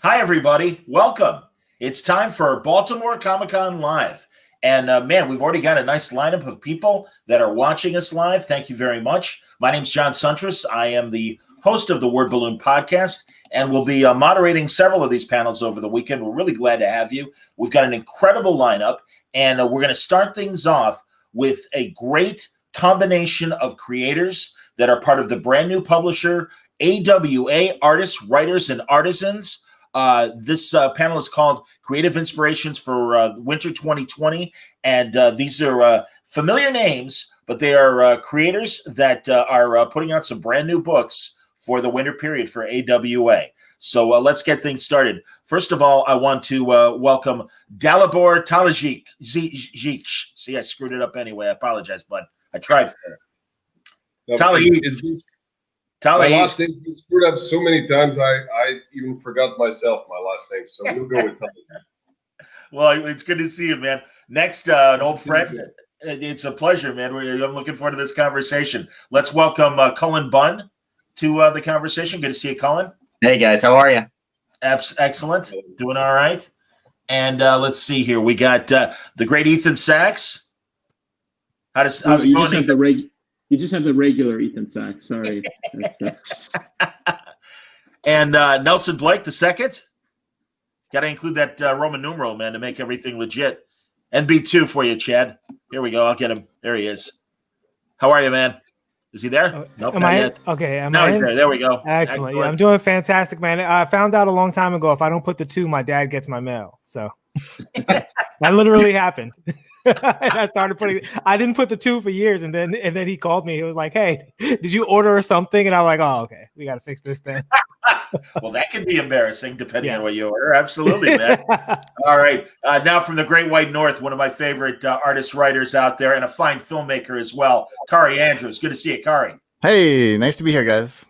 Hi, everybody. Welcome. It's time for Baltimore Comic-Con Live. And man, we've already got a nice lineup of people that are watching us live. Thank you very much. My name's John Suntress. I am the host of the Word Balloon podcast, and we'll be moderating several of these panels over the weekend. We're really glad to have you. We've got an incredible lineup, and we're going to start things off with a great combination of creators that are part of the brand new publisher, AWA, Artists, Writers, and Artisans. This panel is called Creative Inspirations for Winter 2020, and these are familiar names, but they are creators that are putting out some brand new books for the winter period for AWA. So let's get things started. First of all, I want to welcome Dalibor Talajic. See, I screwed it up anyway. I apologize, bud. I tried for it. Talajic. My last name's been screwed up so many times, I even forgot myself my last name. So we'll go with Talajic. Well, it's good to see you, man. Next, an old friend. It's a pleasure, man. I'm looking forward to this conversation. Let's welcome Cullen Bunn to the conversation. Good to see you, Cullen. Hey, guys. How are you? Excellent. Doing all right. And let's see here. We got the great Ethan Sachs. How's it going, You just have the regular Ethan Sachs. Sorry. And Nelson Blake the second. Got to include that Roman numeral, man, to make everything legit. NB2 for you, Chad. Here we go. I'll get him. There he is. How are you, man? Is he there? Nope, not yet. Okay. Now he's there. There we go. Excellent. Yeah, I'm doing fantastic, man. I found out a long time ago if I don't put the 2, my dad gets my mail. So that literally happened. And I started I didn't put the 2 for years, and then he called me. He was like, "Hey, did you order something?" And I'm like, "Oh, okay, we got to fix this then." Well, that can be embarrassing depending on what you order. Absolutely, man. All right, now from the Great White North, one of my favorite artist writers out there, and a fine filmmaker as well, Kari Andrews. Good to see you, Kari. Hey, nice to be here, guys.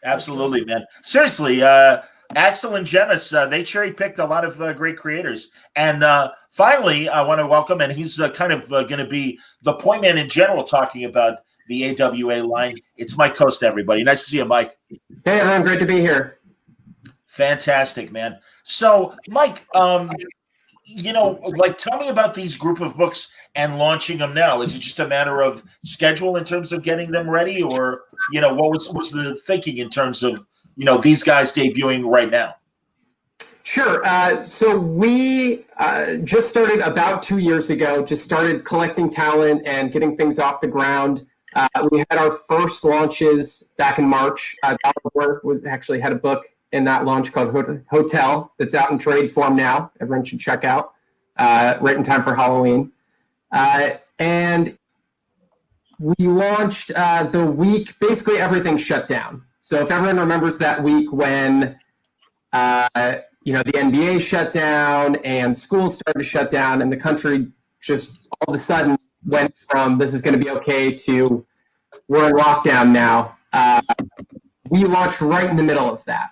Absolutely, man. Seriously, Axel and Jemis, they cherry-picked a lot of great creators. And finally, I want to welcome, and he's kind of going to be the point man in general talking about the AWA line. It's Mike Costa, everybody. Nice to see you, Mike. Hey, everyone. Great to be here. Fantastic, man. So, Mike, tell me about these group of books and launching them now. Is it just a matter of schedule in terms of getting them ready? Or, what was the thinking in terms of these guys debuting right now? Sure. So we just started about 2 years ago, just started collecting talent and getting things off the ground. We had our first launches back in March. Baltimore actually had a book in that launch called Hotel that's out in trade form now. Everyone should check out right in time for Halloween. And we launched the week, basically everything shut down. So if everyone remembers that week when, the NBA shut down and schools started to shut down and the country just all of a sudden went from this is going to be okay to we're in lockdown now. We launched right in the middle of that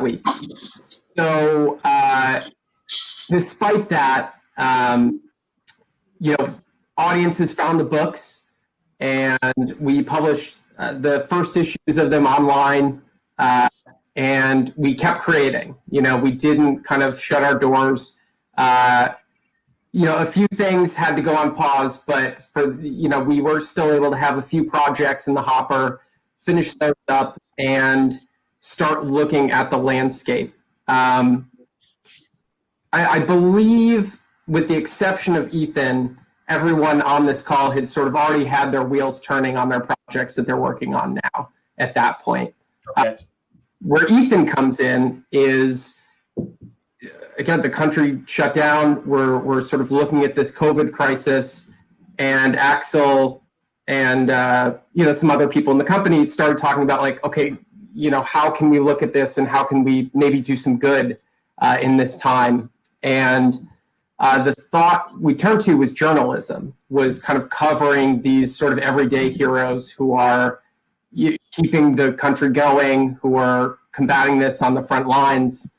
week. So despite that, audiences found the books and we published the first issues of them online, and we kept creating. We didn't kind of shut our doors. A few things had to go on pause, but we were still able to have a few projects in the hopper, finish those up, and start looking at the landscape. I believe, with the exception of Ethan, everyone on this call had sort of already had their wheels turning on their projects that they're working on now at that point. Okay. Where Ethan comes in is, again, the country shut down. We're sort of looking at this COVID crisis, and Axel and some other people in the company started talking about how can we look at this and how can we maybe do some good in this time. And the thought we turned to was journalism, was kind of covering these sort of everyday heroes who are keeping the country going, who are combating this on the front lines.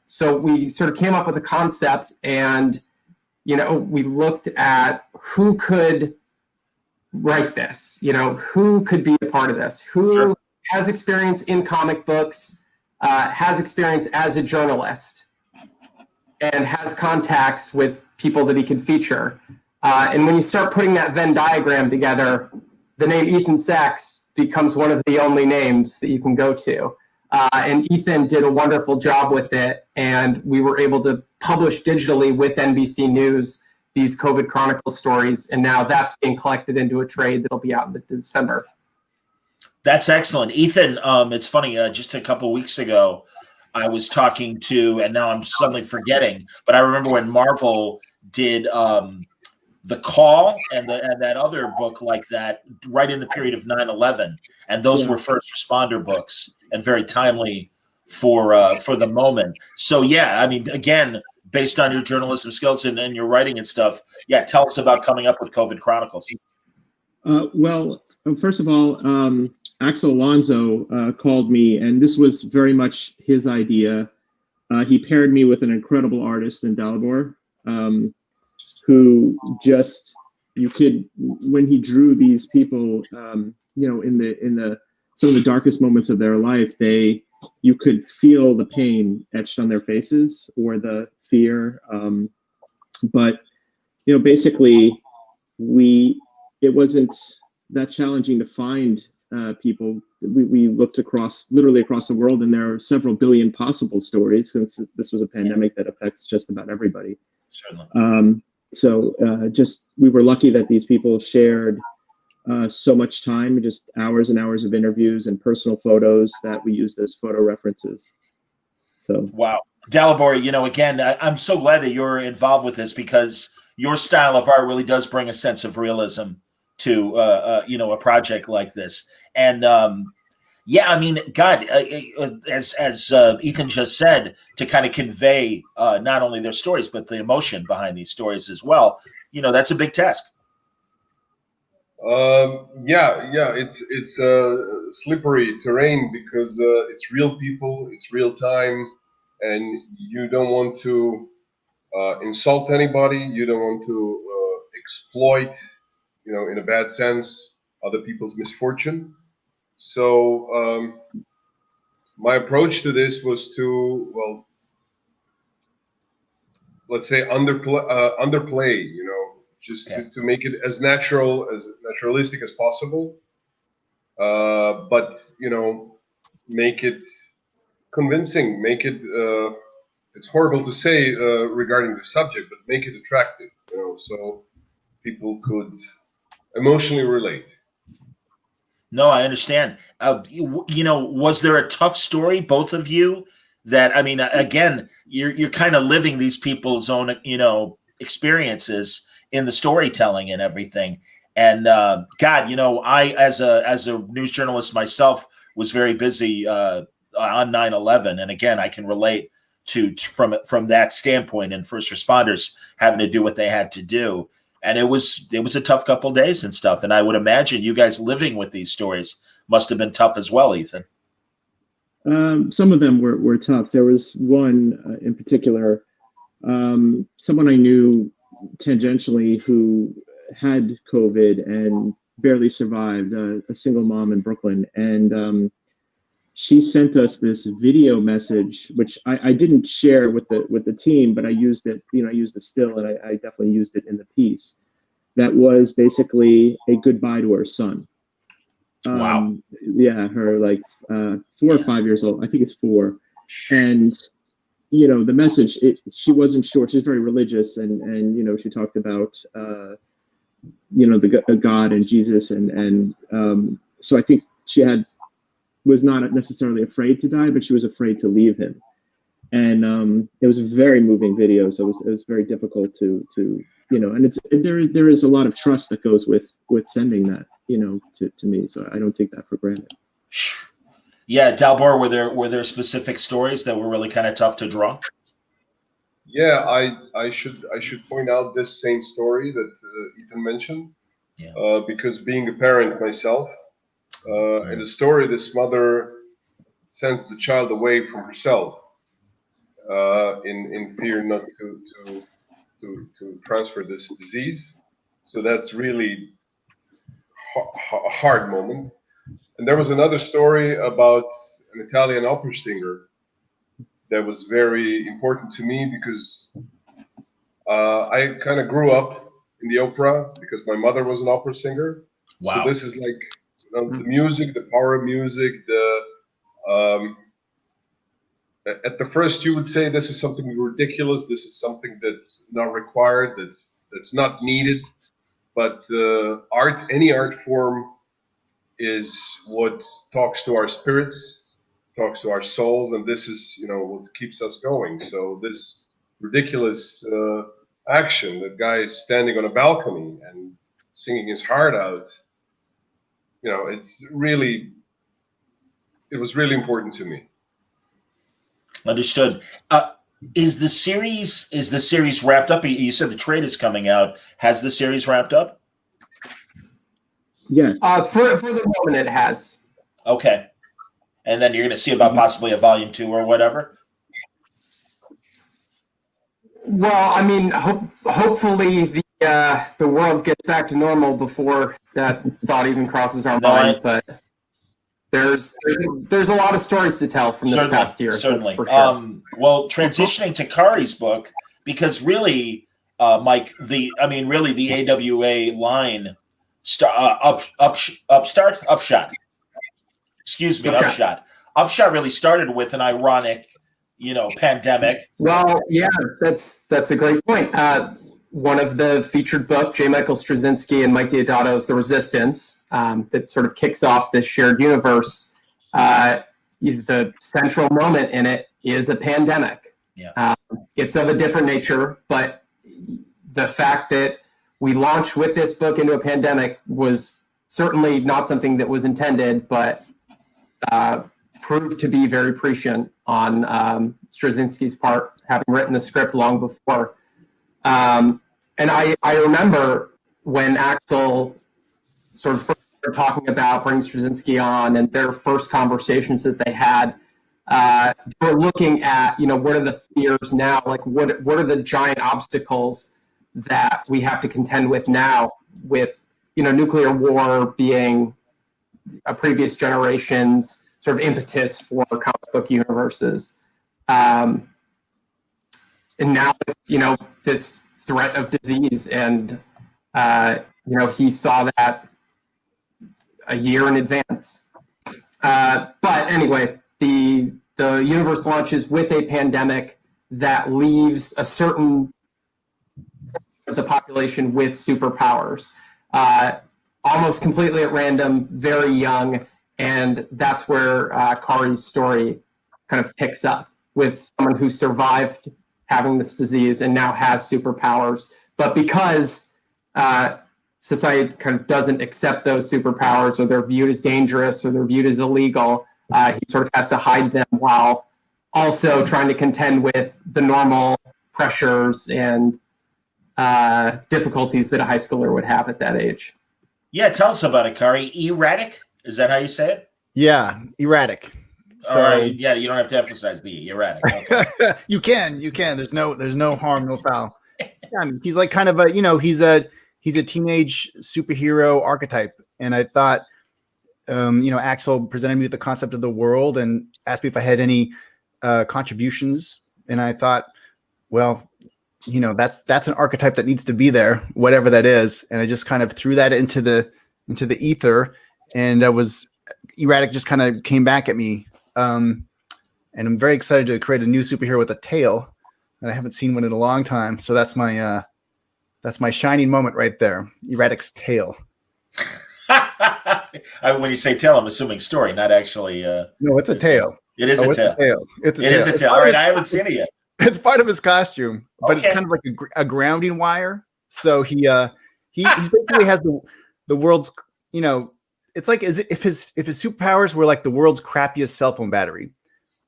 So we sort of came up with a concept, and we looked at who could write this, who could be a part of this, who has experience in comic books, has experience as a journalist and has contacts with people that he can feature. And when you start putting that Venn diagram together, the name Ethan Sachs becomes one of the only names that you can go to. And Ethan did a wonderful job with it, and we were able to publish digitally with NBC News these COVID Chronicle stories, and now that's being collected into a trade that'll be out in December. That's excellent. Ethan, it's funny, just a couple of weeks ago, I was talking to, and now I'm suddenly forgetting, but I remember when Marvel did The Call and that other book like that right in the period of 9/11, and those were first responder books and very timely for the moment. So yeah, I mean, again, based on your journalism skills and your writing and stuff, yeah, tell us about coming up with COVID Chronicles. Well, first of all, Axel Alonso called me, and this was very much his idea. He paired me with an incredible artist in Dalibor, who just, you could, when he drew these people, in the some of the darkest moments of their life, you could feel the pain etched on their faces or the fear. But basically, it wasn't that challenging to find people. We looked literally across the world, and there are several billion possible stories, since this was a pandemic that affects just about everybody. Certainly. So we were lucky that these people shared so much time, just hours and hours of interviews and personal photos that we used as photo references. So wow, Dalibor, again, I'm so glad that you're involved with this, because your style of art really does bring a sense of realism to a project like this. And yeah, I mean, God, as Ethan just said, to kind of convey not only their stories but the emotion behind these stories as well, that's a big task. It's slippery terrain, because it's real people, it's real time, and you don't want to insult anybody. You don't want to exploit, in a bad sense, other people's misfortune. So my approach to this was to, well, let's say underplay, just to make it as naturalistic as possible, but make it convincing, make it it's horrible to say regarding the subject, but make it attractive, so people could emotionally relate. No, I understand. Was there a tough story, both of you? That, I mean, again, you're kind of living these people's own, experiences in the storytelling and everything. And God, I as a news journalist myself was very busy on 9/11, and again, I can relate from that standpoint, and first responders having to do what they had to do. And it was a tough couple of days and stuff. And I would imagine you guys living with these stories must have been tough as well, Ethan. Some of them were tough. There was one in particular, someone I knew tangentially who had COVID and barely survived, a single mom in Brooklyn. And she sent us this video message, which I didn't share with the team, but I used it, I used the still, and I definitely used it in the piece. That was basically a goodbye to her son. Wow. Yeah, her 4 or 5 years old. I think it's 4. And, the message, she wasn't sure. She's very religious, and she talked about, the God and Jesus. And so I think she was not necessarily afraid to die, but she was afraid to leave him. And it was a very moving video. So it was very difficult to and there is a lot of trust that goes with sending that, to me. So I don't take that for granted. Yeah, Dalibor, were there specific stories that were really kind of tough to draw? Yeah, I should point out this same story that Ethan mentioned, because being a parent myself, in the story, this mother sends the child away from herself in fear not to transfer this disease. So that's really a hard moment. And there was another story about an Italian opera singer that was very important to me because I kind of grew up in the opera because my mother was an opera singer. Wow. So this is like the music, the power of music. At the first, you would say this is something ridiculous. This is something that's not required. That's not needed. But art, any art form, is what talks to our spirits, talks to our souls, and this is what keeps us going. So this ridiculous action, that guy is standing on a balcony and singing his heart out. It was really important to me. Understood. Is the series wrapped up? You said the trade is coming out. Has the series wrapped up? Yes. For the moment, it has. Okay. And then you're going to see about possibly a volume 2 or whatever? Well, I mean, hopefully the world gets back to normal before that thought even crosses our mind. But there's a lot of stories to tell from this past year. Certainly. For sure. Well, transitioning to Kari's book, because really, Mike, the AWA line, Upshot. Excuse me, Upshot. Upshot really started with an ironic, pandemic. Well, yeah, that's a great point. One of the featured book, J. Michael Straczynski and Mike Deodato's The Resistance, that sort of kicks off this shared universe. The central moment in it is a pandemic. Yeah. It's of a different nature, but the fact that we launched with this book into a pandemic was certainly not something that was intended, but proved to be very prescient on Straczynski's part, having written the script long before. And I remember when Axel sort of first started talking about bringing Straczynski on, and their first conversations that they had, they were looking at, what are the fears now? Like, what are the giant obstacles that we have to contend with now, with nuclear war being a previous generation's sort of impetus for comic book universes. And now it's, this threat of disease, and he saw that a year in advance. But anyway, the universe launches with a pandemic that leaves a certain of the population with superpowers, almost completely at random, very young, and that's where Kari's story kind of picks up, with someone who survived having this disease and now has superpowers. But because society kind of doesn't accept those superpowers, or they're viewed as dangerous, or they're viewed as illegal, he sort of has to hide them while also trying to contend with the normal pressures and difficulties that a high schooler would have at that age. Yeah, tell us about it, Kari. Erratic? Is that how you say it? Yeah, erratic. So, yeah, you don't have to emphasize the erratic. Okay. You can. There's no harm, no foul. Yeah, he's like kind of a, he's a teenage superhero archetype. And I thought, Axel presented me with the concept of the world and asked me if I had any contributions. And I thought, well, that's an archetype that needs to be there, whatever that is. And I just kind of threw that into the ether, and erratic just kind of came back at me. And I'm very excited to create a new superhero with a tail, and I haven't seen one in a long time. So that's my shining moment right there. Erratic's tail. When you say tail, I'm assuming story, not actually. No, it's a tail. It is a tail. It is a tail. All right, I haven't seen it yet. It's part of his costume, but it's kind of like a grounding wire. So he basically has the world's, it's like as if his superpowers were like the world's crappiest cell phone battery.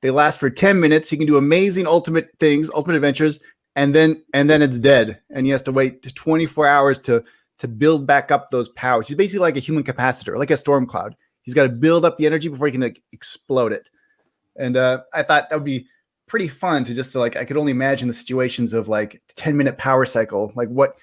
They last for 10 minutes. He can do amazing ultimate adventures, and then it's dead, and he has to wait 24 hours to build back up those powers. He's basically like a human capacitor, like a storm cloud. He's got to build up the energy before he can explode it. And I thought that would be pretty fun to I could only imagine the situations of like 10-minute power cycle, like what,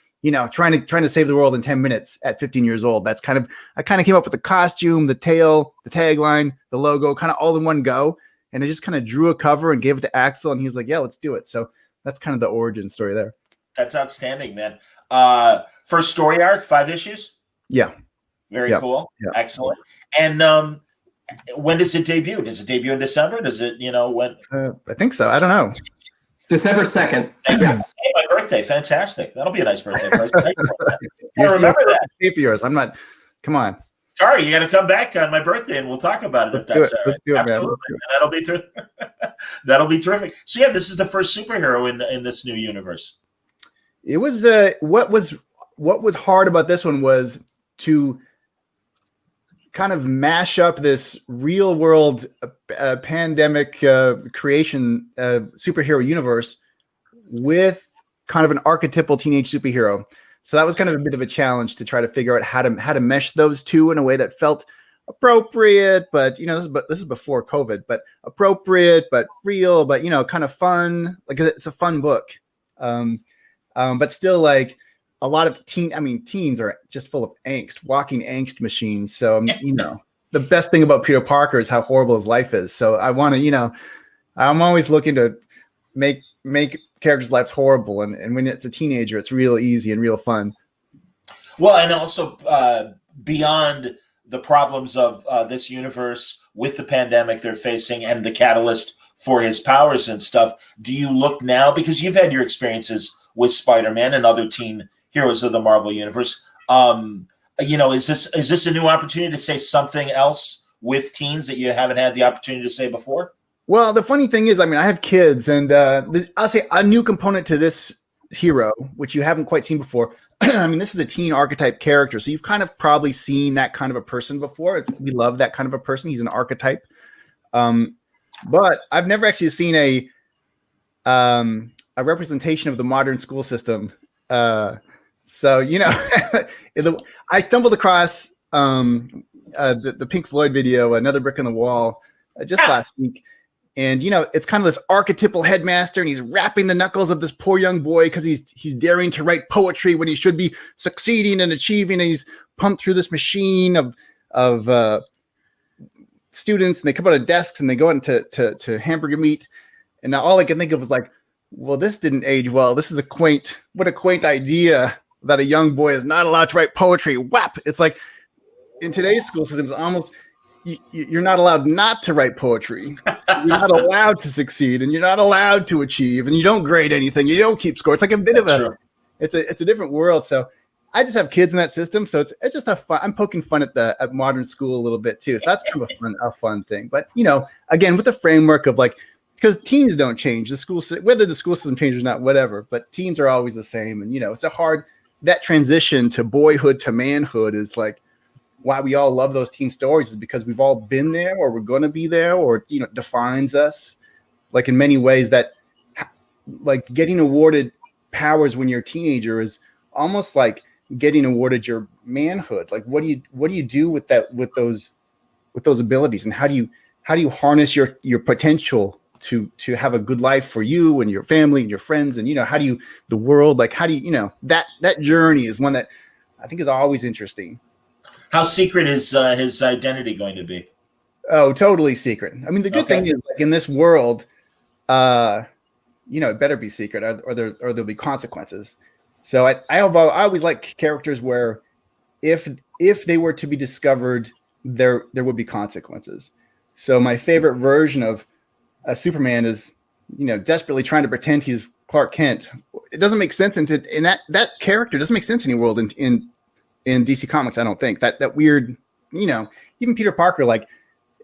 trying to save the world in 10 minutes at 15 years old. I kind of came up with the costume, the tail, the tagline, the logo, kind of all in one go. and I just kind of drew a cover and gave it to Axel, and he was like, "Yeah, let's do it." So that's kind of the origin story there. That's outstanding, man. First story arc, 5 issues. Yeah. Very cool. Yeah. Excellent. And when does it debut? Does it debut in December? Does it, when? I think so. I don't know. December 2nd. Yes. Hey, my birthday. Fantastic. That'll be a nice birthday present. I remember that. Pay for yours. I'm not. Come on. Sorry, you got to come back on my birthday, and we'll talk about it. Let's do it, absolutely. man. Let's do it. That'll be that'll be terrific. So yeah, this is the first superhero in this new universe. It was what was hard about this one was to kind of mash up this real world pandemic creation superhero universe with kind of an archetypal teenage superhero. So that was kind of a bit of a challenge to try to figure out how to mesh those two in a way that felt appropriate, but this is before COVID, but appropriate, but real, but kind of fun. Like it's a fun book, but still like a lot of teens are just full of angst, walking angst machines. So the best thing about Peter Parker is how horrible his life is. So I want to, I'm always looking to make characters' lives horrible, and when it's a teenager, it's real easy and real fun. Well, and also beyond the problems of this universe with the pandemic they're facing and the catalyst for his powers and stuff, do you look now, because you've had your experiences with Spider-Man and other teen heroes of the Marvel universe, is this a new opportunity to say something else with teens that you haven't had the opportunity to say before? Well, the funny thing is, I have kids, and I'll say a new component to this hero, which you haven't quite seen before. This is a teen archetype character, so you've kind of probably seen that kind of a person before. We love that kind of a person. He's an archetype. But I've never actually seen a representation of the modern school system. I stumbled across the Pink Floyd video, Another Brick in the Wall, just last week. And, it's kind of this archetypal headmaster, and he's rapping the knuckles of this poor young boy because he's daring to write poetry when he should be succeeding and achieving. And he's pumped through this machine of students, and they come out of desks and they go into hamburger meat. And now all I can think of was like, well, this didn't age well. This is a quaint idea that a young boy is not allowed to write poetry. Whap! It's like in today's school system, it's almost you're not allowed not to write poetry. You're not allowed to succeed, and you're not allowed to achieve, and you don't grade anything. You don't keep score. It's like a bit it's a different world. So I just have kids in that system, so it's just I'm poking fun at modern school a little bit too. So that's kind of a fun thing. But again, with the framework of like, because teens don't change, whether the school system changes or not, whatever. But teens are always the same, and it's that transition to boyhood to manhood is like why we all love those teen stories, is because we've all been there, or we're going to be there, or defines us. Like in many ways, that like getting awarded powers when you're a teenager is almost like getting awarded your manhood. Like what do you do with that, with those abilities, and how do you harness your potential to have a good life for you and your family and your friends, and that journey is one that I think is always interesting. How secret is his identity going to be? Oh, totally secret. The good thing is, like, in this world, it better be secret, or there'll be consequences. So I always like characters where if they were to be discovered, there would be consequences. So my favorite version of a Superman is, desperately trying to pretend he's Clark Kent. It doesn't make sense in that character doesn't make sense in any world in DC Comics. I don't think that weird, even Peter Parker, like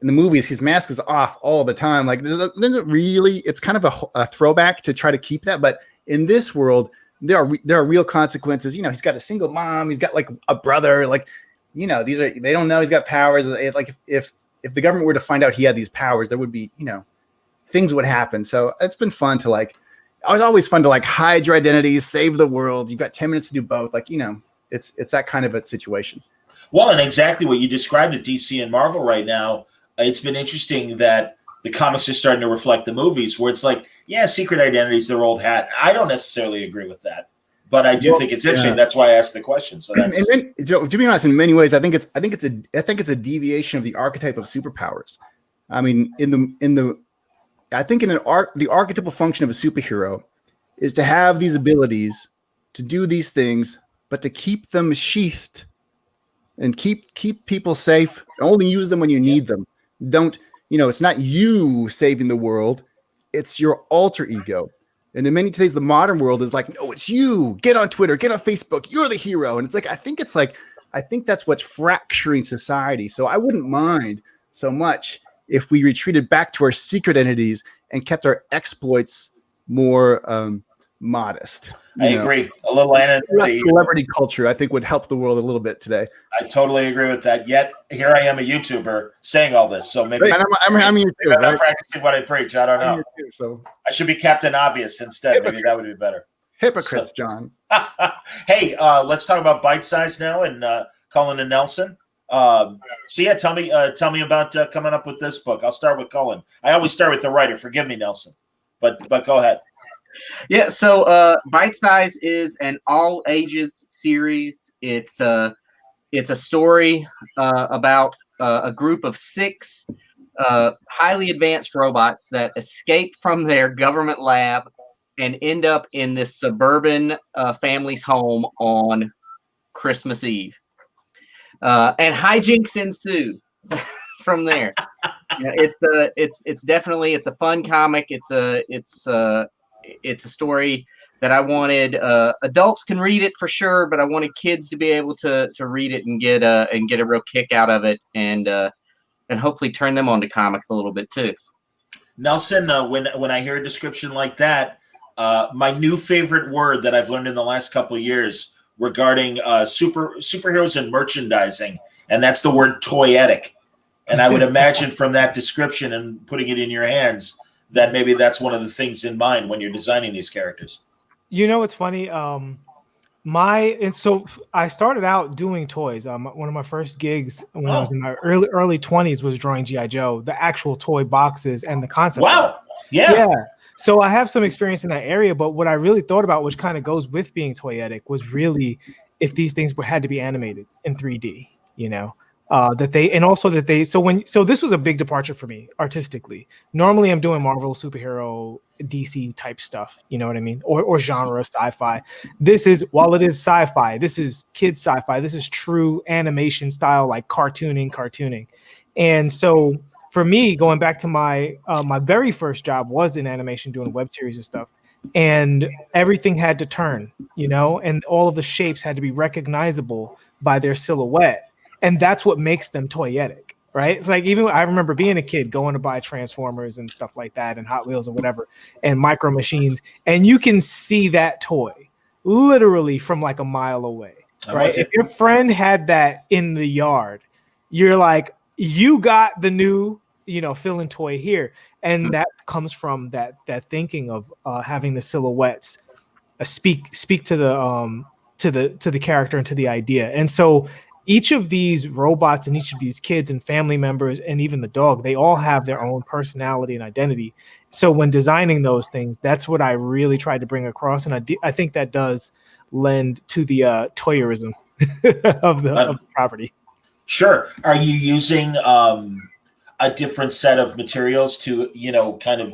in the movies, his mask is off all the time. Like it's kind of a throwback to try to keep that. But in this world, there are real consequences. He's got a single mom. He's got like a brother. Like, they don't know he's got powers. Like if the government were to find out he had these powers, there would be, things would happen. So it's been fun to it was always fun to hide your identity, save the world. You've got 10 minutes to do both. It's that kind of a situation. Well, and exactly what you described at DC and Marvel right now. It's been interesting that the comics are starting to reflect the movies, where it's like, yeah, secret identity is their old hat. I don't necessarily agree with that, but I do think it's interesting. Yeah. That's why I asked the question. So that's to be honest, in many ways, I think it's a deviation of the archetype of superpowers. In I think the archetypal function of a superhero is to have these abilities, to do these things, but to keep them sheathed and keep people safe. Only use them when you need them. Don't, it's not you saving the world, it's your alter ego. And in many days, the modern world is like, no, it's you. Get on Twitter, get on Facebook, you're the hero. And it's like, I think that's what's fracturing society. So I wouldn't mind so much if we retreated back to our secret entities and kept our exploits more modest. I agree. A little anonymity. Celebrity culture, I think, would help the world a little bit today. I totally agree with that. Yet here I am, a YouTuber, saying all this. So maybe I'm not practicing what I preach. I don't know. Too, so I should be Captain Obvious instead. Maybe that would be better. Hypocrites, John. Hey, let's talk about Bite Size now and Cullen and Nelson. So yeah, tell me about coming up with this book. I'll start with Cullen. I always start with the writer. Forgive me, Nelson, but go ahead. Yeah, so Bite Size is an all ages series. It's a story about a group of 6 highly advanced robots that escape from their government lab and end up in this suburban family's home on Christmas Eve. And hijinks ensue from there. It's definitely a fun comic. It's a story that I wanted adults can read it for sure, but I wanted kids to be able to read it and get a real kick out of it, and hopefully turn them on to comics a little bit too. Nelson, when I hear a description like that, my new favorite word that I've learned in the last couple of years regarding superheroes and merchandising, and that's the word toyetic. And I would imagine from that description and putting it in your hands that maybe that's one of the things in mind when you're designing these characters. It's funny. So I started out doing toys. One of my first gigs when I was in my early 20s was drawing G.I. Joe, the actual toy boxes and the concept. Wow. Yeah. So I have some experience in that area, but what I really thought about, which kind of goes with being toyetic, was really if these things had to be animated in 3D, so this was a big departure for me artistically. Normally I'm doing Marvel, superhero, DC type stuff, you know what I mean? Or genre sci-fi. While it is sci-fi, this is kid sci-fi. This is true animation style, like cartooning. And so for me, going back to my very first job was in animation, doing web series and stuff. And everything had to turn, and all of the shapes had to be recognizable by their silhouette. And that's what makes them toyetic, right? It's like, even I remember being a kid going to buy Transformers and stuff like that and Hot Wheels and whatever and Micro Machines. And you can see that toy literally from like a mile away, right? If your friend had that in the yard, you're like, you got the new, fill-in toy here. And that comes from that thinking of having the silhouettes speak to the character and to the idea. And so each of these robots and each of these kids and family members and even the dog, they all have their own personality and identity. So when designing those things, that's what I really tried to bring across. And I think that does lend to the toyerism of the property. Sure. Are you using a different set of materials to, kind of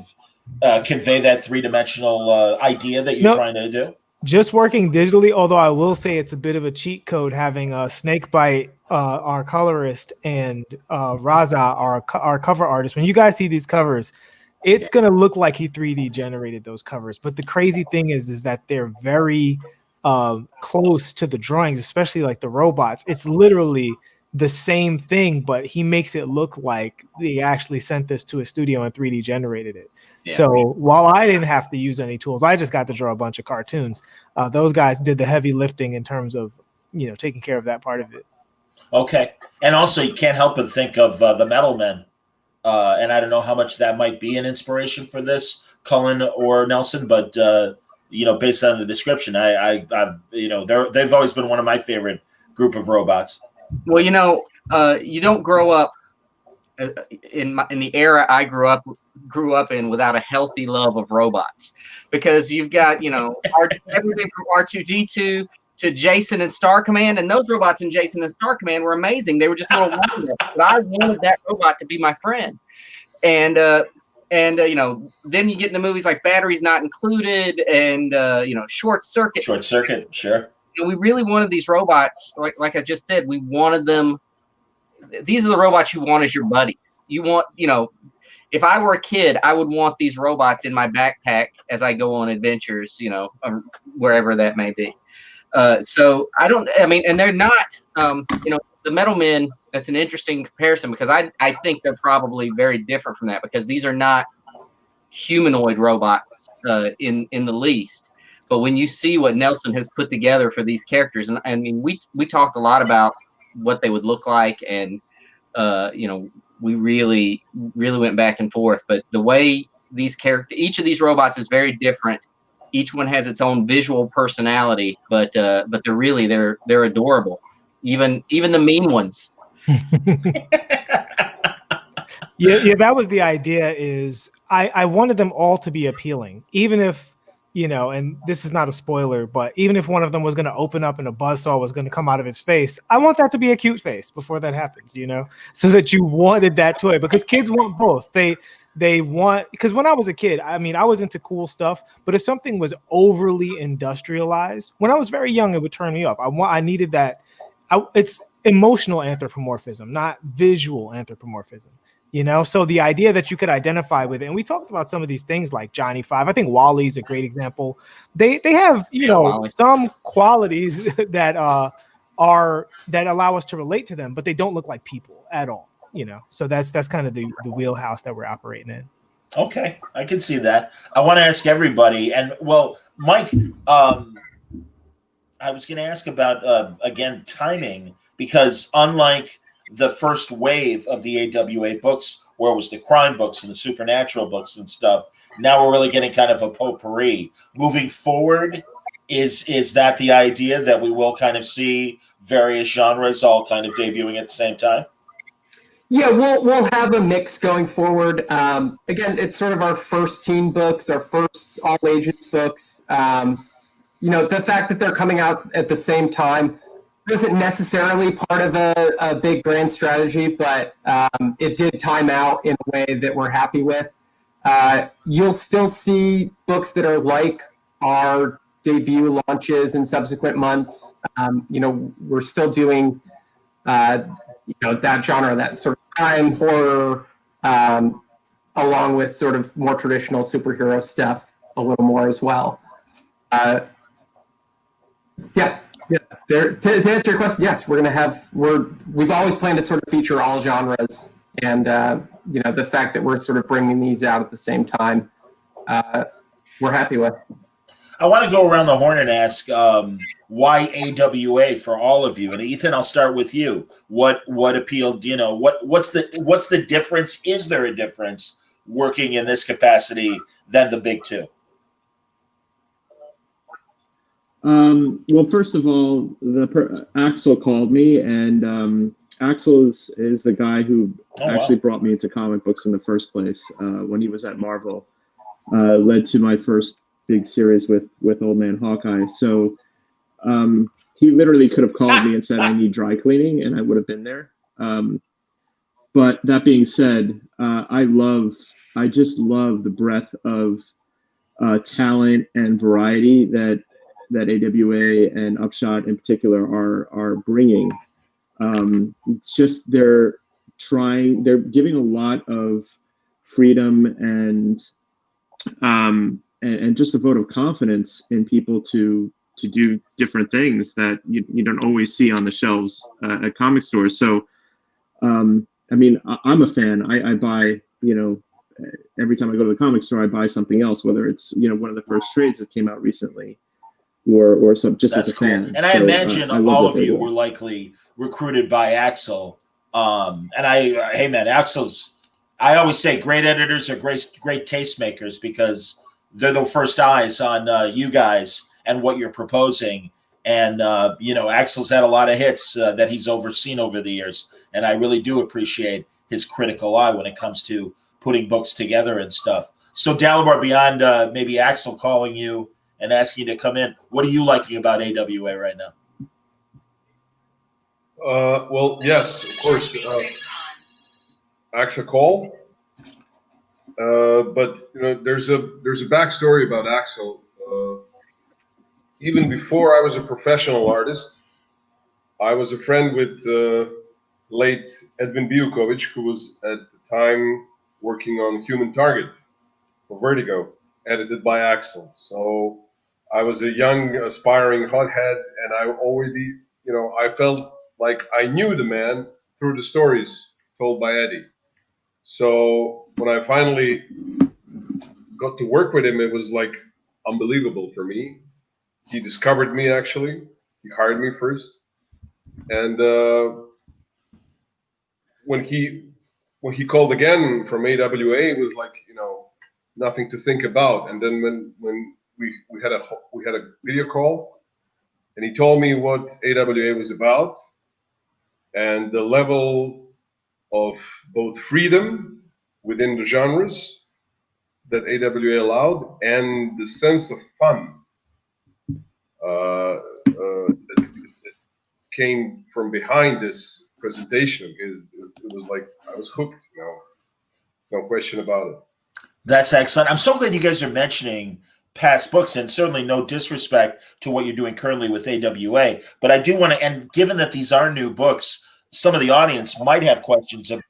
convey that 3-dimensional idea that you're trying to do? Just working digitally, although I will say it's a bit of a cheat code having Snakebite, our colorist, and Raza, our cover artist. When you guys see these covers, it's going to look like he 3D generated those covers. But the crazy thing is that they're very close to the drawings, especially like the robots. It's literally the same thing, but he makes it look like they actually sent this to a studio and 3D generated it. Yeah. So while I didn't have to use any tools, I just got to draw a bunch of cartoons. Those guys did the heavy lifting in terms of, taking care of that part of it. Okay. And also you can't help but think of the Metal Men. And I don't know how much that might be an inspiration for this, Cullen or Nelson, but based on the description, I've they've always been one of my favorite group of robots. Well, you don't grow up in the era I grew up in without a healthy love of robots, because you've got everything from R2D2 to Jason and Star Command, and those robots in Jason and Star Command were amazing. They were just little wonders, but I wanted that robot to be my friend, and And then you get into movies like Batteries Not Included and Short Circuit. Short Circuit, sure. We really wanted these robots, like I just said, we wanted them. These are the robots you want as your buddies. You want, if I were a kid, I would want these robots in my backpack as I go on adventures, wherever that may be. And they're not, the Metal Men, that's an interesting comparison because I think they're probably very different from that because these are not humanoid robots in the least. But when you see what Nelson has put together for these characters, and I mean, we talked a lot about what they would look like, and we really went back and forth. But the way each of these robots is very different. Each one has its own visual personality, but they're adorable. Even the mean ones. Yeah, that was the idea. Is I wanted them all to be appealing, even if and this is not a spoiler, but even if one of them was going to open up and a buzzsaw was going to come out of its face, I want that to be a cute face before that happens, so that you wanted that toy because kids want both. They want, because when I was a kid, I mean, I was into cool stuff, but if something was overly industrialized, when I was very young, it would turn me off. I needed that. It's emotional anthropomorphism, not visual anthropomorphism. So the idea that you could identify with it, and we talked about some of these things like Johnny Five. I think Wally's a great example. They have some qualities that allow us to relate to them, but they don't look like people at all. So that's kind of the wheelhouse that we're operating in. Okay, I can see that. I want to ask everybody, and well, Mike, I was going to ask about again timing because unlike the first wave of the AWA books, where it was the crime books and the supernatural books and stuff, now we're really getting kind of a potpourri. Moving forward, is that the idea that we will kind of see various genres all kind of debuting at the same time? Yeah, we'll have a mix going forward. Again, it's sort of our first teen books, our first all ages books. The fact that they're coming out at the same time isn't necessarily part of a big brand strategy, but it did time out in a way that we're happy with. You'll still see books that are like our debut launches in subsequent months. We're still doing that genre, that sort of crime horror, along with sort of more traditional superhero stuff a little more as well. To answer your question, yes, we've always planned to sort of feature all genres, and the fact that we're sort of bringing these out at the same time, we're happy with. I want to go around the horn and ask why AWA for all of you. And Ethan, I'll start with you. What appealed? What's the difference? Is there a difference working in this capacity than the big two? Well, first of all, Axel called me, and Axel is the guy who actually brought me into comic books in the first place. When he was at Marvel, led to my first big series with Old Man Hawkeye. So he literally could have called me and said, "I need dry cleaning," and I would have been there. But that being said, I just love the breadth of talent and variety that AWA and Upshot in particular are bringing. It's just they're giving a lot of freedom and just a vote of confidence in people to do different things that you don't always see on the shelves at comic stores. So, I mean, I'm a fan. I buy, every time I go to the comic store, I buy something else, whether it's, one of the first trades that came out recently or some just That's as a cool. fan. And I imagine all of you were likely recruited by Axel. Hey man, I always say great editors are great tastemakers because they're the first eyes on you guys and what you're proposing. And, Axel's had a lot of hits that he's overseen over the years. And I really do appreciate his critical eye when it comes to putting books together and stuff. So Dalibor, beyond maybe Axel calling you and asking you to come in, what are you liking about AWA right now? Well, yes, of course. Axel call? But there's a backstory about Axel. Even before I was a professional artist, I was a friend with late Edwin Biukovic, who was at the time working on Human Target for Vertigo, edited by Axel. So I was a young, aspiring hothead, and I already, I felt like I knew the man through the stories told by Eddie. So when I finally got to work with him, it was like unbelievable for me. He discovered me, actually. He hired me first. And when he called again from AWA, it was like, nothing to think about. And then when we had a video call, and he told me what AWA was about and the level of both freedom within the genres that AWA allowed and the sense of fun that came from behind this presentation. It was like I was hooked, no question about it. That's excellent. I'm so glad you guys are mentioning past books, and certainly no disrespect to what you're doing currently with AWA. But I do want to, and given that these are new books, some of the audience might have questions of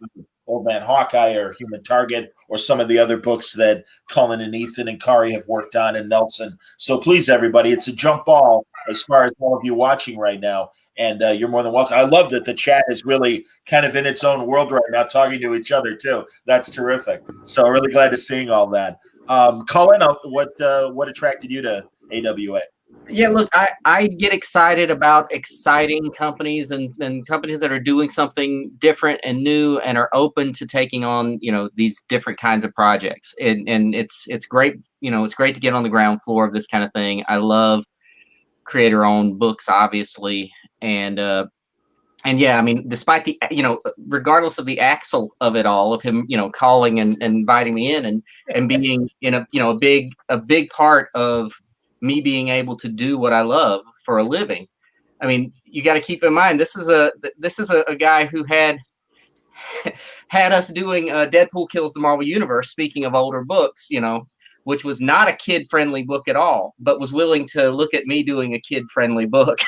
Old Man Hawkeye or Human Target or some of the other books that Cullen and Ethan and Kari have worked on, and Nelson. So please, everybody, it's a jump ball as far as all of you watching right now. And you're more than welcome. I love that the chat is really kind of in its own world right now, talking to each other too. That's terrific. So really glad to seeing all that. Cullen, what attracted you to AWA? Yeah, look, I get excited about exciting companies and companies that are doing something different and new and are open to taking on, these different kinds of projects. And it's great, it's great to get on the ground floor of this kind of thing. I love creator-owned books, obviously. And yeah, I mean, despite the, regardless of the Axel of it all, of him, calling and inviting me in and being in a big part of me being able to do what I love for a living. I mean, you got to keep in mind, this is a guy who had us doing Deadpool Kills the Marvel Universe. Speaking of older books, which was not a kid-friendly book at all, but was willing to look at me doing a kid-friendly book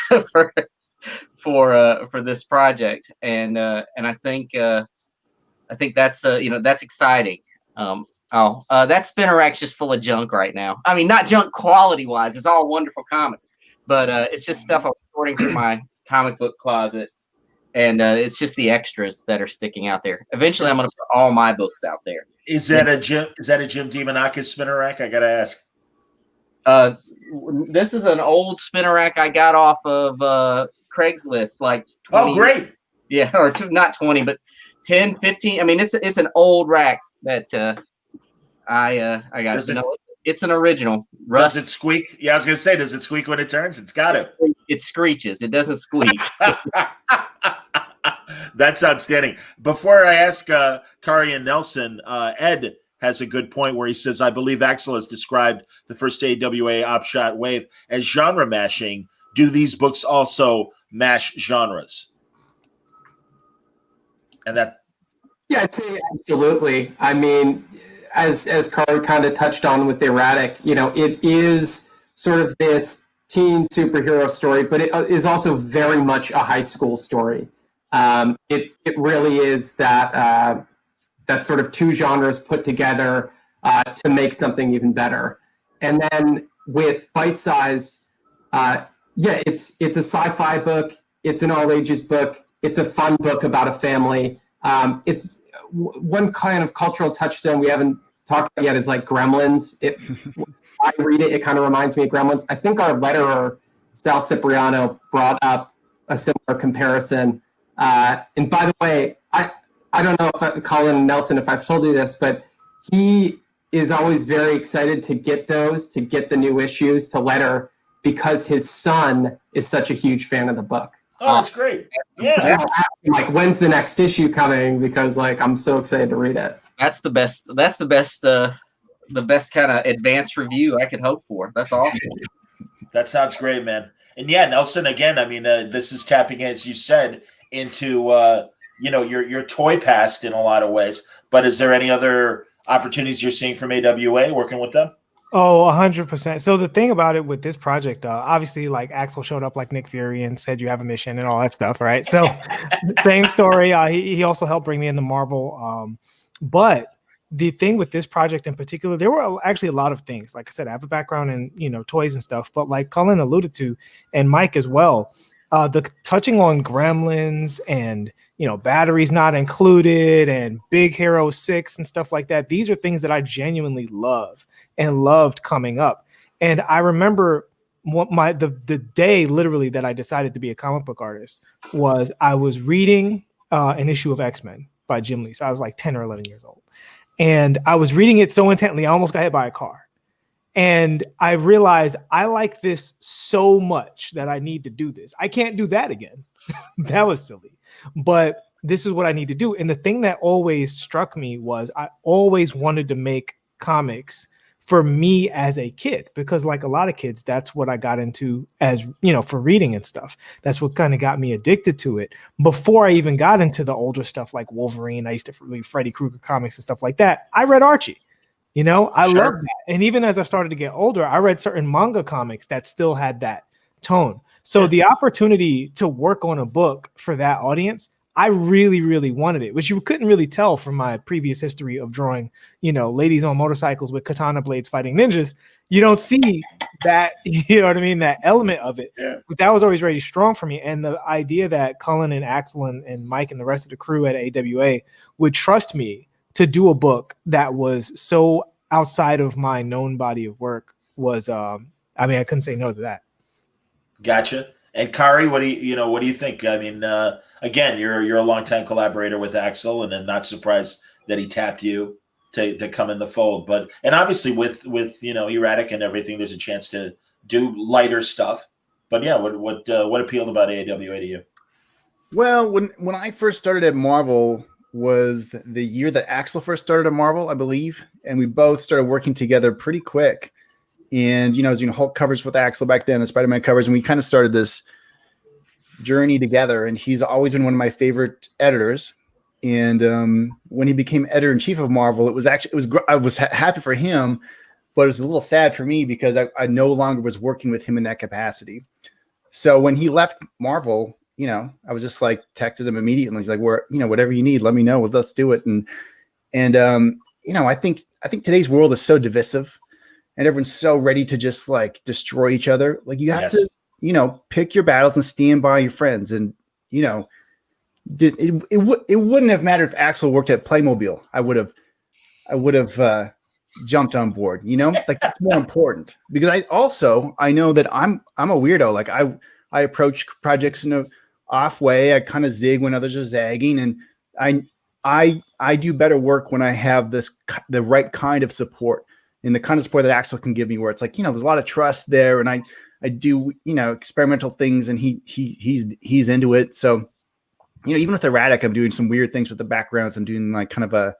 for this project, and I think that's that's exciting. That spinner rack's just full of junk right now. I mean, not junk quality wise; it's all wonderful comics, but it's just stuff I'm sorting through my comic book closet, and it's just the extras that are sticking out there. Eventually, I'm going to put all my books out there. Is that a Jim Demonakis spinner rack? I got to ask. This is an old spinner rack I got off of Craigslist, like 20. Oh, great. Yeah, or not 20, but 10, 15. I mean, it's an old rack that I got. It's an original. Does it squeak? Yeah, I was going to say, does it squeak when it turns? It's got to. It screeches. It doesn't squeak. That's outstanding. Before I ask Kari and Nelson, Ed has a good point where he says, I believe Axel has described the first AWA Opshot wave as genre mashing. Do these books also mash genres? And that's... Yeah, I'd say absolutely. I mean, as Kari kind of touched on with Erratic, it is sort of this teen superhero story, but it is also very much a high school story. It really is that sort of two genres put together to make something even better. And then with Bite Size, it's a sci-fi book. It's an all ages book. It's a fun book about a family. It's one kind of cultural touchstone we haven't talked about yet is like Gremlins. I read it, it kind of reminds me of Gremlins. I think our letterer, Sal Cipriano, brought up a similar comparison. And by the way, I don't know if Colin Nelson, if I've told you this, but he is always very excited to get the new issues to letter because his son is such a huge fan of the book. Oh, that's great. Yeah. Like, when's the next issue coming? Because I'm so excited to read it. That's the best kind of advanced review I could hope for. That's awesome. That sounds great, man. And yeah, Nelson, again, I mean, this is tapping, as you said, into your toy past in a lot of ways. But is there any other opportunities you're seeing from AWA working with them? Oh, 100%. So the thing about it with this project, obviously, like Axel showed up like Nick Fury and said you have a mission and all that stuff, right? So same story. He also helped bring me into Marvel. But the thing with this project in particular, there were actually a lot of things. Like I said, I have a background in toys and stuff, but like Cullen alluded to, and Mike as well, the touching on Gremlins and batteries not included and Big Hero 6 and stuff like that. These are things that I genuinely love and loved coming up. And I remember the day literally that I decided to be a comic book artist was I was reading an issue of X-Men by Jim Lee. So I was like 10 or 11 years old. And I was reading it so intently, I almost got hit by a car. And I realized I like this so much that I need to do this. I can't do that again. That was silly. But this is what I need to do. And the thing that always struck me was I always wanted to make comics for me as a kid, because like a lot of kids, that's what I got into as, for reading and stuff. That's what kind of got me addicted to it. Before I even got into the older stuff like Wolverine, I used to read Freddy Krueger comics and stuff like that. I read Archie. I Sure. love that. And even as I started to get older, I read certain manga comics that still had that tone. So the opportunity to work on a book for that audience, I really, really wanted it, which you couldn't really tell from my previous history of drawing, ladies on motorcycles with katana blades fighting ninjas. You don't see that, you know what I mean? That element of it. Yeah. But that was always really strong for me. And the idea that Cullen and Axel and Mike and the rest of the crew at AWA would trust me to do a book that was so outside of my known body of work was, I couldn't say no to that. Gotcha. And Kari, what do you think? I mean, again, you're a longtime collaborator with Axel, and I'm not surprised that he tapped you to come in the fold. But and obviously with Erratic and everything, there's a chance to do lighter stuff. But yeah, what appealed about AWA to you? Well, when I first started at Marvel was the year that Axel first started at Marvel, I believe, and we both started working together pretty quick. And I was doing Hulk covers with Axel back then, and Spider-Man covers, and we kind of started this journey together. And he's always been one of my favorite editors. And when he became editor-in-chief of Marvel, I was happy for him, but it was a little sad for me because I no longer was working with him in that capacity. So when he left Marvel, I was just like texted him immediately. He's like, whatever you need, let me know. Let's do it. And I think today's world is so divisive. And everyone's so ready to just like destroy each other. Like you have to, pick your battles and stand by your friends. And, it wouldn't have mattered if Axel worked at Playmobil. I would have jumped on board, like that's more important because I know that I'm a weirdo. Like I approach projects in a off way. I kind of zig when others are zagging. And I do better work when I have the right kind of support. And the kind of support that Axel can give me where it's like, there's a lot of trust there and I do, experimental things and he's into it. So, even with Erratic, I'm doing some weird things with the backgrounds. I'm doing like kind of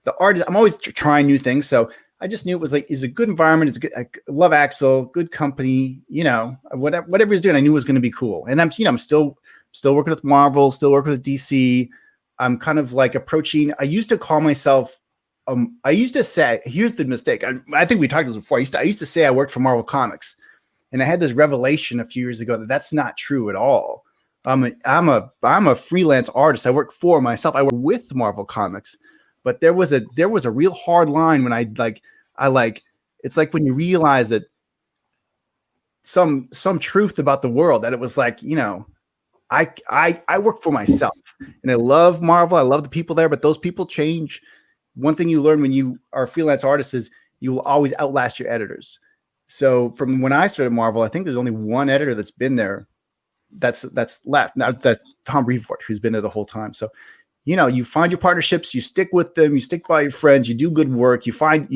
the art. I'm always trying new things. So I just knew it was like, it's a good environment. It's good. I love Axel, good company, whatever he's doing, I knew was going to be cool. And I'm still working with Marvel, still working with DC. I'm kind of like approaching, I used to call myself, I used to say, here's the mistake. I think we talked about this before. I used to say I worked for Marvel Comics, and I had this revelation a few years ago that that's not true at all. I'm a freelance artist. I work for myself. I work with Marvel Comics, but there was a real hard line when it's like when you realize that some truth about the world that it was like, I work for myself and I love Marvel. I love the people there, but those people change. One thing you learn when you are a freelance artist is you will always outlast your editors. So from when I started Marvel, I think there's only one editor that's been there that's left. Now that's Tom Brevoort, who's been there the whole time. So, you find your partnerships, you stick with them, you stick by your friends, you do good work, you find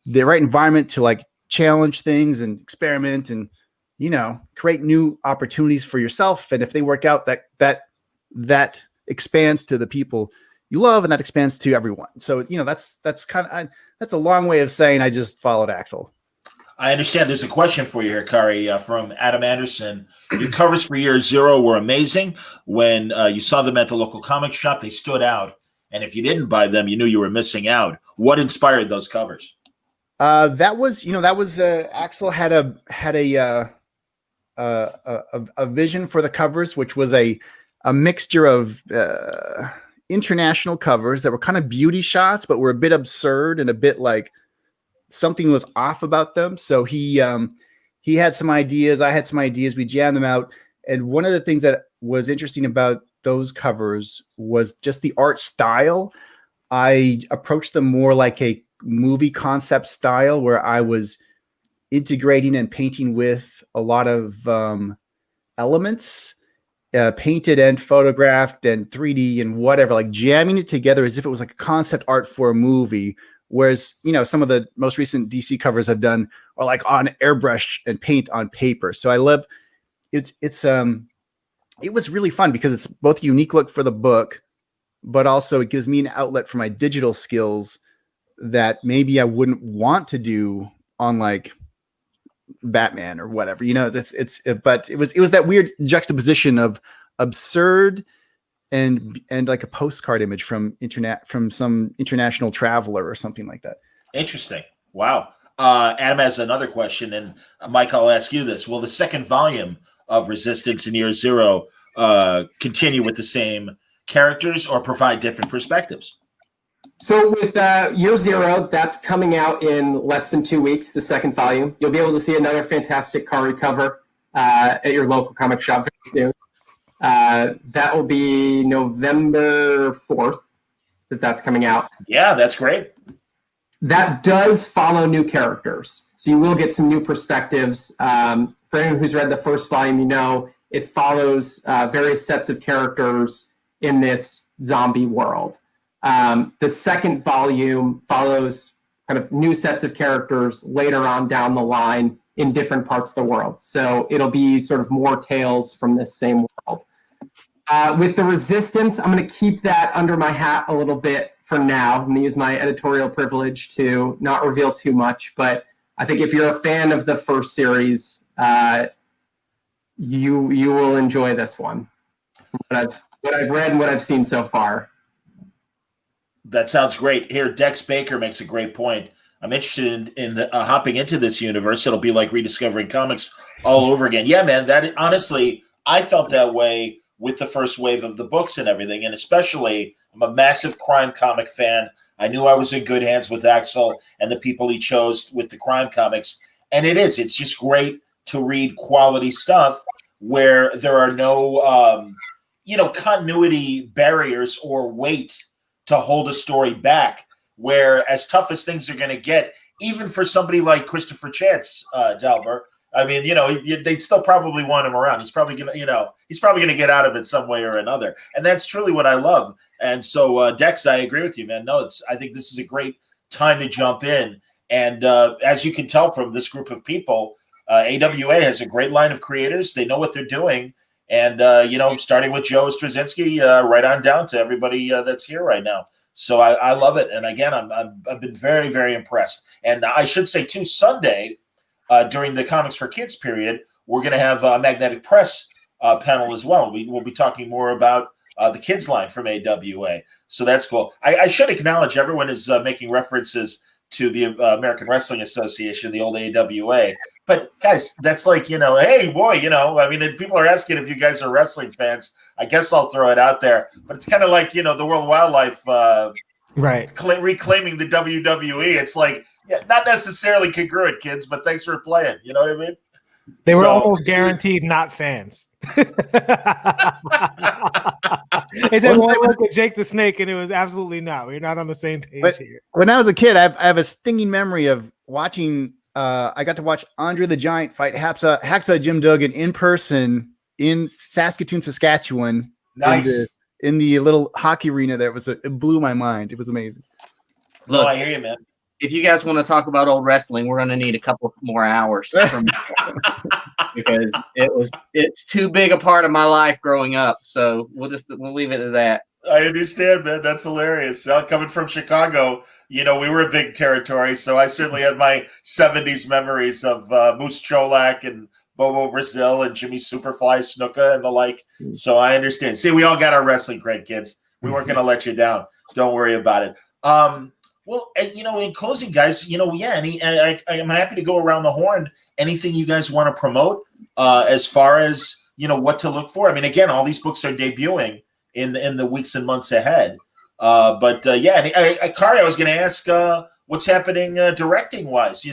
the right environment to like challenge things and experiment and, create new opportunities for yourself. And if they work out, that expands to the people you love, and that expands to everyone. So, that's kind of, that's a long way of saying I just followed Axel. I understand. There's a question for you here, Kari, from Adam Anderson. Your covers for Year Zero were amazing. When you saw them at the local comic shop, they stood out and if you didn't buy them, you knew you were missing out. What inspired those covers? That was Axel had a vision for the covers, which was a mixture of international covers that were kind of beauty shots, but were a bit absurd and a bit like something was off about them. So he had some ideas. I had some ideas. We jammed them out. And one of the things that was interesting about those covers was just the art style. I approached them more like a movie concept style, where I was integrating and painting with a lot of elements, painted and photographed and 3D and whatever, like jamming it together as if it was like a concept art for a movie. Whereas, some of the most recent DC covers I've done are like on airbrush and paint on paper. So I love it was really fun because it's both a unique look for the book, but also it gives me an outlet for my digital skills that maybe I wouldn't want to do on like Batman or whatever, but it was that weird juxtaposition of absurd and like a postcard image from some international traveler or something like that. Interesting. Wow. Adam has another question, and Mike, I'll ask you this. Will the second volume of Resistance in Year Zero continue with the same characters or provide different perspectives? So with Year Zero, that's coming out in less than 2 weeks, the second volume. You'll be able to see another fantastic Kari cover at your local comic shop very soon. That will be November 4th that's coming out. Yeah, that's great. That does follow new characters. So you will get some new perspectives. For anyone who's read the first volume, it follows various sets of characters in this zombie world. The second volume follows kind of new sets of characters later on down the line in different parts of the world. So it'll be sort of more tales from this same world. With the Resistance, I'm going to keep that under my hat a little bit for now. I'm going to use my editorial privilege to not reveal too much, but I think if you're a fan of the first series, you will enjoy this one. What I've read and what I've seen so far. That sounds great. Here, Dex Baker makes a great point. I'm interested in hopping into this universe. It'll be like rediscovering comics all over again. Yeah, man, that honestly, I felt that way with the first wave of the books and everything. And especially, I'm a massive crime comic fan. I knew I was in good hands with Axel and the people he chose with the crime comics. And it's just great to read quality stuff where there are no, continuity barriers or weight to hold a story back, where as tough as things are going to get, even for somebody like Christopher Chance, Delbert, I mean, they'd still probably want him around. He's probably going to get out of it some way or another. And that's truly what I love. And so, Dex, I agree with you, man. No, I think this is a great time to jump in. And as you can tell from this group of people, AWA has a great line of creators. They know what they're doing. And, starting with Joe Straczynski, right on down to everybody that's here right now. So I love it. And again, I've been very, very impressed. And I should say, too, Sunday, during the Comics for Kids period, we're going to have a Magnetic Press panel as well. We will be talking more about the kids line from AWA. So that's cool. I should acknowledge everyone is making references to the American Wrestling Association, the old AWA. But guys, that's like, hey, boy, I mean, people are asking if you guys are wrestling fans. I guess I'll throw it out there. But it's kind of like, the World Wildlife reclaiming the WWE. It's like, not necessarily congruent, kids, but thanks for playing. You know what I mean? They were almost guaranteed not fans. It's at one look with Jake the Snake, and it was absolutely not. We're not on the same page here. When I was a kid, I have a stinging memory of watching. I got to watch Andre the Giant fight Hacksaw Jim Duggan in person in Saskatoon, Saskatchewan. Nice. In the little hockey arena there. It blew my mind. It was amazing. Look, I hear you, man. If you guys want to talk about old wrestling, we're going to need a couple more hours from because it's too big a part of my life growing up. So we'll leave it at that. I understand, man. That's hilarious. Coming from Chicago, we were a big territory, so I certainly had my 70s memories of Moose Cholak and Bobo Brazil and Jimmy Superfly Snuka and the like. So I understand. See, we all got our wrestling cred, kids. We weren't going to let you down. Don't worry about it. Well, in closing, guys, I'm happy to go around the horn. Anything you guys want to promote as far as what to look for? I mean, again, all these books are debuting in the weeks and months ahead. Kari, I was going to ask what's happening directing wise.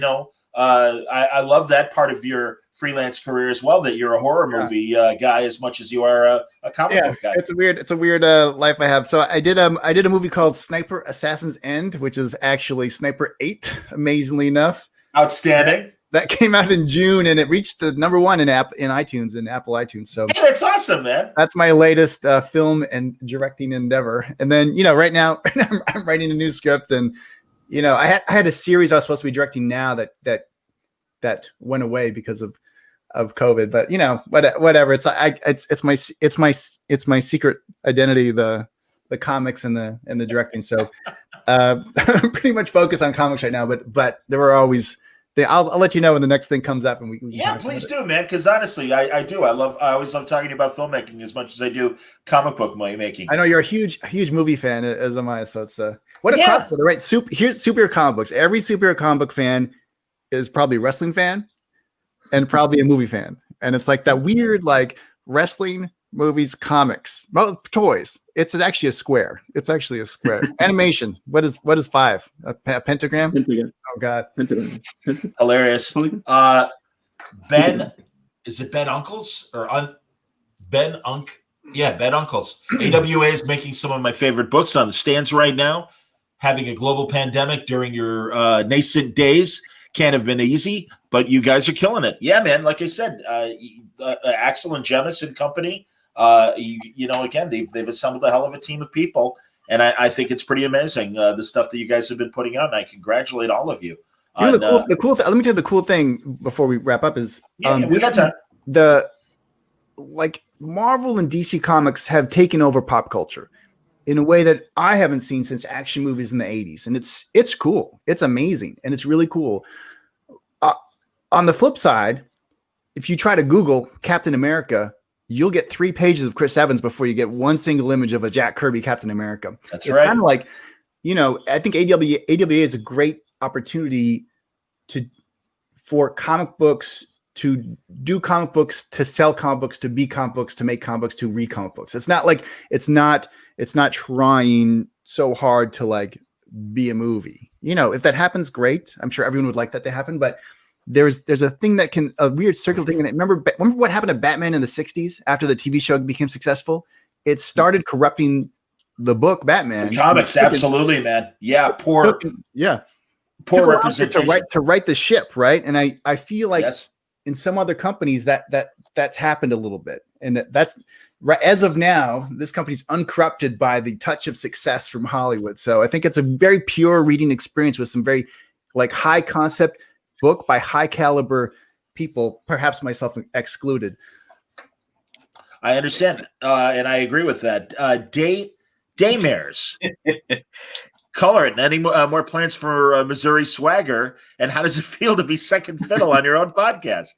I love that part of your freelance career as well. That you're a horror movie guy as much as you are a comic book guy. It's a weird life I have. So I did a movie called Sniper Assassin's End, which is actually Sniper 8. Amazingly enough, outstanding. That came out in June and it reached the #1 in iTunes, in Apple iTunes. So hey, that's awesome, man. That's my latest film and directing endeavor. And then right now I'm writing a new script, and I had a series I was supposed to be directing now that went away because of COVID, but whatever. It's my secret identity, the comics and the directing. So I'm pretty much focused on comics right now, but there were always I'll let you know when the next thing comes up, and we please do, man. Because honestly, I do. I always love talking about filmmaking as much as I do comic book making. I know you're a huge movie fan, as am I. So it's what a crossover, right? Here's superhero comic books. Every superhero comic book fan is probably a wrestling fan and probably a movie fan. And it's like that weird, like wrestling, movies, comics, well, toys. It's actually a square. Animation. What is 5? A pentagram? Pentagram. Oh God. Pentagram. Hilarious. Ben, is it Ben Uncles or Ben Unk? Yeah, Ben Uncles. AWA is making some of my favorite books on the stands right now. Having a global pandemic during your nascent days can't have been easy, but you guys are killing it. Yeah, man. Like I said, Axel and Jemis and company, again, they've assembled a hell of a team of people, and I think it's pretty amazing, the stuff that you guys have been putting out, and I congratulate all of you. The cool thing, let me tell you the cool thing before we wrap up is we got time. Marvel and DC Comics have taken over pop culture in a way that I haven't seen since action movies in the 80s. And it's cool. It's amazing. And it's really cool. On the flip side, if you try to Google Captain America, you'll get 3 pages of Chris Evans before you get one single image of a Jack Kirby Captain America. It's right. Kind of like, I think AWA is a great opportunity for comic books to do comic books, to sell comic books, to be comic books, to make comic books, to read comic books. It's not trying so hard to like be a movie. If that happens, great. I'm sure everyone would like that to happen, but there's a thing a weird circular thing. And remember what happened to Batman in the 60s after the TV show became successful? It started corrupting the book Batman. The comics, absolutely, man. Yeah, poor representation. To write the ship, right? And I feel like in some other companies that's happened a little bit. And that's right. As of now, this company's uncorrupted by the touch of success from Hollywood. So I think it's a very pure reading experience with some very like high concept book by high caliber people, perhaps myself excluded. I understand. And I agree with that. Daymares. Color it. Any more plans for Missouri Swagger? And how does it feel to be second fiddle on your own podcast?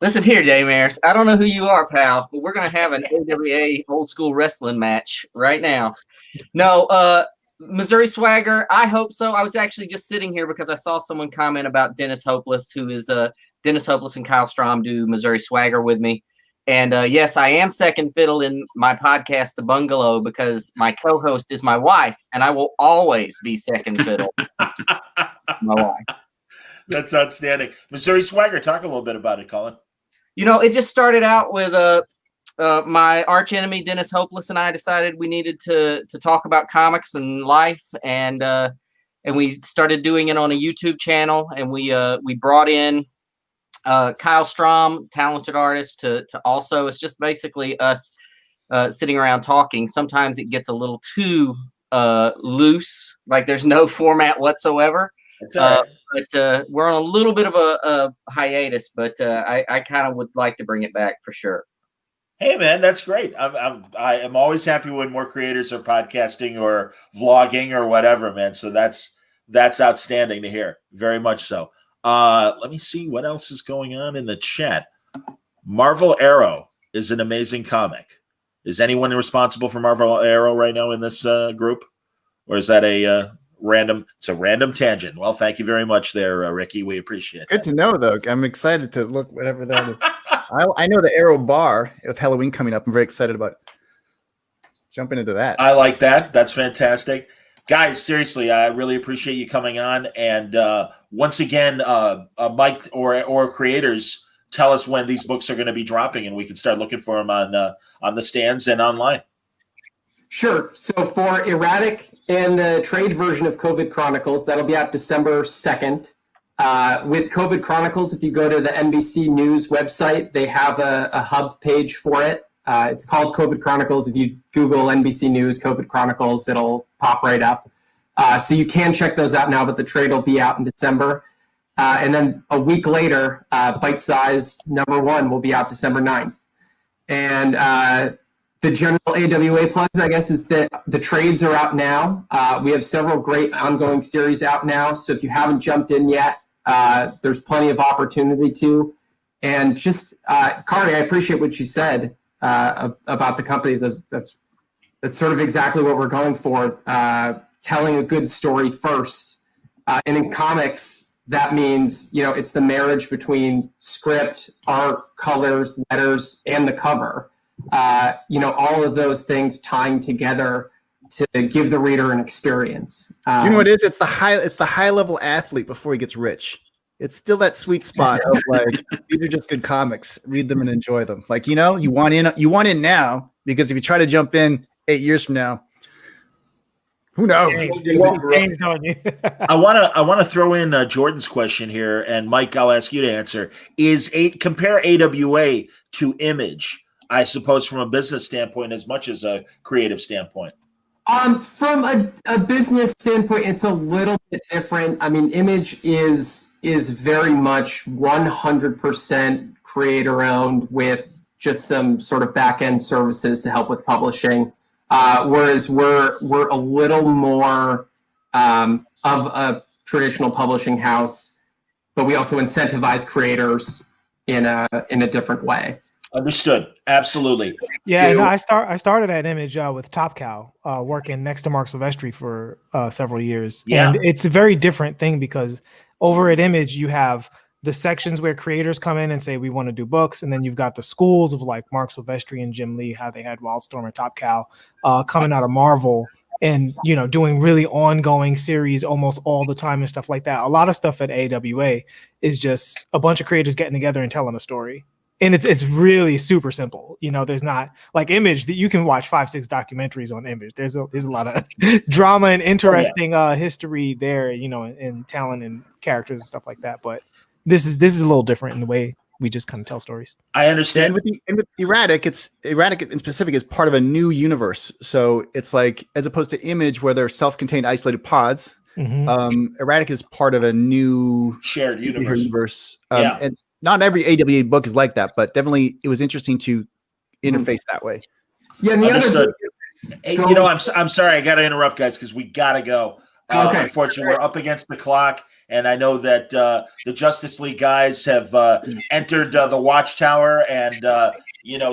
Listen here, Daymares. I don't know who you are, pal, but we're going to have an AWA old school wrestling match right now. No, Missouri Swagger, I hope so. I was actually just sitting here because I saw someone comment about Dennis Hopeless, who is Dennis Hopeless and Kyle Strom do Missouri Swagger with me. And yes, I am second fiddle in my podcast, The Bungalow, because my co-host is my wife, and I will always be second fiddle. My wife. That's outstanding. Missouri Swagger, talk a little bit about it, Colin. It just started out with my arch enemy, Dennis Hopeless, and I decided we needed to talk about comics and life, and we started doing it on a YouTube channel, and we brought in Kyle Strom, talented artist, to also. It's just basically us sitting around talking. Sometimes it gets a little too loose, like there's no format whatsoever. But we're on a little bit of a hiatus, but I kind of would like to bring it back for sure. Hey man, that's great. I am always happy when more creators are podcasting or vlogging or whatever, man. So that's outstanding to hear. Very much so. Let me see what else is going on in the chat. Marvel Arrow is an amazing comic. Is anyone responsible for Marvel Arrow right now in this group? or is that a random? It's a random tangent. Well, thank you very much, there, Ricky. We appreciate Good it. to know, though. I'm excited to look whatever that is. I know the Arrow Bar with Halloween coming up. I'm very excited about jumping into that. I like that. That's fantastic. Guys, seriously, I really appreciate you coming on. And once again, Mike or creators, tell us when these books are going to be dropping, and we can start looking for them on the stands and online. Sure. So for Erratic and the trade version of COVID Chronicles, that'll be out December 2nd. With COVID Chronicles, if you go to the NBC News website, they have a hub page for it. It's called COVID Chronicles. If you Google NBC News COVID Chronicles, it'll pop right up. So you can check those out now, but the trade will be out in December. And then a week later, Bite Size #1 will be out December 9th. And the general AWA plugs, I guess, is that the trades are out now. We have several great ongoing series out now. So if you haven't jumped in yet, there's plenty of opportunity to. And just, Carney, I appreciate what you said about the company. That's sort of exactly what we're going for, telling a good story first. And in comics, that means, it's the marriage between script, art, colors, letters, and the cover. All of those things tying together to give the reader an experience. You know what it is? It's the high level athlete before he gets rich. It's still that sweet spot of like, these are just good comics. Read them and enjoy them. Like, you want in now, because if you try to jump in 8 years from now, who knows? I want to throw in Jordan's question here, and Mike, I'll ask you to answer. Compare AWA to Image, I suppose, from a business standpoint as much as a creative standpoint? From a business standpoint, it's a little bit different. I mean, Image is very much 100% creator owned with just some sort of back end services to help with publishing. Whereas we're a little more of a traditional publishing house, but we also incentivize creators in a different way. Understood. Absolutely. Yeah, no, I started at Image with Top Cow, working next to Mark Silvestri for several years. Yeah. And it's a very different thing because over at Image, you have the sections where creators come in and say, we want to do books. And then you've got the schools of like Mark Silvestri and Jim Lee, how they had Wildstorm and Top Cow coming out of Marvel and, doing really ongoing series almost all the time and stuff like that. A lot of stuff at AWA is just a bunch of creators getting together and telling a story. And it's really super simple. There's not like Image that you can watch 5-6 documentaries on Image. There's a lot of drama and interesting history there, and talent and characters and stuff like that. But this is a little different in the way we just kind of tell stories. I understand. And with Erratic, Erratic in specific is part of a new universe. So it's like, as opposed to Image where they're self-contained isolated pods, Erratic is part of a new shared universe. And not every AWA book is like that, but definitely it was interesting to interface that way. Yeah, and the Understood. other I'm sorry, I got to interrupt, guys, because we got to go. Okay. Unfortunately, we're up against the clock, and I know that the Justice League guys have entered the Watchtower, and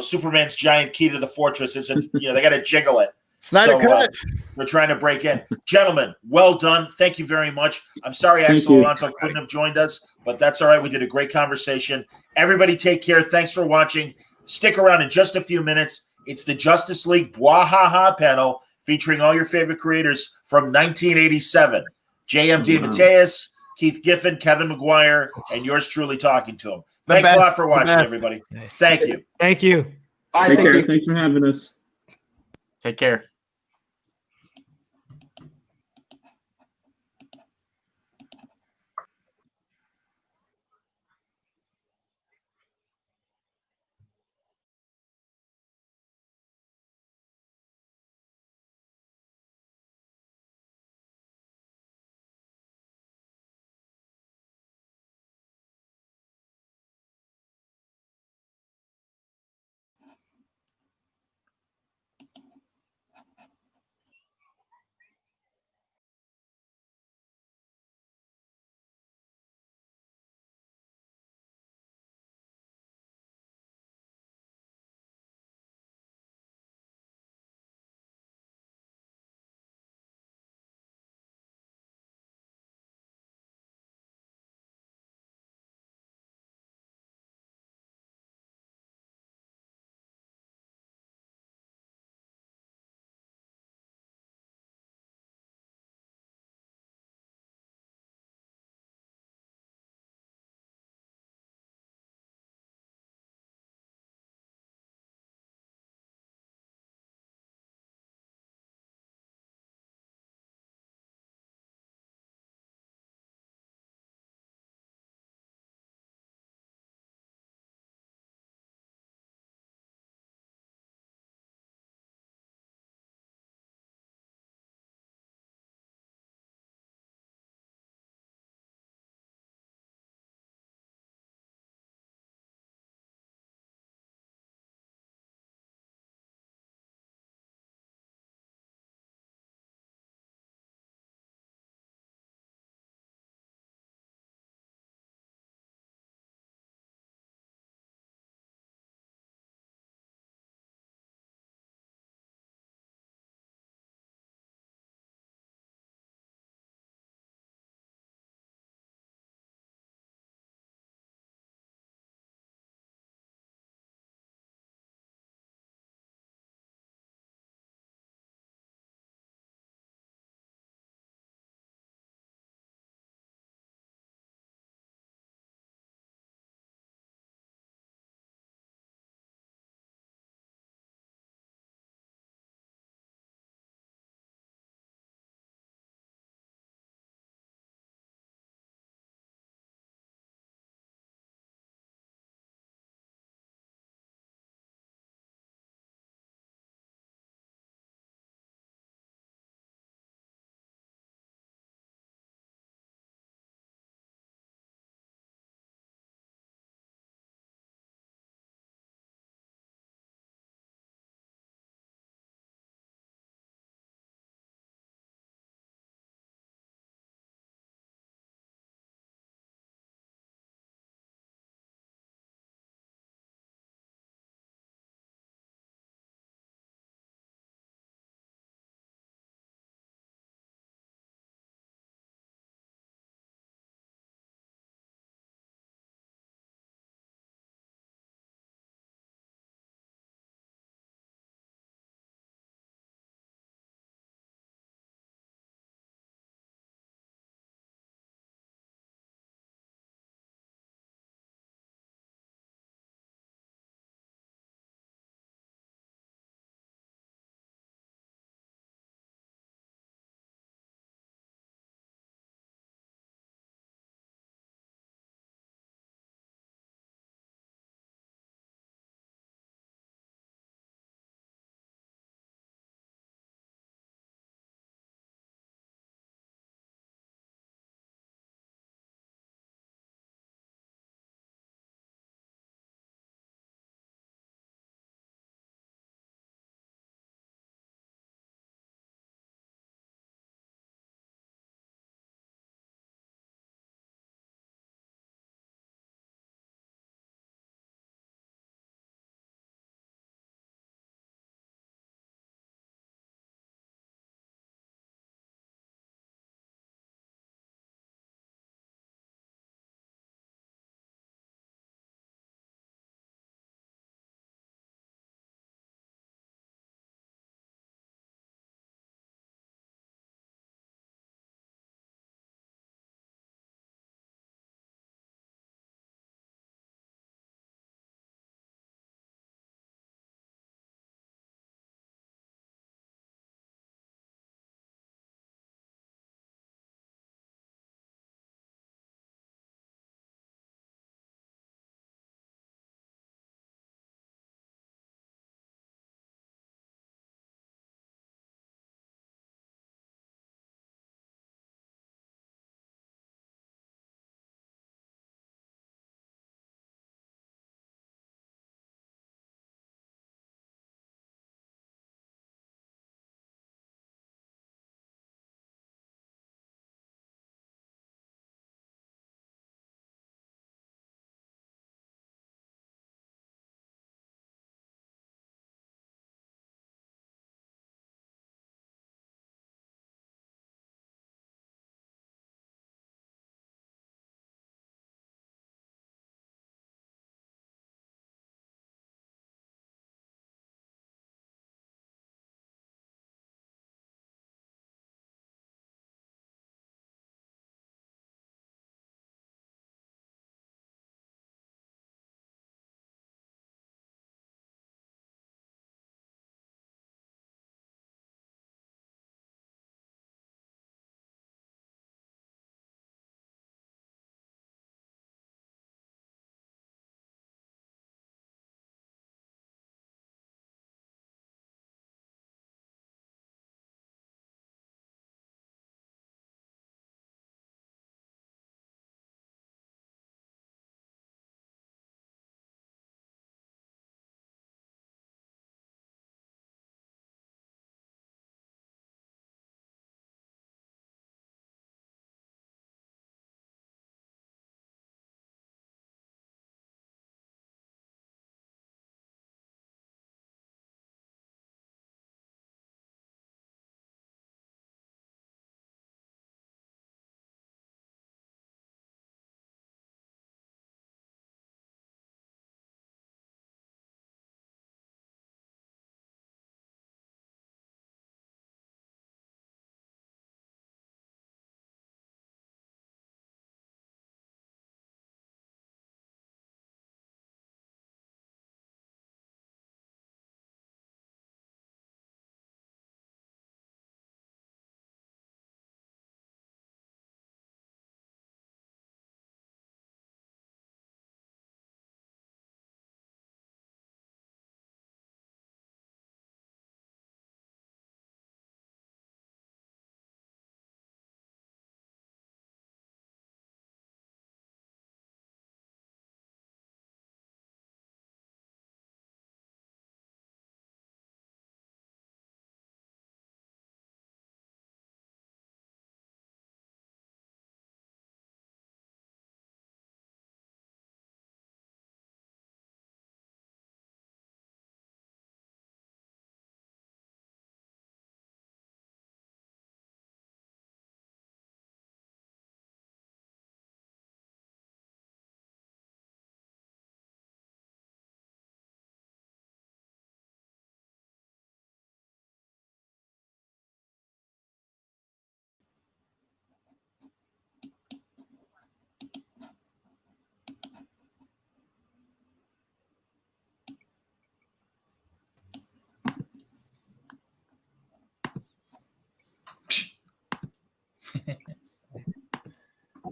Superman's giant key to the fortress isn't. They got to jiggle it. Snyder cut. We're trying to break in. Gentlemen, well done. Thank you very much. I'm sorry Axel Alonso couldn't have joined us, but that's all right. We did a great conversation. Everybody take care. Thanks for watching. Stick around in just a few minutes. It's the Justice League Bwahaha panel featuring all your favorite creators from 1987. J.M. DeMatteis, Keith Giffen, Kevin McGuire, and yours truly talking to them. Thanks a lot for watching, everybody. Thank you. Thank you. Bye, Take thank care. you. Thanks for having us. Take care.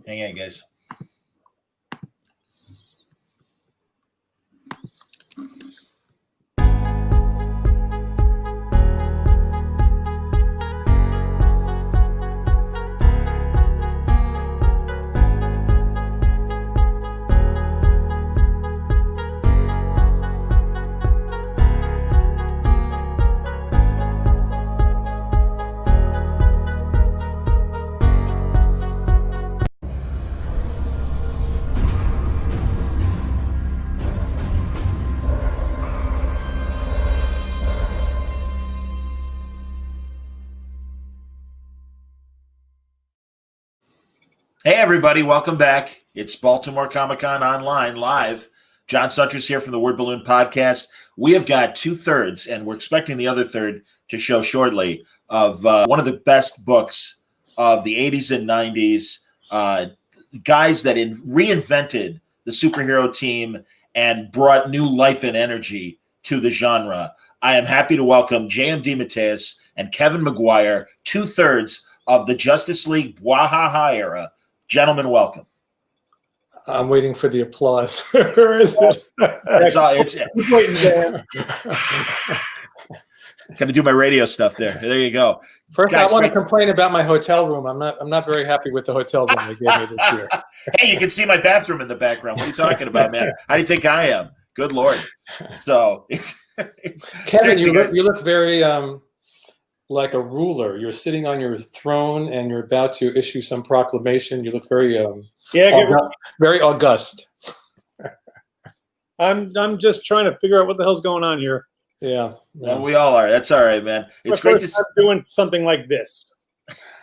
Hang on, guys. Hey, everybody. Welcome back. It's Baltimore Comic-Con Online live. John Suntress here from the Word Balloon Podcast. We have got 2/3, and we're expecting the other third to show shortly, of one of the best books of the 80s and 90s. Guys that reinvented the superhero team and brought new life and energy to the genre. I am happy to welcome J.M. DeMatteis and Kevin McGuire, 2/3 of the Justice League Bwahaha era. Gentlemen, welcome. I'm waiting for the applause. Where is it? It's waiting there. Got to do my radio stuff there. There you go. First, Guys, I want to complain about my hotel room. I'm not very happy with the hotel room they gave me this year. Hey, you can see my bathroom in the background. What are you talking about, man? How do you think I am? Good Lord. So it's Kevin, you look very like a ruler. You're sitting on your throne and you're about to issue some proclamation. You look very very august. I'm just trying to figure out what the hell's going on here. Yeah. Well, we all are. That's all right, man. It's great to see doing something like this.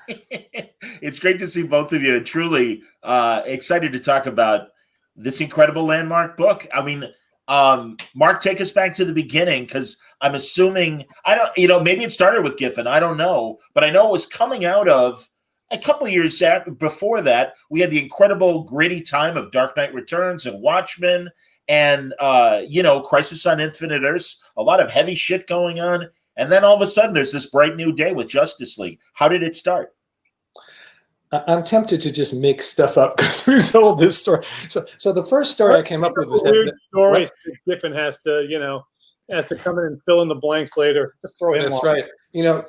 It's great to see both of you. Truly excited to talk about this incredible landmark book. I mean, Mark, take us back to the beginning, because I'm assuming maybe it started with Giffen. I don't know, but I know it was coming out of a couple of years before that. We had the incredible gritty time of Dark Knight Returns and Watchmen, and Crisis on Infinite Earths. A lot of heavy shit going on, and then all of a sudden, there's this bright new day with Justice League. How did it start? I'm tempted to just make stuff up because we told this story. So the first story I came up with was weird stories. Giffen has to come in and fill in the blanks later. Just throw him That's off. right.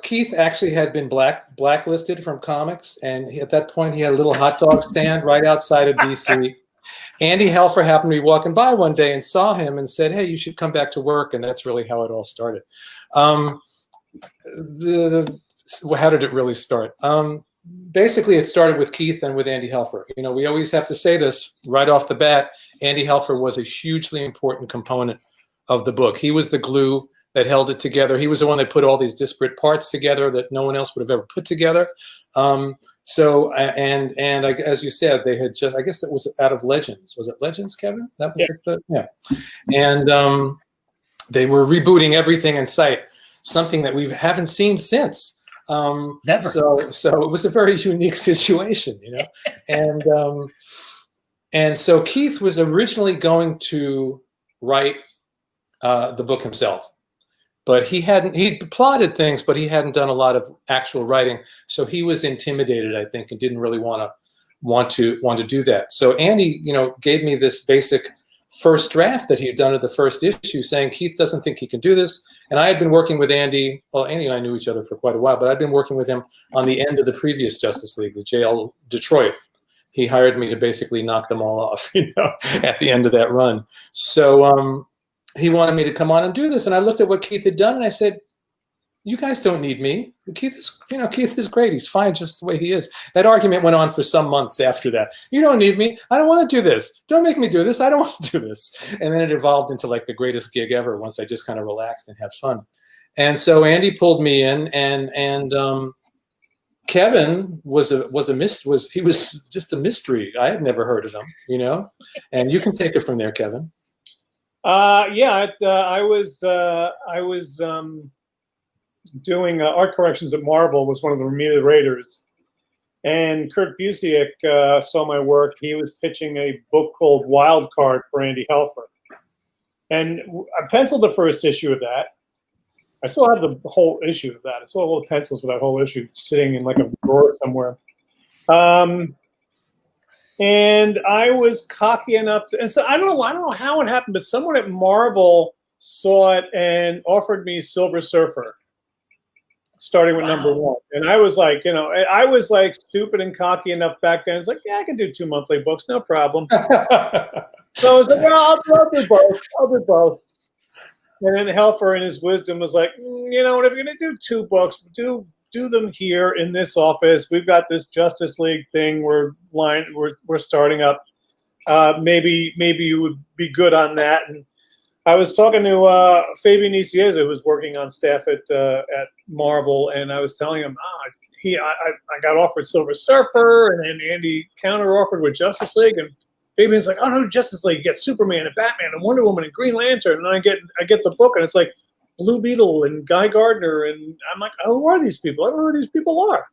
Keith actually had been blacklisted from comics, and at that point he had a little hot dog stand right outside of DC. Andy Helfer happened to be walking by one day and saw him and said, "Hey, you should come back to work." And that's really how it all started. How did it really start? Basically, it started with Keith and with Andy Helfer. We always have to say this right off the bat. Andy Helfer was a hugely important component of the book. He was the glue that held it together. He was the one that put all these disparate parts together that no one else would have ever put together. As you said, they had just, I guess it was out of Legends. Was it Legends, Kevin? That was yeah. And they were rebooting everything in sight, something that we haven't seen since. Never. So it was a very unique situation, and so Keith was originally going to write the book himself, but he'd plotted things, but he hadn't done a lot of actual writing, so he was intimidated, I think, and didn't really want to do that. So Andy, gave me this basic first draft that he had done of the first issue, saying Keith doesn't think he can do this. And I had been working with Andy. Well, Andy and I knew each other for quite a while, but I'd been working with him on the end of the previous Justice League, the JL Detroit. He hired me to basically knock them all off, at the end of that run. So he wanted me to come on and do this. And I looked at what Keith had done and I said, "You guys don't need me. Keith is great. He's fine just the way he is." That argument went on for some months after that. "You don't need me. I don't want to do this. Don't make me do this. I don't want to do this." And then it evolved into like the greatest gig ever once I just kind of relaxed and had fun. And so Andy pulled me in, and Kevin was just a mystery. I had never heard of him, And you can take it from there, Kevin. I was doing art corrections at Marvel, was one of the remunerators, and Kurt Busiek saw my work. He was pitching a book called Wild Card for Andy Helfer, and I penciled the first issue of that. I still have the whole issue of that. I still have all the pencils for that whole issue sitting in like a drawer somewhere. And I was cocky enough to, and so I don't know how it happened, but someone at Marvel saw it and offered me Silver Surfer, starting with #1. And I was like, I was like stupid and cocky enough back then. It's like, yeah, I can do 2 monthly books, no problem. So I was like, well, I'll do both. I'll do both. And then Helfer, in his wisdom, was like, you know what? If you're going to do 2 books, do them here in this office. We've got this Justice League thing we're starting up. Maybe you would be good on that. And I was talking to Fabian Nicieza, who was working on staff at Marvel, and I was telling him, I got offered Silver Surfer, and then Andy counter offered with Justice League, and Fabian's like, oh no, Justice League, you get Superman and Batman and Wonder Woman and Green Lantern, and I get the book, and it's like Blue Beetle and Guy Gardner, and I'm like, oh, who are these people? I don't know who these people are,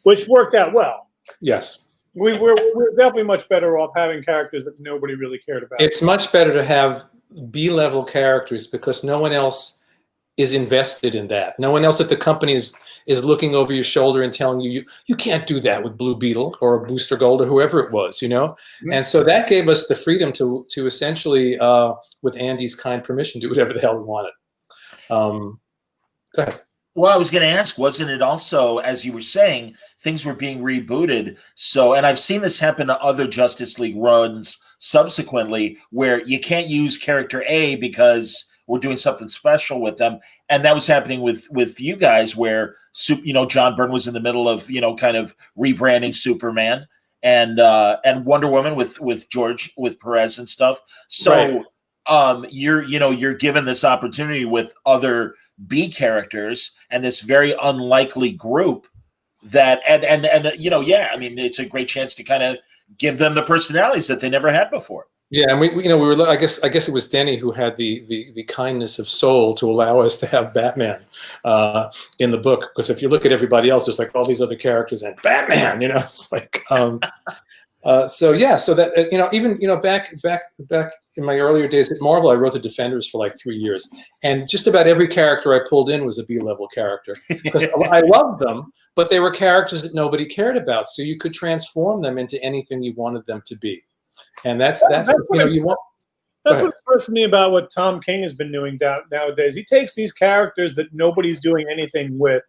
which worked out well. Yes. We're definitely much better off having characters that nobody really cared about. It's much better to have B-level characters because no one else is invested in that. No one else at the company is looking over your shoulder and telling you can't do that with Blue Beetle or Booster Gold or whoever it was, Mm-hmm. And so that gave us the freedom to essentially, with Andy's kind permission, do whatever the hell we wanted. Go ahead. Well, I was going to ask, wasn't it also, as you were saying, things were being rebooted? So, and I've seen this happen to other Justice League runs subsequently, where you can't use character A because we're doing something special with them. And that was happening with you guys, where, John Byrne was in the middle of, kind of rebranding Superman and Wonder Woman with George, with Perez and stuff. So right. You're given this opportunity with other B characters and this very unlikely group that, I mean, it's a great chance to kind of give them the personalities that they never had before. Yeah, and we were. I guess it was Denny who had the kindness of soul to allow us to have Batman in the book. Because if you look at everybody else, there's like all these other characters and Batman. It's like. So that even back in my earlier days at Marvel, I wrote the Defenders for like 3 years, and just about every character I pulled in was a B-level character because I loved them, but they were characters that nobody cared about. So you could transform them into anything you wanted them to be. And that's That's what impressed me about what Tom King has been doing nowadays. He takes these characters that nobody's doing anything with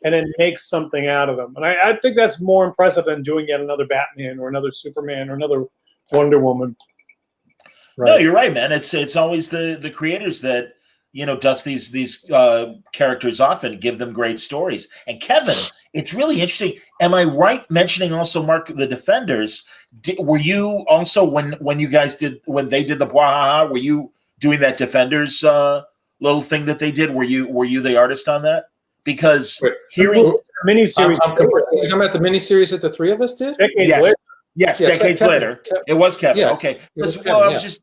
and then makes something out of them. And I think that's more impressive than doing yet another Batman or another Superman or another Wonder Woman. Right. No, you're right, man. It's always the creators that dust these characters off and give them great stories. And Kevin, it's really interesting. Am I right mentioning also, Mark, the Defenders? Were you also when they did the Bwahaha, were you doing that Defenders little thing that they did? Were you the artist on that? Because hearing miniseries, I'm talking about the miniseries that the three of us did. Decades later. Yes, yeah, decades later. It was Kevin. Yeah, okay.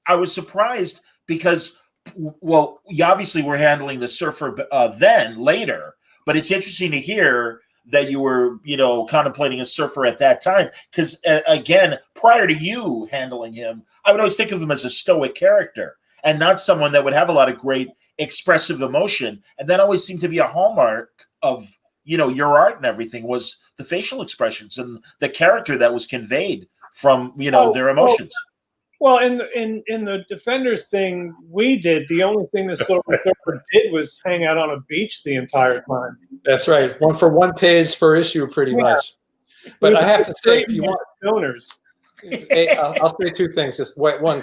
I was surprised because, well, you obviously were handling the Surfer later, but it's interesting to hear that you were, contemplating a Surfer at that time. Because, again, prior to you handling him, I would always think of him as a stoic character and not someone that would have a lot of great expressive emotion. And that always seemed to be a hallmark of, your art and everything, was the facial expressions and the character that was conveyed from, their emotions. Well, in the Defenders thing we did, the only thing the Silver Surfer did was hang out on a beach the entire time. That's right. One page per issue, pretty much. But I have to say, if you want donors, I'll say two things. Just one,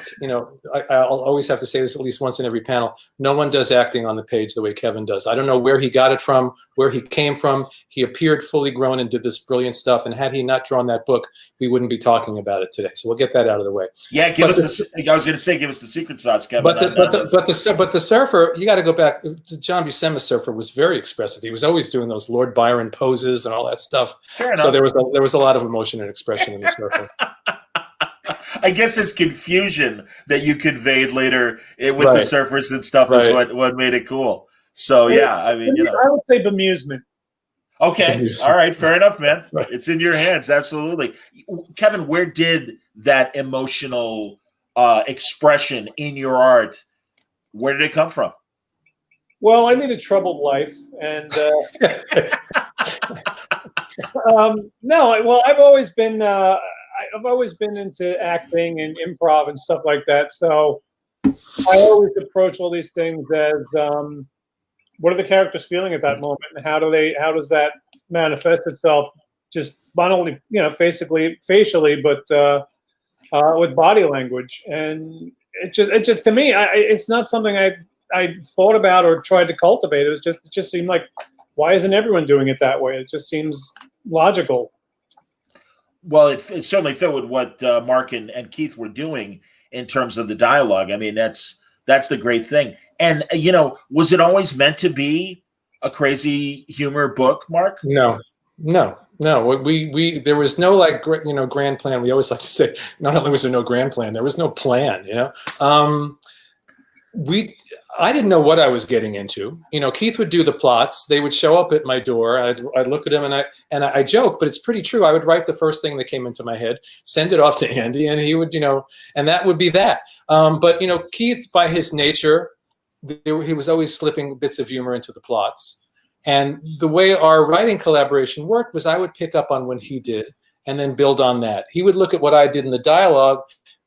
I'll always have to say this at least once in every panel. No one does acting on the page the way Kevin does. I don't know where he got it from, where he came from. He appeared fully grown and did this brilliant stuff. And had he not drawn that book, we wouldn't be talking about it today. So we'll get that out of the way. Yeah, I was going to say, give us the secret sauce, Kevin. But the Surfer, you got to go back. John Buscema's Surfer was very expressive. He was always doing those Lord Byron poses and all that stuff. Fair enough. So there was a lot of emotion and expression in the Surfer. I guess his confusion that you conveyed later with the Surfers and stuff is what made it cool. So, I would say bemusement. Okay. Bemusement. All right. Fair enough, man. Right. It's in your hands. Absolutely. Kevin, where did that emotional expression in your art, where did it come from? Well, I lead a troubled life, and No, well, I've always been into acting and improv and stuff like that. So I always approach all these things as what are the characters feeling at that moment, and how does that manifest itself? Just not only facially, but with body language, and it just to me, it's not something I thought about or tried to cultivate. It just seemed like, why isn't everyone doing it that way? It just seems logical. Well, it certainly fit with what Mark and Keith were doing in terms of the dialogue. I mean, that's the great thing. And was it always meant to be a crazy humor book, Mark? No. We there was no grand plan. We always like to say, not only was there no grand plan, there was no plan. I didn't know what I was getting into. Keith would do the plots. They would show up at my door. I'd look at them and I joke, but it's pretty true. I would write the first thing that came into my head, send it off to Andy, and he would, and that would be that. But Keith, by his nature, he was always slipping bits of humor into the plots. And the way our writing collaboration worked was I would pick up on what he did and then build on that. He would look at what I did in the dialogue,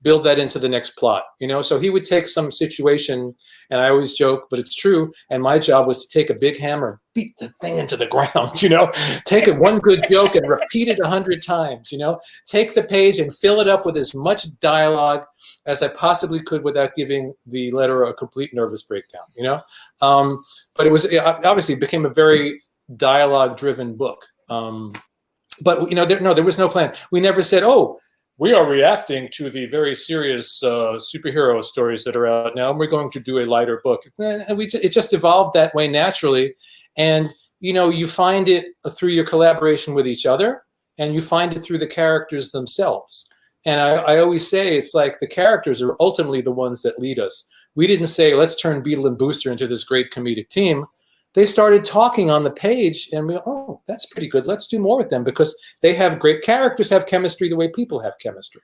build that into the next plot, So he would take some situation, and I always joke, but it's true. And my job was to take a big hammer and beat the thing into the ground, Take it one good joke and repeat it 100 times, Take the page and fill it up with as much dialogue as I possibly could without giving the letter a complete nervous breakdown, But it obviously became a very dialogue-driven book. But there was no plan. We never said, "Oh, we are reacting to the very serious superhero stories that are out now, and we're going to do a lighter book." And it just evolved that way naturally. And you find it through your collaboration with each other, and you find it through the characters themselves. And I always say it's like the characters are ultimately the ones that lead us. We didn't say, let's turn Beetle and Booster into this great comedic team. They started talking on the page, and we, oh, that's pretty good. Let's do more with them, because they have great characters, have chemistry the way people have chemistry.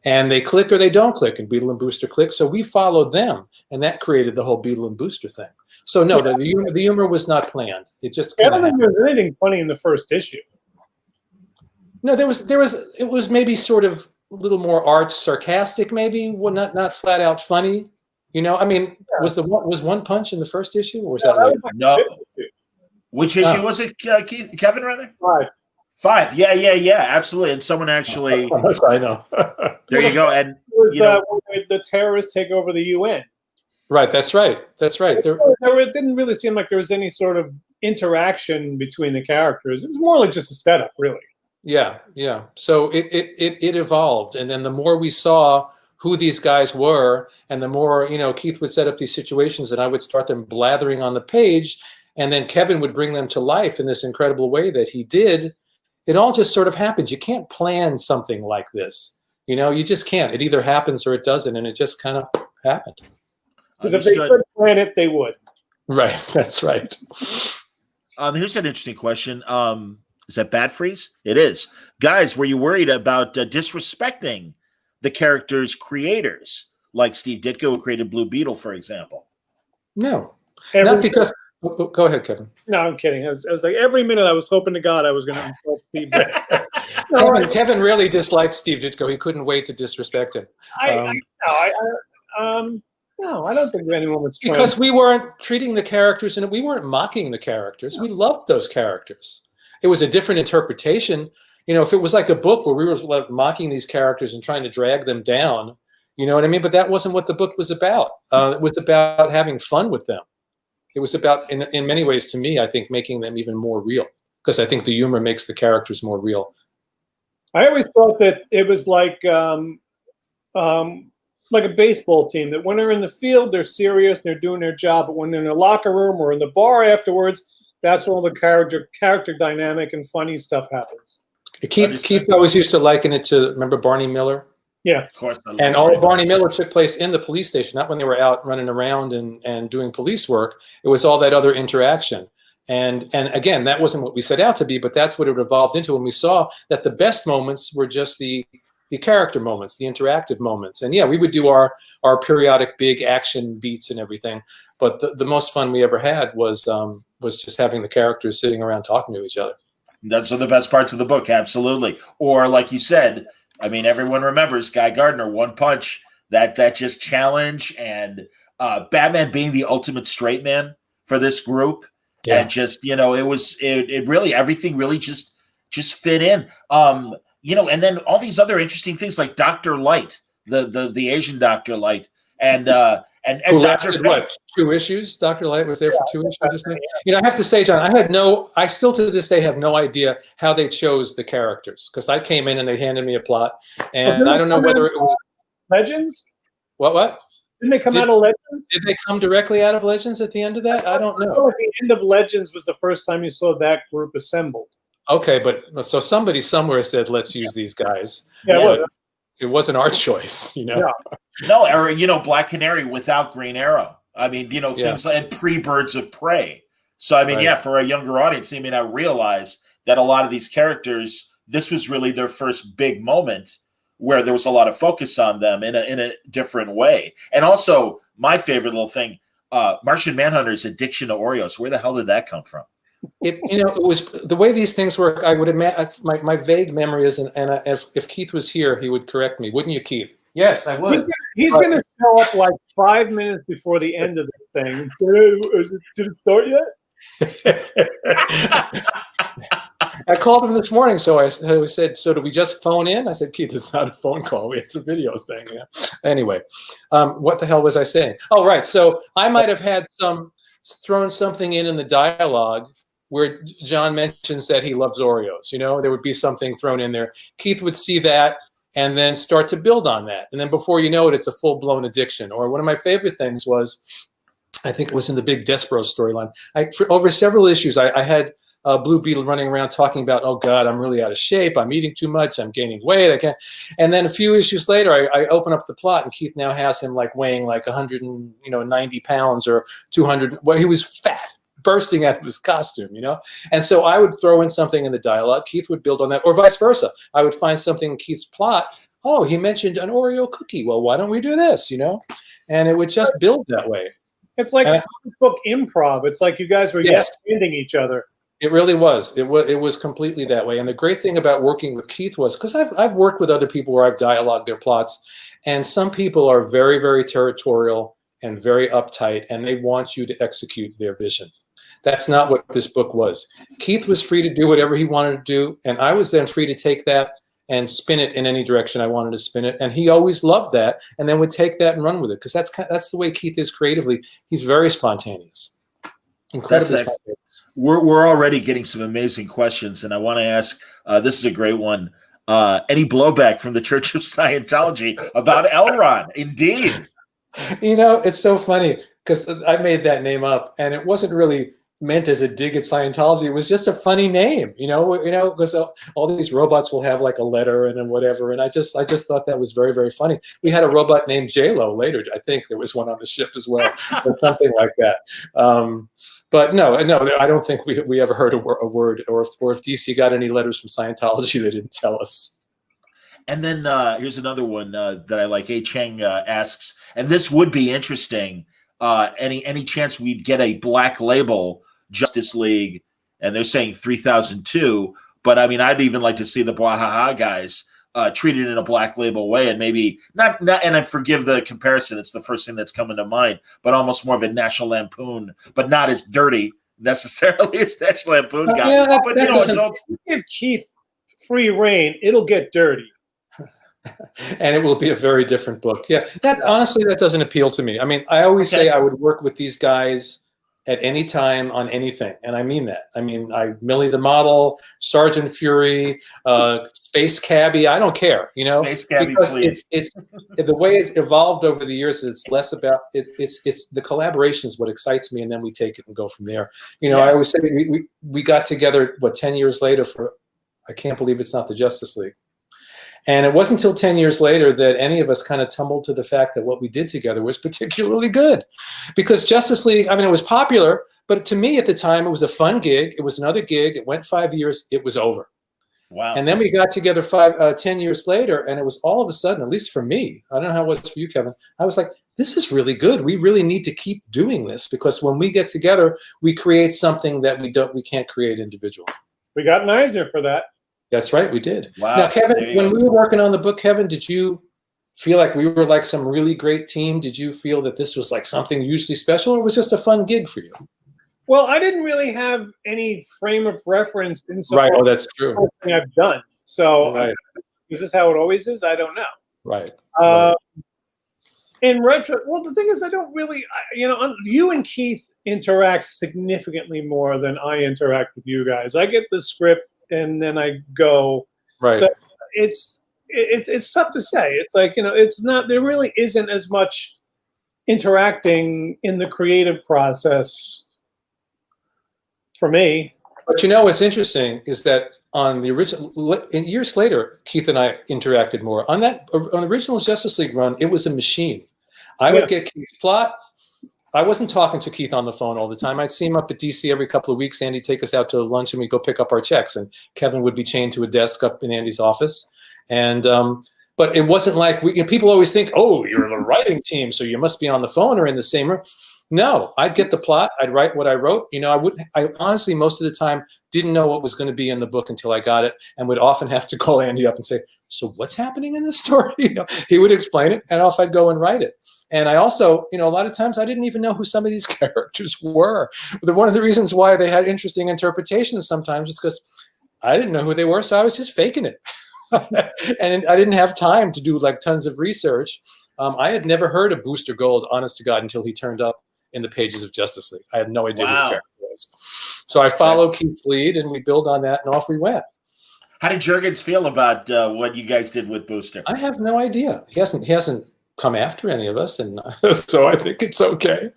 And they click or they don't click, and Beetle and Booster click. So we followed them, and that created the whole Beetle and Booster thing. So no, the humor was not planned. It just I don't think there was anything funny in the first issue. No, it was maybe sort of a little more arch sarcastic, maybe, well, not flat out funny. I mean, was One Punch in the first issue, or was that later? No. Which issue was it, Kevin, rather? 5. Yeah, absolutely. And someone actually... I know. There you go. And when the terrorists take over the UN. Right, that's right. It didn't really seem like there was any sort of interaction between the characters. It was more like just a setup, really. Yeah. So it evolved. And then the more we saw who these guys were, and the more, Keith would set up these situations and I would start them blathering on the page, and then Kevin would bring them to life in this incredible way that he did. It all just sort of happens. You can't plan something like this. You just can't. It either happens or it doesn't, and it just kind of happened. Because if they could plan it, they would. Right, that's right. Here's an interesting question. Is that Bad Freeze? It is. Guys, were you worried about disrespecting the characters' creators, like Steve Ditko, who created Blue Beetle, for example? No, not because... Go ahead, Kevin. No, I'm kidding. I was like, every minute I was hoping to God I was going to insult Steve Ditko. Kevin really disliked Steve Ditko. He couldn't wait to disrespect him. No, I don't think anyone was trying. Because we weren't treating the characters, and we weren't mocking the characters. We loved those characters. It was a different interpretation. If it was like a book where we were like mocking these characters and trying to drag them down, you know what I mean? But that wasn't what the book was about. It was about having fun with them. It was about, in many ways, to me, I think, making them even more real, because I think the humor makes the characters more real. I always thought that it was like a baseball team, that when they're in the field, they're serious and they're doing their job. But when they're in the locker room or in the bar afterwards, that's when all the character dynamic and funny stuff happens. Keith always used to liken it to, remember Barney Miller? Yeah, of course. And all of Barney Miller took place in the police station, not when they were out running around and doing police work. It was all that other interaction. And again, that wasn't what we set out to be, but that's what it evolved into when we saw that the best moments were just the character moments, the interactive moments. And yeah, we would do our periodic big action beats and everything. But the most fun we ever had was just having the characters sitting around talking to each other. Those are the best parts of the book, absolutely. Or like you said, I mean, everyone remembers Guy Gardner, One Punch, that just challenge, and Batman being the ultimate straight man for this group, and just it really, everything really just fit in. And then all these other interesting things like Dr. Light, the Asian Dr. Light, and Who Dr. lasted what, 2 issues? Dr. Light was there for 2 issues. I have to say, John, I still to this day have no idea how they chose the characters, because I came in and they handed me a plot, and I don't know whether it was Legends. What? Didn't they come out of Legends? Did they come directly out of Legends at the end of that? I don't know. At the end of Legends was the first time you saw that group assembled. Okay, but so somebody somewhere said, let's use these guys. Yeah, it wasn't our choice, Yeah. No, or Black Canary without Green Arrow. I mean, things like pre-Birds of Prey. So I mean, for a younger audience, they may not realize that a lot of these characters, this was really their first big moment where there was a lot of focus on them in a different way. And also, my favorite little thing, Martian Manhunter's addiction to Oreos. Where the hell did that come from? It was the way these things work. I would imagine my vague memory is, and if Keith was here, he would correct me, wouldn't you, Keith? Yes, I would. He's going to show up like 5 minutes before the end of this thing. Did it start yet? I called him this morning, so I said, "So do we just phone in?" I said, "Keith, it's not a phone call; it's a video thing." Yeah. Anyway, what the hell was I saying? Oh, right. So I might have had thrown something in the dialogue where John mentions that he loves Oreos. There would be something thrown in there. Keith would see that and then start to build on that. And then before you know it, it's a full-blown addiction. Or one of my favorite things was, I think it was in the big Despero storyline. For over several issues, I had Blue Beetle running around talking about, oh God, I'm really out of shape. I'm eating too much. I'm gaining weight. I can't. And then a few issues later, I open up the plot, and Keith now has him like weighing like 190 pounds or 200. Well, he was fat, bursting out of his costume, And so I would throw in something in the dialogue. Keith would build on that, or vice versa. I would find something in Keith's plot. Oh, he mentioned an Oreo cookie. Well, why don't we do this? And it would just build that way. It's like comic book improv. It's like you guys were yes-ending each other. It really was. It was completely that way. And the great thing about working with Keith was, because I've worked with other people where I've dialogued their plots, and some people are very, very territorial and very uptight, and they want you to execute their vision. That's not what this book was. Keith was free to do whatever he wanted to do, and I was then free to take that and spin it in any direction I wanted to spin it. And he always loved that, and then would take that and run with it, because that's the way Keith is creatively. He's very spontaneous. Incredibly spontaneous. We're already getting some amazing questions, and I want to ask, this is a great one. Any blowback from the Church of Scientology about Elron? Indeed. It's so funny, because I made that name up, and it wasn't really meant as a dig at Scientology. It was just a funny name, because all these robots will have like a letter and whatever. And I just thought that was very, very funny. We had a robot named J-Lo later. I think there was one on the ship as well, or something like that. But no, I don't think we ever heard a word, or if DC got any letters from Scientology, they didn't tell us. And then here's another one that I like. A. Cheng asks, and this would be interesting. Any chance we'd get a black label Justice League? And they're saying 3002, but I mean, I'd even like to see the Bwahaha guys treated in a black label way, and maybe not. And I forgive the comparison; it's the first thing that's coming to mind. But almost more of a National Lampoon, but not as dirty necessarily as National Lampoon guy. But give Keith free reign, it'll get dirty. And it will be a very different book. Yeah, honestly, that doesn't appeal to me. I mean, I always say I would work with these guys at any time on anything, and I mean that. I mean, Millie the Model, Sergeant Fury, Space Cabbie. I don't care, Space Cabbie, because please. it's the way it's evolved over the years. It's less about it. It's the collaboration is what excites me, and then we take it and go from there. I always say we got together 10 years later for. I can't believe it's not the Justice League. And it wasn't until 10 years later that any of us kind of tumbled to the fact that what we did together was particularly good. Because Justice League, I mean, it was popular, but to me at the time, it was a fun gig. It was another gig. It went 5 years. It was over. Wow. And then we got together 10 years later, and it was all of a sudden, at least for me, I don't know how it was for you, Kevin, I was like, this is really good. We really need to keep doing this, because when we get together, we create something that we can't create individually. We got an Eisner for that. That's right, we did. Wow. Now, Kevin, There you when go. we were working on the book, Kevin, did you feel like we were like some really great team? Did you feel that this was like something hugely special, or was it just a fun gig for you? Well, I didn't really have any frame of reference in so Right. far Oh, that's true. as everything I've done. So Right. is this how it always is? I don't know. Right. In retro, well, the thing is, I don't really, you and Keith interact significantly more than I interact with you guys. I get the script and then I go. Right. So it's tough to say. It's like, it's not, there really isn't as much interacting in the creative process for me. But what's interesting is that on the original, years later, Keith and I interacted more. On the original Justice League run, it was a machine. I would get Keith's plot. I wasn't talking to Keith on the phone all the time. I'd see him up at DC every couple of weeks. Andy'd take us out to lunch and we'd go pick up our checks. And Kevin would be chained to a desk up in Andy's office. And but it wasn't like people always think, oh, you're in a writing team, so you must be on the phone or in the same room. No, I'd get the plot. I'd write what I wrote. I honestly, most of the time, didn't know what was going to be in the book until I got it, and would often have to call Andy up and say, so what's happening in this story? He would explain it, and off I'd go and write it. And I also, a lot of times I didn't even know who some of these characters were. One of the reasons why they had interesting interpretations sometimes is because I didn't know who they were, so I was just faking it. And I didn't have time to do like tons of research. I had never heard of Booster Gold, honest to God, until he turned up in the pages of Justice League. I had no idea who the character was. So I followed Keith's lead and we build on that and off we went. How did Jurgens feel about what you guys did with Booster? I have no idea. He hasn't come after any of us, and so I think it's okay.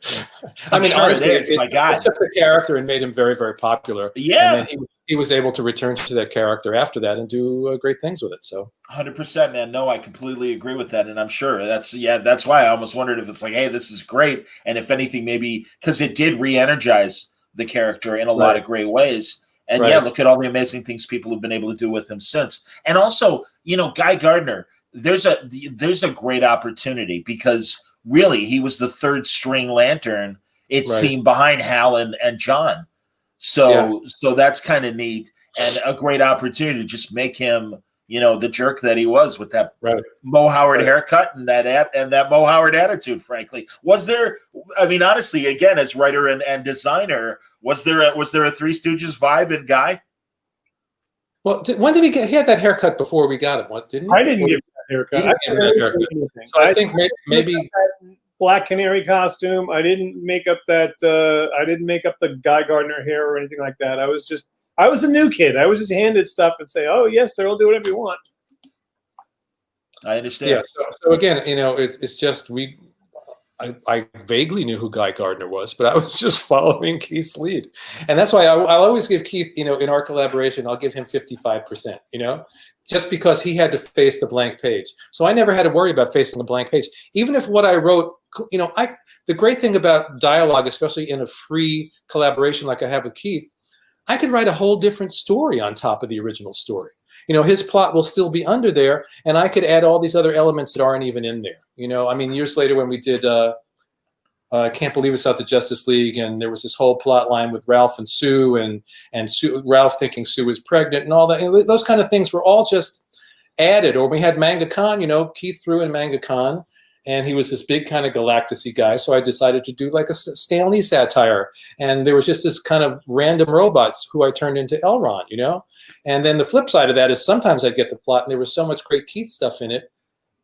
I mean, sure honestly, it is. My God, it took the character and made him very, very popular. Yeah, and then he was able to return to that character after that and do great things with it. So 100%, man. No, I completely agree with that, and I'm sure that's why I almost wondered if it's like, hey, this is great, and if anything, maybe because it did re-energize the character in a lot of great ways. And look at all the amazing things people have been able to do with him since. And also, Guy Gardner. There's a great opportunity because really he was the third string Lantern, it seemed, behind Hal and John. So that's kind of neat and a great opportunity to just make him, the jerk that he was with that Mo Howard haircut and that Mo Howard attitude, frankly. Was there, I mean, honestly, again, as writer and designer, was there a Three Stooges vibe in Guy? Well, when did he get? He had that haircut before we got him, didn't he? I didn't give him that haircut. So I think maybe Black Canary costume. I didn't make up that. I didn't make up the Guy Gardner hair or anything like that. I was a new kid. I was just handed stuff and say, "Oh yes, sir, I'll do whatever you want." I understand. Yeah. So again, it's just I vaguely knew who Guy Gardner was, but I was just following Keith's lead. And that's why I'll always give Keith, in our collaboration, I'll give him 55%, just because he had to face the blank page. So I never had to worry about facing the blank page. Even if what I wrote, the great thing about dialogue, especially in a free collaboration like I have with Keith, I could write a whole different story on top of the original story. His plot will still be under there, and I could add all these other elements that aren't even in there. I mean, years later when we did I Can't Believe It's Not the Justice League, and there was this whole plot line with Ralph and Sue, and Sue, Ralph thinking Sue was pregnant and all that. And those kind of things were all just added. Or we had Manga Con, Keith threw in Manga Con, and he was this big kind of Galactus-y guy. So I decided to do like a Stan Lee satire. And there was just this kind of random robots who I turned into Elron, And then the flip side of that is sometimes I'd get the plot and there was so much great Keith stuff in it,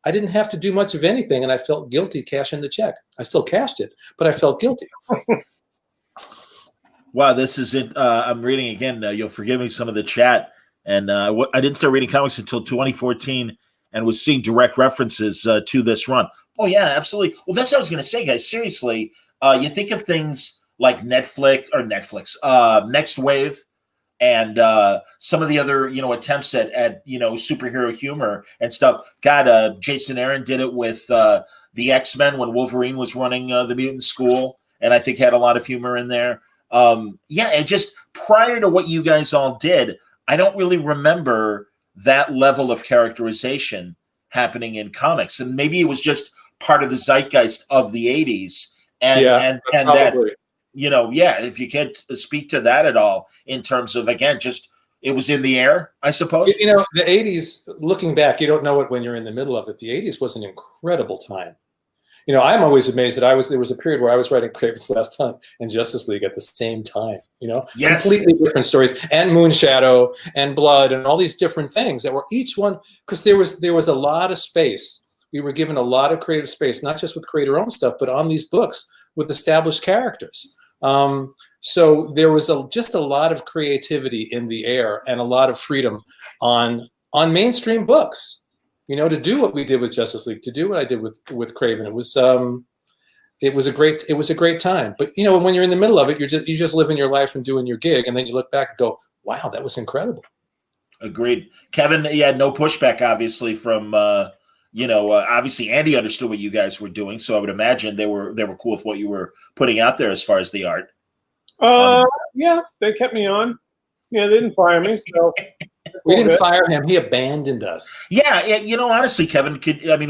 I didn't have to do much of anything, and I felt guilty cashing the check. I still cashed it, but I felt guilty. Wow, this is it. I'm reading again. You'll forgive me some of the chat. And I didn't start reading comics until 2014 and was seeing direct references to this run. Oh, yeah, absolutely. Well, that's what I was going to say, guys. Seriously, you think of things like Netflix, Next Wave, and some of the other, attempts at superhero humor and stuff. God, Jason Aaron did it with the X-Men when Wolverine was running the mutant school, and I think had a lot of humor in there. And just prior to what you guys all did, I don't really remember that level of characterization happening in comics, and maybe it was just part of the zeitgeist of the 80s, and that. If you could speak to that at all in terms of, again, just it was in the air, I suppose. You know, the 80s, looking back, you don't know it when you're in the middle of it. The 80s was an incredible time. You know, I'm always amazed that there was a period where I was writing Craven's Last Hunt and Justice League at the same time, you know, Yes. completely different stories, and Moonshadow and Blood and all these different things that were each one, because there was a lot of space. We were given a lot of creative space, not just with creator own stuff, but on these books with established characters. So there was just a lot of creativity in the air and a lot of freedom on mainstream books. You know, to do what we did with Justice League, to do what I did with Craven, it was a great time. But you know, when you're in the middle of it, you're just living your life and doing your gig, and then you look back and go, "Wow, that was incredible." Agreed, Kevin. You had no pushback, obviously, from obviously Andy understood what you guys were doing, so I would imagine they were cool with what you were putting out there as far as the art. Yeah, they kept me on. Yeah, they didn't fire me, so. We didn't fire him. He abandoned us. Yeah, you know, honestly, Kevin,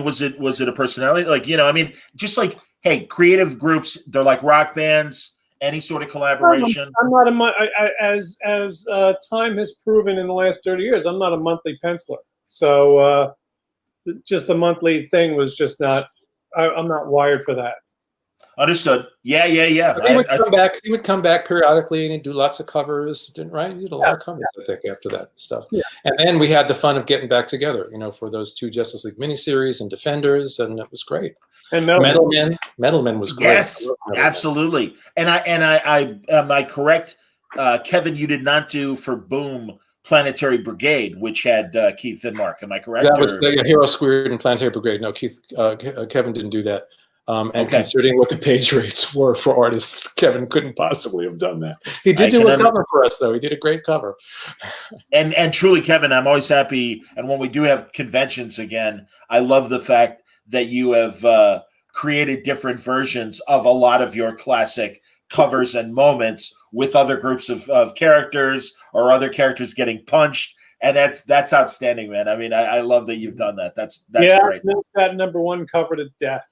was it a personality? Like, you know, I mean, just like, hey, creative groups, they're like rock bands, any sort of collaboration. I'm not as time has proven in the last 30 years, I'm not a monthly penciler. So just the monthly thing was just not, I'm not wired for that. Understood. Yeah. He would come back periodically and he'd do lots of covers, right? He did a lot of covers, I think, after that stuff. Yeah. And then we had the fun of getting back together, you know, for those 2 Justice League miniseries and Defenders, and it was great. And Metalman was great. Yes, absolutely. And I am I correct, Kevin? You did not do for Boom Planetary Brigade, which had Keith and Mark. Am I correct? That was Hero Squared and Planetary Brigade. No, Kevin didn't do that. Considering what the page rates were for artists, Kevin couldn't possibly have done that. He did do a cover for us, though. He did a great cover. And truly, Kevin, I'm always happy. And when we do have conventions again, I love the fact that you have created different versions of a lot of your classic covers and moments with other groups of characters or other characters getting punched. And that's outstanding, man. I mean, I love that you've done that. That's great. I that #1 cover to death.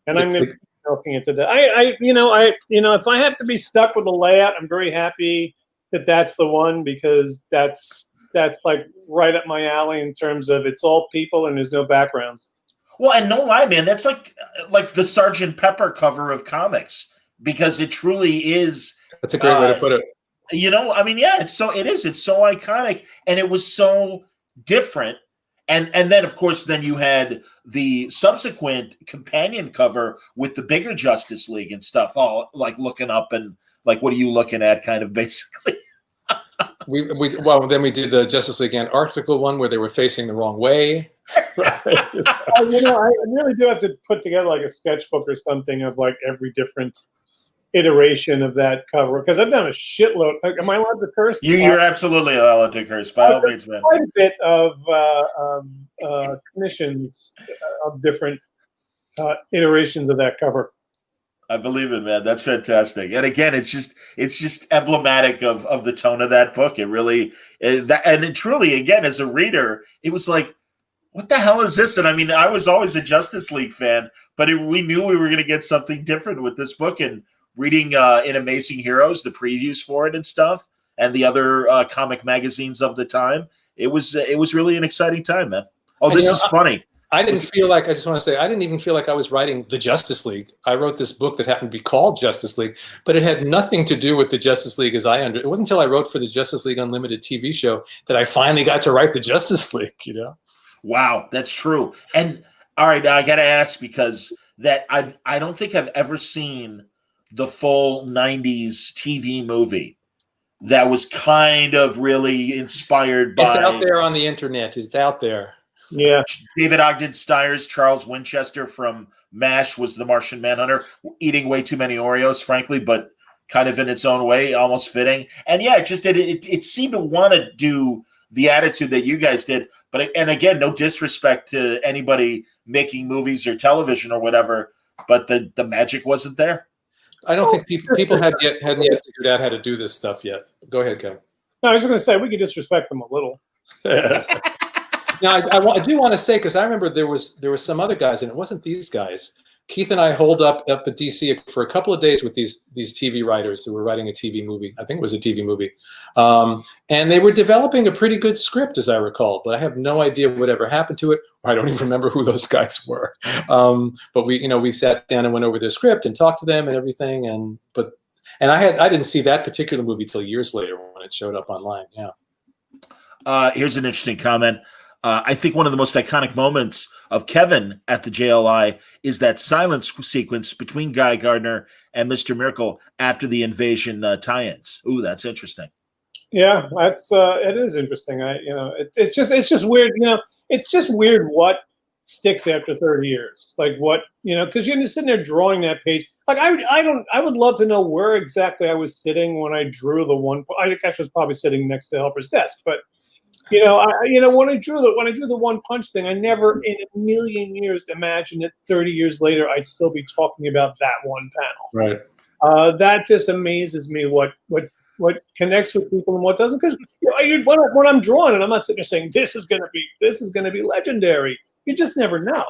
And I'm going to be milking it to death. If I have to be stuck with a layout, I'm very happy that that's the one, because that's like right up my alley in terms of it's all people and there's no backgrounds. Well, and no lie, man, that's like the Sgt. Pepper cover of comics, because it truly is. That's a great way to put it. You know, I mean, yeah, it's so iconic, and it was so different. And then, of course, then you had the subsequent companion cover with the bigger Justice League and stuff, all like looking up and like, what are you looking at, kind of basically. Then we did the Justice League Antarctica one where they were facing the wrong way. I really do have to put together like a sketchbook or something of like every different iteration of that cover, because I've done a shitload. Am I allowed to curse? You're absolutely allowed to curse, by all means, man. Quite a bit of commissions of different iterations of that cover. I believe it, man. That's fantastic. And again, it's just emblematic of the tone of that book. It really and it truly, again, as a reader, it was like, what the hell is this? And I mean, I was always a Justice League fan, but we knew we were going to get something different with this book. And reading in Amazing Heroes, the previews for it and stuff, and the other comic magazines of the time, it was really an exciting time, man. Oh, and this is funny. I just want to say, I didn't even feel like I was writing the Justice League. I wrote this book that happened to be called Justice League, but it had nothing to do with the Justice League it wasn't until I wrote for the Justice League Unlimited TV show that I finally got to write the Justice League, you know? Wow, that's true. And all right, now I got to ask, because I don't think I've ever seen the full 90s TV movie that was kind of really inspired by... It's out there on the internet. It's out there. Yeah. David Ogden Stiers, Charles Winchester from MASH was the Martian Manhunter, eating way too many Oreos, frankly, but kind of in its own way, almost fitting. And yeah, it seemed to want to do the attitude that you guys did. And again, no disrespect to anybody making movies or television or whatever, but the magic wasn't there. I don't think people hadn't yet figured out how to do this stuff yet. Go ahead, Kevin. No, I was going to say we could disrespect them a little. Now, I do want to say, because I remember there was some other guys, and it wasn't these guys, Keith and I holed up at DC for a couple of days with these TV writers who were writing a TV movie. I think it was a TV movie, and they were developing a pretty good script, as I recall. But I have no idea whatever happened to it, or I don't even remember who those guys were. But we sat down and went over their script and talked to them and everything. And I didn't see that particular movie till years later when it showed up online. Yeah. Here's an interesting comment. I think one of the most iconic moments of Kevin at the JLI is that silence sequence between Guy Gardner and Mr. Miracle after the invasion tie-ins. Ooh, that's interesting. Yeah, that's it is interesting. It's just weird. It's just weird what sticks after 30 years. Like what, because you're just sitting there drawing that page. Like I would love to know where exactly I was sitting when I drew the one. I guess I was probably sitting next to Helfer's desk, but. When I drew the one punch thing, I never in a million years imagined that 30 years later I'd still be talking about that one panel. Right. That just amazes me what connects with people and what doesn't. Because when I'm drawing, and I'm not sitting there saying this is gonna be legendary. You just never know.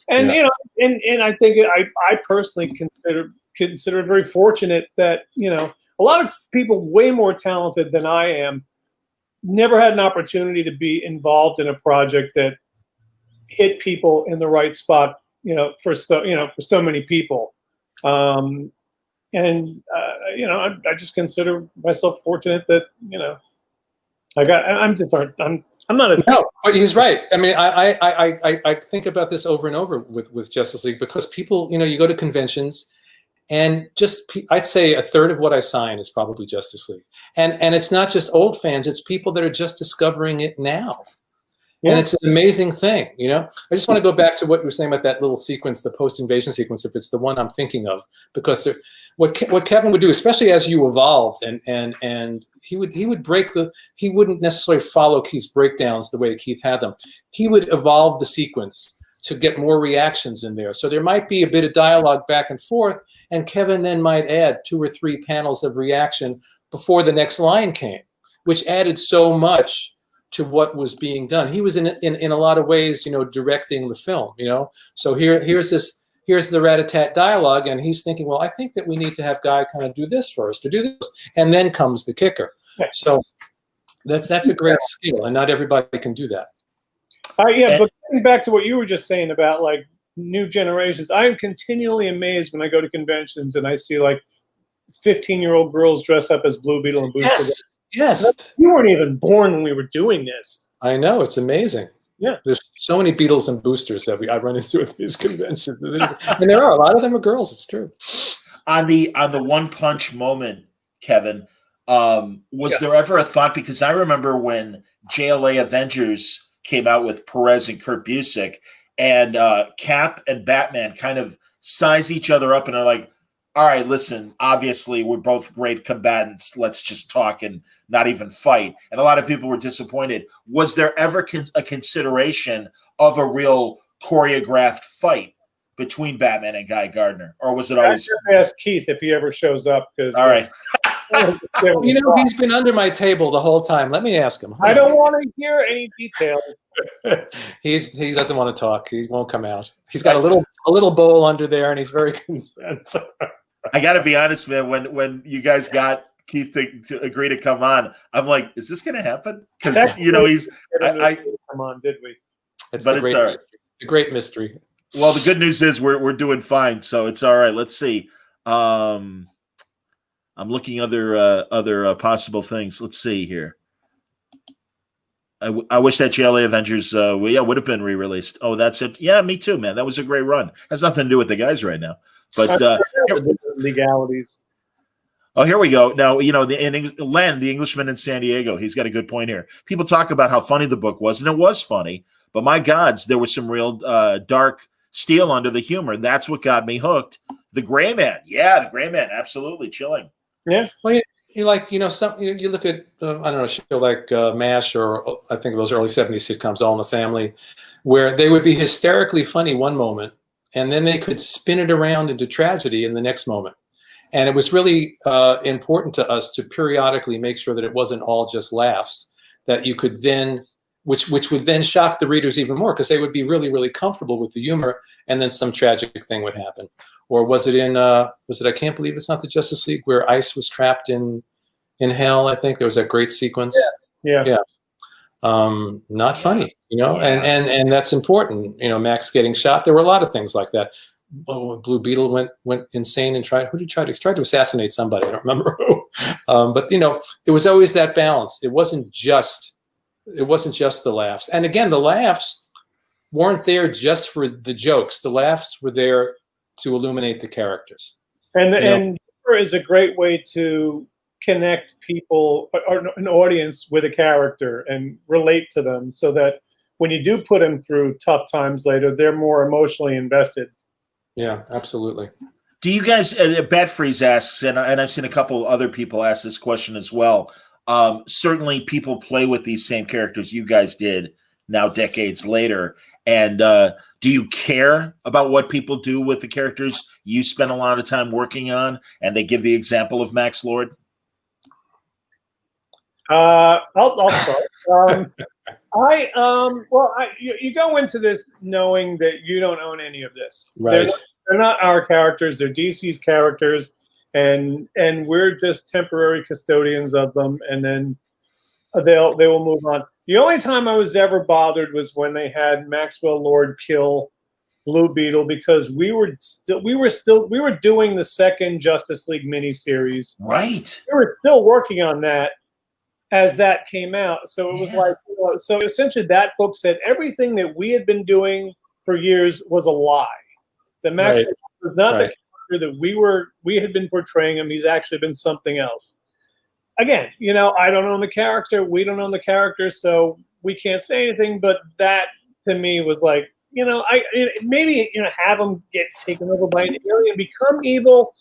And and I think I personally consider it very fortunate that a lot of people way more talented than I am. Never had an opportunity to be involved in a project that hit people in the right spot, for so many people. I just consider myself fortunate that, I'm not a. No, but he's right. I mean, I think about this over and over with Justice League because people, you go to conventions. And I'd say a third of what I sign is probably Justice League. And it's not just old fans, it's people that are just discovering it now. Yeah. And it's an amazing thing, I just want to go back to what you were saying about that little sequence, the post-invasion sequence, if it's the one I'm thinking of, because what Kevin would do, especially as you evolved, and he wouldn't necessarily follow Keith's breakdowns the way Keith had them. He would evolve the sequence to get more reactions in there. So there might be a bit of dialogue back and forth, and Kevin then might add 2 or 3 panels of reaction before the next line came, which added so much to what was being done. He was in a lot of ways, directing the film, So here's the rat-a-tat dialogue, and he's thinking, well, I think that we need to have Guy kind of do this first, or do this, and then comes the kicker. So that's a great skill, and not everybody can do that. But getting back to what you were just saying about like new generations, I am continually amazed when I go to conventions and I see like 15-year-old girls dressed up as Blue Beetle and Booster. Yes. You weren't even born when we were doing this. I know, it's amazing. Yeah. There's so many Beatles and Boosters that I run into at these conventions. And there are a lot of them are girls. It's true. On the one punch moment, Kevin, was there ever a thought? Because I remember when JLA Avengers came out with Perez and Kurt Busiek, and Cap and Batman kind of size each other up and are like, all right, listen, obviously we're both great combatants. Let's just talk and not even fight. And a lot of people were disappointed. Was there ever a consideration of a real choreographed fight between Batman and Guy Gardner? Or was it always... I ask Keith if he ever shows up. All right. He's been under my table the whole time. Let me ask him. I don't want to hear any details. He doesn't want to talk. He won't come out. He's got a little bowl under there, and he's very content. I got to be honest, man. When you guys got Keith to agree to come on, I'm like, is this going to happen? Because he's. Come on, did we? It's all right. The great mystery. Well, the good news is we're doing fine, so it's all right. Let's see. I'm looking other possible things. Let's see here. I wish that JLA Avengers would have been re-released. Oh, that's it. Yeah, me too, man. That was a great run. Has nothing to do with the guys right now. But legalities. Oh, here we go. Now, Len, the Englishman in San Diego, he's got a good point here. People talk about how funny the book was, and it was funny. But my gods, there was some real dark steel under the humor. That's what got me hooked. The Gray Man. Yeah, the Gray Man. Absolutely chilling. Yeah. Well, you look at I don't know, a show like MASH, or I think those early 70s sitcoms, All in the Family, where they would be hysterically funny one moment, and then they could spin it around into tragedy in the next moment. And it was really important to us to periodically make sure that it wasn't all just laughs, that you could then which would then shock the readers even more because they would be really, really comfortable with the humor, and then some tragic thing would happen. Or was it in I Can't Believe It's Not the Justice League, where Ice was trapped in hell? I think there was that great sequence. Yeah. Not funny, and that's important. Max getting shot. There were a lot of things like that. Blue Beetle went insane and tried to assassinate somebody. I don't remember who. But it was always that balance. It wasn't just the laughs. And again, the laughs weren't there just for the jokes. The laughs were there to illuminate the characters. And humor is a great way to connect people or an audience with a character and relate to them, so that when you do put them through tough times later, they're more emotionally invested. Yeah, absolutely. Do you guys? Batfreeze asks, and I've seen a couple other people ask this question as well. Certainly, people play with these same characters you guys did now, decades later. And do you care about what people do with the characters you spend a lot of time working on? And they give the example of Max Lord. I'll start. You go into this knowing that you don't own any of this. Right. They're not our characters. They're DC's characters, and we're just temporary custodians of them. And then they will move on. The only time I was ever bothered was when they had Maxwell Lord kill Blue Beetle, because we were doing the second Justice League miniseries. Right. We were still working on that as that came out. So it was like, so essentially that book said everything that we had been doing for years was a lie. That Max was not the character that we had been portraying him. He's actually been something else. Again, I don't own the character. We don't own the character, so we can't say anything. But that to me was like, maybe have him get taken over by an alien, become evil,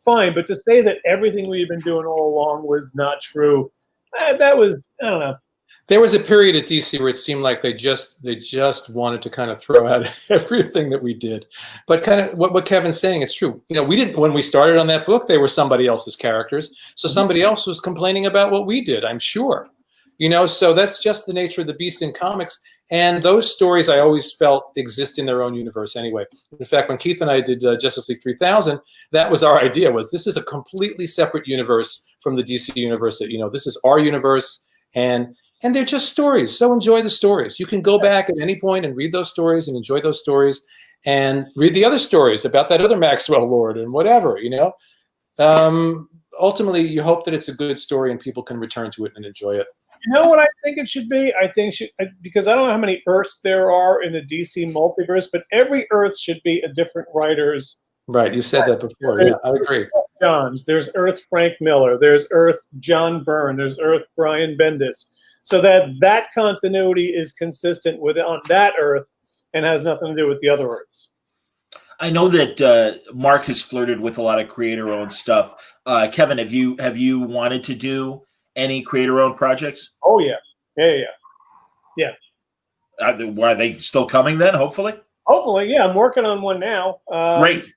fine. But to say that everything we had been doing all along was not true, that was, I don't know. There was a period at DC where it seemed like they just wanted to kind of throw out everything that we did. But kind of what Kevin's saying is true. We didn't, when we started on that book, they were somebody else's characters. So somebody else was complaining about what we did, I'm sure. So that's just the nature of the beast in comics. And those stories I always felt exist in their own universe anyway. In fact, when Keith and I did Justice League 3000, that was our idea, was this is a completely separate universe from the DC universe. That, this is our universe, and they're just stories. So enjoy the stories. You can go back at any point and read those stories and enjoy those stories, and read the other stories about that other Maxwell Lord and whatever, Ultimately, you hope that it's a good story and people can return to it and enjoy it. You know what I think it should be? Because I don't know how many Earths there are in the DC multiverse, but every Earth should be a different writer's. Right, you said that before. Yeah, I agree. There's Earth Frank Miller. There's Earth John Byrne. There's Earth Brian Bendis. So that continuity is consistent on that Earth and has nothing to do with the other Earths. I know that Mark has flirted with a lot of creator-owned stuff. Kevin, have you wanted to do any creator-owned projects? Oh yeah. Are they still coming then? Hopefully. Hopefully, yeah. I'm working on one now. Great.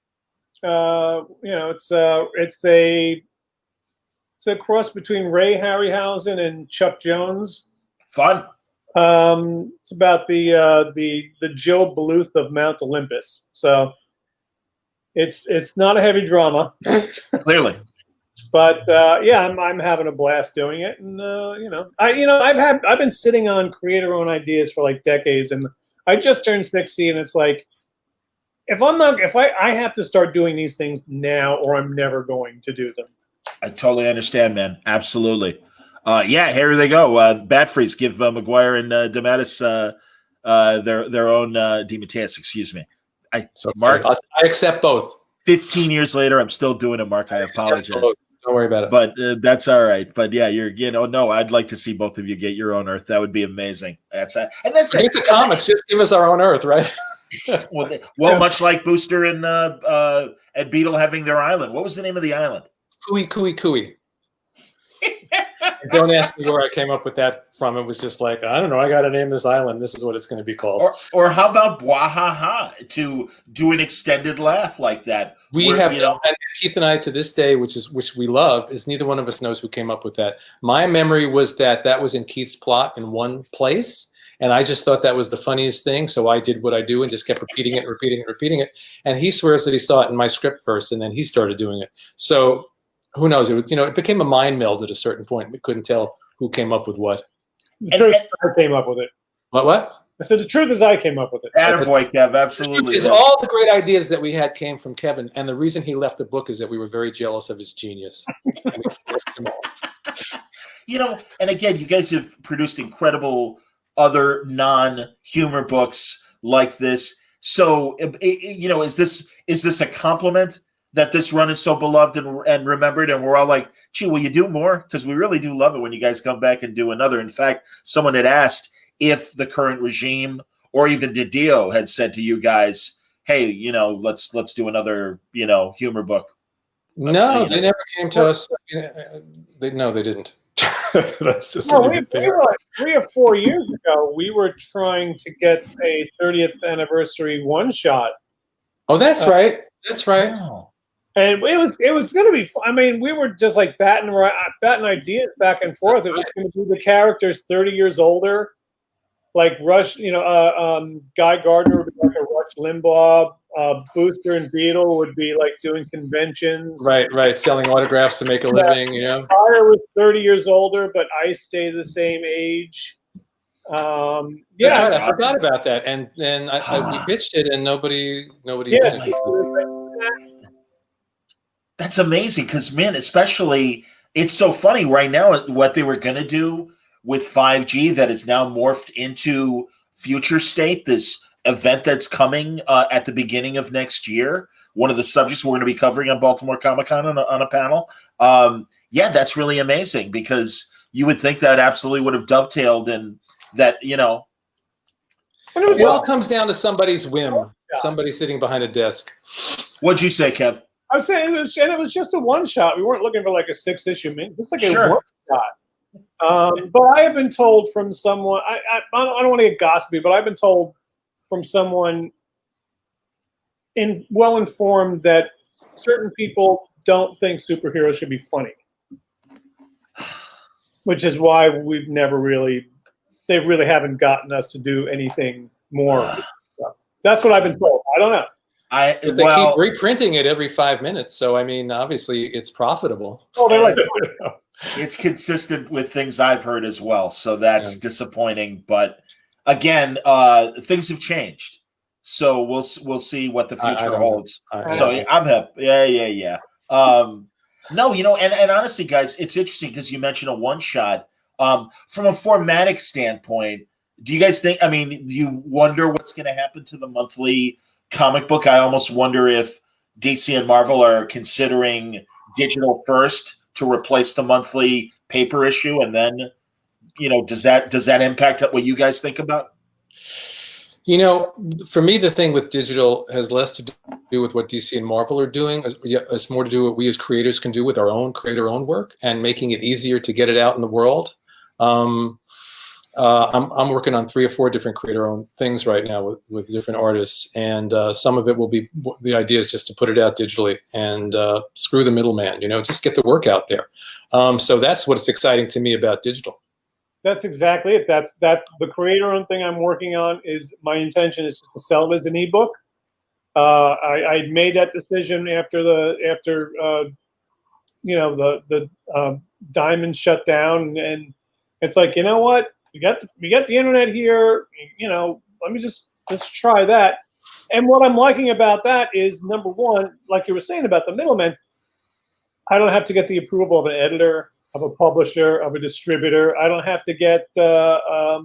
It's a cross between Ray Harryhausen and Chuck Jones. Fun. It's about the Joe Bluth of Mount Olympus. So it's not a heavy drama. Clearly. But I'm having a blast doing it, and I've been sitting on creator-owned ideas for like decades, and I just turned 60, and it's like, I have to start doing these things now, or I'm never going to do them. I totally understand, man. Absolutely. Here they go. Batfreeze, give McGuire and DeMatteis their own DeMatteis, excuse me. Mark, I accept both. 15 years later, I'm still doing it, Mark. I apologize. Don't worry about it. But that's all right. But yeah, I'd like to see both of you get your own Earth. That would be amazing. That's the comics. Just give us our own Earth, right? Much like Booster and Beetle having their island. What was the name of the island? Cooey. Don't ask me where I came up with that from. It was just like, I don't know. I got to name this island. This is what it's going to be called. Or how about Bwahaha, to do an extended laugh like that? We have, and Keith and I to this day, which we love, is neither one of us knows who came up with that. My memory was that was in Keith's plot in one place, And I just thought that was the funniest thing. So I did what I do and just kept repeating it, repeating it. And he swears that he saw it in my script first, and then he started doing it. So who knows? It was, it became a mind meld at a certain point. We couldn't tell who came up with what. The truth is I came up with it. What? I said the truth is I came up with it. Attaboy, Kev, absolutely. Is all the great ideas that we had came from Kevin, and the reason he left the book is that we were very jealous of his genius. And we forced him off. And again, you guys have produced incredible other non-humor books like this. So, is this a compliment that this run is so beloved and remembered, and we're all like, gee, will you do more? Because we really do love it when you guys come back and do another. In fact, someone had asked if the current regime or even Didio had said to you guys, hey, let's do another, humor book. No, they never came to us. They didn't. That's just no, 3 or 4 years ago, we were trying to get a 30th anniversary one-shot. Oh, that's right. That's right. Wow. And it was going to be fun. I mean, we were just like batting ideas back and forth. It was going to be the characters 30 years older, like Rush. Guy Gardner would be like a Rush Limbaugh. Booster and Beetle would be like doing conventions. Right. Selling autographs to make a living. Pryor was 30 years older, but I stay the same age. That's right. I forgot about that, and then we pitched it, and nobody. Yeah. That's amazing because, man, especially it's so funny right now what they were going to do with 5G that is now morphed into Future State, this event that's coming at the beginning of next year. One of the subjects we're going to be covering on Baltimore Comic-Con on a panel. That's really amazing because you would think that absolutely would have dovetailed in that, It all comes down to somebody's whim, somebody sitting behind a desk. What'd you say, Kev? I was saying it was just a one shot. We weren't looking for like a 6-issue mini. It's like a one shot. But I have been told from someone. I don't want to get gossipy, but I've been told from someone well informed that certain people don't think superheroes should be funny, which is why they really haven't gotten us to do anything more. That's what I've been told. I don't know. But they keep reprinting it every 5 minutes, so I mean, obviously, it's profitable. Oh, they're like, it's consistent with things I've heard as well, so that's disappointing. But again, things have changed, so we'll see what the future holds. So I'm happy. Yeah. No, and honestly, guys, it's interesting because you mentioned a one shot. From a formatic standpoint, do you guys think? I mean, do you wonder what's going to happen to the monthly comic book? I almost wonder if DC and Marvel are considering digital first to replace the monthly paper issue, and then, does that impact what you guys think about? For me, the thing with digital has less to do with what DC and Marvel are doing. It's more to do with what we as creators can do with our own work and making it easier to get it out in the world. I'm working on 3 or 4 different creator-owned things right now with different artists, and some of it will be, the idea is just to put it out digitally and screw the middleman, just get the work out there. So that's what's exciting to me about digital. That's exactly it. That's the creator-owned thing I'm working on. Is my intention is just to sell it as an ebook. I made that decision after the Diamond shut down, and it's like, you know what? We got the internet here. Let me just try that. And what I'm liking about that is, number one, like you were saying about the middleman, I don't have to get the approval of an editor, of a publisher, of a distributor. I don't have to get, I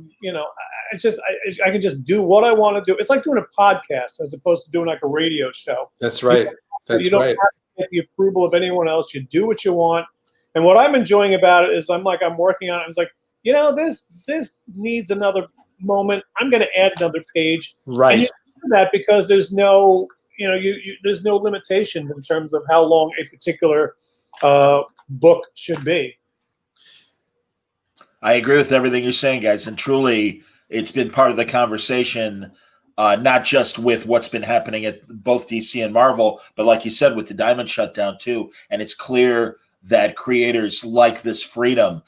can just do what I want to do. It's like doing a podcast as opposed to doing like a radio show. That's right. You don't have to get the approval of anyone else. You do what you want. And what I'm enjoying about it is I'm working on it. It's like, this needs another moment. I'm going to add another page. Right. And you do that because there's no, there's no limitation in terms of how long a particular book should be. I agree with everything you're saying, guys. And truly, it's been part of the conversation, not just with what's been happening at both DC and Marvel, but like you said, with the Diamond shutdown too. And it's clear that creators like this freedom.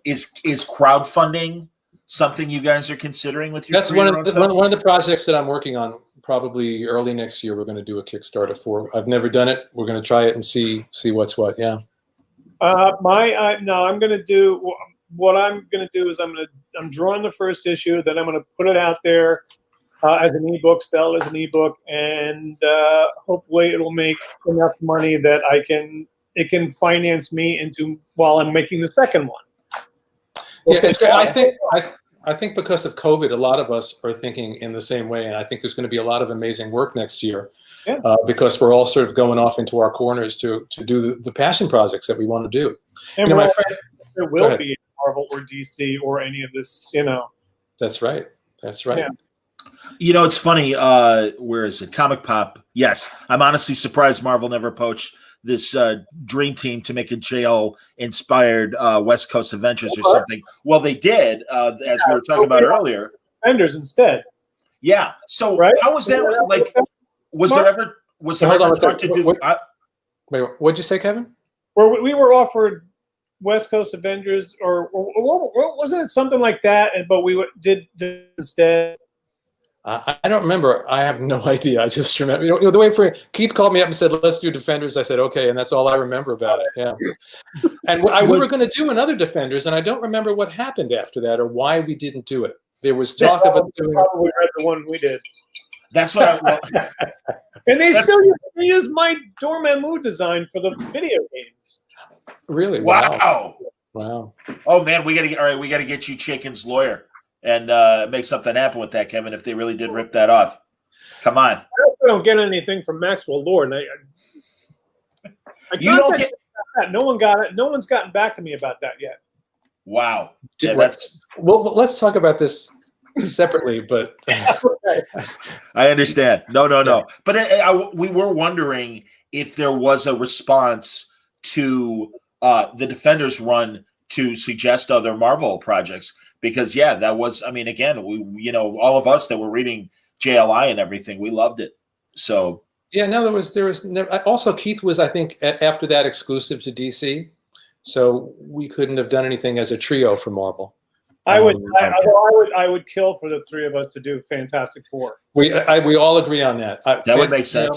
Is crowdfunding something you guys are considering with your That's one career of and stuff? one of the projects that I'm working on. Probably early next year, we're going to do a Kickstarter for. I've never done it. We're going to try it and see what's what. Yeah. No, I'm going to do what I'm going to do is I'm drawing the first issue, then I'm going to put it out there as an ebook, sell it as an ebook, and hopefully it'll make enough money that it can finance me into while I'm making the second one. Yeah, it's great. I think because of COVID, a lot of us are thinking in the same way, and I think there's going to be a lot of amazing work next year. Yeah. Because we're all sort of going off into our corners to do the passion projects that we want to do. And my friend, there will be Marvel or DC or any of this, That's right. That's right. Yeah. It's funny. Where is it? Comic Pop. Yes, I'm honestly surprised Marvel never poached this dream team to make a JL-inspired West Coast Avengers or something. Well, they did, as we were talking about earlier. Avengers instead. Yeah. So how was that? Like, was there ever talk to do? Wait, what'd you say, Kevin? Where we were offered West Coast Avengers, or wasn't it something like that? But we did instead. I don't remember. I have no idea. I just remember, the way Keith called me up and said, "Let's do Defenders." I said, "Okay," and that's all I remember about it. Yeah. And we were going to do another Defenders, and I don't remember what happened after that or why we didn't do it. There was talk of us doing. Probably read the one we did. That's what I. And they still use my Dormammu design for the video games. Really? Wow. Oh man, we got to get you Chicken's lawyer and make something happen with that, Kevin. If they really did rip that off, come on. I don't get anything from Maxwell Lord. You don't get that. No one got it. No one's gotten back to me about that yet. Wow. Yeah, well, let's talk about this separately, but I understand. No. But we were wondering if there was a response to the Defenders run to suggest other Marvel projects, because that was. I mean, again, we all of us that were reading JLI and everything, we loved it. So no, there was also Keith was, I think, after that exclusive to DC, so we couldn't have done anything as a trio for Marvel. I would kill for the three of us to do Fantastic Four. We all agree on that. That would make sense.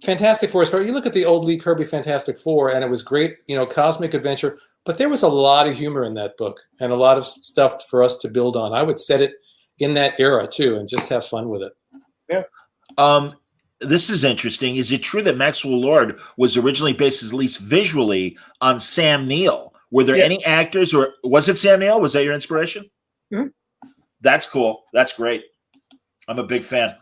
Fantastic Four, you look at the old Lee Kirby Fantastic Four, and it was great, cosmic adventure. But there was a lot of humor in that book and a lot of stuff for us to build on. I would set it in that era too, and just have fun with it. Yeah. This is interesting. Is it true that Maxwell Lord was originally based, at least visually, on Sam Neill? Were there any actors, or was it Sam Neill? Was that your inspiration? Mm-hmm. That's cool. That's great. I'm a big fan.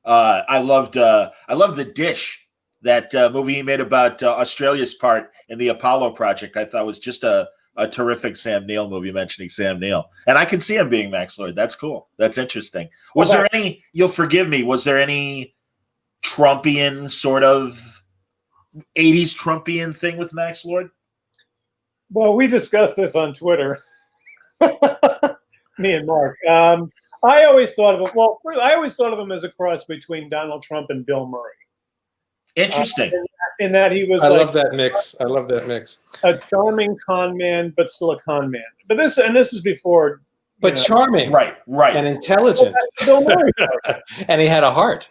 I loved The Dish, that movie he made about Australia's part in the Apollo project. I thought was just a terrific Sam Neill movie, mentioning Sam Neill. And I can see him being Max Lord. That's cool. That's interesting. Was there any, you'll forgive me, was there any Trumpian sort of 80s Trumpian thing with Max Lord? Well, we discussed this on Twitter, me and Mark. I always thought of him. Well, I always thought of him as a cross between Donald Trump and Bill Murray. Interesting. In that he was. I love that mix. A charming con man, but still a con man. But this was before. But charming, right, and intelligent. Bill Murray. And he had a heart.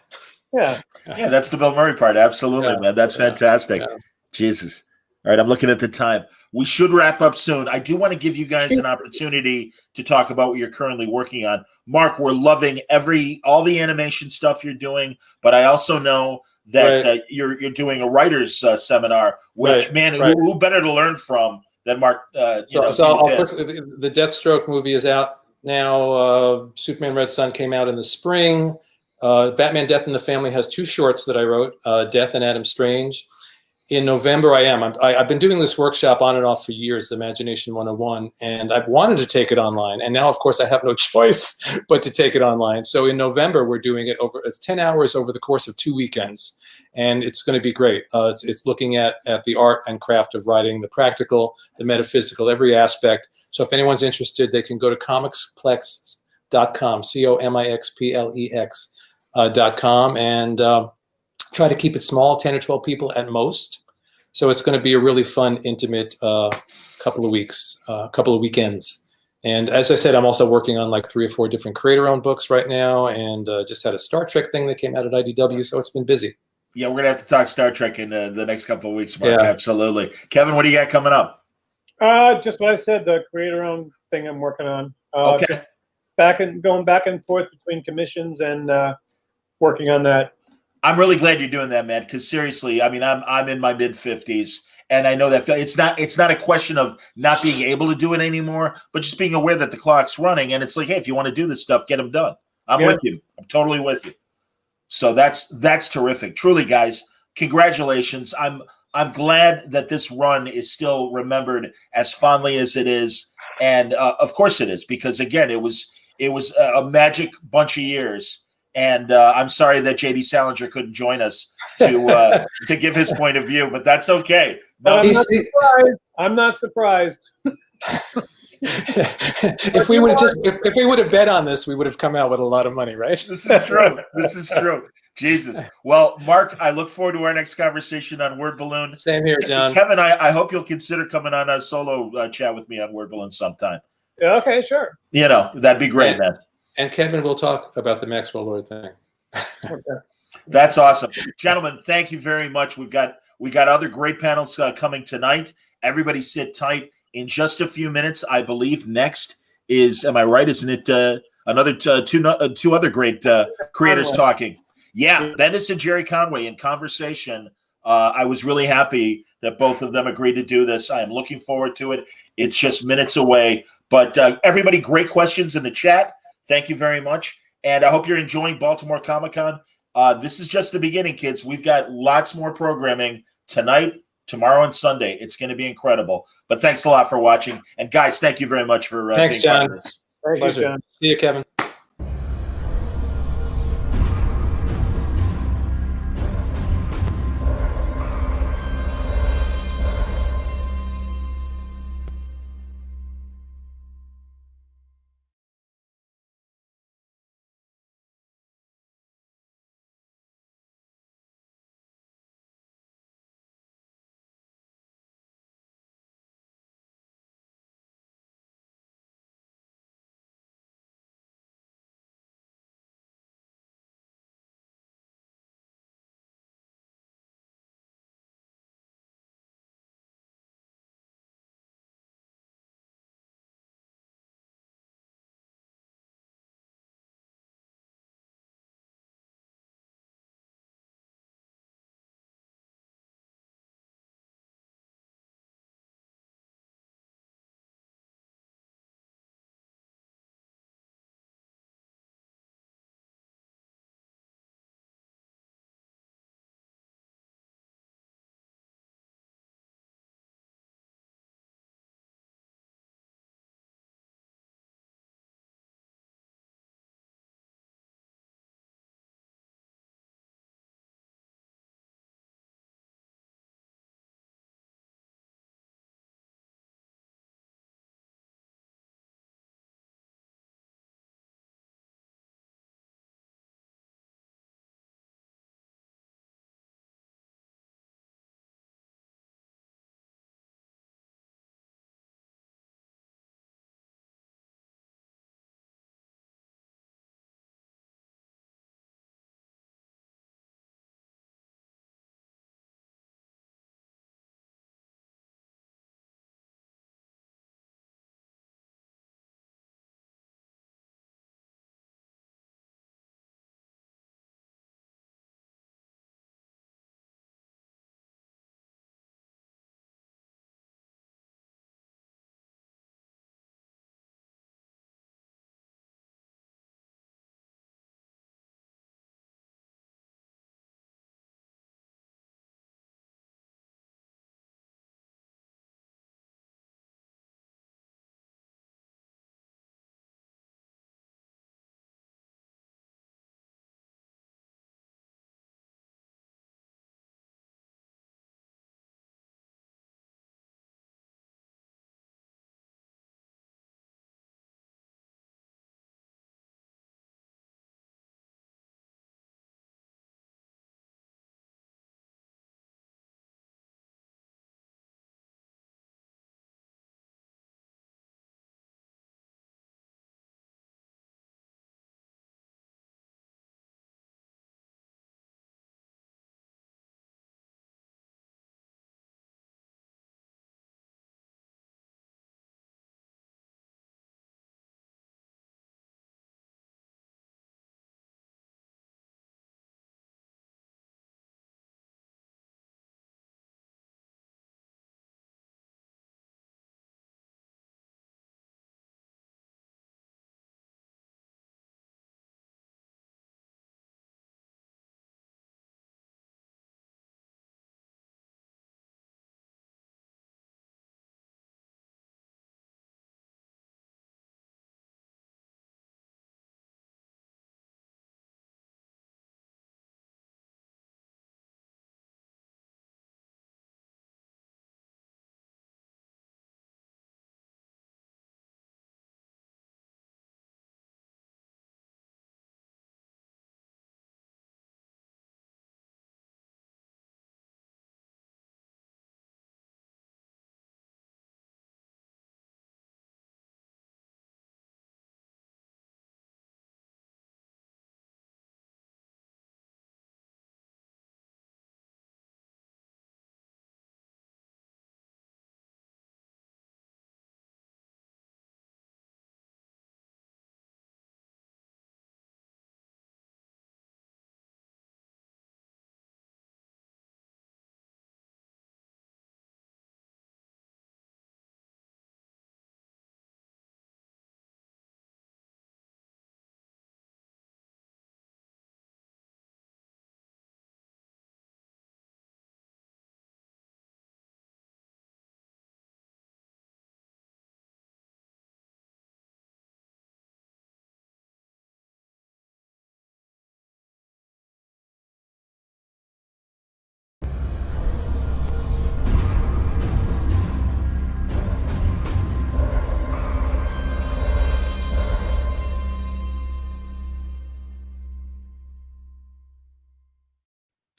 Yeah. Yeah, that's the Bill Murray part. Absolutely, man. That's fantastic. Yeah. Jesus. All right, I'm looking at the time. We should wrap up soon. I do want to give you guys an opportunity to talk about what you're currently working on. Mark, we're loving all the animation stuff you're doing, but I also know that you're doing a writer's seminar, which, who better to learn from than Mark? The Deathstroke movie is out now. Superman Red Sun came out in the spring. Batman Death in the Family has 2 shorts that I wrote, Death and Adam Strange. In November, I've been doing this workshop on and off for years, Imagination 101, and I've wanted to take it online. And now, of course, I have no choice but to take it online. So in November, we're doing it it's 10 hours over the course of 2 weekends. And it's going to be great. It's looking at the art and craft of writing, the practical, the metaphysical, every aspect. So if anyone's interested, they can go to comixplex.com, COMIXPLEX.com, and try to keep it small, 10 or 12 people at most. So it's going to be a really fun, intimate couple of weekends. And as I said, I'm also working on like 3 or 4 different creator-owned books right now, and just had a Star Trek thing that came out at IDW, so it's been busy. Yeah, we're gonna have to talk Star Trek in the next couple of weeks, Mark. Yeah. Absolutely. Kevin, what do you got coming up? Just what I said, the creator-owned thing I'm working on. Okay. Just going back and forth between commissions and working on that. I'm really glad you're doing that, man. Because seriously, I mean, I'm in my mid-50s, and I know that it's not a question of not being able to do it anymore, but just being aware that the clock's running. And it's like, hey, if you want to do this stuff, get them done. I'm Yeah. with you. I'm totally with you. So that's terrific. Truly, guys, congratulations. I'm glad that this run is still remembered as fondly as it is, and of course it is, because again, it was a magic bunch of years. And I'm sorry that JD Salinger couldn't join us to give his point of view, but that's okay. No, But I'm not surprised. If we would have bet on this, we would have come out with a lot of money, right? This is true. This is true. Jesus. Well, Mark, I look forward to our next conversation on Word Balloon. Same here, John. Kevin, I hope you'll consider coming on a solo chat with me on Word Balloon sometime. Yeah, okay, sure. You know, that'd be great, man. And Kevin will talk about the Maxwell Lord thing. Okay. That's awesome. Gentlemen, thank you very much. We got other great panels coming tonight. Everybody sit tight. In just a few minutes, I believe next is, am I right? Isn't it another two other great creators talking? Yeah, Bendis and Jerry Conway in conversation. I was really happy that both of them agreed to do this. I am looking forward to it. It's just minutes away. But everybody, great questions in the chat. Thank you very much. And I hope you're enjoying Baltimore Comic-Con. This is just the beginning, kids. We've got lots more programming tonight, tomorrow, and Sunday. It's going to be incredible. But thanks a lot for watching. And guys, thank you very much for thanks, being part John. of this. Thank you, John. See you, Kevin.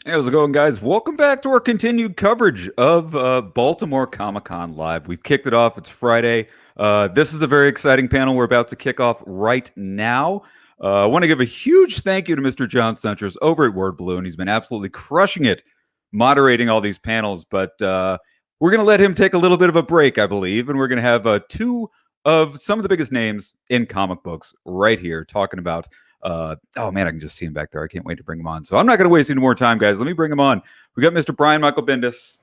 Hey, how's it going, guys? Welcome back to our continued coverage of Baltimore Comic-Con Live. We've kicked it off. It's Friday. This is a very exciting panel we're about to kick off right now. I want to give a huge thank you to Mr. John Suntress over at Word Balloon. He's been absolutely crushing it, moderating all these panels. But we're going to let him take a little bit of a break, I believe, and we're going to have two of some of the biggest names in comic books right here talking about oh man, I can just see him back there. I can't wait to bring him on. So I'm not going to waste any more time, guys. Let me bring him on. We got Mr. Brian Michael Bendis.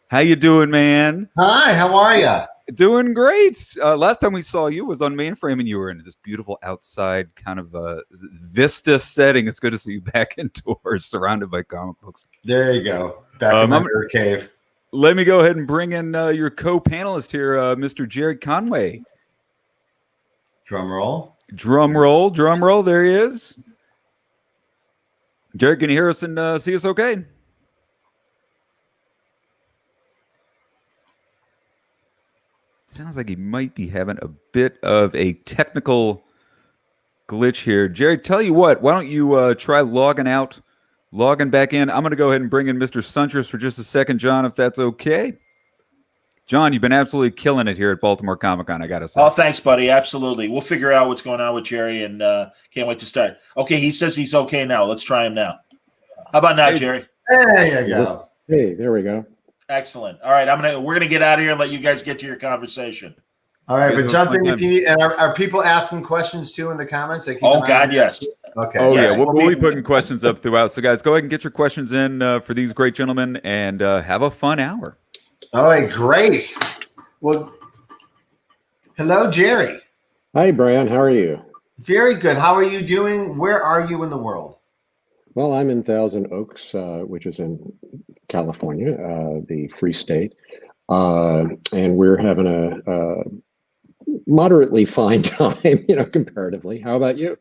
How you doing, man? Hi, how are you? Doing great. Last time we saw you was on Mainframe, and you were in this beautiful outside kind of vista setting. It's good to see you back indoors, surrounded by comic books. There you go. Back in my mirror cave. Let me go ahead and bring in your co-panelist here, Mr. Jared Conway. Drum roll. Drum roll, drum roll. There he is. Jared, can you hear us and see us okay? Sounds like he might be having a bit of a technical glitch here. Jared, tell you what, why don't you try logging out, logging back in. I'm going to go ahead and bring in Mr. Suntress for just a second, John, if that's okay. John, you've been absolutely killing it here at Baltimore Comic-Con, I got to say. Oh, thanks, buddy. Absolutely. We'll figure out what's going on with Jerry, and can't wait to start. Okay, he says he's okay now. Let's try him now. How about now, Jerry? There you go. Hey, there we go. Excellent. All right, we're gonna get out of here and let you guys get to your conversation. All right, but jump in if you need. And are people asking questions too in the comments? Oh God, yes. Okay. Oh yes. yeah, we'll be putting questions up throughout. So guys, go ahead and get your questions in for these great gentlemen, and have a fun hour. All right, great. Well, hello, Jerry. Hi, Brian. How are you? Very good. How are you doing? Where are you in the world? Well, I'm in Thousand Oaks, which is in California, the Free State, and we're having a moderately fine time, comparatively. How about you?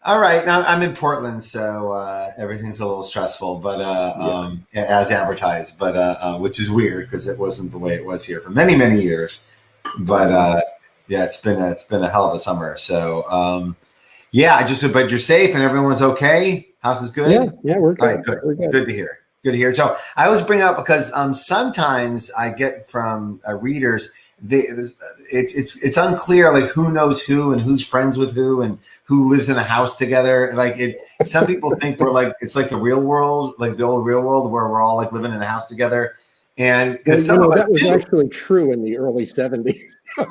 All right. Now I'm in Portland, so everything's a little stressful, but as advertised, but which is weird because it wasn't the way it was here for many, many years. But yeah, it's been a hell of a summer. So but you're safe and everyone's okay. House is good. Yeah, we're good. All right, good. We're good. Good to hear. Good to hear. So I always bring up because sometimes I get from readers. It's unclear like who knows who and who's friends with who and who lives in a house together. Like some people think we're like it's like the real world, like the old real world where we're all like living in a house together. And because that was actually true in the early 70s.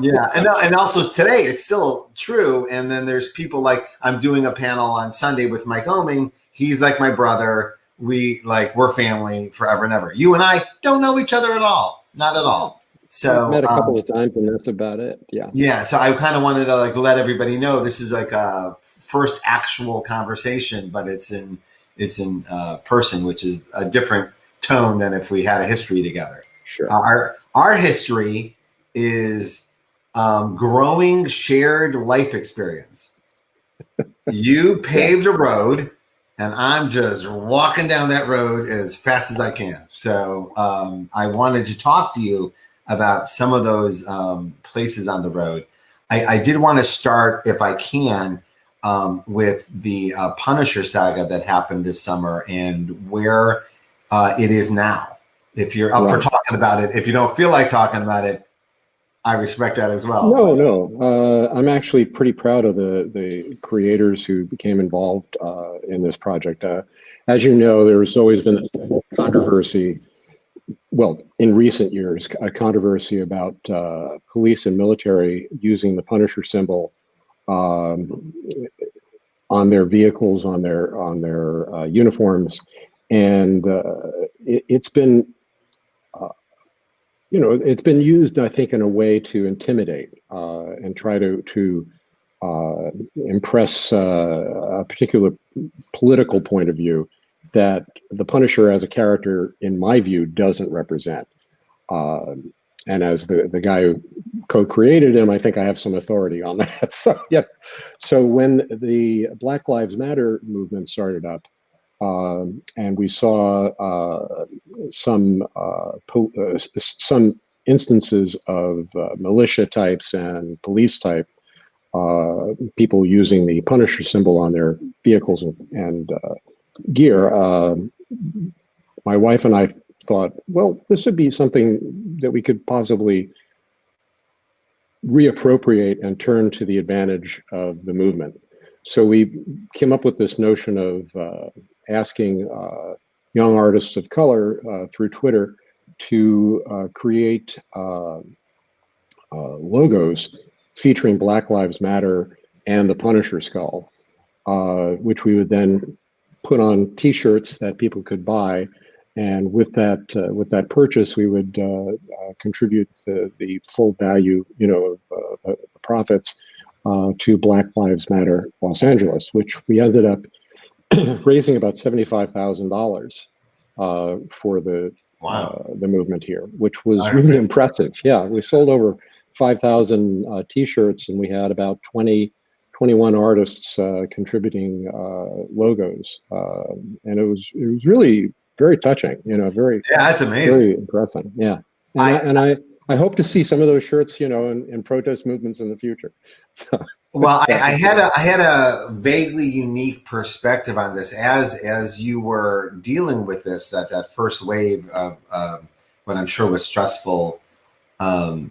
Yeah, and also today it's still true. And then there's people like I'm doing a panel on Sunday with Mike Oming. He's like my brother. We're family forever and ever. You and I don't know each other at all, not at all. So I've met a couple of times, and that's about it. Yeah. Yeah. So I kind of wanted to let everybody know this is like a first actual conversation, but it's in person, which is a different tone than if we had a history together. Sure. Our history is growing shared life experience. You paved a road, and I'm just walking down that road as fast as I can. So I wanted to talk to you about some of those places on the road. I did want to start, if I can, with the Punisher saga that happened this summer and where it is now. If you're up for talking about it, if you don't feel like talking about it, I respect that as well. No. I'm actually pretty proud of the creators who became involved in this project. As you know, there's always been this controversy. Well, in recent years, a controversy about police and military using the Punisher symbol on their vehicles, on their uniforms, and it's been, it's been used, I think, in a way to intimidate and try to impress a particular political point of view that the Punisher as a character, in my view, doesn't represent. And as the guy who co-created him, I think I have some authority on that. So, yeah. So when the Black Lives Matter movement started up, and we saw some instances of militia types and police type people using the Punisher symbol on their vehicles and gear, my wife and I thought, well, this would be something that we could possibly reappropriate and turn to the advantage of the movement. So we came up with this notion of asking young artists of color through Twitter to create logos featuring Black Lives Matter and the Punisher skull, which we would then put on T-shirts that people could buy. And with that purchase, we would contribute the full value, of the profits to Black Lives Matter Los Angeles, which we ended up raising about $75,000 for the movement here, which was really impressive. Yeah, we sold over 5,000 T-shirts, and we had about 21 artists contributing logos, and it was really very touching, very, that's amazing, very impressive. Yeah. And I hope to see some of those shirts, in protest movements in the future. So, well, I had a vaguely unique perspective on this as you were dealing with this, that first wave of what I'm sure was stressful. The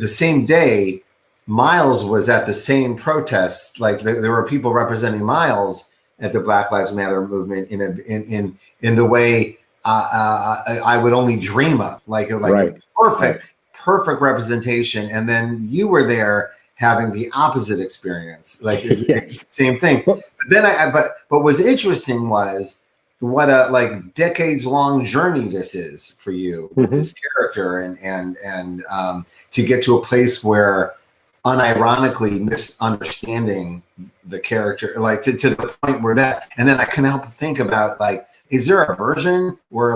same day, Miles was at the same protest. Like there were people representing Miles at the Black Lives Matter movement in the way I would only dream of, like right. a perfect representation. And then you were there having the opposite experience, like yes. Same thing. But then but what's interesting was what a decades long journey this is for you with this character, and to get to a place where unironically misunderstanding the character, to the point where and then I couldn't help but think about, is there a version where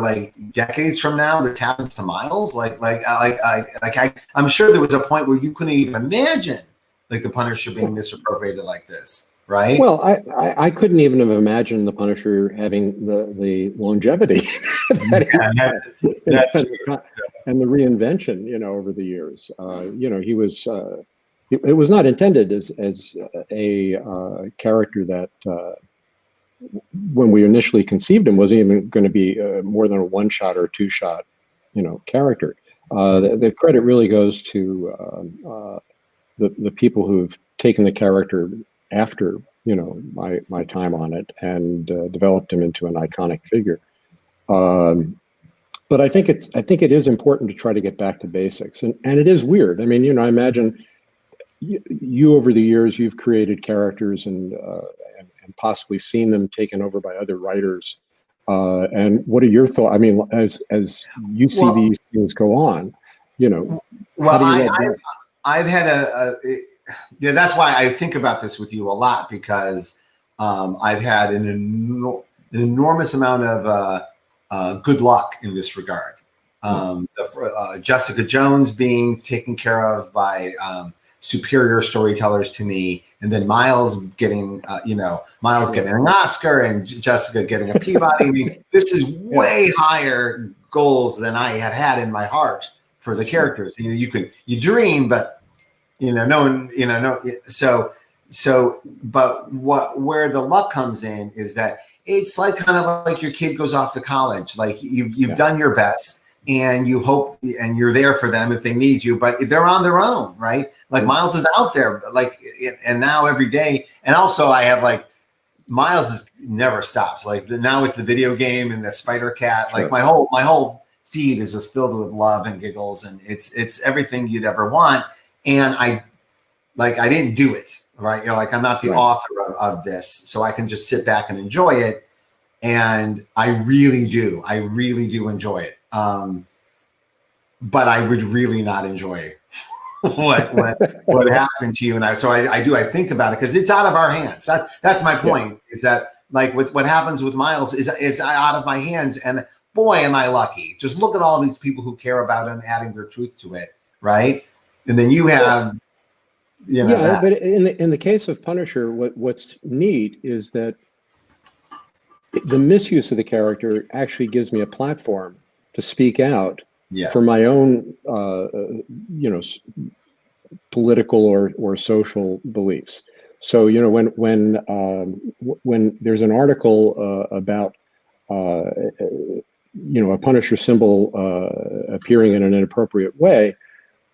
decades from now this happens to Miles? I'm sure there was a point where you couldn't even imagine the Punisher being misappropriated like this, right? Well, I couldn't even have imagined the Punisher having the longevity that's and the reinvention, over the years. He was. It was not intended as a character that, when we initially conceived him, wasn't even going to be more than a one-shot or two-shot, character. The credit really goes to the people who've taken the character after my time on it and developed him into an iconic figure. But I think it is important to try to get back to basics, and it is weird. I mean, I imagine. You over the years, you've created characters and possibly seen them taken over by other writers. And what are your thoughts? I mean, as you see these things go on, Well, I've had that's why I think about this with you a lot, because I've had an enormous amount of good luck in this regard. Jessica Jones being taken care of by superior storytellers to me, and then Miles getting getting an Oscar and Jessica getting a Peabody. I mean, this is way higher goals than I had in my heart for the characters. You dream, but no one, but where the luck comes in is that it's kind of like your kid goes off to college. You've done your best, and you hope, and you're there for them if they need you, but they're on their own, right? Miles is out there, and now every day. And also I have Miles never stops. Now with the video game and the Spider Cat, my whole feed is just filled with love and giggles, and it's everything you'd ever want. And I didn't do it, right? I'm not the author of this, so I can just sit back and enjoy it. And I really do enjoy it. But I would really not enjoy what happened to you. And I think about it because it's out of our hands. That's my point, is that with what happens with Miles is it's out of my hands. And boy, am I lucky. Just look at all these people who care about him adding their truth to it. Right. And then you have, but in the case of Punisher, what's neat is that the misuse of the character actually gives me a platform to speak out for my own, political or social beliefs. So, when there's an article about a Punisher symbol appearing in an inappropriate way,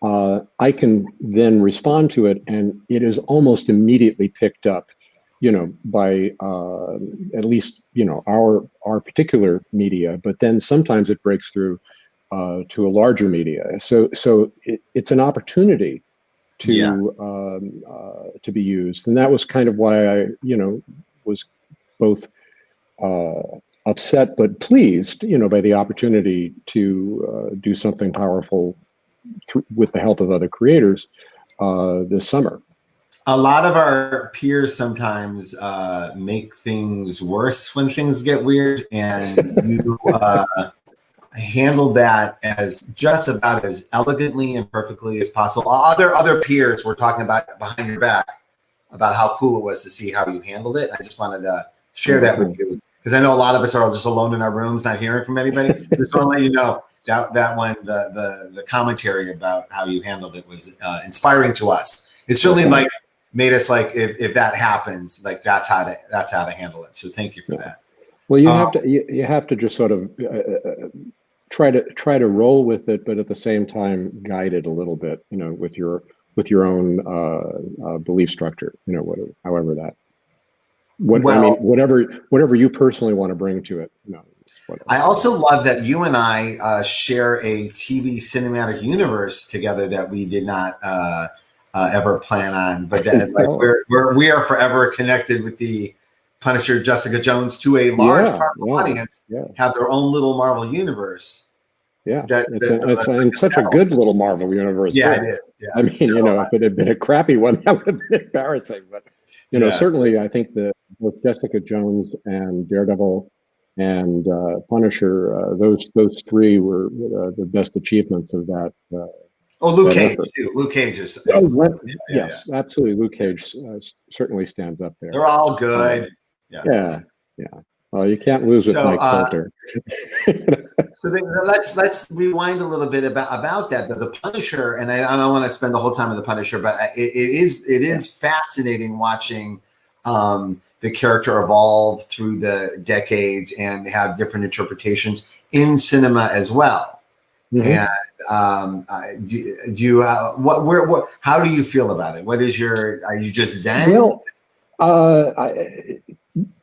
I can then respond to it, and it is almost immediately picked up, by at least our particular media. But then sometimes it breaks through to a larger media. So it's an opportunity to be used, and that was kind of why I was both upset but pleased, by the opportunity to do something powerful with the help of other creators this summer. A lot of our peers sometimes make things worse when things get weird, and you handle that as just about as elegantly and perfectly as possible. Other peers were talking about behind your back about how cool it was to see how you handled it. I just wanted to share that with you, because I know a lot of us are just alone in our rooms, not hearing from anybody. Just want to let you know that one, the commentary about how you handled it was inspiring to us. It's certainly made us if that happens, that's how to handle it. So thank you for that. Well, you have to just sort of try to roll with it, but at the same time guide it a little bit, with your own belief structure, however that. Whatever you personally want to bring to it. I also love that you and I share a TV cinematic universe together that we did not ever plan on, but that we are forever connected with the Punisher, Jessica Jones, to a large part of the audience have their own little Marvel universe. Yeah, it's such a good little Marvel universe. Yeah, it is. Yeah. I mean, if it had been a crappy one, that would have been embarrassing. But certainly, I think that both Jessica Jones and Daredevil and Punisher, those three were the best achievements of that. Luke Cage too. Luke Cage is yes, absolutely. Luke Cage certainly stands up there. They're all good. Yeah. Well, you can't lose with Mike Coulter. So let's rewind a little bit about that. The Punisher, and I don't want to spend the whole time with the Punisher, but it is fascinating watching the character evolve through the decades and have different interpretations in cinema as well. Mm-hmm. And do you how do you feel about it? Are you just zen?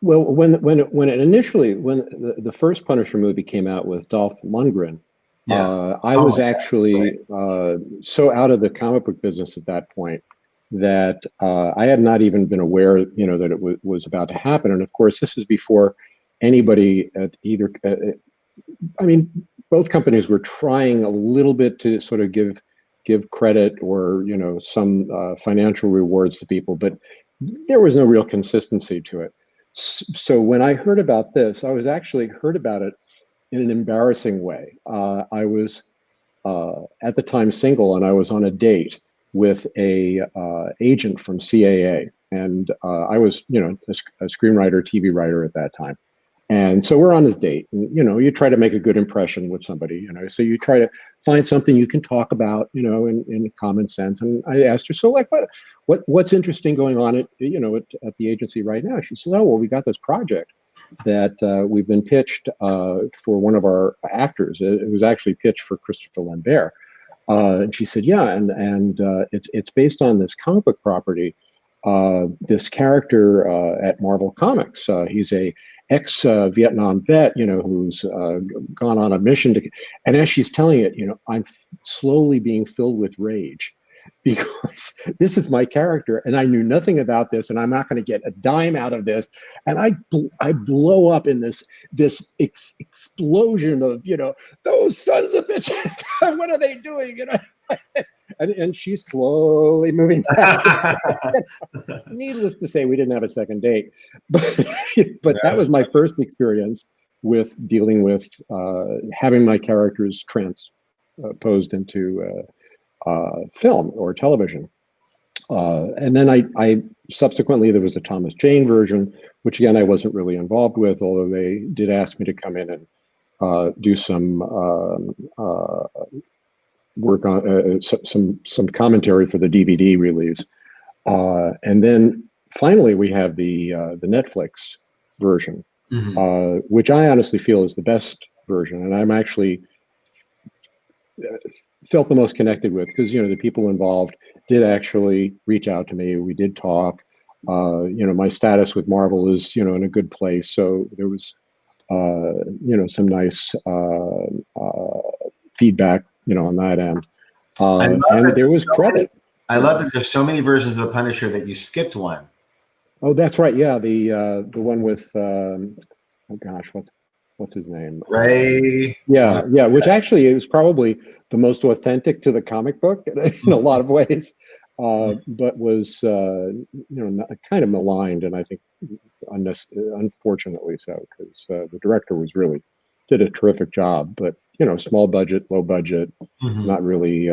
Well, when the first Punisher movie came out with Dolph Lundgren, I was actually so out of the comic book business at that point that I had not even been aware, that it was about to happen. And of course, this is before anybody at either. Both companies were trying a little bit to sort of give credit or some financial rewards to people, but there was no real consistency to it. So when I heard about this, I was actually heard about it in an embarrassing way. I was at the time single, and I was on a date with a agent from CAA, and I was a screenwriter, TV writer at that time. And so we're on this date, and you try to make a good impression with somebody, so you try to find something you can talk about, in common sense. And I asked her, so what's interesting going on at the agency right now? She said, oh, well, we got this project that we've been pitched for one of our actors. It was actually pitched for Christopher Lambert. And she said, yeah, and it's based on this comic book property. This character at Marvel Comics, he's a ex-Vietnam vet, who's gone on a mission and as she's telling it, I'm slowly being filled with rage because this is my character and I knew nothing about this and I'm not going to get a dime out of this. And I blow up in this explosion of, those sons of bitches, what are they doing? And she's slowly moving past. Needless to say, we didn't have a second date, but that was my first experience with dealing with having my characters transposed into film or television. And then I subsequently, there was a Thomas Jane version, which again, I wasn't really involved with, although they did ask me to come in and do some work on some commentary for the DVD release. And then finally we have the Netflix version. which I honestly feel is the best version, and I'm actually felt the most connected with, because the people involved did actually reach out to me. We did talk. My status with Marvel is in a good place, so there was some nice feedback on that end, and there was credit. I love that there's so many versions of the Punisher that you skipped one. Oh, that's right. Yeah, the one with oh gosh, what's his name? Ray. Yeah, which actually is probably the most authentic to the comic book in a lot of ways, but was kind of maligned, and I think unfortunately so, because the director did a terrific job, but small budget, low budget, not really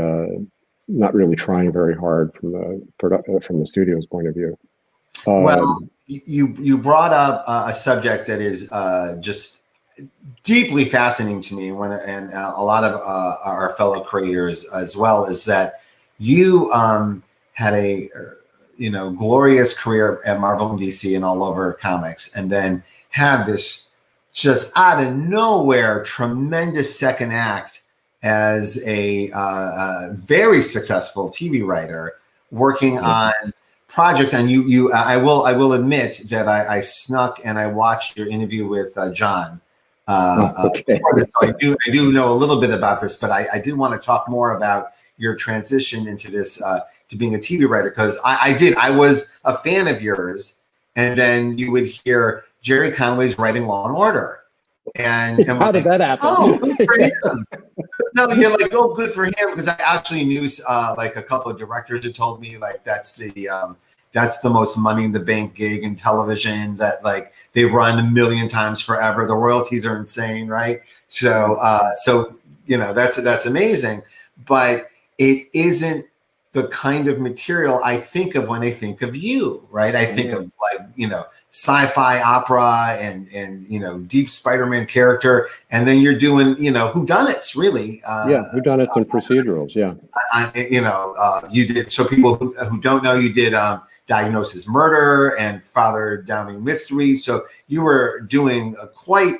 trying very hard from the studio's point of view. Well, you brought up a subject that is just deeply fascinating to me, and a lot of our fellow creators as well, is that you had a glorious career at Marvel and DC and all over comics, and then have this just out of nowhere tremendous second act as a very successful TV writer working on projects. And I will admit that I snuck and I watched your interview with John. Okay. So I do know a little bit about this, but I did want to talk more about your transition into this to being a TV writer, because I was a fan of yours, and then you would hear Jerry Conway's writing Law and Order, and how did that happen? Oh, good for him. No, you're like, oh, good for him, because I actually knew like a couple of directors who told me like that's the most money in the bank gig in television, that like they run 1 million times forever. The royalties are insane, right? So that's amazing, but it isn't the kind of material I think of when I think of you, right? I think of like, sci-fi opera and deep Spider-Man character. And then you're doing, whodunits, really. Whodunits and procedurals, you did, so people who don't know, you did Diagnosis Murder and Father Downing Mystery. So you were doing quite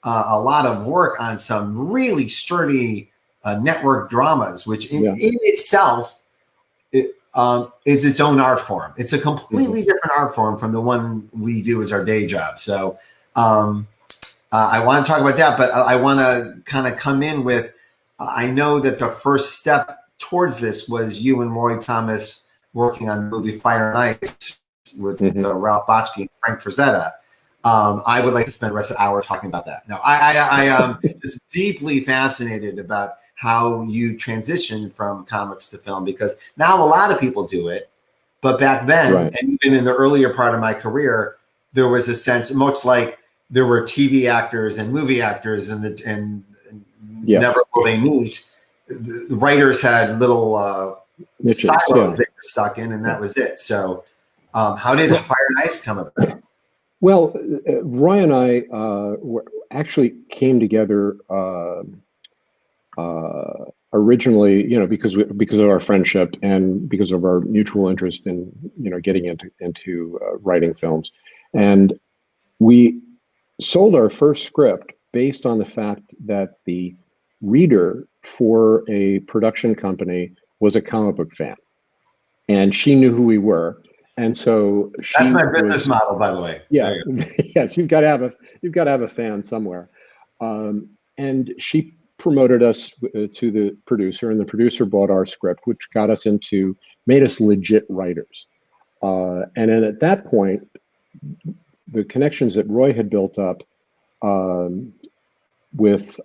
a lot of work on some really sturdy network dramas, which in itself is its own art form. It's a completely different art form from the one we do as our day job. So I want to talk about that, but I want to kind of come in with, I know that the first step towards this was you and Roy Thomas working on the movie Fire and Ice with Ralph Bakshi and Frank Frazetta. I would like to spend the rest of the hour talking about that. No, I am just deeply fascinated about how you transitioned from comics to film, because now a lot of people do it, but back then, and even in the earlier part of my career, there was a sense, much like there were TV actors and movie actors, and never will they meet. The writers had little silos they were stuck in, and that was it. So, how did Fire and Ice come about? Well, Roy and I actually came together originally, because of our friendship and because of our mutual interest in getting into writing films, and we sold our first script based on the fact that the reader for a production company was a comic book fan, and she knew who we were. And so that's my business model, by the way. Yeah, yes, you've got to have a fan somewhere, and she promoted us to the producer, and the producer bought our script, which made us legit writers. And then at that point, the connections that Roy had built up with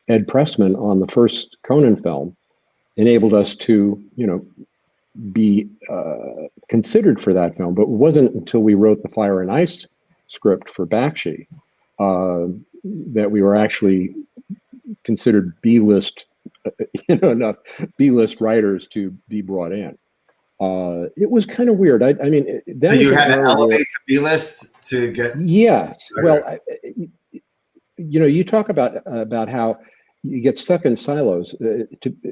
Ed Pressman on the first Conan film enabled us to, be considered for that film. But it wasn't until we wrote the Fire and Ice script for Bakshi that we were actually considered B-list, enough B-list writers to be brought in. It was kind of weird. I mean, so you had to elevate to B-list to get. Yes. Well, you talk about how you get stuck in silos.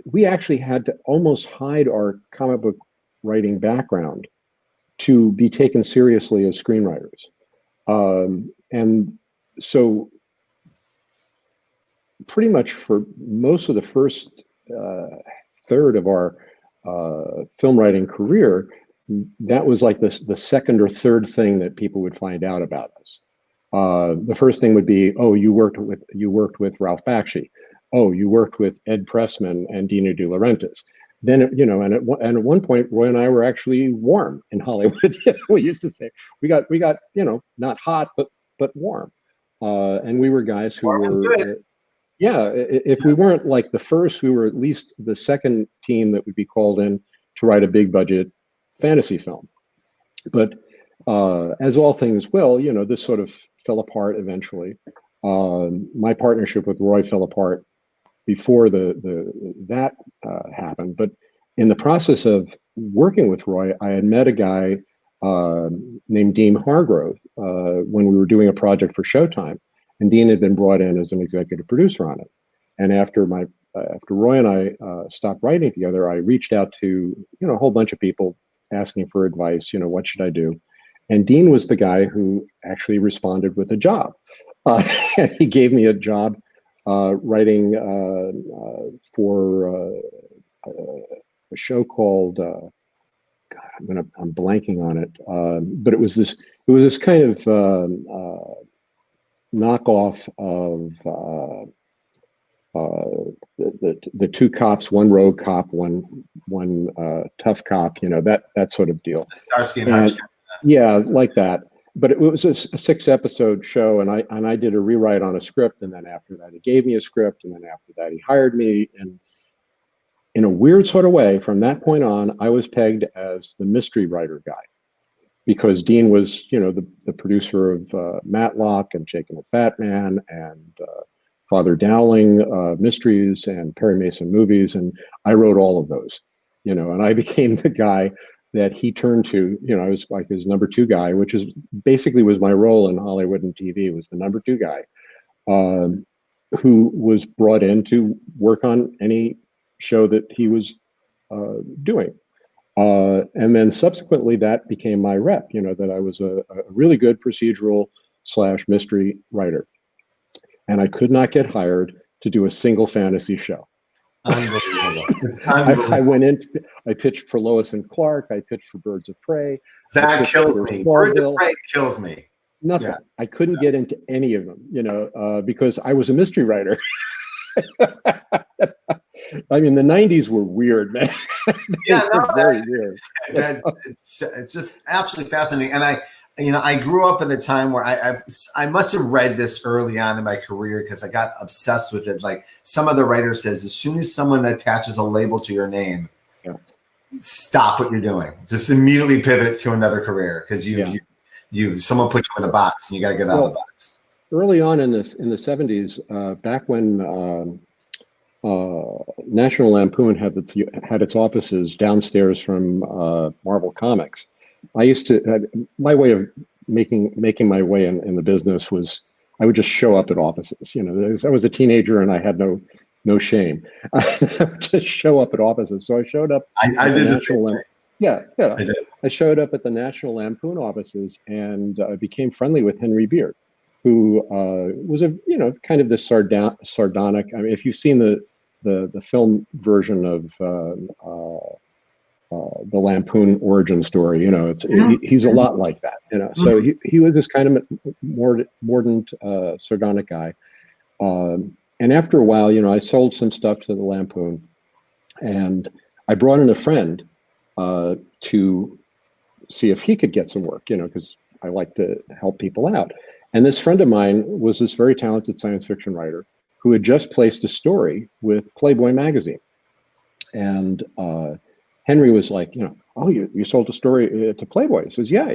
We actually had to almost hide our comic book writing background to be taken seriously as screenwriters. And so pretty much for most of the first third of our film writing career, that was like the second or third thing that people would find out about us. The first thing would be, oh, you worked with Ralph Bakshi. Oh, you worked with Ed Pressman and Dino De Laurentiis. Then, you know, and at one point, Roy and I were actually warm in Hollywood. We used to say we got, you know, not hot, but warm. And we were guys who were, yeah. If we weren't like the first, we were at least the second team that would be called in to write a big budget fantasy film. But as all things will, you know, this sort of fell apart eventually. My partnership with Roy fell apart before that happened. But in the process of working with Roy, I had met a guy named Dean Hargrove when we were doing a project for Showtime, and Dean had been brought in as an executive producer on it. And after Roy and I stopped writing together, I reached out to, you know, a whole bunch of people asking for advice. You know, what should I do? And Dean was the guy who actually responded with a job. He gave me a job writing for a show called God, I'm blanking on it, but it was this kind of knockoff of the two cops, one rogue cop, one tough cop, you know, that sort of deal. Starsky and Hutch. Yeah, like that. But it was a 6-episode show, and I did a rewrite on a script, and then after that, he gave me a script, and then after that, he hired me. And in a weird sort of way, from that point on, I was pegged as the mystery writer guy, because Dean was, you know, the producer of Matlock and Jake and the Fat Man and Father Dowling mysteries and Perry Mason movies, and I wrote all of those, you know, and I became the guy that he turned to. You know, I was like his number 2 guy, which is basically was my role in Hollywood and TV, was the number 2 guy who was brought in to work on any show that he was doing. And then subsequently that became my rep, you know, that I was a really good procedural / mystery writer. And I could not get hired to do a single fantasy show. Unbelievable. I went in, I pitched for Lois and Clark, I pitched for Birds of Prey. That kills me. Birds of Prey kills me. Nothing. Yeah. I couldn't get into any of them, you know, because I was a mystery writer. I mean, the 90s were weird, man. Yeah, no, very weird. It's just absolutely fascinating. And I grew up at a time where I must have read this early on in my career because I got obsessed with it. Like some of the writer says, as soon as someone attaches a label to your name, stop what you're doing. Just immediately pivot to another career because someone put you in a box and you got to get out of the box. Early on in the 70s, back when National Lampoon had its offices downstairs from Marvel Comics, I used to, my way of making my way in the business was I would just show up at offices. You know, I was a teenager and I had no shame. I would just show up at offices. So I showed up. I did the same thing. Yeah. I showed up at the National Lampoon offices and became friendly with Henry Beard, who was kind of this sardonic. I mean, if you've seen the film version of the Lampoon origin story, you know, he's a lot like that, you know. So he was this kind of mordant, sardonic guy. And after a while, you know, I sold some stuff to the Lampoon, and I brought in a friend to see if he could get some work, you know, because I like to help people out. And this friend of mine was this very talented science fiction writer who had just placed a story with Playboy magazine. And Henry was like, you know, oh, you sold a story to Playboy. He says, yeah,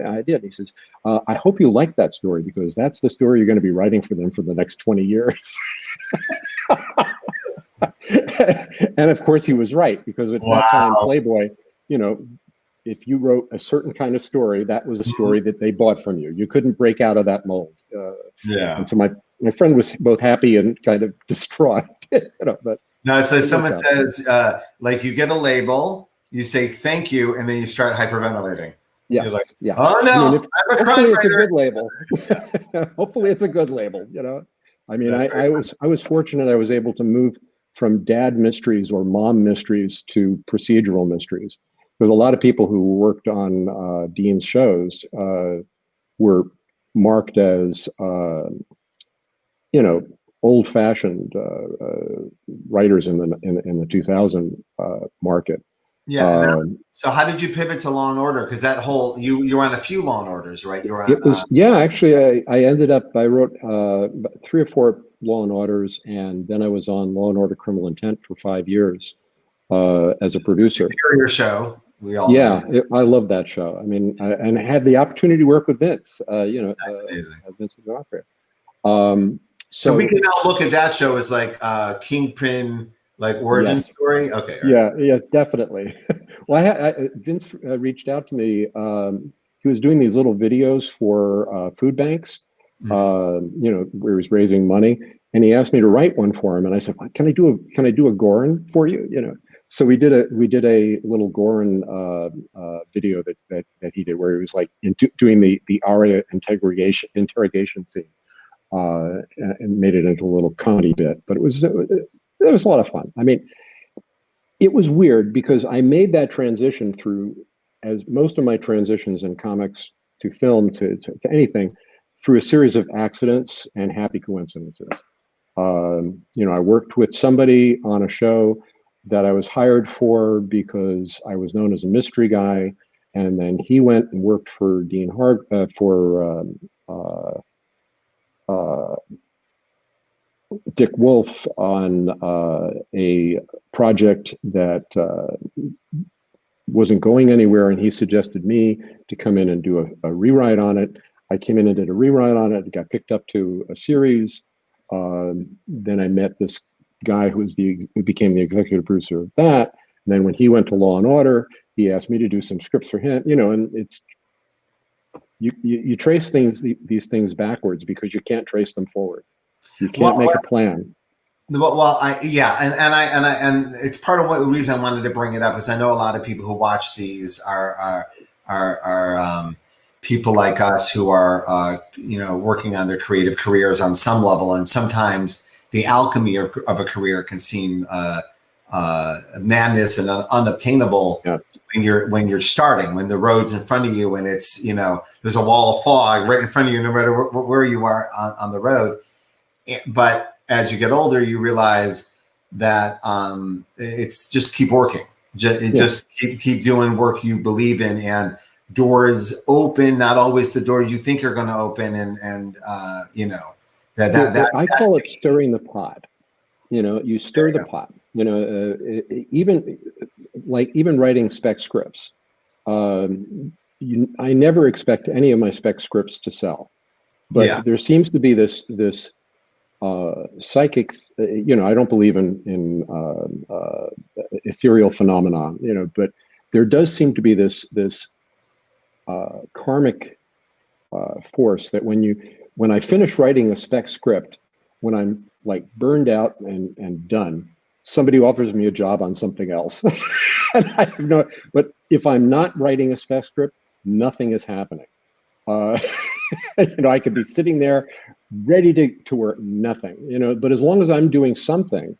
I did. He says, I hope you like that story because that's the story you're going to be writing for them for the next 20 years. And of course he was right, because at that time, Playboy, you know, if you wrote a certain kind of story, that was a story that they bought from you. You couldn't break out of that mold. And so my friend was both happy and kind of distraught. You know, but no, so someone says, like you get a label, you say thank you, and then you start hyperventilating. Yes. You're like, Yeah. oh no, I mean, I'm a crime hopefully it's a writer. good label. Hopefully it's a good label. I mean, I was fortunate. I was able to move from dad mysteries or mom mysteries to procedural mysteries. There's a lot of people who worked on Dean's shows were marked as old-fashioned writers in the 2000 market. Yeah. So how did you pivot to Law and Order? Because that whole you were on a few Law and Orders, right? You were on. It was actually I ended up I wrote 3 or 4 Law and Orders, and then I was on Law and Order Criminal Intent for 5 years as a producer. Superior show. We all know. I love that show. I mean, and I had the opportunity to work with Vince. That's amazing. Vince D'Onofrio. So we can now look at that show as like Kingpin, like origin story. Okay. Right. Yeah, definitely. Well, Vince reached out to me. He was doing these little videos for food banks, where he was raising money, and he asked me to write one for him. And I said, "Can I do a Goran for you?" So we did a little Goran video that he did, where he was like doing the Aria interrogation scene. And made it into a little comedy bit, but it was a lot of fun. I mean, it was weird because I made that transition through, as most of my transitions in comics to film to anything, through a series of accidents and happy coincidences. I worked with somebody on a show that I was hired for because I was known as a mystery guy, and then he went and worked for Dean Dick Wolf on a project that wasn't going anywhere, and he suggested me to come in and do a rewrite on it. I came in and did a rewrite on it. It got picked up to a series. Then I met this guy who became the executive producer of that. And then when he went to Law and Order, he asked me to do some scripts for him. And it's you trace these things backwards because you can't trace them forward. You can't make a plan. Well, and it's part of the reason I wanted to bring it up, is I know a lot of people who watch these are people like us who are working on their creative careers on some level, and sometimes the alchemy of a career can seem madness and unobtainable. Yeah. when you're starting, when the road's in front of you and it's there's a wall of fog right in front of you, no matter where you are on the road. But as you get older, you realize that it's just keep working, just keep doing work you believe in, and doors open, not always the doors you think are going to open, and I call it stirring the pot. You stir the pot. Even writing spec scripts. I never expect any of my spec scripts to sell, but there seems to be this psychic. I don't believe in ethereal phenomenon. But there does seem to be this karmic force that when I finish writing a spec script, when I'm like burned out and done, somebody offers me a job on something else. And I have but if I'm not writing a spec script, nothing is happening. I could be sitting there ready to work, nothing, but as long as I'm doing something,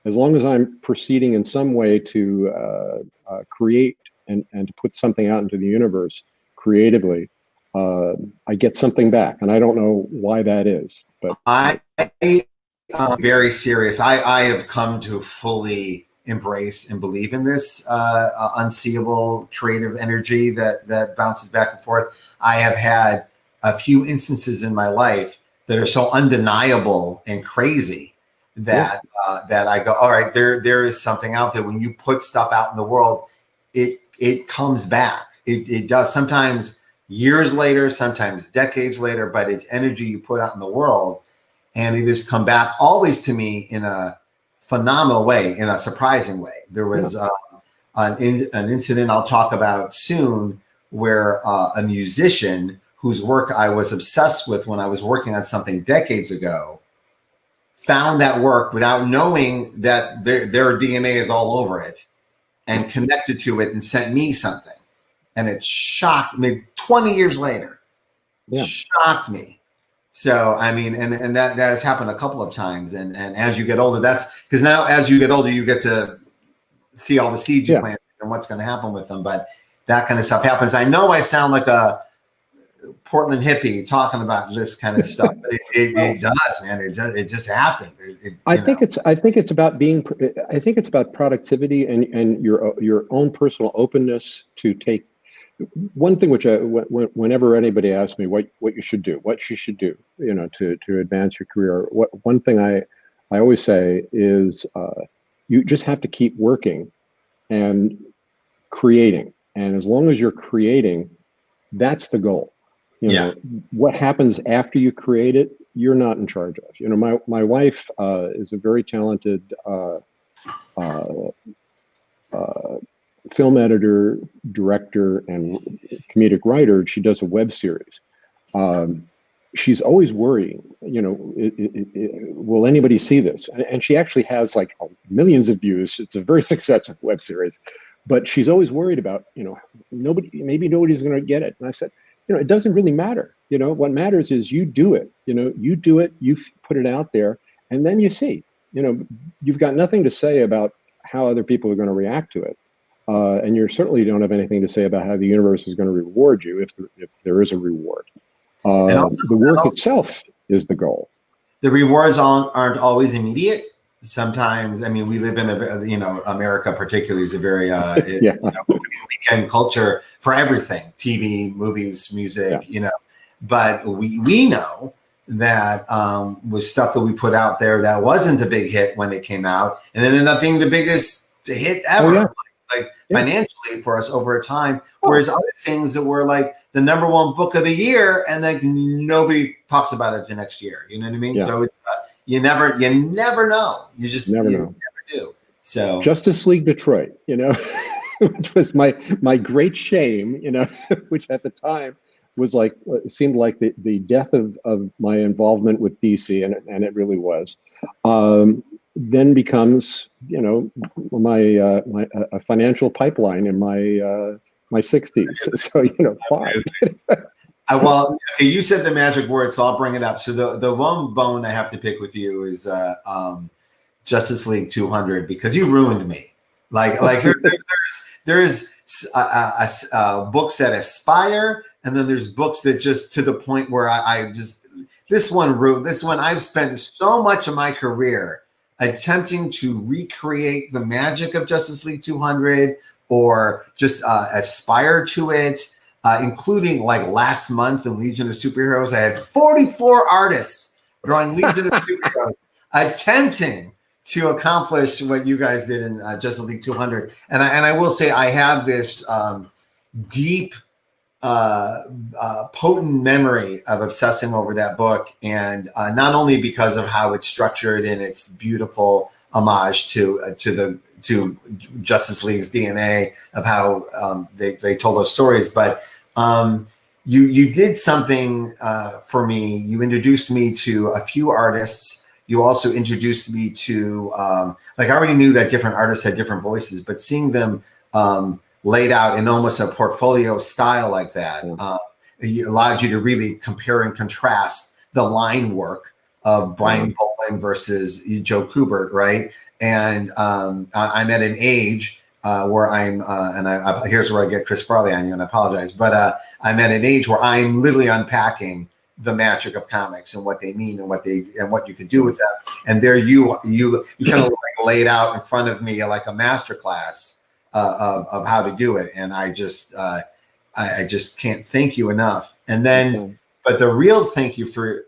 as long as I'm proceeding in some way to create and to put something out into the universe creatively, I get something back, and I don't know why that is. But I'm very serious. I have come to fully embrace and believe in this unseeable creative energy that bounces back and forth. I have had a few instances in my life that are so undeniable and crazy that that I go, all right, there is something out there. When you put stuff out in the world, it comes back. It does, sometimes years later, sometimes decades later, but it's energy you put out in the world, and it has come back always to me in a phenomenal way, in a surprising way. There was an incident I'll talk about soon where a musician whose work I was obsessed with when I was working on something decades ago found that work without knowing that their DNA is all over it, and connected to it and sent me something. and it shocked me 20 years later. Yeah. Shocked me. So, I mean, and that has happened a couple of times. And as you get older, that's because now as you get older, you get to see all the seeds you planted and what's going to happen with them. But that kind of stuff happens. I know I sound like a Portland hippie talking about this kind of stuff, but it does, man. It just happened. I think it's about productivity and your own personal openness to take. One thing which whenever anybody asks me what you should do, to advance your career, one thing I always say is you just have to keep working and creating, and as long as you're creating, that's the goal. What happens after you create it, you're not in charge of. My wife is a very talented film editor, director, and comedic writer. She does a web series. She's always worrying, will anybody see this? And she actually has like millions of views. It's a very successful web series, but she's always worried about, maybe nobody's going to get it. And I said, it doesn't really matter. What matters is you do it. You do it, you put it out there, and then you see. You've got nothing to say about how other people are going to react to it. And you certainly don't have anything to say about how the universe is going to reward you if there is a reward. The work itself is the goal. The rewards aren't always immediate. Sometimes, I mean, we live in America particularly is a very weekend culture for everything: TV, movies, music. But we know that was stuff that we put out there that wasn't a big hit when they came out, and it ended up being the biggest hit ever. Financially for us over a time, whereas other things that were like the #1 book of the year and like nobody talks about it the next year. You know what I mean? So it's you never know. You just never do. So Justice League Detroit, which was my great shame, which at the time was like it seemed like the death of my involvement with DC, and it really was. Then becomes my a financial pipeline in my 60s. So fine. Well, okay, you said the magic word, so I'll bring it up. So the one bone I have to pick with you is Justice League 200, because you ruined me. Like there's books that aspire, and then there's books that just to the point where I just this one I've spent so much of my career attempting to recreate the magic of Justice League 200 or just aspire to it, including like last month in Legion of Superheroes. I had 44 artists drawing Legion of Superheroes attempting to accomplish what you guys did in Justice League 200. And I will say I have this deep, potent memory of obsessing over that book, and not only because of how it's structured and its beautiful homage to Justice League's DNA of how they told those stories, but you did something for me. You introduced me to a few artists. You also introduced me to I already knew that different artists had different voices, but seeing them laid out in almost a portfolio style like that it allowed you to really compare and contrast the line work of Brian Bowling versus Joe Kubert, right? And I'm at an age where I'm, here's where I get Chris Farley on you, and I apologize, but I'm at an age where I'm literally unpacking the magic of comics and what they mean and what you can do with them. And there you kind of like laid out in front of me like a masterclass of how to do it, and I just can't thank you enough. And then, but the real thank you for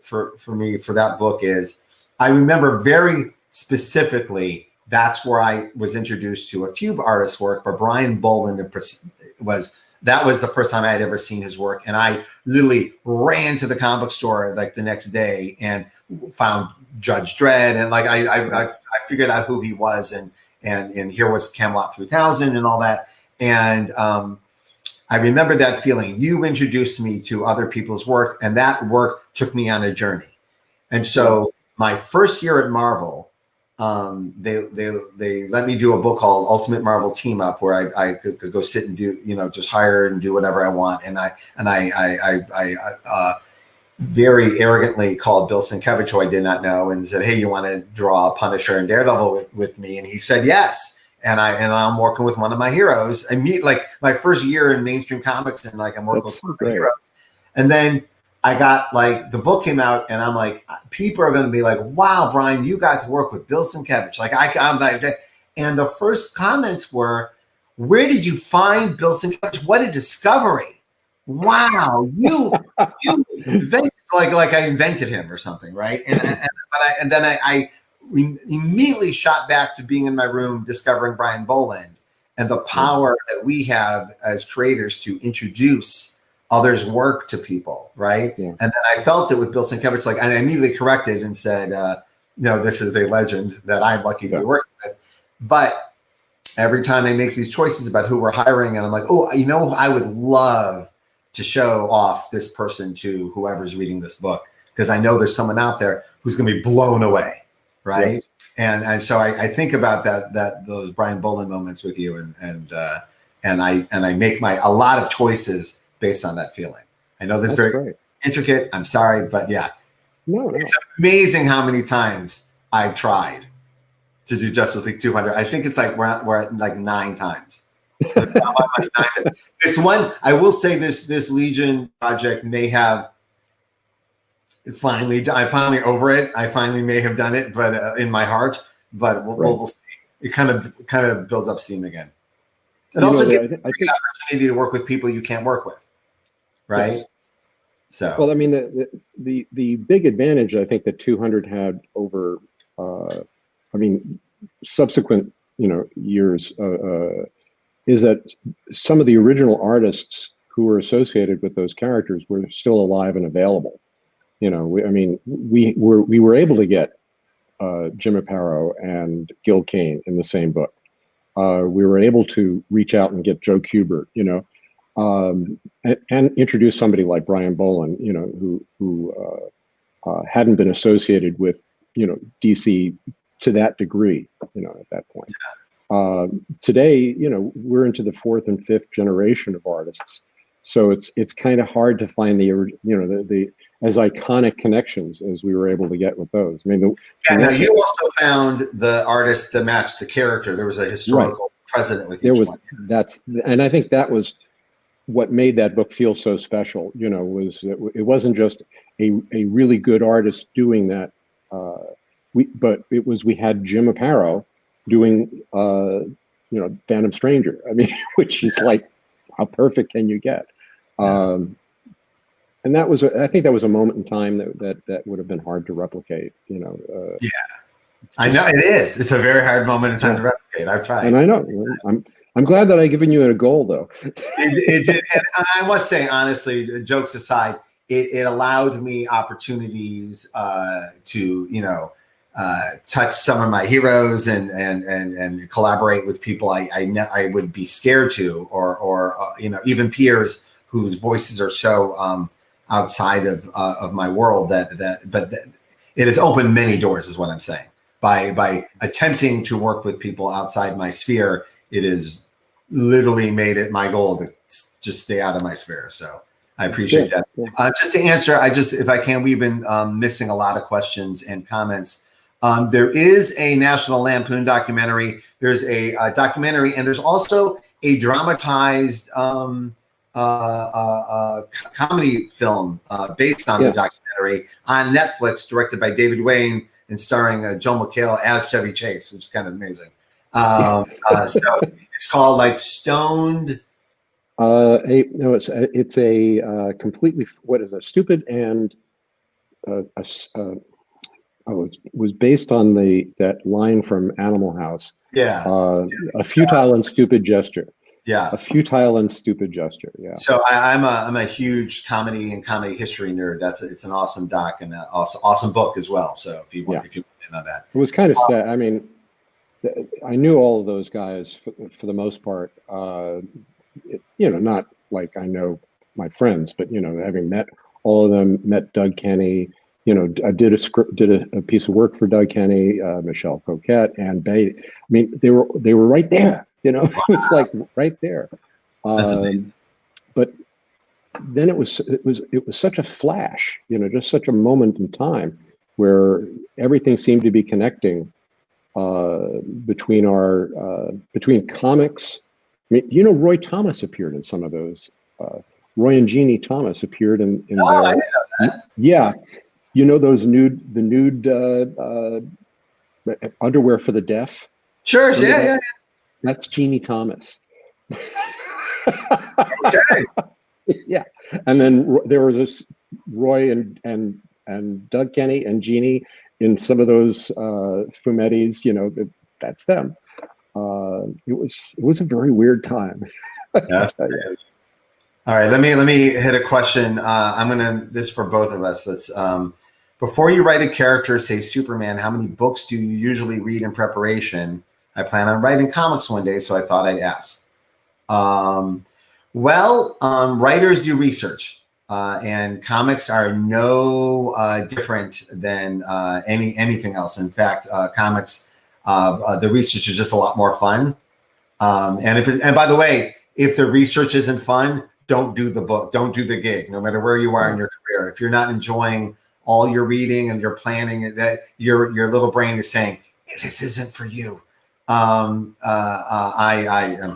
me for that book is I remember very specifically that's where I was introduced to a few artists' work, but Brian Boland was the first time I had ever seen his work, and I literally ran to the comic book store like the next day and found Judge Dredd, and like I figured out who he was, and here was Camelot 3000 and all that. And I remember that feeling. You introduced me to other people's work, and that work took me on a journey. And so my first year at Marvel, they let me do a book called Ultimate Marvel Team Up, where I could go sit and do, just hire and do whatever I want. And I very arrogantly called Bill Sienkiewicz, who I did not know, and said, "Hey, you want to draw Punisher and Daredevil with me?" And he said yes. And I'm working with one of my heroes. I meet like my first year in mainstream comics, and like I'm working with one of my heroes. And then I got like the book came out, and I'm like, people are going to be like, "Wow, Brian, you got to work with Bill Sienkiewicz." Like I'm like, and the first comments were, "Where did you find Bill Sienkiewicz? What a discovery! Wow, you invented like I invented him or something, right?" And then I immediately shot back to being in my room, discovering Brian Boland and the power that we have as creators to introduce others' work to people, right? Yeah. And then I felt it with Bill Sienkiewicz, and I immediately corrected and said, "No, this is a legend that I'm lucky to be working with." But every time I make these choices about who we're hiring, and I'm like, "Oh, I would love to show off this person to whoever's reading this book, because I know there's someone out there who's going to be blown away." Right. Yes. And so I think about those Brian Boland moments with you, and I make a lot of choices based on that feeling. I know that's very intricate. I'm sorry, but yeah, no, it's amazing how many times I've tried to do Justice League 200. I think it's like we're at like 9 times. This one, I will say, this Legion project may have. I'm finally over it. I finally may have done it, but in my heart. But we'll see. It kind of builds up steam again. It also gives you an opportunity to work with people you can't work with, right? Yes. So, well, I mean, the big advantage I think that 200 had over, subsequent years is that some of the original artists who were associated with those characters were still alive and available. We were able to get Jim Aparo and Gil Kane in the same book. We were able to reach out and get Joe Kubert, and introduce somebody like Brian Boland, who hadn't been associated with, DC to that degree, at that point. Today, we're into the 4th and 5th generation of artists. So it's kind of hard to find the as iconic connections as we were able to get with those. I mean, you also found the artist that matched the character. There was a historical precedent with each one. And I think that was what made that book feel so special. Was it wasn't just a really good artist doing that. But we had Jim Aparo doing Phantom Stranger. I mean, which is like, how perfect can you get? And that was, I think that was a moment in time that would have been hard to replicate, Yeah, I know it is. It's a very hard moment in time to replicate. I've tried. And I know. I'm glad that I've given you a goal, though. It did. And I must say, honestly, jokes aside, it allowed me opportunities to, touch some of my heroes and collaborate with people I would be scared to, or even peers whose voices are so outside of my world but it has opened many doors, is what I'm saying. By attempting to work with people outside my sphere, it has literally made it my goal to just stay out of my sphere. So I appreciate that. Yeah. Just to answer, if I can, we've been missing a lot of questions and comments. There is a National Lampoon documentary. There's a documentary, and there's also a dramatized comedy film based on the documentary on Netflix, directed by David Wayne and starring Joel McHale as Chevy Chase, which is kind of amazing. So it's called like Stoned. It's a completely, what is a stupid and it was based on that line from Animal House. Yeah. A futile and stupid gesture. Yeah. A futile and stupid gesture. Yeah. So I'm a huge comedy and comedy history nerd. It's an awesome doc and an awesome book as well. So if you want to know that. It was kind of sad. I mean, I knew all of those guys for the most part. Not like I know my friends, but having met all of them, met Doug Kenny, I did a piece of work for Doug Kenny, Michelle Coquette, and Bay. I mean, they were right there. It was like right there. But then it was such a flash. Just such a moment in time where everything seemed to be connecting between comics. I mean, Roy Thomas appeared in some of those. Roy and Jeannie Thomas appeared in Oh, I there. didn't know that. Yeah. Those nude underwear for the deaf. Sure. Yeah. That's Jeannie Thomas. Okay. Yeah. And then there was this Roy and Doug Kenny and Jeannie in some of those fumettis. That's them. It was a very weird time. Yeah. All right, let me hit a question. This is for both of us. Let's before you write a character, say Superman, how many books do you usually read in preparation? I plan on writing comics one day, so I thought I'd ask. Writers do research, and comics are no different than anything else. In fact, comics, the research is just a lot more fun. And by the way, if the research isn't fun, don't do the book, don't do the gig, no matter where you are in your career. If you're not enjoying all your reading and your planning, that your little brain is saying, this isn't for you. In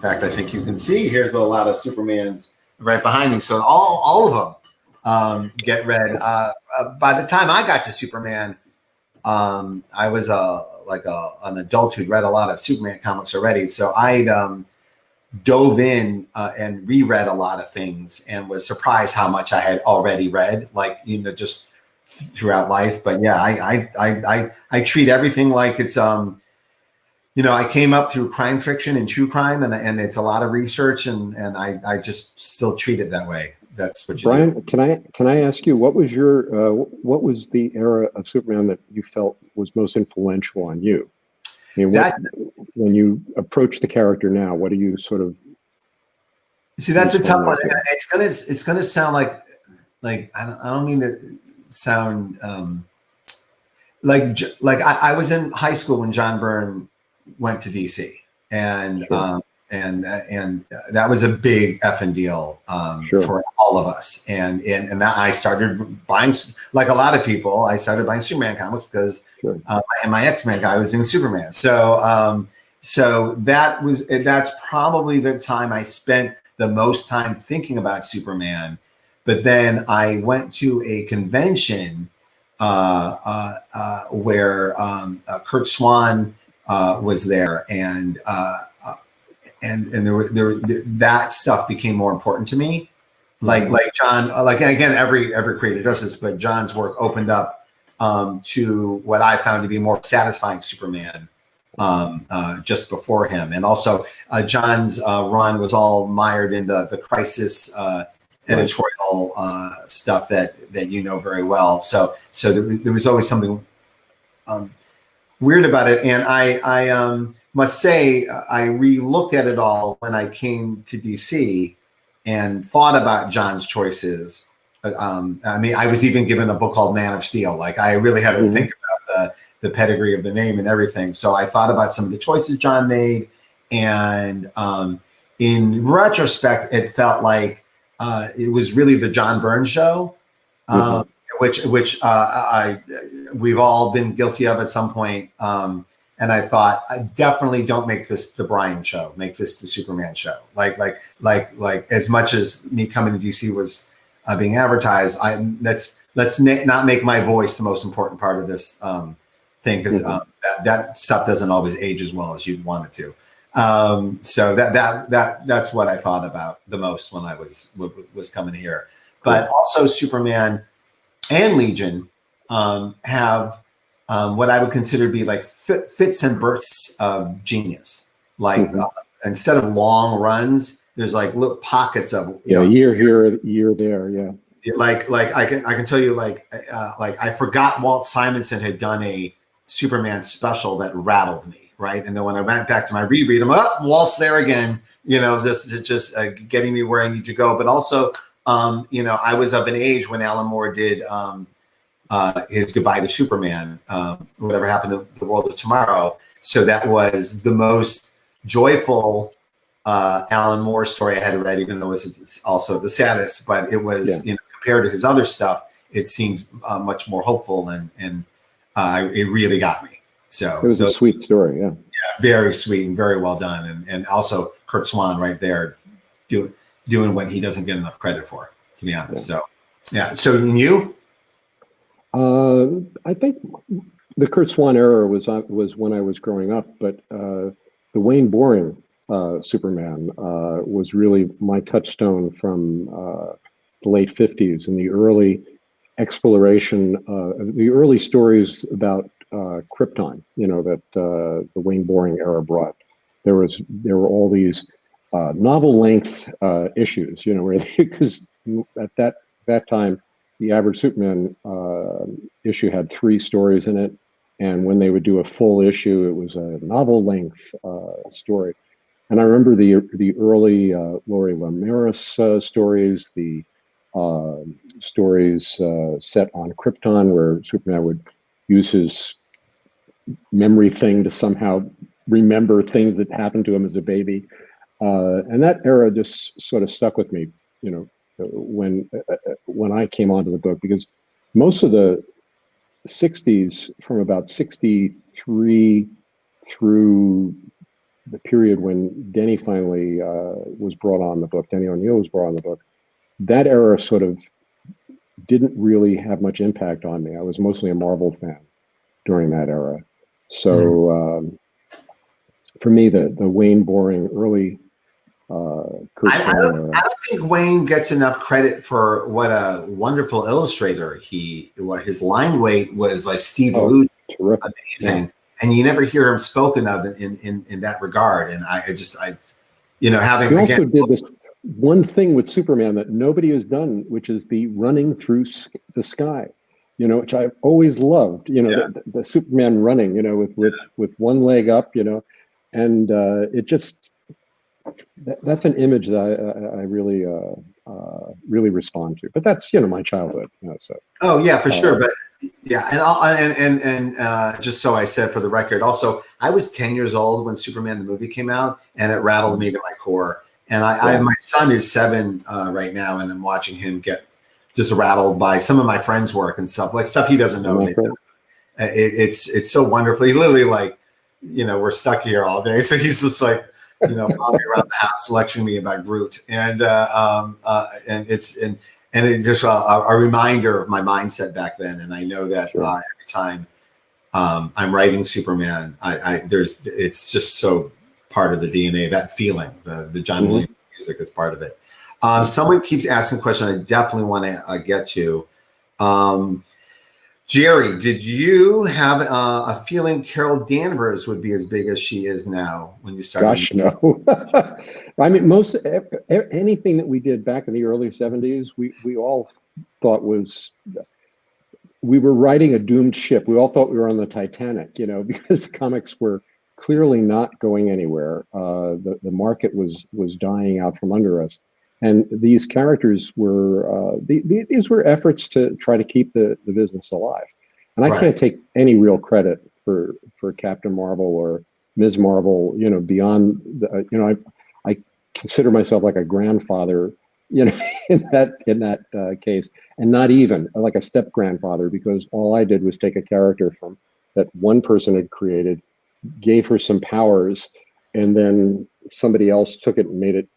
fact, I think you can see, here's a lot of Supermans right behind me. So all of them get read. By the time I got to Superman, I was an adult who'd read a lot of Superman comics already. So I'd dove in and reread a lot of things and was surprised how much I had already read, just throughout life. But yeah, I treat everything like it's I came up through crime fiction and true crime, and it's a lot of research, and I just still treat it that way. That's what you Brian, do. can I ask you, what was the era of Superman that you felt was most influential on you? I mean, when you approach the character now, what do you sort of see? That's a tough one. It's gonna sound like I don't mean to sound I was in high school when John Byrne went to DC, and Sure. And that was a big effing deal Sure. for all of us. And that I started buying, like a lot of people, I started buying Superman comics because Sure. and my X-Men guy was doing Superman. So that's probably the time I spent the most time thinking about Superman. But then I went to a convention where Kurt Swan was there, and that stuff became more important to me. Like John, again, every creator does this, but John's work opened up to what I found to be more satisfying Superman just before him, and also John's run was all mired in the Crisis editorial stuff that you know very well. So there was always something weird about it, and I must say I re-looked at it all when I came to DC and thought about John's choices. I mean, I was even given a book called Man of Steel. Like, I really had to think about the pedigree of the name and everything. So I thought about some of the choices John made, and in retrospect, it felt like it was really the John Byrne show. Which we've all been guilty of at some point. And I thought, I definitely don't make this the Brian show. Make this the Superman show. Like as much as me coming to DC was being advertised, let's not make my voice the most important part of this thing, because that stuff doesn't always age as well as you'd want it to. So that's what I thought about the most when I was coming here. But also Superman and Legion have what I would consider to be like fits and bursts of genius. Like instead of long runs, there's like little pockets of year here, year there, Like I can tell you like I forgot Walt Simonson had done a Superman special that rattled me, right? And then when I went back to my reread, I'm like, Walt's there again, just getting me where I need to go. But also, I was of an age when Alan Moore did his Goodbye to Superman, whatever happened to the world of tomorrow. So that was the most joyful Alan Moore story I had read, even though it was also the saddest. But it was, compared to his other stuff, it seemed much more hopeful, and it really got me. So it was a sweet story, yeah, very sweet and very well done, and also Kurt Swan right there doing what he doesn't get enough credit for, to be honest. So yeah. So you? I think the Kurt Swan era was when I was growing up, but the Wayne Boring Superman was really my touchstone from the late 50s, and the early exploration, the early stories about Krypton, that the Wayne Boring era brought. There were all these novel length issues, where because at that time the average Superman issue had 3 stories in it, and when they would do a full issue, it was a novel length story. And I remember the early Laurie Lemaris stories, the stories set on Krypton, where Superman would use his memory thing to somehow remember things that happened to him as a baby. And that era just sort of stuck with me, when I came onto the book, because most of the 60s, from about 63 through the period when Denny finally was brought on the book, Denny O'Neil was brought on the book, that era sort of didn't really have much impact on me. I was mostly a Marvel fan during that era. So for me, the Wayne Boring early Kurt I don't think Wayne gets enough credit for what a wonderful illustrator his line weight was like Steve Rude, amazing. Yeah. And you never hear him spoken of in that regard. And I having he also did this one thing with Superman that nobody has done, which is the running through the sky, which I've always loved, the Superman running, with one leg up, and it just, that's an image that I really, really respond to. But that's, my childhood, so. Oh yeah, for sure. But yeah, and just so I said for the record, also I was 10 years old when Superman the movie came out, and it rattled me to my core. And my son is 7 right now, and I'm watching him get just rattled by some of my friends' work and stuff he doesn't know. It's so wonderful. He literally we're stuck here all day, so he's just following me around the house, lecturing me about Groot, and it's just a reminder of my mindset back then. And I know that every time I'm writing Superman, it's just so part of the DNA, that feeling, the John Williams music is part of it. Someone keeps asking a question I definitely want to get to. Jerry, did you have a feeling Carol Danvers would be as big as she is now when you started? Gosh, no. I mean, anything that we did back in the early 70s, we all thought we were riding a doomed ship. We all thought we were on the Titanic, because comics were clearly not going anywhere. The market was dying out from under us. And these characters were, these were efforts to try to keep the business alive. And I can't take any real credit for Captain Marvel or Ms. Marvel, beyond, I consider myself like a grandfather, in that case, and not even like a step grandfather, because all I did was take a character from that one person had created, gave her some powers, and then somebody else took it and made it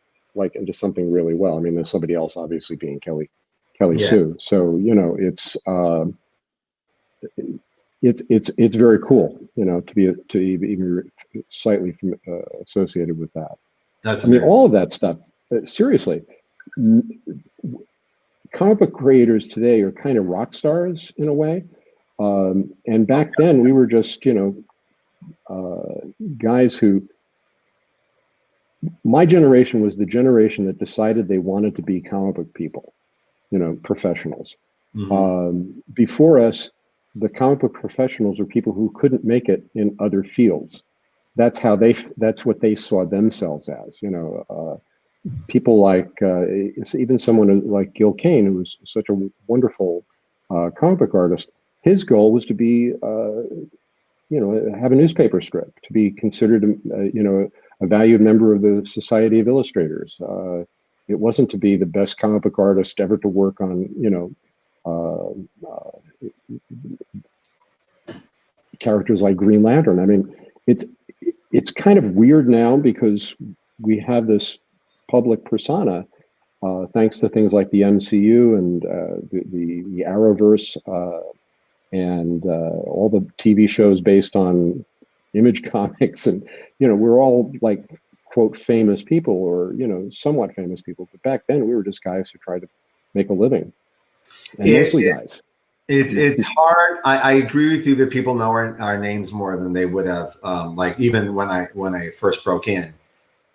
into something really well. I mean, there's somebody else obviously being Kelly Sue. So, it's very cool, to be even slightly associated with that. That's amazing. All of that stuff, seriously, comic book creators today are kind of rock stars in a way. And back then we were just, guys who, my generation was the generation that decided they wanted to be comic book people, professionals. Before us, the comic book professionals are people who couldn't make it in other fields. That's what they saw themselves as, people like, even someone like Gil Kane, who was such a wonderful comic book artist, his goal was to be, have a newspaper strip, to be considered, a valued member of the Society of Illustrators. It wasn't to be the best comic book artist ever to work on, characters like Green Lantern. I mean, it's kind of weird now because we have this public persona, thanks to things like the MCU and the Arrowverse, and all the TV shows based on Image Comics, and we're all like, quote, famous people, or somewhat famous people. But back then, we were just guys who tried to make a living, and mostly guys. It's hard. I agree with you that people know our names more than they would have. Like even when I first broke in,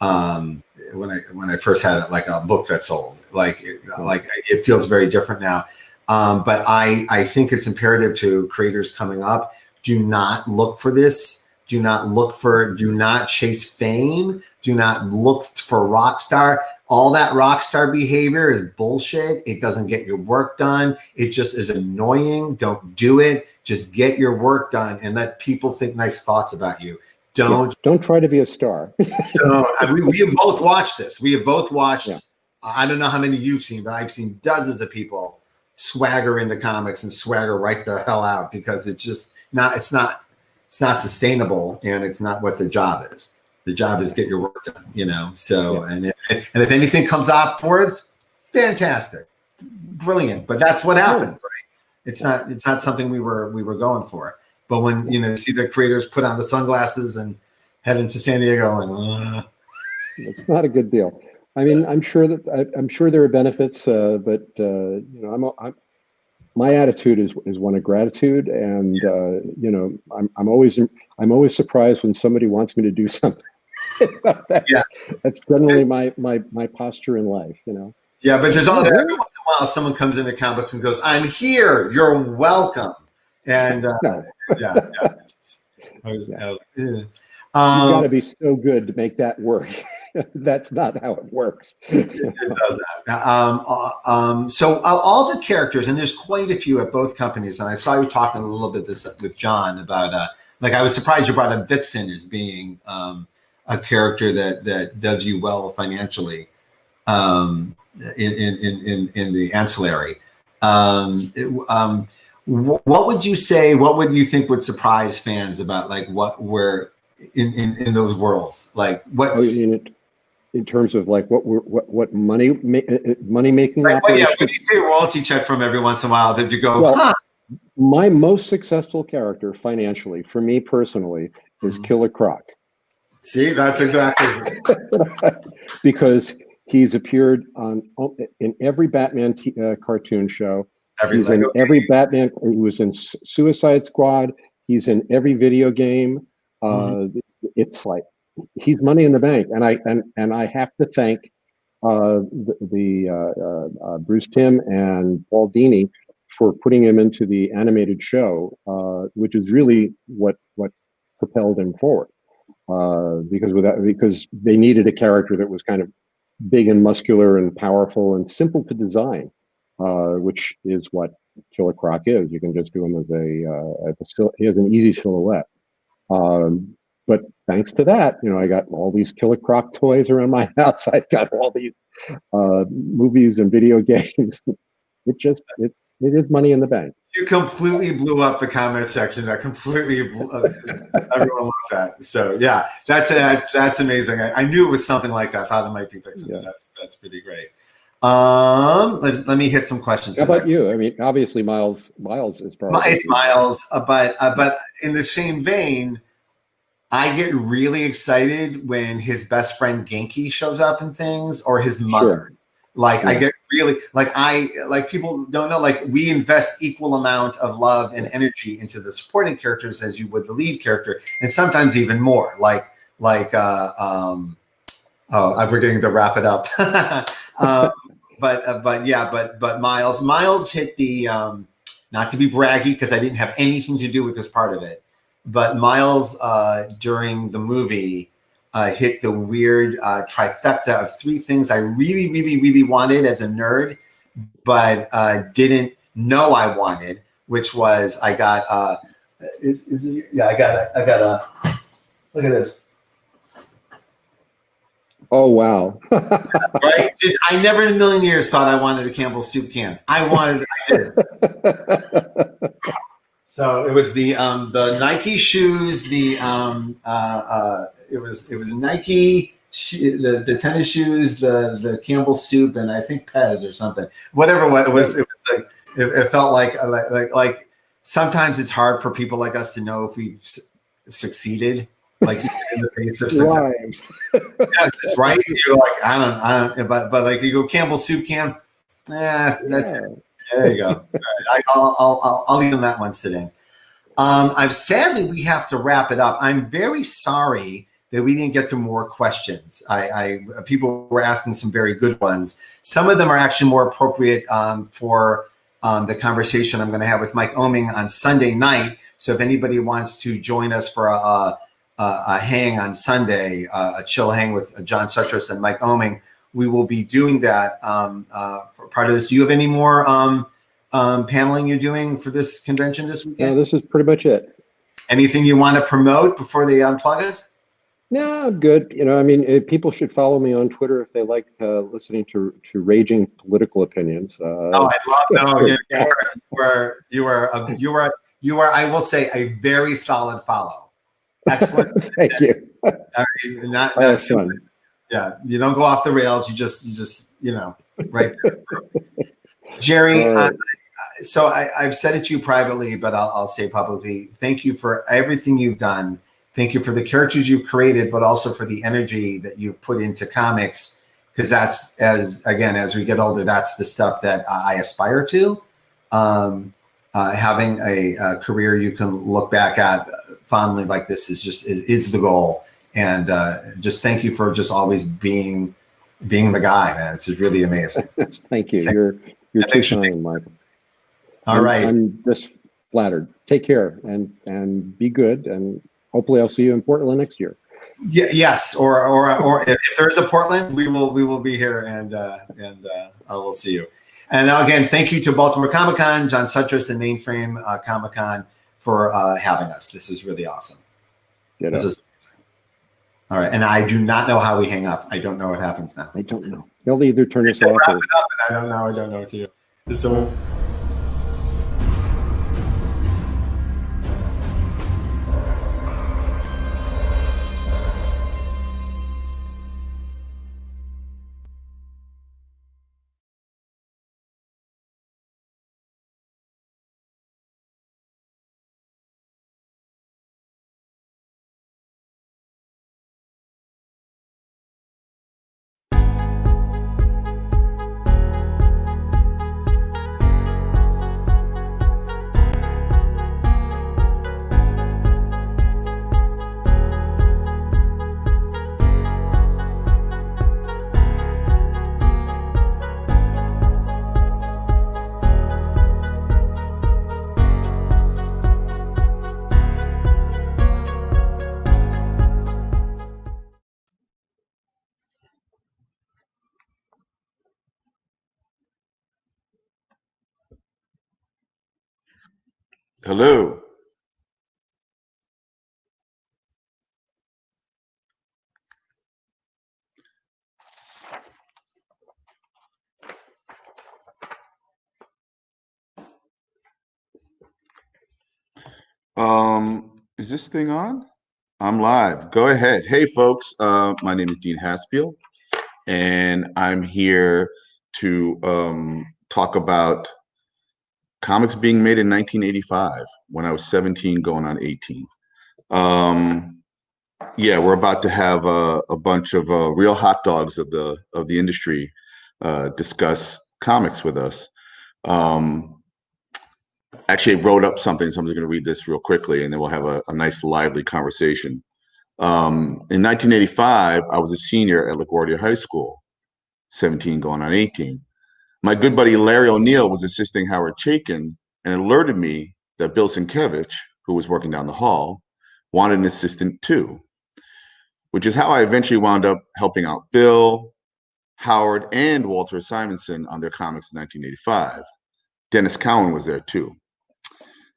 when I first had like a book that sold, like it feels very different now. But I think it's imperative to creators coming up: do not look for this. Do not chase fame. Do not look for rock star. All that rock star behavior is bullshit. It doesn't get your work done. It just is annoying. Don't do it. Just get your work done and let people think nice thoughts about you. Don't try to be a star. We have both watched this. We have both watched. Yeah. I don't know how many you've seen, but I've seen dozens of people swagger into comics and swagger right the hell out because it's just not. It's not sustainable, and it's not what the job is. The job is get your work done, So, and if anything comes afterwards, fantastic, brilliant. But that's what happened, right? It's not something we were going for. But when you see the creators put on the sunglasses and head into San Diego, it's not a good deal. I mean, I'm sure there are benefits, but my attitude is one of gratitude, and I'm always surprised when somebody wants me to do something. That's generally my posture in life, Yeah, but there's every once in a while someone comes into comics and goes, "I'm here. You're welcome." And you've got to be so good to make that work. That's not how it works. It does not. So all the characters, and there's quite a few at both companies, and I saw you talking a little bit with John about I was surprised you brought up Vixen as being a character that does you well financially in the ancillary. What would you say? What would you think would surprise fans about what we're in those worlds? Like what? In terms of what money making operation? When you see a royalty check from every once in a while, did you go? Well, my most successful character financially, for me personally, is Killer Croc. See, that's exactly because he's appeared in every Batman cartoon show. He's in every Batman. He was in Suicide Squad. He's in every video game. It's like he's money in the bank, and I have to thank Bruce Timm and Paul Dini for putting him into the animated show, which is really what propelled him forward. Because they needed a character that was kind of big and muscular and powerful and simple to design, which is what Killer Croc is. You can just do him he has an easy silhouette. But thanks to that, I got all these Killer Croc toys around my house. I've got all these movies and video games. It is money in the bank. You completely blew up the comment section. I completely everyone loved that. So yeah, that's amazing. I knew it was something like that. I thought it might be Vixen. Yeah. That's pretty great. Let me hit some questions. How about you? I mean, obviously Miles is probably it's Miles, but in the same vein, I get really excited when his best friend Genki shows up in things, or his mother. Sure. I get really people don't know, we invest equal amount of love and energy into the supporting characters as you would the lead character, and sometimes even more. I'm forgetting to wrap it up. But Miles hit the not to be braggy because I didn't have anything to do with this part of it, but Miles during the movie hit the weird trifecta of three things I really wanted as a nerd, but didn't know I wanted, which was I got I got a look at this. Oh wow! Right? I never in a million years thought I wanted a Campbell's soup can. I did. So it was the Nike shoes, it was Nike, the tennis shoes, the Campbell's soup, and I think Pez or something. Whatever it was like it felt like sometimes it's hard for people like us to know if we've succeeded. Like in the face of success. Yes, right. You're like, I don't, but like you go Campbell's soup can. That's it. There you go. All right. I'll leave that one sitting. Sadly, we have to wrap it up. I'm very sorry that we didn't get to more questions. People were asking some very good ones. Some of them are actually more appropriate for the conversation I'm going to have with Mike Oming on Sunday night. So if anybody wants to join us for a hang on Sunday, a chill hang with John Sutras and Mike Oming, we will be doing that for part of this. Do you have any more paneling you're doing for this convention this weekend? No, this is pretty much it. Anything you want to promote before they unplug us? No, I'm good. I mean, people should follow me on Twitter if they like listening to raging political opinions. I love. No, you are. I will say a very solid follow. Excellent. Thank you. Not fun. Yeah, you don't go off the rails. You just right there. Jerry, so I've said it to you privately, but I'll say publicly, thank you for everything you've done. Thank you for the characters you've created, but also for the energy that you've put into comics, because that's, as we get older, that's the stuff that I aspire to. Having a career you can look back at fondly like this is the goal. And just thank you for just always being the guy, man. It's just really amazing. Thank you. You're too kind, Michael. All right. I'm just flattered. Take care and be good. And hopefully I'll see you in Portland next year. Yeah, yes. Or if there's a Portland, we will be here and I will see you. And again, thank you to Baltimore Comic-Con, John Sutras and Mainframe Comic-Con for having us. This is really awesome. This is all right. And I do not know how we hang up. I don't know what happens now. I don't know. They'll either turn us off or... I don't know what to do. So. Hello. Is this thing on? I'm live. Go ahead. Hey, folks. My name is Dean Haspiel, and I'm here to talk about comics being made in 1985 when I was 17 going on 18. Yeah, we're about to have a bunch of real hot dogs of the industry discuss comics with us. Actually, I wrote up something, so I'm just going to read this real quickly, and then we'll have a nice, lively conversation. In 1985, I was a senior at LaGuardia High School, 17 going on 18. My good buddy Larry O'Neill was assisting Howard Chaykin and alerted me that Bill Sienkiewicz, who was working down the hall, wanted an assistant too, which is how I eventually wound up helping out Bill, Howard, and Walter Simonson on their comics in 1985. Dennis Cowan was there too.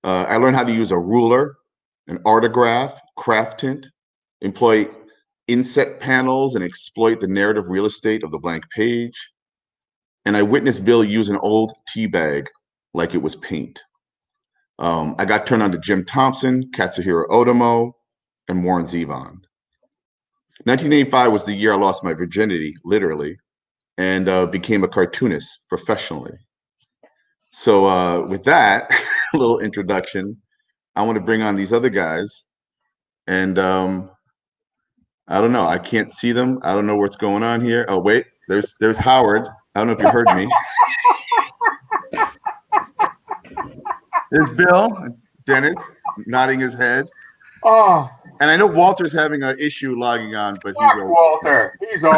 I learned how to use a ruler, an artograph, craft tint, employ inset panels, and exploit the narrative real estate of the blank page. And I witnessed Bill use an old tea bag like it was paint. I got turned on to Jim Thompson, Katsuhiro Otomo, and Warren Zevon. 1985 was the year I lost my virginity, literally, and became a cartoonist professionally. So with that little introduction, I want to bring on these other guys. And I don't know. I can't see them. I don't know what's going on here. Oh, wait, there's Howard. I don't know if you heard me. There's Bill, Dennis, nodding his head. Oh. And I know Walter's having an issue logging on, but Fuck Walter. He's old.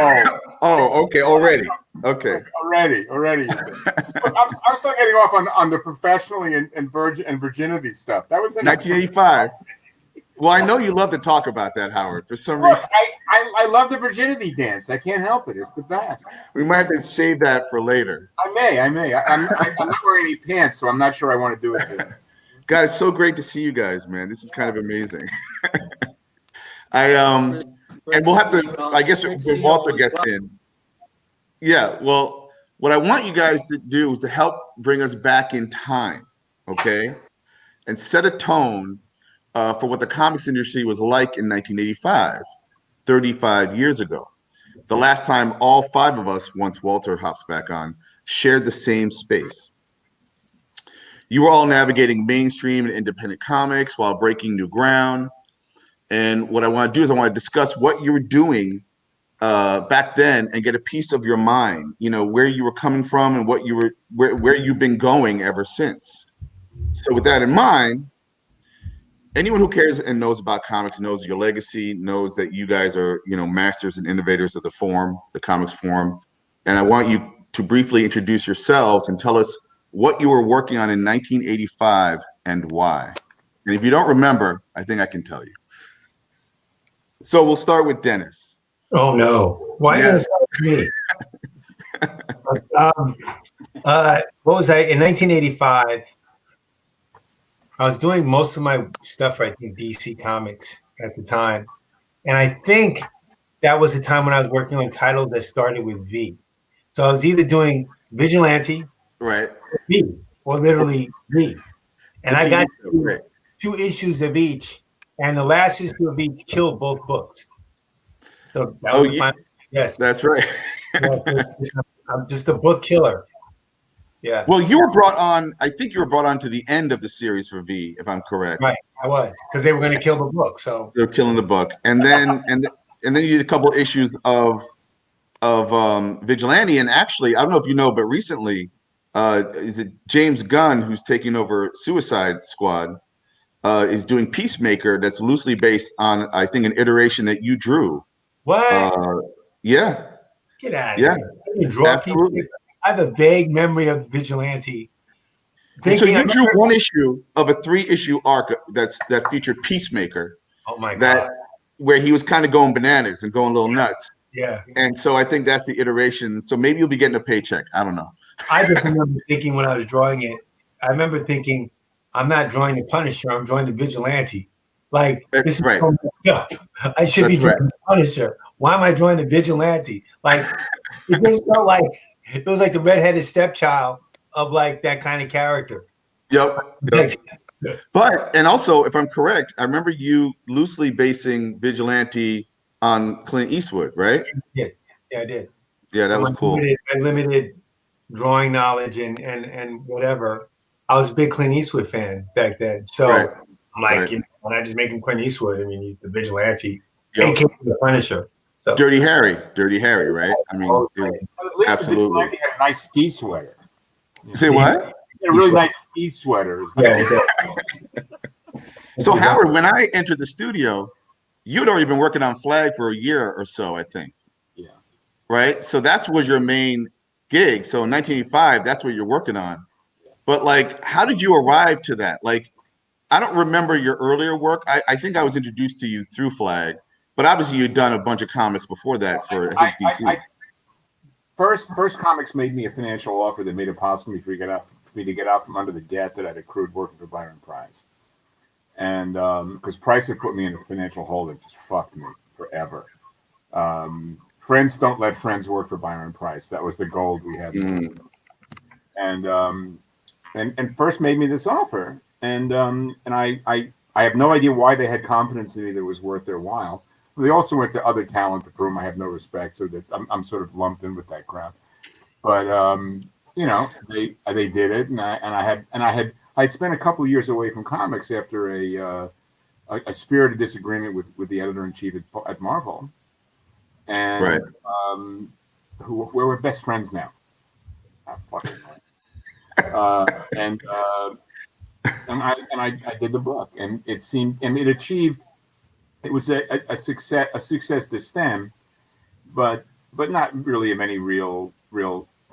Oh, okay, already. Okay. Already. Look, I'm still getting off on the professionally and virginity stuff. That was in 1985. Well, I know you love to talk about that, Howard. For some reason, I love the virginity dance. I can't help it. It's the best. We might have to save that for later. I may. I'm not wearing any pants, so I'm not sure I want to do it today. Guys, so great to see you guys, man. This is kind of amazing. And we'll have to, I guess, when Walter gets in. Yeah, well, what I want you guys to do is to help bring us back in time, okay? And set a tone for what the comics industry was like in 1985, 35 years ago. The last time all five of us, once Walter hops back on, shared the same space. You were all navigating mainstream and independent comics while breaking new ground. And what I want to do is I want to discuss what you were doing back then and get a piece of your mind, you know, where you were coming from and what you were, where you've been going ever since. So with that in mind, anyone who cares and knows about comics knows your legacy, knows that you guys are, you know, masters and innovators of the form, the comics form. And I want you to briefly introduce yourselves and tell us what you were working on in 1985 and why. And if you don't remember, I think I can tell you. So we'll start with Dennis. Oh no! Why are you going to start with me? What was I in 1985? I was doing most of my stuff right in DC Comics at the time, and I think that was the time when I was working on titles that started with V. So I was either doing Vigilante, right, V, or literally V, and I got two issues of each. And the last issue of each killed both books. So that was yes, that's right. I'm just a book killer. Yeah. Well, you were brought on. I think you were brought on to the end of the series for V, if I'm correct. Right, I was, because they were going to kill the book. So they're killing the book, and then and then you did a couple issues of Vigilante. And actually, I don't know if you know, but recently, is it James Gunn who's taking over Suicide Squad? Is doing Peacemaker, that's loosely based on, I think, an iteration that you drew. What? Yeah. Get out of here. You draw Absolutely. I have a vague memory of Vigilante. So you drew one issue of a 3-issue arc that featured Peacemaker. Oh my God. Where he was kind of going bananas and going a little nuts. Yeah. And so I think that's the iteration. So maybe you'll be getting a paycheck. I don't know. I just remember thinking when I was drawing it, I remember thinking, I'm not drawing the Punisher, I'm drawing the Vigilante. Like, this is so messed up. I should be drawing the Punisher. Why am I drawing the Vigilante? Like, it just felt like it was like the redheaded stepchild of like that kind of character. Yep. But, and also, if I'm correct, I remember you loosely basing Vigilante on Clint Eastwood, right? Yeah, I did. Yeah, that was cool. My limited drawing knowledge and whatever. I was a big Clint Eastwood fan back then. So I'm like, you know, when I just make him Clint Eastwood, I mean, he's the Vigilante. Yep. He the Punisher. So. Dirty Harry, right? I mean, absolutely. He had a nice ski sweater. Say what? He had a really nice ski sweater. So Howard, when I entered the studio, you'd already been working on Flag for a year or so, I think. Yeah. Right? So that was your main gig. So in 1985, that's what you're working on. But like, how did you arrive to that? Like, I don't remember your earlier work. I think I was introduced to you through Flag, but obviously you'd done a bunch of comics before that for I think DC. First comics made me a financial offer that made it possible for me to get out for me to get out from under the debt that I'd accrued working for Byron Price. And because Price had put me in a financial hole that just fucked me forever. Friends don't let friends work for Byron Price. That was the gold we had. And first made me this offer. And I have no idea why they had confidence in me that it was worth their while. They also went to other talent for whom I have no respect, so that I'm sort of lumped in with that crowd. But you know, they did it, and I had spent a couple of years away from comics after a spirited disagreement with the editor in chief at Marvel, and where we're best friends now. Ah, fucking and I did the book, and it seemed, and it achieved. It was a success to stem, but not really of any real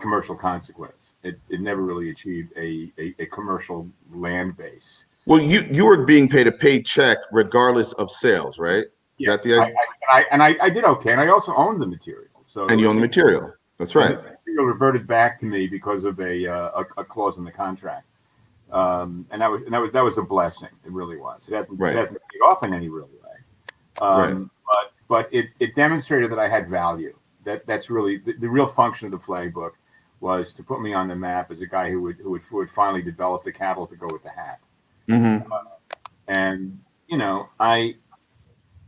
commercial consequence. It never really achieved a commercial land base. Well, you were being paid a paycheck regardless of sales, right? Yes, is that the idea? I did okay, and I also owned the material. So and you own the material. That's right. The material reverted back to me because of a clause in the contract, and that was a blessing. It really was. It hasn't paid off in any real way. But it demonstrated that I had value. That's really the real function of the flag book, was to put me on the map as a guy who would finally develop the cattle to go with the hat. And you know, I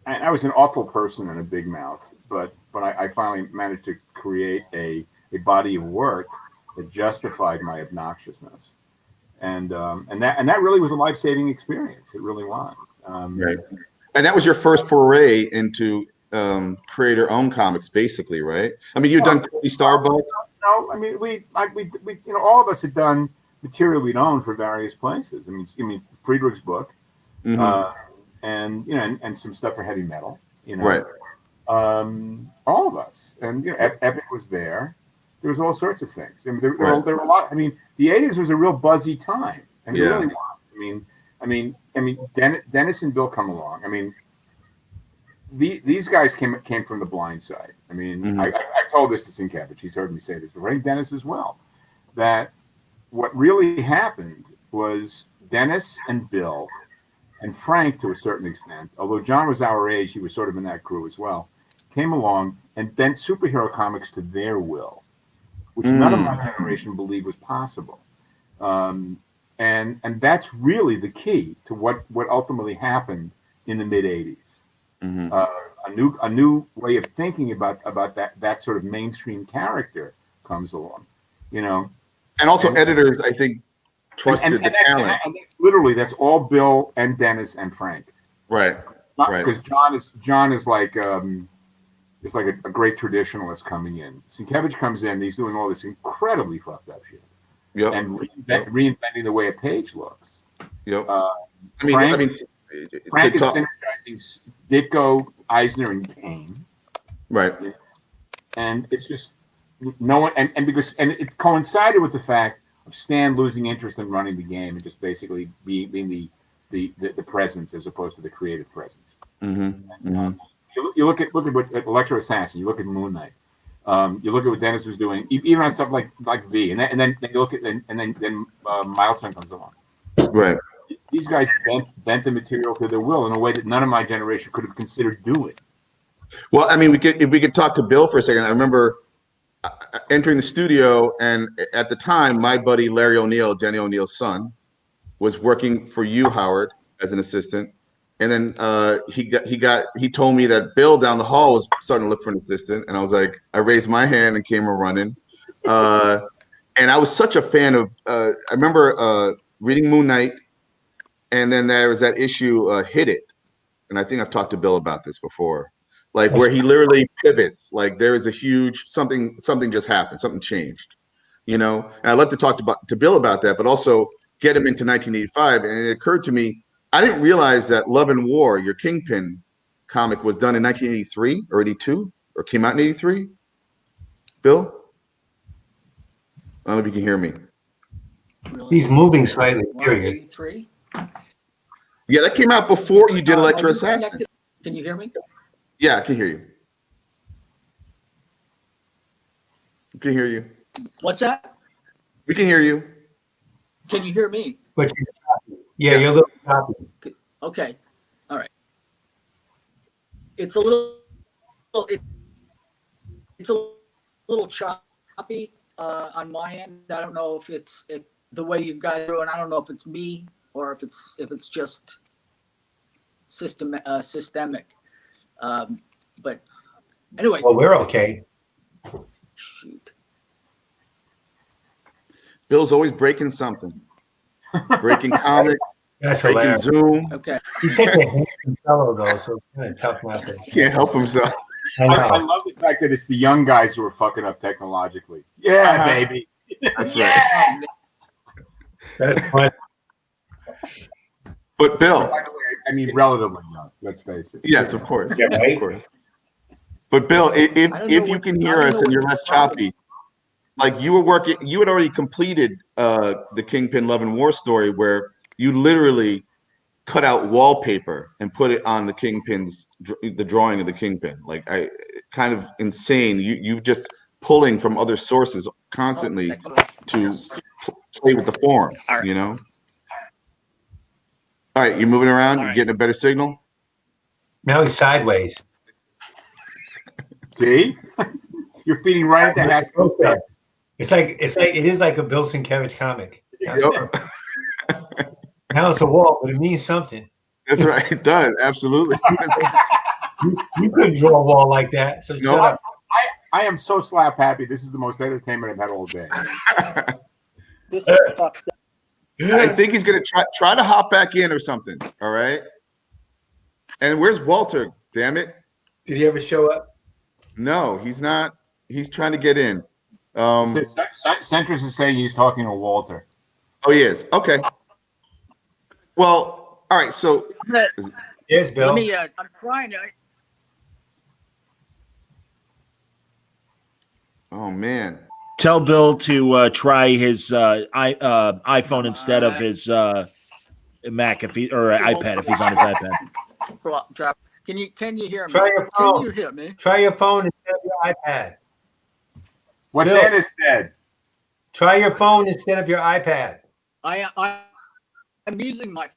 was an awful person and a big mouth, but I finally managed to create a body of work that justified my obnoxiousness, and that really was a life-saving experience. It really was. Right. And that was your first foray into creator-owned comics, basically, right? I mean, you've done Starbucks. No, I mean, we, you know, all of us had done material we'd owned for various places. I mean, Friedrich's book, and you know, and some stuff for heavy metal. You know, right? All of us, and you know, Epic was there. There was all sorts of things. I mean, there were a lot. I mean, the '80s was a real buzzy time. I mean, it really was. I mean, Dennis and Bill come along. I mean, these guys came from the blind side. I mean, I told this to Sienkiewicz. He's heard me say this, but I think Dennis as well. That what really happened was Dennis and Bill and Frank, to a certain extent, although John was our age, he was sort of in that crew as well, came along and bent superhero comics to their will, which none of my generation believed was possible. And that's really the key to what ultimately happened in the mid '80s. A new way of thinking about that sort of mainstream character comes along, you know. And also editors, I think, trusted the talent. And that's all Bill and Dennis and Frank. Right. Because John is like it's like a great traditionalist coming in. Sienkiewicz comes in, he's doing all this incredibly fucked up shit. Yep. And reinventing the way a page looks. Yep. Frank is synergizing Ditko, Eisner, and Kane. Right. And it's just no one, and it coincided with the fact of Stan losing interest in running the game and just basically being the presence as opposed to the creative presence. You look at what Electro Assassin. You look at Moon Knight. You look at what Dennis was doing, even on stuff like V, and then you look at and then Milestone comes along. Right. These guys bent the material to their will in a way that none of my generation could have considered doing. Well, I mean, if we could talk to Bill for a second. I remember entering the studio, and at the time, my buddy Larry O'Neill, Denny O'Neill's son, was working for you, Howard, as an assistant. And then he told me that Bill down the hall was starting to look for an assistant, and I was like, I raised my hand and came running. And I was such a fan of. I remember reading Moon Knight, and then there was that issue, Hit It, and I think I've talked to Bill about this before, like where he literally pivots. Like there is a huge something just happened, something changed, you know. And I'd love to talk to Bill about that, but also get him into 1985. And it occurred to me, I didn't realize that Love and War, your Kingpin comic, was done in 1983 or 82, or came out in 83. Bill, I don't know if you can hear me. He's moving slightly. Period. 83. Yeah, that came out before you did Electro Assassin. Can you hear me? Yeah, I can hear you. We can hear you. What's that? We can hear you. Can you hear me? But you're a little choppy. Okay. All right. It's a little. It's a little choppy on my end. I don't know if it's the way you guys do it. I don't know if it's me or if it's just systemic. But anyway. Well, we're okay. Shoot. Bill's always breaking something. Breaking comics. That's breaking hilarious. Zoom. Okay. He's such a handsome fellow, though, so it's kind of tough not to. Can't help himself. I know. I love the fact that it's the young guys who are fucking up technologically. Yeah, baby. That's yeah. right. That's fun. But Bill, By the way, I mean relatively young. Let's face it. yes, of course, Yeah, right? of course. But Bill, if you can hear us and you're less choppy, like you were working, you had already completed the Kingpin Love and War story where you literally cut out wallpaper and put it on the Kingpin's, the drawing of the Kingpin. Like kind of insane. You just pulling from other sources constantly to play with the form, you know? All right, you moving around, you're getting a better signal? Now he's sideways. See? You're feeding right into Haskell's stuff. It is like a Bill Sienkiewicz comic. Now it's a wall, but it means something. That's right, it does, absolutely. You couldn't draw a wall like that. So No, shut up. I am so slap happy. This is the most entertainment I've had all day. This is fucked up. I think he's gonna try to hop back in or something. All right. And where's Walter? Damn it! Did he ever show up? No, he's not. He's trying to get in. Centrist is saying he's talking to Walter. Oh, he is. Okay. Well, all right. So yes, Bill. Let me. I'm trying to. Oh man. Tell Bill to try his iPhone instead of his Mac if he or iPad if he's on his iPad. Drop. Can you hear me? Try your phone. Can you hear me? Try your phone instead of your iPad. What Bill, Dennis said. Try your phone instead of your iPad. I'm using my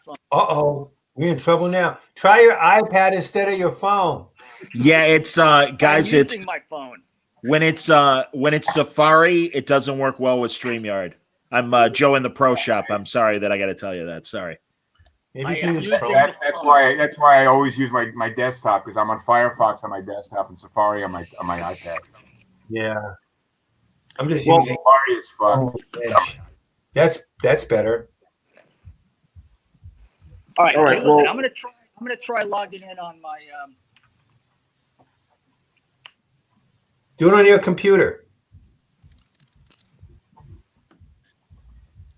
phone. Uh-oh. We're in trouble now. Try your iPad instead of your phone. Yeah, it's guys, I'm it's using my phone. when it's Safari, it doesn't work well with StreamYard. I'm Joe in the pro shop. I'm sorry that I got to tell you that. Sorry. Maybe That's why I always use my desktop because I'm on Firefox on my desktop and Safari on my iPad. Yeah. I'm just Well, using Safari is fucked. That's better. All right. All right, Hey, listen, well- I'm gonna try logging in on my. Do it on your computer.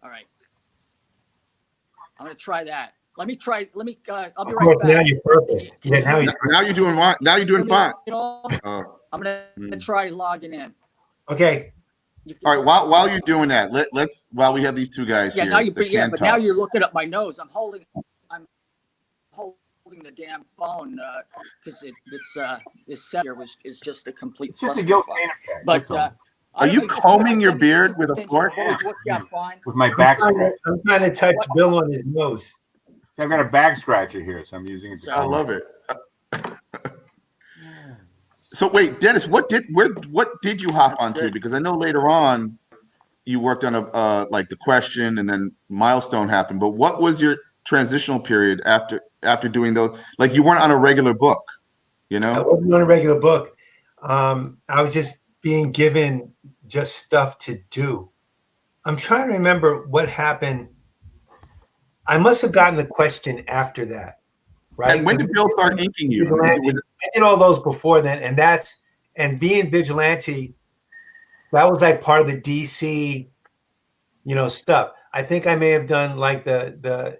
All right. I'm gonna try that. Let me try. I'll be Of right course, back. now you're perfect. Yeah, Now you're doing fine. Now you're doing fine. I'm gonna try logging in. Okay. All right. While you're doing that, let's while we have these two guys Yeah. here. Now you. that Yeah. can But talk. now you're looking at my nose. I'm holding the damn phone because this set here is just a complete. It's just a clusterfuck. guilt pain effect. But That's all. Are you combing your beard with a fork? With my back scratcher. I'm trying to touch Bill on his nose. I've got a back scratcher here, so I'm using it. I love it. So wait, Dennis, what did you hop onto? Because I know later on you worked on a like the question and then Milestone happened. But what was your transitional period after doing those? Like you weren't on a regular book, you know? I wasn't on a regular book. I was just being given just stuff to do. I'm trying to remember what happened. I must have gotten the question after that, right? And when did Bill start inking you? I did all those before then, and being vigilante, that was like part of the DC, stuff. I think I may have done like the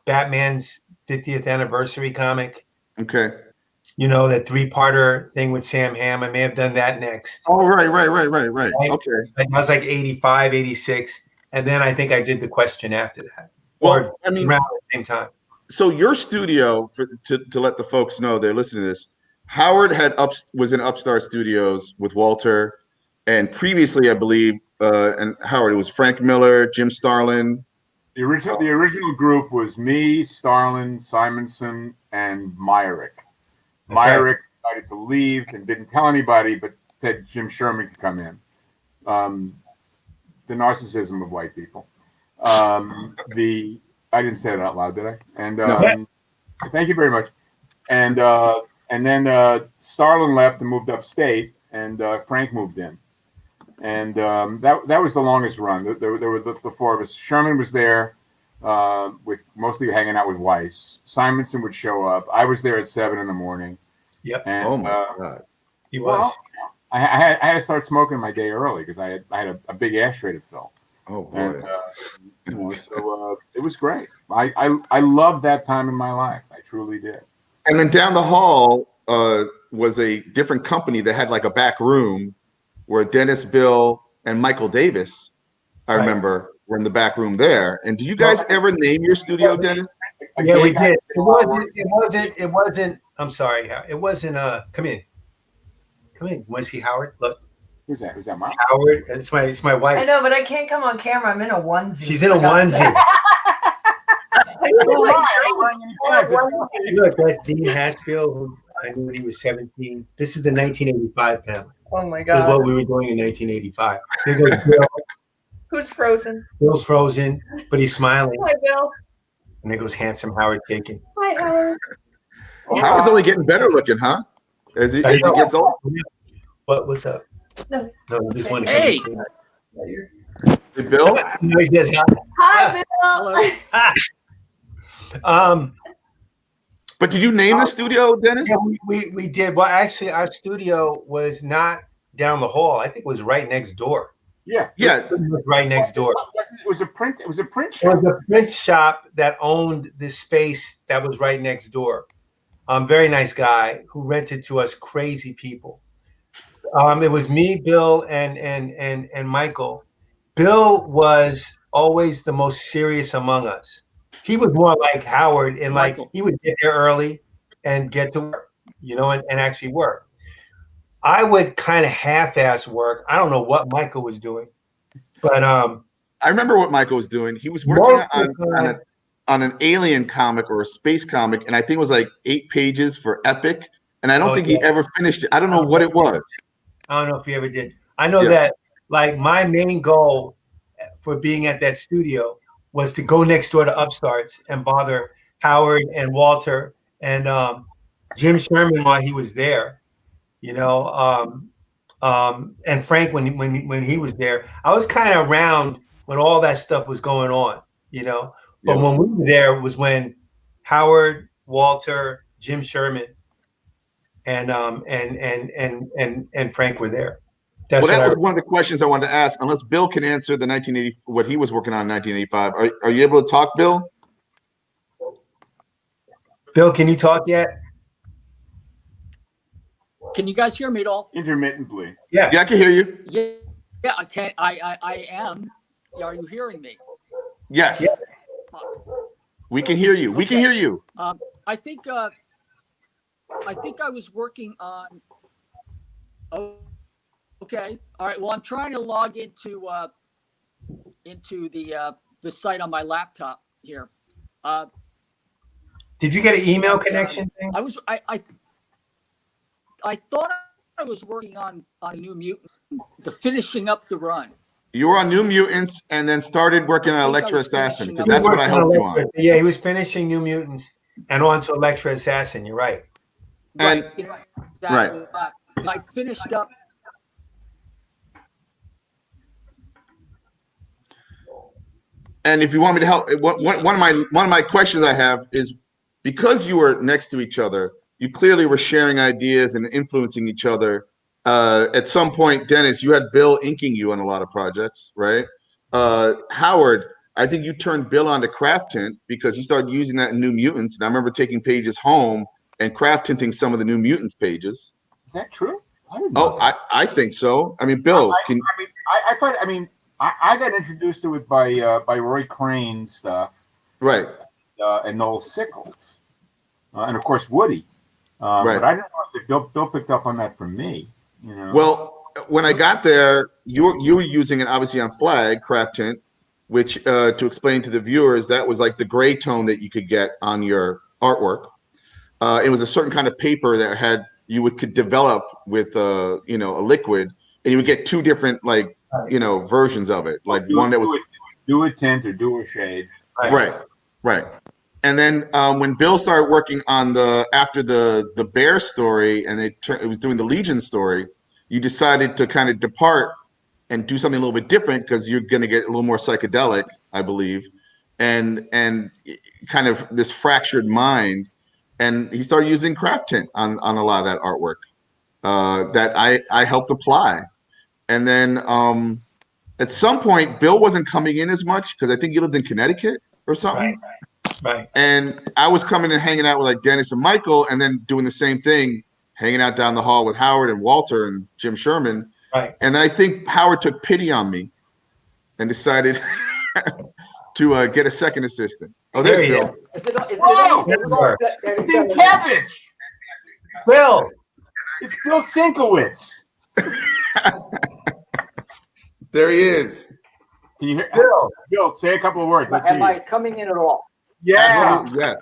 Batman's 50th anniversary comic. Okay. The 3-parter thing with Sam Hamm. I may have done that next. Oh, right. Okay. I was like 85, 86. And then I think I did the question after that. Well, or I mean, around the same time. So your studio, to let the folks know they're listening to this, Howard was in Upstart Studios with Walter, and previously, I believe, and Howard, it was Frank Miller, Jim Starlin. The original group was me, Starlin, Simonson, and Myrick. Myrick decided to leave and didn't tell anybody, but said Jim Sherman could come in. The narcissism of white people. I didn't say it out loud, did I? And No. thank you very much. And then Starlin left and moved upstate, and Frank moved in. And that was the longest run. There were the four of us. Sherman was there, with mostly hanging out with Weiss. Simonson would show up. I was there at 7 a.m. Yep. And, oh my God. He was. Well, I had to start smoking my day early because I had a big ashtray to fill. Oh boy. And, so it was great. I loved that time in my life. I truly did. And then down the hall was a different company that had like a back room where Dennis, Bill, and Michael Davis, I remember, were in the back room there. And did you guys ever name your studio, Dennis? Yeah, we did. It wasn't. I'm sorry. It wasn't. Come in. Come in. Want to see Howard? Look. Who's that? Who's that? Mom? Howard. It's my wife. I know, but I can't come on camera. I'm in a onesie. She's in a onesie. Look, that's Dean Haskell, who I knew when he was 17. This is the 1985 panel. Oh my This God. is what we were doing in 1985. There goes Bill. Who's frozen? Bill's frozen, but he's smiling. Hi, Bill. And there goes handsome Howard Taken. Hi, Howard. Howard's only getting better looking, huh? As he gets old. What's up? No. No, I just wanted to Hey. Hey, Bill? No, he says Hi, Bill. But did you name the studio, Dennis? Yeah, we did. Well, actually, our studio was not down the hall. I think it was right next door. Yeah. Yeah. It was right next door. It was a print. It was a print It shop. was a print shop that owned this space that was right next door. Very nice guy who rented to us crazy people. It was me, Bill, and Michael. Bill was always the most serious among us. He was more like Howard, and like he would get there early and get to work, and actually work. I would kind of half-ass work. I don't know what Michael was doing, but I remember what Michael was doing. He was working on an alien comic or a space comic, and I think it was like 8 pages for Epic, and I don't think he ever finished it. I don't know what it was. I don't know if he ever did. I know that like my main goal for being at that studio was to go next door to Upstarts and bother Howard and Walter and Jim Sherman while he was there, and Frank when he was there. I was kind of around when all that stuff was going on, But when we were there was when Howard, Walter, Jim Sherman, and Frank were there. That was one of the questions I wanted to ask. Unless Bill can answer the 1980, what he was working on in 1985. Are you able to talk, Bill? Bill, can you talk yet? Can you guys hear me at all? Intermittently. Yeah. Yeah, I can hear you. Yeah, I can. I am. Are you hearing me? Yes. Yeah. We can hear you. We can hear you. I think I was working on. Oh, okay. All right. Well, I'm trying to log into the site on my laptop here. Did you get an email connection thing? I thought I was working on New Mutants, finishing up the run. You were on New Mutants and then started working on Electra Assassin, because that's what I helped you on. Yeah, he was finishing New Mutants and on to Electra Assassin. You're right. And Right. I finished up. And if you want me to help, one of my questions I have is, because you were next to each other, you clearly were sharing ideas and influencing each other. At some point, Dennis, you had Bill inking you on a lot of projects, right? Howard, I think you turned Bill onto Craft Tint because he started using that in New Mutants. And I remember taking pages home and craft tinting some of the New Mutants pages. Is that true? I think so. I mean, Bill, I got introduced to it by Roy Crane stuff, right? And Noel Sickles, and of course Woody. Right. But I didn't know if Bill picked up on that from me. Well, when I got there, you were using it obviously on flag craft tint, which to explain to the viewers, that was like the gray tone that you could get on your artwork. It was a certain kind of paper that could develop with a liquid, and you would get two different versions of it, like one that was do a tint or do a shade. Right. And then when Bill started working on after the Bear story, and it was doing the Legion story, you decided to kind of depart and do something a little bit different because you're going to get a little more psychedelic, I believe, and kind of this fractured mind. And he started using craft tint on a lot of that artwork that I helped apply. And then at some point, Bill wasn't coming in as much because I think he lived in Connecticut or something. Right. And I was coming and hanging out with like Dennis and Michael, and then doing the same thing, hanging out down the hall with Howard and Walter and Jim Sherman. Right. And then I think Howard took pity on me and decided to get a second assistant. Oh, there's Bill. It's Kevich. Bill. It's Bill Sinkowitz. There he is. Can you hear? Bill, Bill, say a couple of words. Let's Am hear I you. coming in at all? Yeah. Yeah.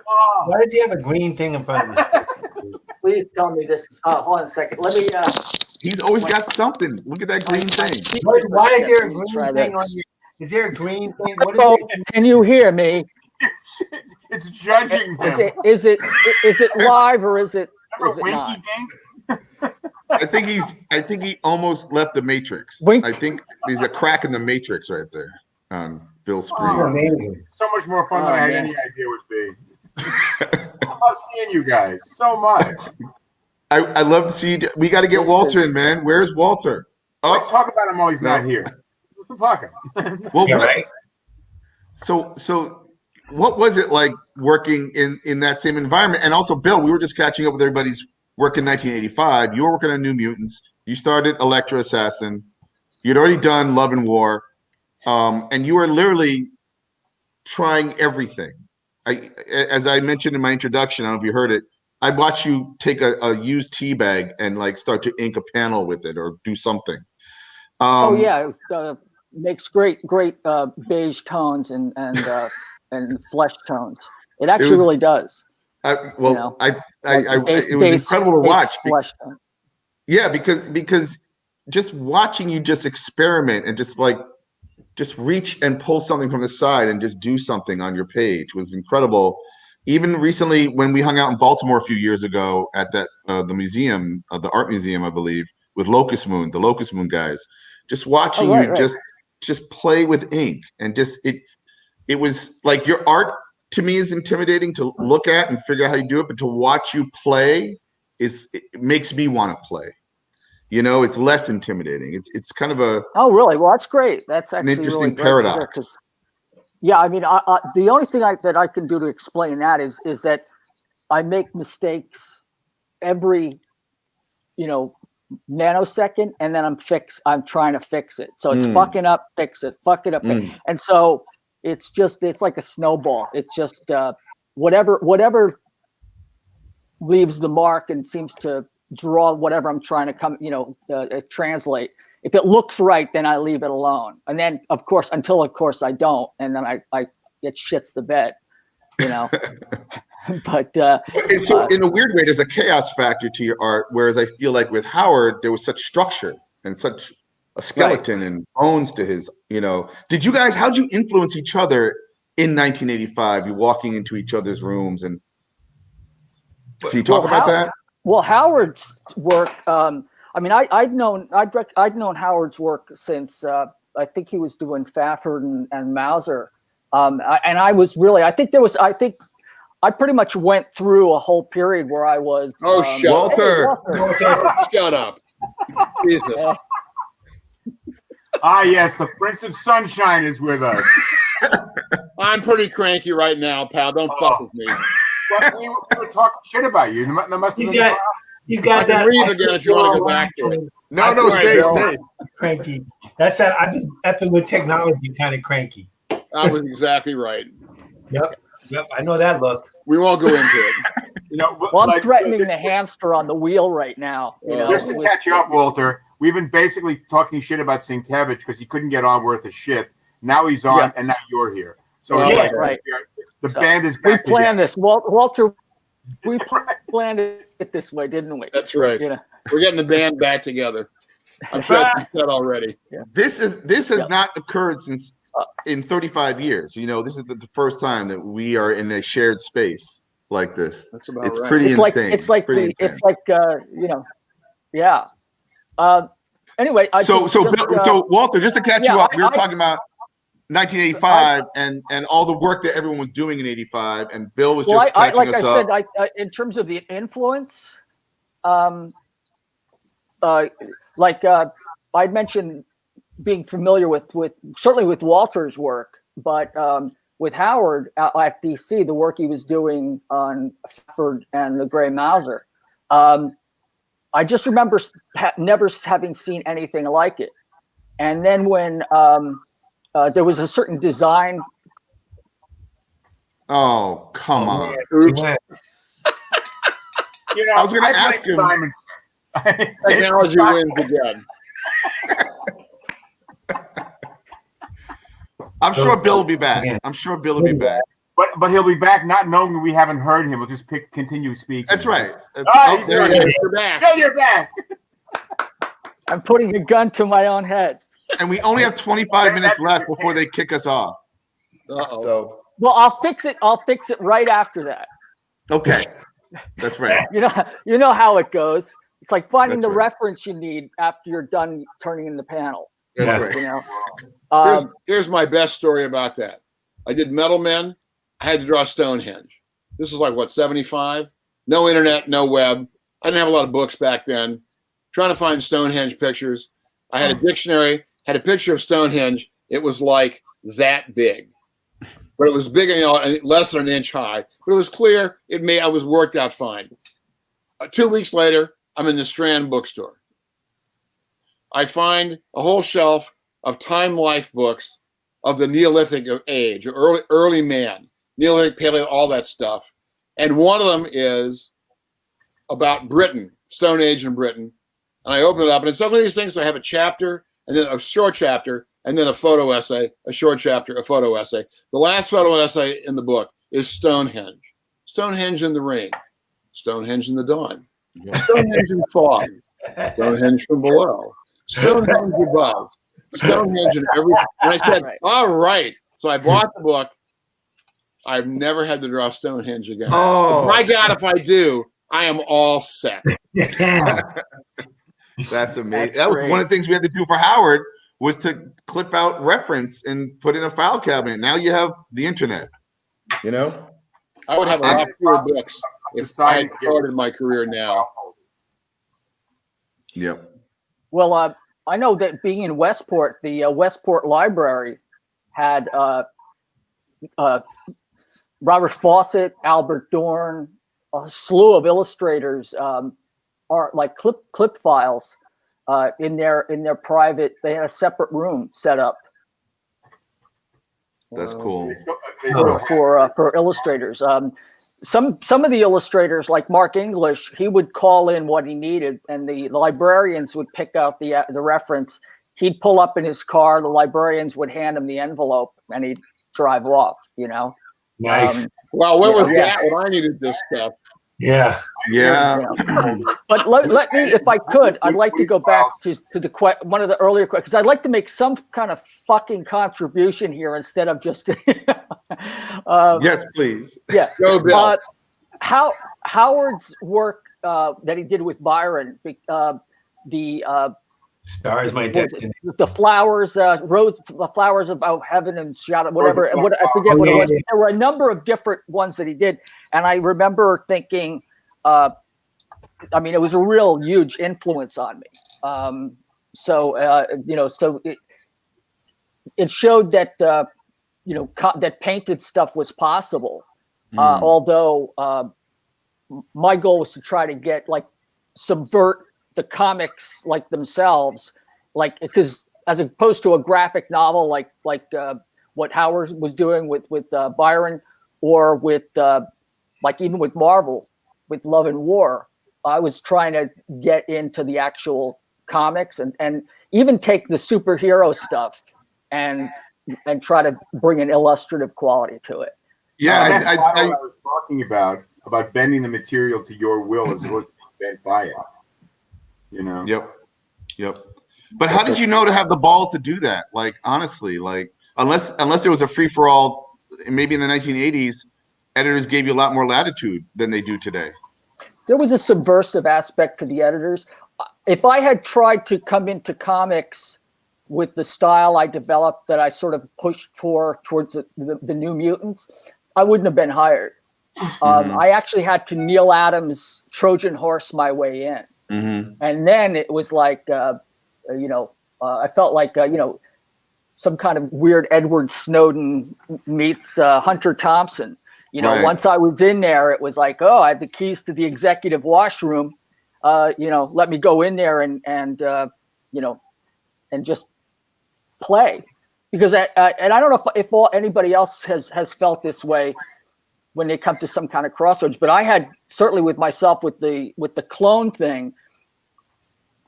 Why did you have a green thing in front of you? Please tell me this is. Hold on a second. Let me. He's always got something. Look at that green thing. Why is there a green thing on you? Is there a green thing? What is Oh, it? can you hear me? It's judging him. Is it live or is it not? I think he almost left the Matrix. Wink. I think there's a crack in the Matrix right there on Bill's screen. Oh, amazing. So much more fun than I had any idea would be. I love seeing you guys so much. I love to see. We got to get Walter in, man. Where's Walter? Let's talk about him while he's not here. Fuck him. Well, Yeah, right. So what was it like working in that same environment? And also, Bill, we were just catching up with everybody's work in 1985. You were working on New Mutants. You started Electro Assassin. You'd already done Love and War. And you were literally trying everything. As I mentioned in my introduction, I don't know if you heard it, I watched you take a used tea bag and like start to ink a panel with it or do something. Oh yeah, it makes great beige tones and flesh tones. It actually really does. It was incredible to watch. Yeah, because just watching you just experiment and just reach and pull something from the side and just do something on your page was incredible. Even recently, when we hung out in Baltimore a few years ago at the museum, the art museum, I believe, with the Locust Moon guys, just watching just play with ink and it was like your art to me is intimidating to look at and figure out how you do it, but to watch you play it makes me want to play. You know, it's less intimidating. It's kind of a really? Well, that's great. That's actually an interesting really paradox. Yeah, I mean, the only thing that I can do to explain that is that I make mistakes every, nanosecond, and then I'm trying to fix it. So it's fucking up, fix it, fuck it up, and so it's like a snowball. It's just whatever leaves the mark and seems to draw whatever I'm trying to translate. If it looks right, then I leave it alone. And then, of course, until I don't, and then it shits the bed, But so in a weird way, there's a chaos factor to your art, whereas I feel like with Howard, there was such structure and such a skeleton and bones to his. Did you guys? How'd you influence each other in 1985? You walking into each other's rooms, and can you talk about that? Well, Howard's work. I mean, I'd known Howard's work since I think he was doing Fafford and Mauser, and I was really. I think I pretty much went through a whole period where I was. Walter. Shut up. Jesus. Yes, the Prince of Sunshine is with us. I'm pretty cranky right now, pal. Don't fuck with me. But we were talking shit about you. There must have been. He's got I can that. read again if you want to go back to it. No, stay. Cranky. That's that. I've been effing with technology, kind of cranky. I was exactly right. Yep. I know that look. We won't go into it. Well, I'm threatening the hamster on the wheel right now. Just to catch you up, Walter, we've been basically talking shit about Sienkiewicz because he couldn't get on worth a shit. Now he's on, and now you're here. So it's like, right. The band is We back planned together. this, Walter. We planned it this way, didn't we? That's right. We're getting the band back together. I'm sure it's said already. This has not occurred since in 35 years. This is the first time that we are in a shared space like this. That's about it's right. pretty It's like insane. yeah. Anyway, so Walter, just to catch you up, we were talking about 1985 and all the work that everyone was doing in 85, and Bill was just catching us up. Like I said, in terms of the influence, I mentioned being familiar with certainly with Walter's work, but with Howard at DC, the work he was doing on Ford and the Gray Mauser, I just remember never having seen anything like it. And then when there was a certain design. Oh, come on. I was going to ask him. Technology wins again. I'm sure Bill will be back. But he'll be back not knowing we haven't heard him. We'll just continue speaking. That's right. You're back. No, you're back. I'm putting a gun to my own head. And we only have 25 minutes left before they kick us off. So, well, I'll fix it right after that. Okay. That's right. You know how it goes. It's like finding the reference you need after you're done turning in the panel. That's right. Here's my best story about that. I did Metal Men. I had to draw Stonehenge. This is like 75? No internet, no web. I didn't have a lot of books back then. Trying to find Stonehenge pictures. I had a dictionary, had a picture of Stonehenge. It was like that big. But it was big, less than an inch high. But it was clear. I was worked out fine. 2 weeks later, I'm in the Strand bookstore. I find a whole shelf of Time Life books of the Neolithic age, early man, Neolithic, Paleo, all that stuff. And one of them is about Britain, Stone Age in Britain. And I open it up, and in some of these things, I have a chapter, and then a short chapter, and then a photo essay, a short chapter, a photo essay. The last photo essay in the book is Stonehenge. Stonehenge in the rain. Stonehenge in the dawn. Stonehenge in fog. Stonehenge from below. Stonehenge above. Stonehenge in every. And I said, all right. So I bought the book. I've never had to draw Stonehenge again. Oh. My God, if I do, I am all set. That's amazing. That was one of the things we had to do for Howard, was to clip out reference and put in a file cabinet. Now you have the internet. I would have a lot fewer books if I had started my career now. Yep. Well, I know that being in Westport, the Westport Library had Robert Fawcett, Albert Dorn, a slew of illustrators are like clip files in their private. They had a separate room set up. That's cool. For illustrators. Some of the illustrators, like Mark English, he would call in what he needed, and the librarians would pick out the reference. He'd pull up in his car. The librarians would hand him the envelope, and he'd drive off. Nice. Well, where was that when I needed this stuff? Yeah. But let me, if I could, I'd like to go back to one of the earlier questions, because I'd like to make some kind of fucking contribution here instead of just. Yes, please. Yeah. Go, Bill. Howard's work that he did with Byron, the Stars My Destiny, the flowers, the flowers about heaven and shadow, whatever. I forget what it was. There were a number of different ones that he did, and I remember thinking, it was a real huge influence on me. So it showed that that painted stuff was possible. Although my goal was to try to get subvert the comics themselves, because as opposed to a graphic novel like what Howard was doing with Byron, or with even with Marvel, with Love and War, I was trying to get into the actual comics and even take the superhero stuff and try to bring an illustrative quality to it. Yeah, that's what I was talking about bending the material to your will as opposed to being bent by it. You know. Yep. But how did you know to have the balls to do that? Like, honestly, like unless there was a free for all, maybe in the 1980s, editors gave you a lot more latitude than they do today. There was a subversive aspect to the editors. If I had tried to come into comics with the style I developed that I sort of pushed towards the New Mutants, I wouldn't have been hired. I actually had to Neil Adams Trojan horse my way in. And then it was like, I felt like, some kind of weird Edward Snowden meets Hunter Thompson. Once I was in there, it was like, oh, I have the keys to the executive washroom. Let me go in there and just play. Because and I don't know if anybody else has felt this way when they come to some kind of crossroads, but I had certainly with myself with the clone thing.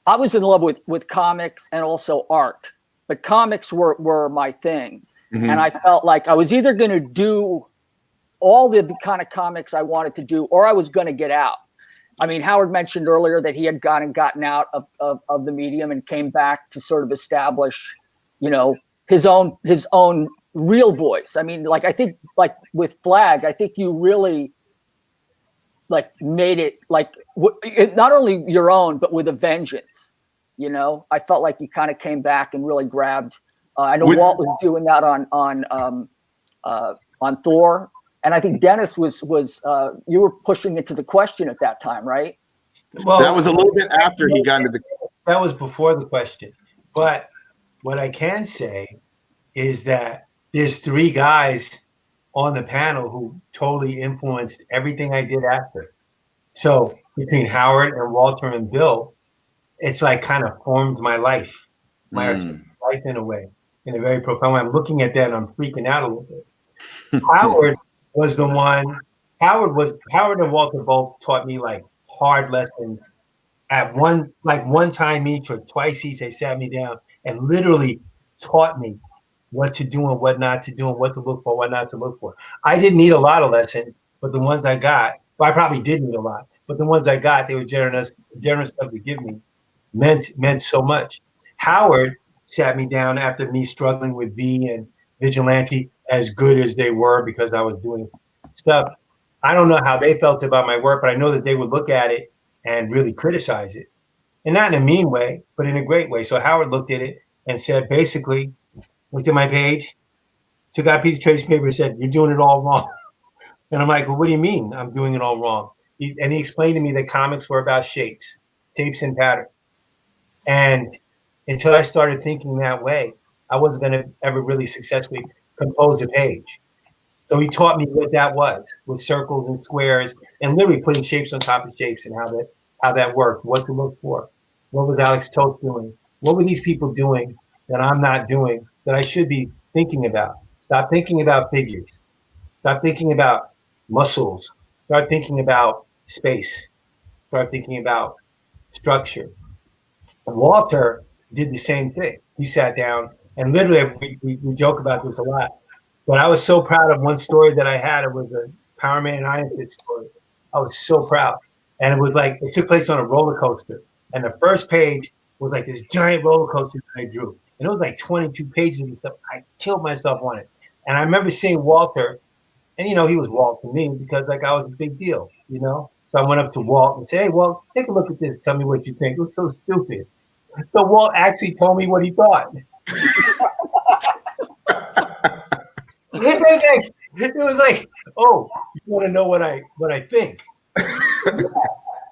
I was in love with comics and also art, but comics were my thing. And I felt like I was either going to do all the kind of comics I wanted to do, or I was going to get out. I mean, Howard mentioned earlier that he had gotten out of the medium and came back to sort of establish, his own real voice. I mean, like, I think like with Flag, I think you really like made it like not only your own, but with a vengeance. I felt like you kind of came back and really grabbed. I know Walt was doing that on Thor, and I think Dennis was you were pushing it to the question at that time, right? Well, that was a little bit after he got into the. That was before the question, but what I can say is that there's 3 guys on the panel who totally influenced everything I did after. So between Howard and Walter and Bill, it's like kind of formed my life, my life in a way, in a very profound way. I'm looking at that and I'm freaking out a little bit. Howard was the one. Howard and Walter both taught me like hard lessons. At one time each or twice each, they sat me down and literally taught me what to do and what not to do and what to look for, what not to look for. I didn't need a lot of lessons, but the ones I got, well, I probably did need a lot, but the ones I got, they were generous enough to give me, meant so much. Howard sat me down after me struggling with V and Vigilante, as good as they were because I was doing stuff. I don't know how they felt about my work, but I know that they would look at it and really criticize it. And not in a mean way, but in a great way. So Howard looked at it and said, basically, looked at my page, took out a piece of trace paper and said, you're doing it all wrong. And I'm like, well, what do you mean I'm doing it all wrong? And he explained to me that comics were about shapes and patterns. And until I started thinking that way, I wasn't going to ever really successfully compose a page. So he taught me what that was, with circles and squares, and literally putting shapes on top of shapes and how that worked, what to look for. What was Alex Toth doing? What were these people doing that I'm not doing that I should be thinking about? Stop thinking about figures. Stop thinking about muscles. Start thinking about space. Start thinking about structure. And Walter did the same thing. He sat down and literally, we joke about this a lot, but I was so proud of one story that I had. It was a Power Man Iron Fist story. I was so proud. And it was like, it took place on a roller coaster. And the first page was like this giant roller coaster that I drew. And it was like 22 pages of stuff. I killed myself on it. And I remember seeing Walter, and he was Walt to me because like I was a big deal, So I went up to Walt and said, hey, Walt, take a look at this. Tell me what you think. It was so stupid. So Walt actually told me what he thought. It was like, oh, you want to know what I think?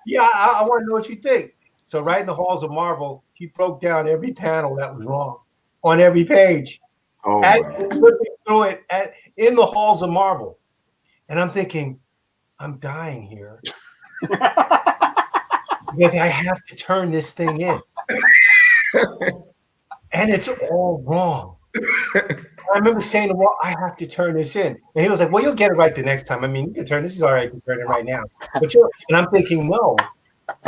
Yeah, I want to know what you think. So right in the halls of Marvel, he broke down every panel that was wrong on every page. Oh, as looking through it in the halls of Marvel. And I'm thinking, I'm dying here. Because I have to turn this thing in. And it's all wrong. I remember saying to Walt, I have to turn this in. And he was like, well, you'll get it right the next time. I mean, you can turn this is all right to turn it right now. But and I'm thinking, no,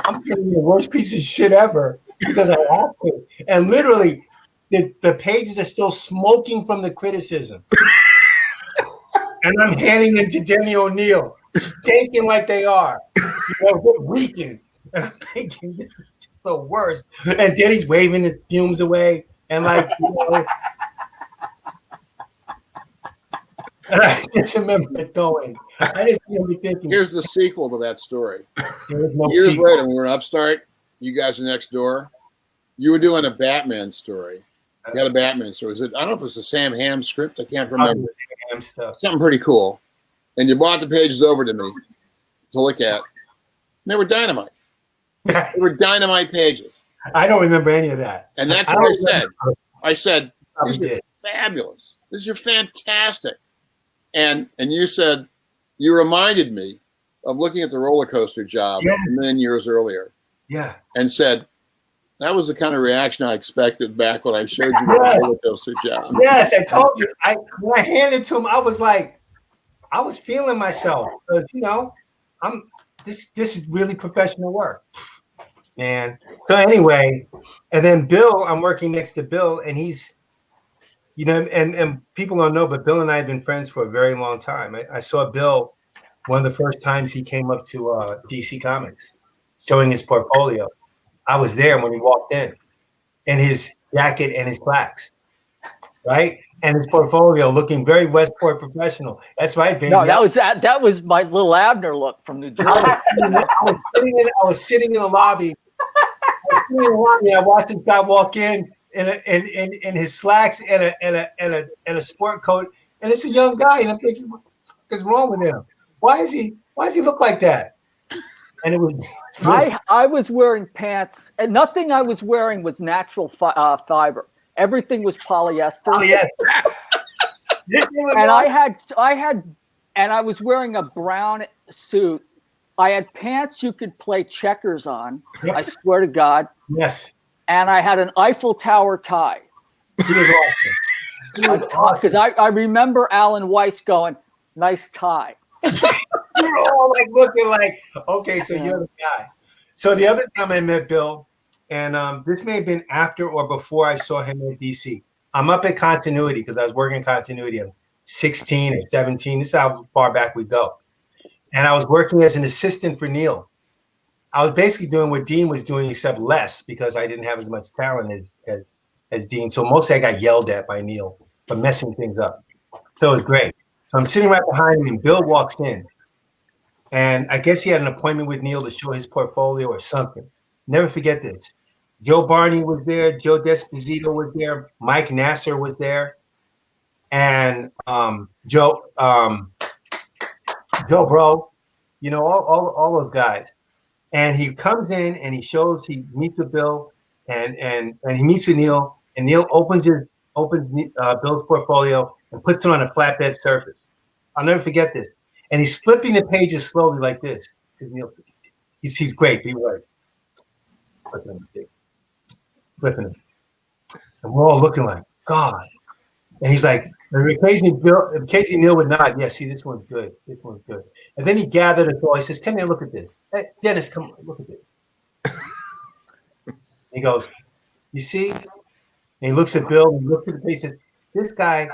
I'm turning the worst piece of shit ever because I have to. And literally, the pages are still smoking from the criticism. And I'm handing them to Demi O'Neill, stinking like they are. Reeking. And I'm thinking, this is the worst. And Denny's waving the fumes away. And like, and I just remember it going. I just remember thinking. Here's the sequel to that story. No Years sequel. later, when we were in Upstart, you guys are next door. You were doing a Batman story. You had a Batman story. I don't know if it was a Sam Hamm script. I can't remember. Sam stuff. Something pretty cool. And you brought the pages over to me to look at. And they were dynamite. They were dynamite pages. I don't remember any of that. And that's what I said. I said, these are fabulous. These are fantastic. And you said, you reminded me of looking at the roller coaster job a million years earlier. Yeah. And said, that was the kind of reaction I expected back when I showed you the roller coaster job. Yes, I told you. When I handed it to him, I was like, I was feeling myself. Because, this is really professional work. Man. So anyway, and then Bill, I'm working next to Bill, and he's, and people don't know, but Bill and I have been friends for a very long time. I saw Bill one of the first times he came up to DC Comics, showing his portfolio. I was there when he walked in his jacket and his slacks, right? And his portfolio looking very Westport professional. That's right, baby. No, that was my little Abner look from New Jersey. I was sitting in the lobby. I watched this guy walk in his slacks and a sport coat, and it's a young guy, and I'm thinking, what the fuck is wrong with him? Why does he look like that? And it was. I was wearing pants, and nothing I was wearing was natural fiber. Everything was polyester. Oh yeah. And I was wearing a brown suit. I had pants you could play checkers on. Yep. I swear to God. Yes. And I had an Eiffel Tower tie. He was awesome. Because I remember Alan Weiss going, "Nice tie." We're all like looking like, okay, so you're the guy. So the other time I met Bill, and this may have been after or before I saw him at DC. I'm up at Continuity because I was working Continuity. I'm 16 or 17. This is how far back we go. And I was working as an assistant for Neil. I was basically doing what Dean was doing, except less, because I didn't have as much talent as Dean. So mostly I got yelled at by Neil for messing things up. So it was great. So I'm sitting right behind him, and Bill walks in. And I guess he had an appointment with Neil to show his portfolio or something. Never forget this. Joe Barney was there. Joe Desposito was there. Mike Nasser was there. And Joe Bro, all those guys. And he comes in and he meets with Bill and he meets with Neil, and Neil opens Bill's portfolio and puts it on a flatbed surface. I'll never forget this. And he's flipping the pages slowly like this. Because Neil, he's great. Be right. Flipping them. And we're all looking like, God. And he's like, in case Neil would nod, yeah, see, this one's good. This one's good. And then he gathered us all. He says, come here, look at this. Hey, Dennis, come on, look at this. He goes, you see? And he looks at Bill and he looks at the page and says,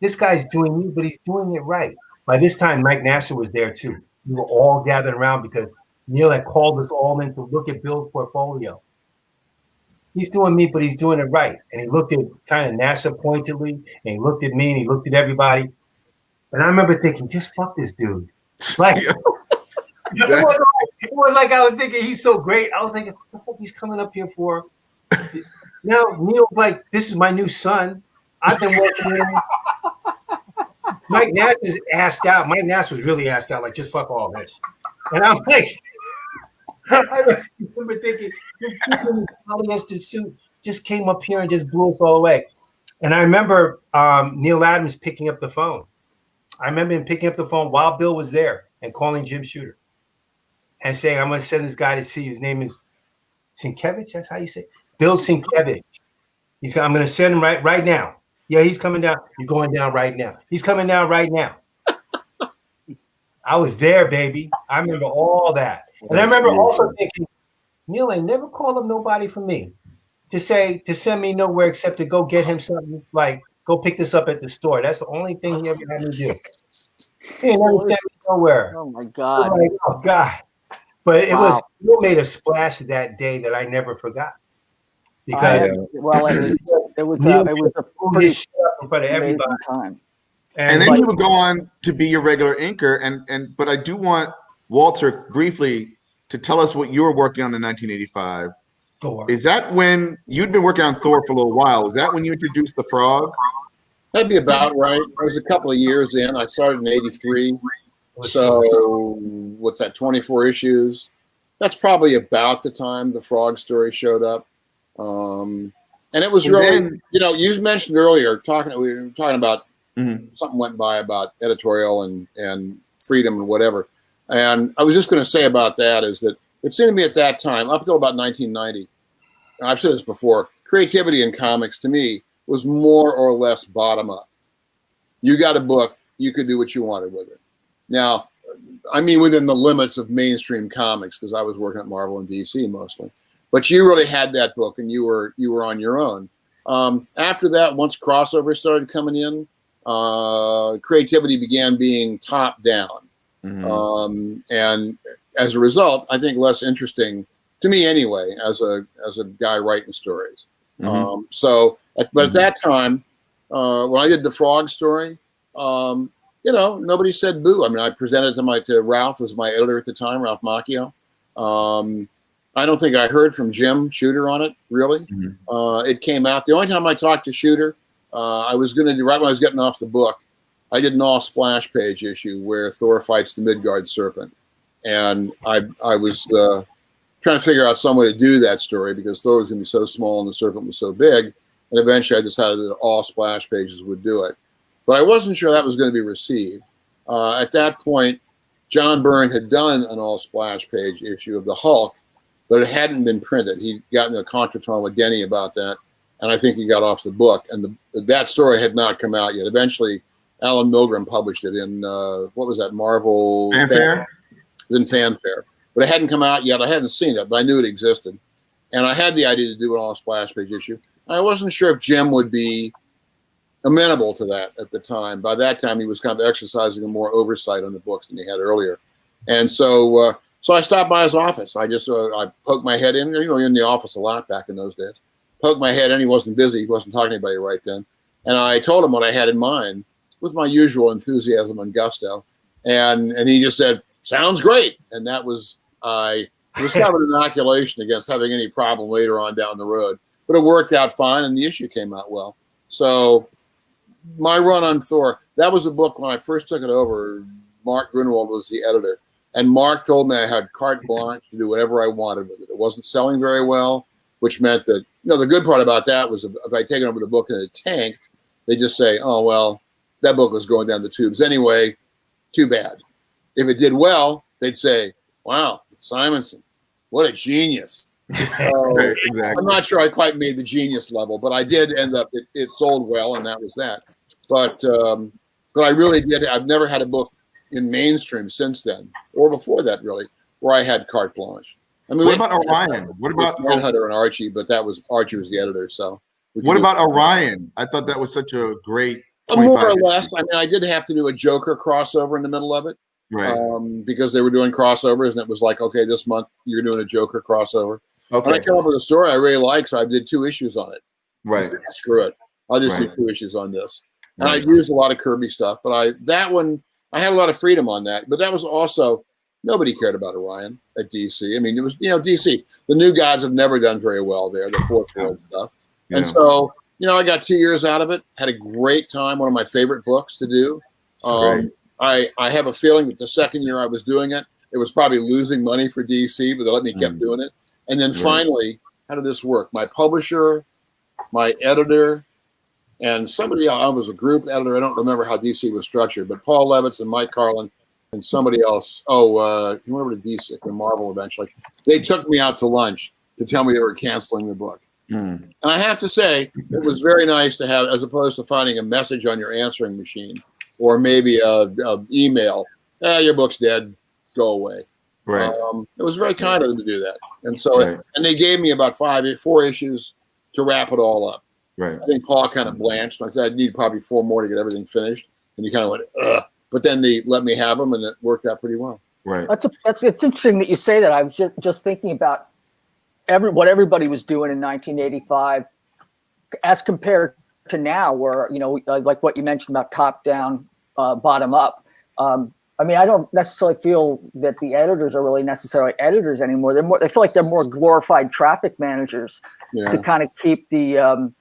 this guy's doing me, but he's doing it right. By this time, Mike Nasser was there too. We were all gathered around because Neil had called us all in to look at Bill's portfolio. He's doing me, but he's doing it right. And he looked at kind of Nasser pointedly, and he looked at me, and he looked at everybody. And I remember thinking, just fuck this dude. Like, it was like I was thinking he's so great. I was thinking, what the fuck he's coming up here for? Now Neil's like, this is my new son. I've been working with him. Mike Nasser's asked out. Mike Nasser was really asked out, like, just fuck all this. And I'm like, I remember thinking, this polyester suit just came up here and just blew us all away. And I remember Neil Adams picking up the phone. I remember him picking up the phone while Bill was there and calling Jim Shooter and saying, I'm going to send this guy to see you. His name is Sienkiewicz. That's how you say it? Bill Sienkiewicz. I'm going to send him right now. Yeah, he's coming down. You're going down right now. He's coming down right now. I was there, baby. I remember all that. And I remember also thinking, Neil ain't never called up nobody for me to send me nowhere except to go get him something, like go pick this up at the store. That's the only thing he ever had me do. He ain't never sent me nowhere. Oh my God. Like, oh God. But it was, you made a splash that day that I never forgot. Because it was a pretty shit up in front of everybody. time. And then you would go on to be your regular inker, but I do want Walter briefly to tell us what you were working on in 1985. Thor. Is that when you'd been working on Thor for a little while? Was that when you introduced the frog? That'd be about right. I was a couple of years in. I started in '83. So what's that? 24 issues. That's probably about the time the frog story showed up. And it was really, you mentioned earlier we were talking about something went by about editorial and freedom and whatever. And I was just going to say about that is that it seemed to me at that time, up until about 1990, and I've said this before, creativity in comics to me was more or less bottom up. You got a book, you could do what you wanted with it. Now, I mean within the limits of mainstream comics, because I was working at Marvel and DC mostly. But you really had that book, and you were on your own. After that, once crossover started coming in, creativity began being top down, and as a result, I think less interesting to me anyway, as a guy writing stories. But at that time, when I did the frog story, nobody said boo. I mean, I presented it to Ralph, who was my editor at the time, Ralph Macchio. I don't think I heard from Jim Shooter on it, really. It came out. The only time I talked to Shooter, I was going to do, right when I was getting off the book, I did an all splash page issue where Thor fights the Midgard serpent. And I was trying to figure out some way to do that story because Thor was going to be so small and the serpent was so big. And eventually I decided that all splash pages would do it. But I wasn't sure that was going to be received. At that point, John Byrne had done an all splash page issue of the Hulk, but it hadn't been printed. He'd gotten a contretemps with Denny about that, and I think he got off the book. And that story had not come out yet. Eventually, Alan Milgram published it in, what was that, Marvel? Fanfare? It was in Fanfare. But it hadn't come out yet. I hadn't seen it, but I knew it existed. And I had the idea to do an all splash page issue. I wasn't sure if Jim would be amenable to that at the time. By that time, he was kind of exercising a more oversight on the books than he had earlier. And so I stopped by his office. I just I poked my head in. You're in the office a lot back in those days. Poked my head in. He wasn't busy. He wasn't talking to anybody right then. And I told him what I had in mind with my usual enthusiasm and gusto. And he just said, "Sounds great." And that was it was kind of an inoculation against having any problem later on down the road. But it worked out fine, and the issue came out well. So my run on Thor, that was a book when I first took it over. Mark Grunwald was the editor. And Mark told me I had carte blanche to do whatever I wanted with it. It wasn't selling very well, which meant that, the good part about that was if I'd taken over the book and it tanked, they'd just say, oh, well, that book was going down the tubes anyway. Too bad. If it did well, they'd say, wow, Simonson, what a genius. Exactly. I'm not sure I quite made the genius level, but I did end up, it sold well, and that was that. But I really did. I've never had a book in mainstream since then, or before that, really, where I had carte blanche. I mean, what about Orion? What about Hunter and Archie? But Archie was the editor. So what about Orion? I thought that was such a great. More or less. I mean, I did have to do a Joker crossover in the middle of it, right? Because they were doing crossovers, and it was like, okay, this month you're doing a Joker crossover. Okay. And I came up with a story I really liked, so I did 2 issues on it. Right. Said, screw it. I'll just do 2 issues on this. And I used a lot of Kirby stuff, but that one, I had a lot of freedom on that. But that was also, nobody cared about Orion at DC. I mean, it was, DC. The new gods have never done very well there, the Fourth World stuff. Yeah. And so, I got 2 years out of it, had a great time, one of my favorite books to do. I have a feeling that the second year I was doing it, it was probably losing money for DC, but they let me keep doing it. And then finally, how did this work? My publisher, my editor, and somebody else, I was a group editor. I don't remember how DC was structured, but Paul Levitz and Mike Carlin and somebody else. He went over to DC and Marvel eventually. They took me out to lunch to tell me they were canceling the book. Hmm. And I have to say, it was very nice to have, as opposed to finding a message on your answering machine or maybe a email. Your book's dead. Go away. Right. It was very kind of them to do that. And so, and they gave me about 4 issues to wrap it all up. Right. I think Paul kind of blanched. I said, I'd need probably 4 more to get everything finished. And he kind of went, ugh. But then they let me have them, and it worked out pretty well. Right. It's interesting that you say that. I was just thinking about what everybody was doing in 1985 as compared to now, where, you know, like what you mentioned about top down, bottom up. I mean, I don't necessarily feel that the editors are really necessarily editors anymore. They feel like they're more glorified traffic managers to kind of keep the,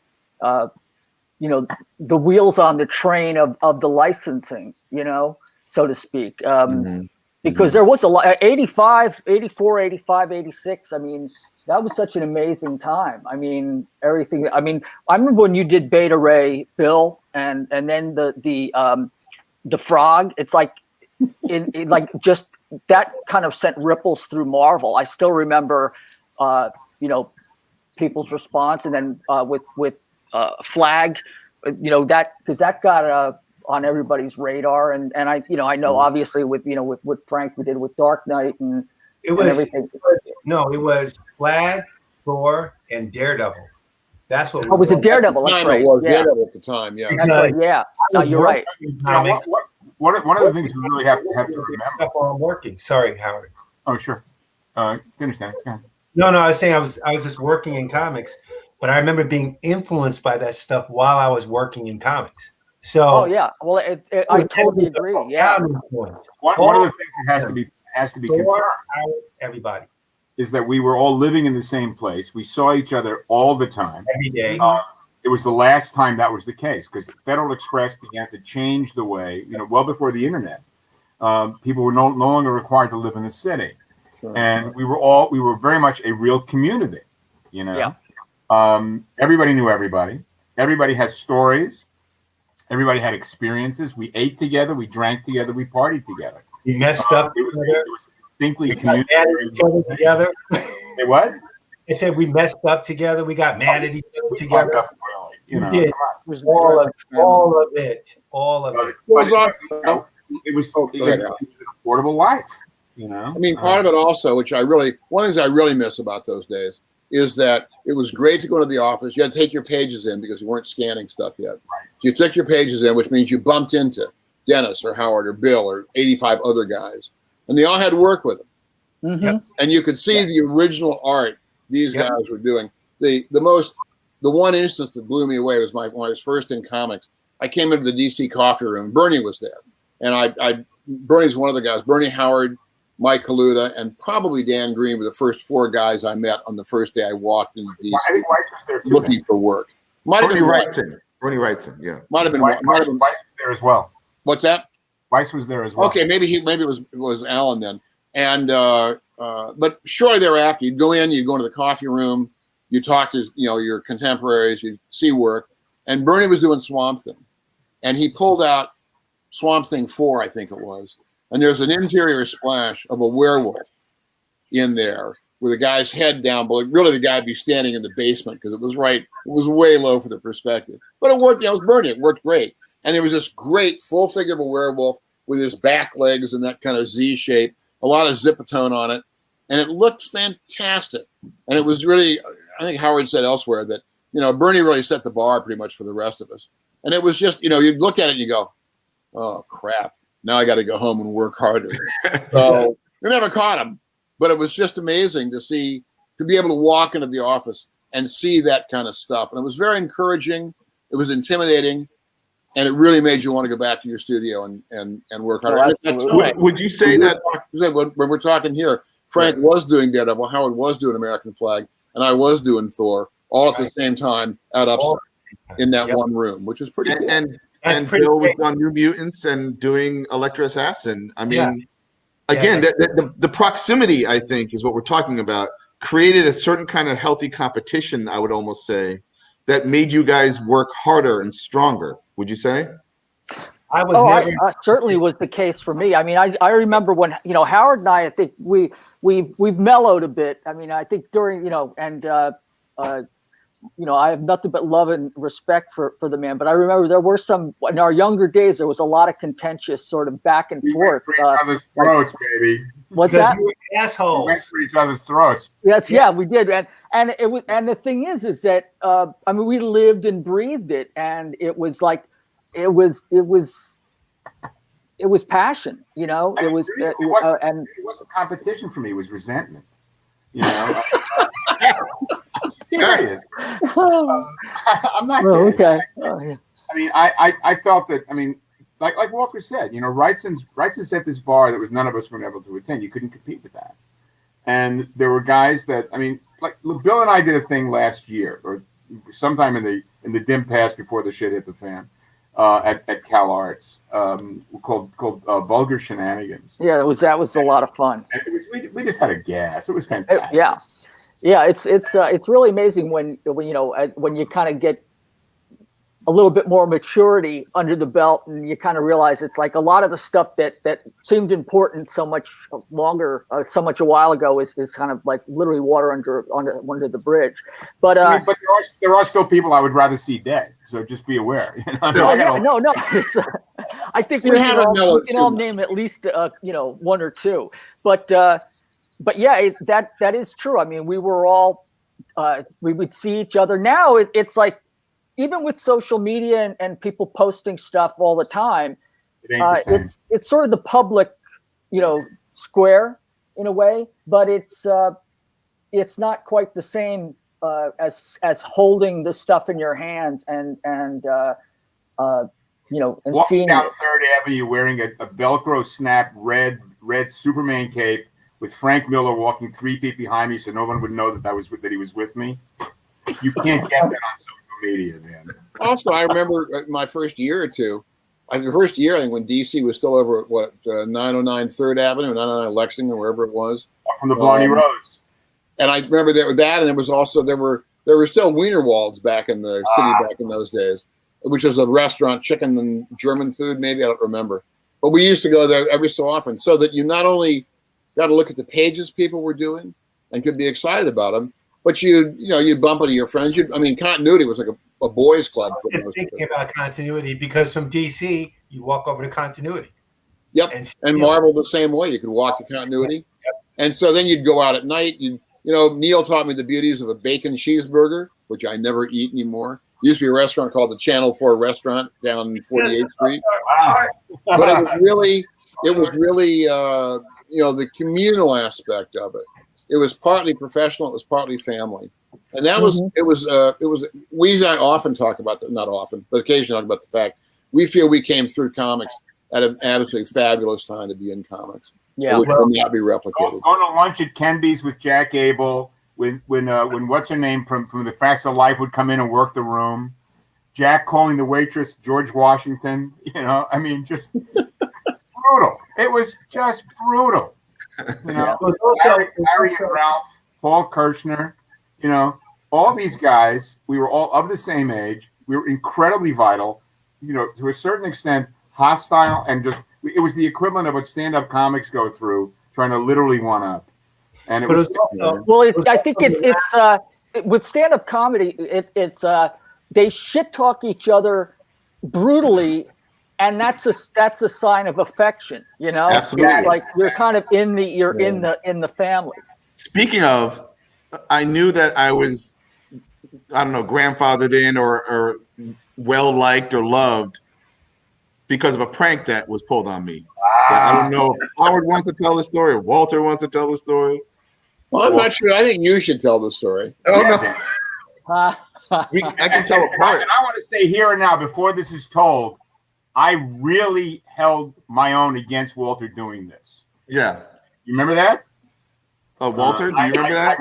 you know, the wheels on the train of the licensing, you know, so to speak. Because there was a lot, 85, 84, 85, 86. I mean, that was such an amazing time. I mean, everything. I mean, I remember when you did Beta Ray, Bill, and then the Frog. It's like, it like just that kind of sent ripples through Marvel. I still remember, you know, people's response, and then with Flag, you know, that because that got on everybody's radar, and I, you know, I know obviously with, you know, with what Frank we did with Dark Knight and everything. It was Flag, Thor, and Daredevil. That's what. Oh, was it Daredevil? That's right. It was Daredevil at the time. Yeah. That's right. Yeah. No, you're right. One of the things we really have to remember. While I'm working. Sorry, Howard. Oh, sure. Finish that. Go ahead. No, I was saying I was just working in comics, but I remember being influenced by that stuff while I was working in comics. So. Oh yeah. Well, I totally agree. Yeah. One of the things that has to be confirmed. Everybody. Is that we were all living in the same place. We saw each other all the time. Every day. It was the last time that was the case because Federal Express began to change the way, you know, well before the internet. People were no longer required to live in the city. Sure. And we were very much a real community, you know. Yeah. Everybody knew everybody. Everybody has stories. Everybody had experiences. We ate together. We drank together. We partied together. We messed up. It was distinctly community together. Hey, what? They said we messed up together. We got mad at each other together. Up, really, you know, did. All of it. It was an affordable life. You know. I mean, part of it also, one of the things I really miss about those days is that it was great to go to the office. You had to take your pages in because you weren't scanning stuff yet. Right. You took your pages in, which means you bumped into Dennis or Howard or Bill or 85 other guys, and they all had work with them. Mm-hmm. And you could see the original art these guys were doing. The one instance that blew me away was when I was first in comics. I came into the DC coffee room. Bernie was there, and Bernie's one of the guys. Bernie Howard, Mike Kaluta, and probably Dan Green were the first 4 guys I met on the first day I walked into DC. I think Weiss was there too. Looking for work. Might have been Bernie Wrightson, yeah. Might have been Weiss was there as well. What's that? Weiss was there as well. Okay, maybe it was Alan then. And but shortly thereafter, you'd go into the coffee room, you talk to your contemporaries, you see work, and Bernie was doing Swamp Thing, and he pulled out Swamp Thing 4, I think it was, and there's an interior splash of a werewolf in there with a guy's head down, but really the guy'd be standing in the basement because it was way low for the perspective. But it worked. It was Bernie. It worked great, and there was this great full figure of a werewolf with his back legs and that kind of Z shape, a lot of zipatone on it, and it looked fantastic. And it was really, I think Howard said elsewhere that Bernie really set the bar pretty much for the rest of us. And it was just, you'd look at it and you go, oh crap, now I got to go home and work harder. So we never caught him, but it was just amazing to be able to walk into the office and see that kind of stuff. And it was very encouraging. It was intimidating. And it really made you want to go back to your studio and work harder. Would you say that when we're talking here, Frank was doing Daredevil, Howard was doing American Flag, and I was doing Thor all at the same time at Upstart in that one room, which was pretty cool. And Bill was on New Mutants and doing Electro Assassin. I mean, again, the proximity, I think, is what we're talking about, created a certain kind of healthy competition, I would almost say, that made you guys work harder and stronger. Would you say? I certainly was the case for me. I mean, I remember when Howard and I think we've mellowed a bit. I mean, I think during I have nothing but love and respect for the man. But I remember there were some in our younger days. There was a lot of contentious sort of back and forth. For each other's throats, baby. What's Because that? we were assholes. We went for each other's throats. Yeah, we did, and it was, and the thing is that I mean, we lived and breathed it, and it was like, it was passion, It was, and it wasn't competition for me. It was resentment. I'm serious. I'm not kidding. Okay. I mean, I felt that. I mean, like Walter said, Wrightson set this bar that was none of us were able to attend. You couldn't compete with that. And there were guys that, I mean, like Bill and I did a thing last year, or sometime in the dim past before the shit hit the fan, at Cal Arts, called Vulgar Shenanigans. Yeah, that was a lot of fun. And we just had a gas. It was fantastic. Yeah. It's really amazing when you kind of get a little bit more maturity under the belt, and you kind of realize it's like a lot of the stuff that seemed important so much longer, so much a while ago is kind of like literally water under the bridge. But but there are still people I would rather see dead. So just be aware. No. I think we can all name at least one or two. But yeah, that is true. I mean, we were all we would see each other. Now it's like, even with social media and people posting stuff all the time, it's sort of the public, square in a way, but it's not quite the same as holding the stuff in your hands and walking seeing down it. Third Avenue wearing a Velcro snap red Superman cape with Frank Miller walking 3 feet behind me, so no one would know that he was with me. You can't get that on social media, man. Also, I remember my first year or two. The first year, I think, when DC was still over at 909 Third Avenue, 909 Lexington, wherever it was, from the Blarney Rose. And I remember that, and there was also there were still Wienerwalds back in the city back in those days, which was a restaurant, chicken and German food, maybe, I don't remember. But we used to go there every so often, so that you not only got to look at the pages people were doing and could be excited about them, but you'd bump into your friends. Continuity was like a boys' club. For just thinking about continuity, because from DC you walk over to continuity. Yep, and Marvel the same way. You could walk to continuity, and so then you'd go out at night. Neil taught me the beauties of a bacon cheeseburger, which I never eat anymore. There used to be a restaurant called the Channel 4 Restaurant down 48th Street, but it was really the communal aspect of it. It was partly professional. It was partly family, and that was it was. We often talk about that, not often, but occasionally talk about the fact we feel we came through comics at an absolutely fabulous time to be in comics. Yeah, which will not be replicated. Going to lunch at Kenby's with Jack Abel when what's her name from the Facts of Life would come in and work the room. Jack calling the waitress George Washington. Just brutal. It was just brutal. Harry and Ralph, Paul Kirshner, all these guys, we were all of the same age. We were incredibly vital, to a certain extent, hostile, and it was the equivalent of what stand-up comics go through, trying to literally one-up. And I think it's with stand-up comedy, it's they shit talk each other brutally. And that's a sign of affection, Absolutely. It's like you're kind of in the family. Speaking of, I knew that I was, I don't know, grandfathered in or well liked or loved because of a prank that was pulled on me. I don't know if Howard wants to tell the story or Walter wants to tell the story. Well, I'm not sure. I think you should tell the story. Oh no. I can tell a part. And I want to say here and now, before this is told, I really held my own against Walter doing this. Yeah. You remember that? Walter, do you remember that?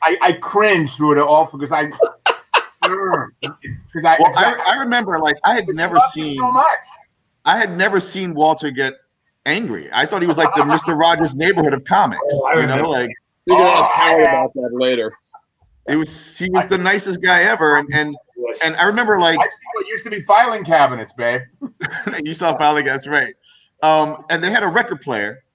I cringed through it all because I remember, like, I had never seen so much. I had never seen Walter get angry. I thought he was like the Mr. Rogers Neighborhood of comics. We're gonna have Howard about that later. He was the nicest guy ever, and I remember, like, I see what used to be filing cabinets, babe. You saw filing cabinets, right? And they had a record player,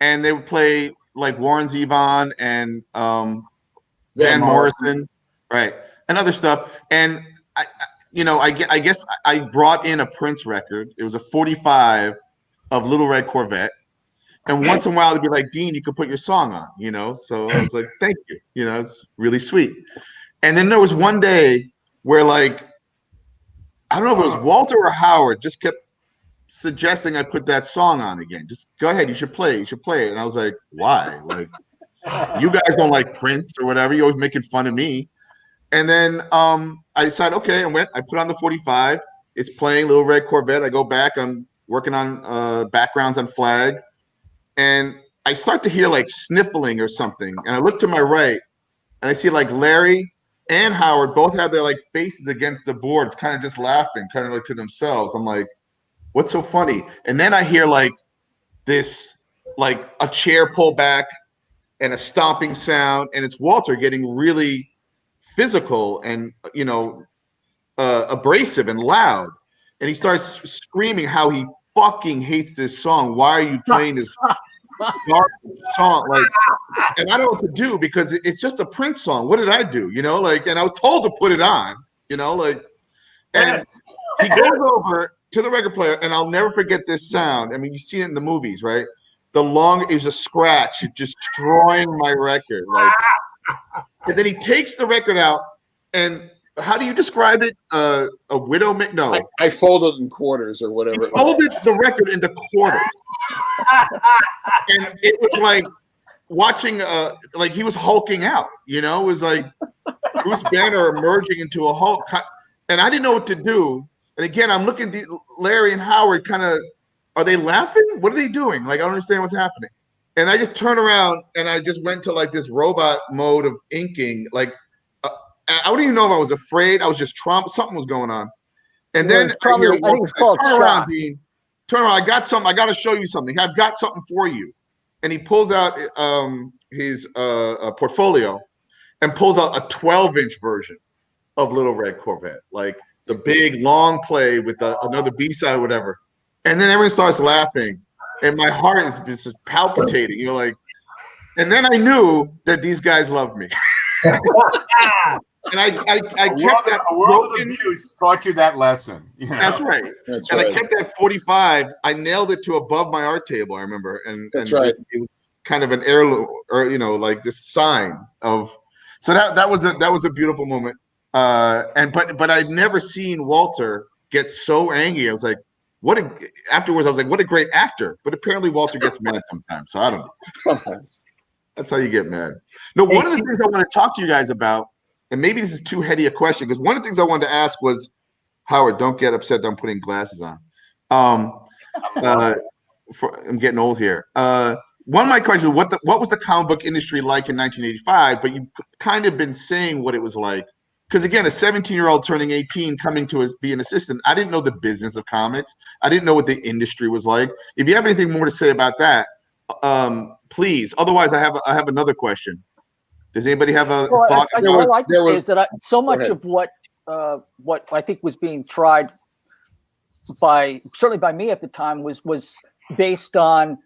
and they would play like Warren Zevon and Van Morrison, right? and other stuff. And I guess I brought in a Prince record. It was a 45 of Little Red Corvette. And once in a while, they'd be like, Dean, you could put your song on, So I was like, thank you. It's really sweet. And then there was one day where, like, I don't know if it was Walter or Howard just kept suggesting I put that song on again. Just go ahead. You should play it. You should play it. And I was like, why? Like, you guys don't like Prince or whatever. You're always making fun of me. And then I decided, okay, I put on the 45. It's playing Little Red Corvette. I go back. I'm working on backgrounds on Flag. And I start to hear like sniffling or something. And I look to my right and I see like Larry and Howard both have their like faces against the boards, kind of just laughing, kind of like to themselves. I'm like, what's so funny? And then I hear like this, like a chair pull back and a stomping sound. And it's Walter getting really physical and, abrasive and loud. And he starts screaming how he fucking hates this song. Why are you playing this garbage song? Like, and I don't know what to do because it's just a Prince song. What did I do? And I was told to put it on, and he goes over to the record player, and I'll never forget this sound. I mean, you see it in the movies, right? It was a scratch, just destroying my record. Like, and then he takes the record out, and how do you describe it? A widow? No. I folded in quarters or whatever. He folded the record into quarters. And it was like watching, like he was hulking out, It was like Bruce Banner emerging into a Hulk. And I didn't know what to do. And again, I'm looking at Larry and Howard kind of, are they laughing? What are they doing? Like, I don't understand what's happening. And I just turned around and I just went to like this robot mode of inking. Like, I don't even know if I was afraid. I was just something was going on. And then I hear, I think it's called turn around, shock. Dean. Turn around. I got something. I got to show you something. I've got something for you. And he pulls out his portfolio and pulls out a 12-inch version of Little Red Corvette, like the big long play with another B-side or whatever. And then everyone starts laughing, and my heart is just palpitating. And then I knew that these guys loved me. And I kept that a world of abuse taught you that lesson. That's right. That's and right. I kept that 45. I nailed it to above my art table. I remember, and That's right. It was kind of an heirloom, or like this sign of. So that was a beautiful moment. But I'd never seen Walter get so angry. I was like, afterwards I was like, what a great actor. But apparently Walter gets mad sometimes. So I don't know. Sometimes. That's how you get mad. No, one of the things I want to talk to you guys about, and maybe this is too heady a question, because one of the things I wanted to ask was, Howard, don't get upset that I'm putting glasses on. I'm getting old here. One of my questions was, what was the comic book industry like in 1985? But you've kind of been saying what it was like. Because again, a 17-year-old turning 18, coming to be an assistant, I didn't know the business of comics. I didn't know what the industry was like. If you have anything more to say about that, please. Otherwise, I have another question. Does anybody have a thought? All I can say is that so much of what I think was being tried certainly by me at the time was based on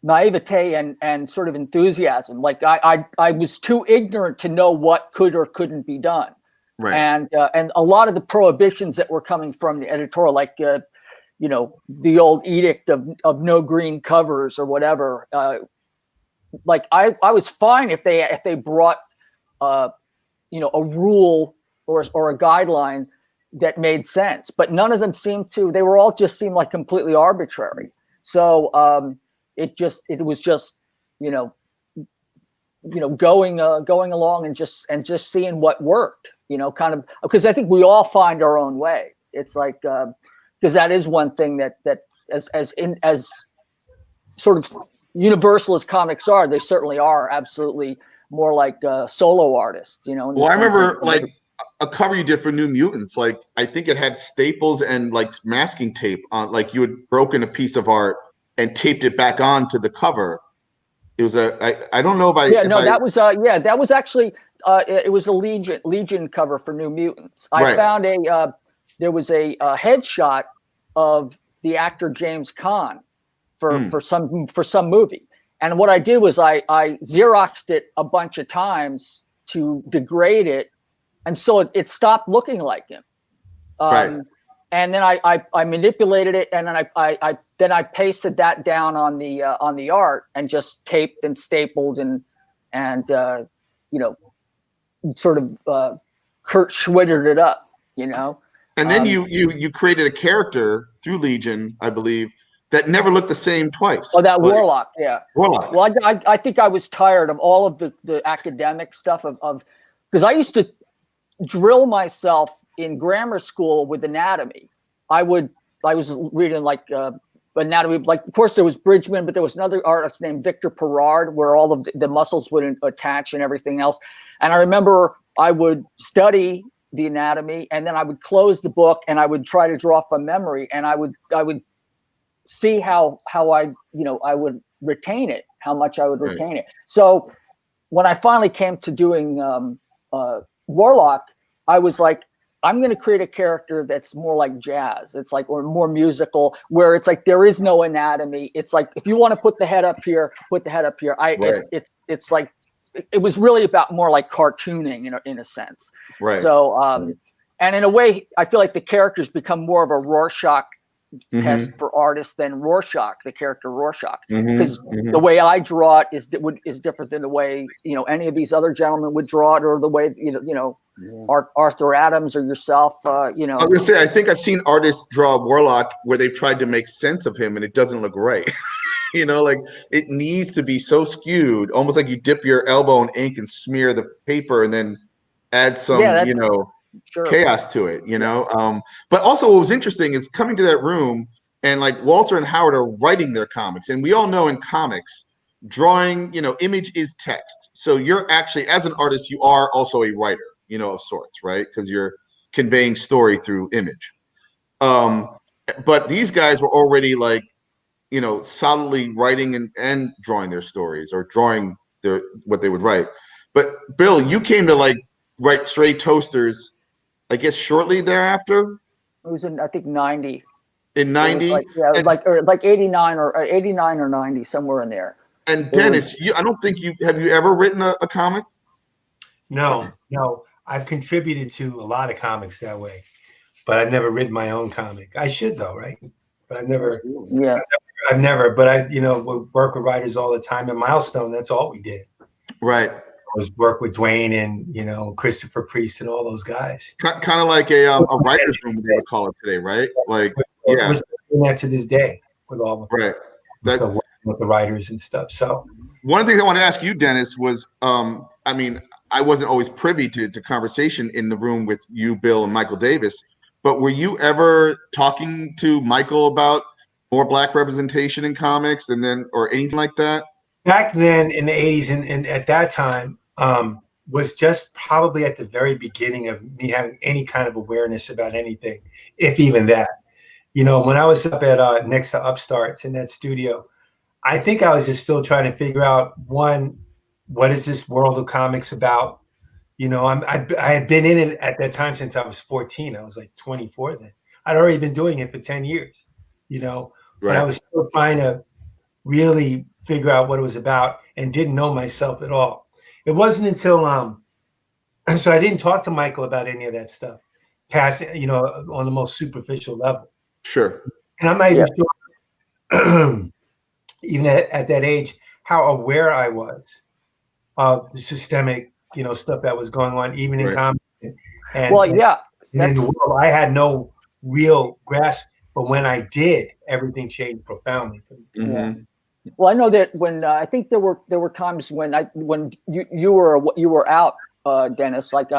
naivete and sort of enthusiasm. Like I was too ignorant to know what could or couldn't be done. Right. And a lot of the prohibitions that were coming from the editorial, like the old edict of no green covers or whatever. Like I was fine if they brought a rule or a guideline that made sense, but none of them seemed to. They were all just seemed like completely arbitrary. So it was just going along and just seeing what worked. Kind of, because I think we all find our own way. It's like because that is one thing that as sort of universal as comics are, they certainly are absolutely more like solo artists. Well, I remember like a cover you did for New Mutants. Like I think it had staples and like masking tape on. Like you had broken a piece of art and taped it back onto the cover. It was I don't know if I that was actually it was a Legion cover for New Mutants. I found there was a headshot of the actor James Caan for some movie, and what I did was I Xeroxed it a bunch of times to degrade it, and so it stopped looking like him. Right. And then I manipulated it, and then I pasted that down on the art and just taped and stapled and sort of Kurt Schwittered it up, And then you created a character through Legion, I believe, that never looked the same twice. Oh, that Warlock, yeah. Warlock. Well, I think I was tired of all of the academic stuff of because I used to drill myself in grammar school with anatomy. I was reading like anatomy, like of course there was Bridgman, but there was another artist named Victor Perard where all of the muscles would attach and everything else. And I remember I would study the anatomy and then I would close the book and I would try to draw from memory, and I would see how I would retain it, how much I would retain it. So when I finally came to doing Warlock, I was like, I'm going to create a character that's more like jazz. It's like, or more musical, where it's like there is no anatomy. It's like if you want to put the head up here, put the head up here. It's like it was really about more like cartooning in a sense. Right. So and in a way, I feel like the characters become more of a Rorschach test for artists than Rorschach, the character Rorschach, because the way I draw it is different than the way any of these other gentlemen would draw it, or the way Arthur Adams or yourself. I was gonna say, I think I've seen artists draw Warlock where they've tried to make sense of him and it doesn't look right. Like it needs to be so skewed, almost like you dip your elbow in ink and smear the paper and then add some chaos to it, but also what was interesting is coming to that room and like Walter and Howard are writing their comics, and we all know in comics drawing, image is text, so you're actually, as an artist, you are also a writer, of sorts, right? Because you're conveying story through image. But these guys were already like solidly writing and drawing their stories, or drawing what they would write. But Bill, you came to like write Stray Toasters, I guess shortly thereafter. It was in, I think, 90. In 90? Like 89 or 90, somewhere in there. And Dennis, I don't think have you ever written a comic? No. I've contributed to a lot of comics that way, but I've never written my own comic. I should though, right? But I've never. Yeah. I've never. But I, we work with writers all the time. At Milestone, that's all we did. Right. Was work with Dwayne and Christopher Priest and all those guys. Kind of like a writer's room, they would call it today, right? Like, yeah. We're still doing that to this day with all of right. Working with the writers and stuff. So one of the things I want to ask you, Dennis, was I wasn't always privy to conversation in the room with you, Bill, and Michael Davis, but were you ever talking to Michael about more Black representation in comics or anything like that? Back then in the 80s and at that time was just probably at the very beginning of me having any kind of awareness about anything, if even that. When I was up at next to Upstarts in that studio, I think I was just still trying to figure out, one, what is this world of comics about? I had been in it at that time since I was 14. I was like 24 then. I'd already been doing it for 10 years, but I was still trying to really figure out what it was about and didn't know myself at all. It wasn't until so I didn't talk to Michael about any of that stuff, passing, on the most superficial level. Sure. And I'm not even sure, even at that age, how aware I was of the systemic, stuff that was going on, even in comics. And in the world, I had no real grasp, but when I did, everything changed profoundly for me. Yeah. Well, I know that when I think there were times when you were out, Dennis, like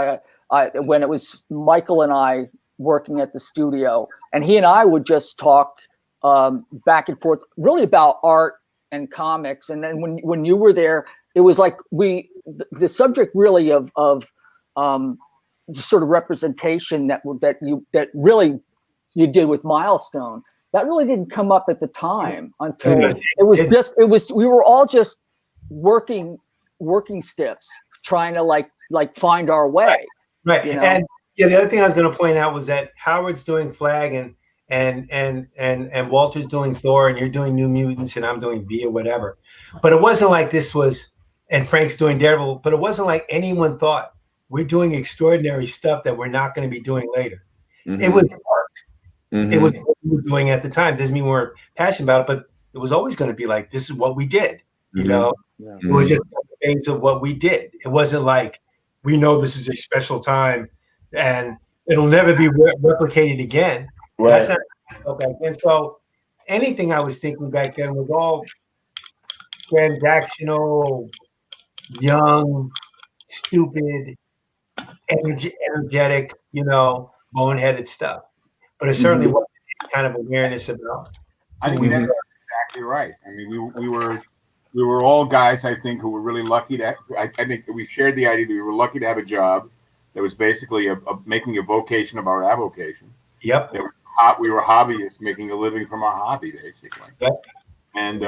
when it was Michael and I working at the studio, and he and I would just talk back and forth, really about art and comics. And then when you were there, it was like the subject really of the sort of representation that really you did with Milestone. That really didn't come up at the time until we were all just working stiffs, trying to like find our way. Right. And the other thing I was going to point out was that Howard's doing Flag and Walter's doing Thor, and you're doing New Mutants and I'm doing V or whatever. But it wasn't like this was and Frank's doing Daredevil, but it wasn't like anyone thought we're doing extraordinary stuff that we're not going to be doing later. Mm-hmm. It was art. It was what we were doing at the time. Doesn't mean we weren't passionate about it, but it was always going to be like, this is what we did. You know, it was just things of what we did. It wasn't like, we know this is a special time and it'll never be replicated again. Right. That's not back then. So anything I was thinking back then was all transactional, young, stupid, energetic, you know, boneheaded stuff. But it certainly wasn't any kind of awareness about. I think that's exactly right. I mean, we were all guys, I think, who were really lucky to. I think we shared the idea that we were lucky to have a job that was basically making a vocation of our avocation. Yep. That we were hobbyists making a living from our hobby, basically. Yep. And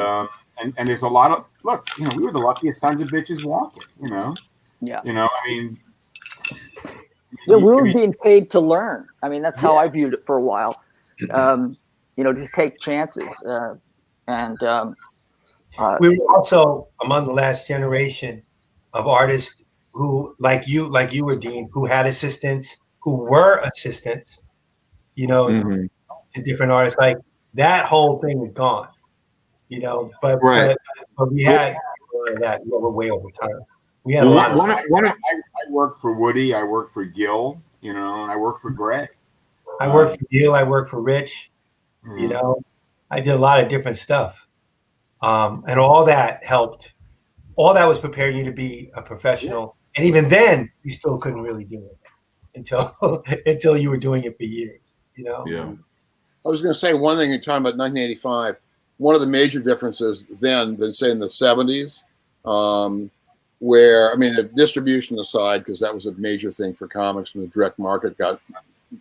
there's a lot of look. You know, we were the luckiest sons of bitches walking. You know. Yeah. You know, I mean. Yeah, we were being paid to learn. I mean, that's how I viewed it for a while. You know, to take chances. We were also among the last generation of artists who, like you were, Dean, who had assistants, who were assistants, you know, to different artists. Like that whole thing is gone, you know. But we had that way over time. We had a lot of. I worked for Woody. I worked for Gil. You know, and I worked for Greg. I worked for Gil. I worked for Rich. You know, I did a lot of different stuff, and all that helped. All that was preparing you to be a professional, and even then, you still couldn't really do it until you were doing it for years. You know. Yeah. I was going to say one thing. You're talking about 1985. One of the major differences then than say in the 70s. Where, I mean, the distribution aside, because that was a major thing for comics when the direct market got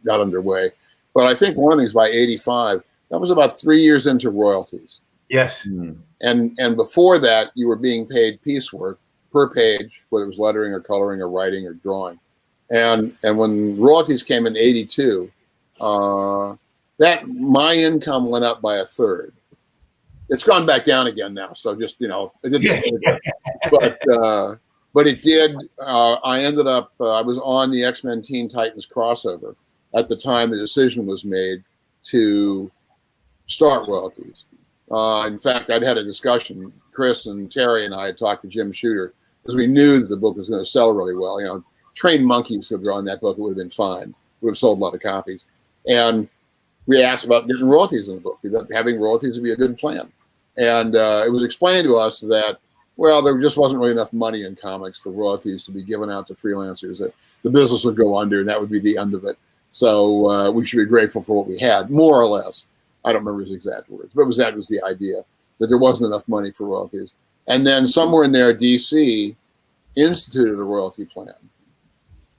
underway. But I think one of the things by 85, that was about 3 years into royalties. Yes. And before that, you were being paid piecework per page, whether it was lettering or coloring or writing or drawing. And when royalties came in 82, that my income went up by a third. It's gone back down again now. So just, you know, it didn't, but it did. I ended up, I was on the X-Men Teen Titans crossover at the time the decision was made to start royalties. In fact, I'd had a discussion, Chris and Terry and I had talked to Jim Shooter because we knew that the book was going to sell really well. You know, trained monkeys could have drawn that book. It would have been fine. We would have sold a lot of copies. And we asked about getting royalties in the book. Having royalties would be a good plan. And it was explained to us that, well, there just wasn't really enough money in comics for royalties to be given out to freelancers. That the business would go under, and that would be the end of it. So we should be grateful for what we had, more or less. I don't remember his exact words, but that was the idea, that there wasn't enough money for royalties. And then somewhere in there, DC instituted a royalty plan.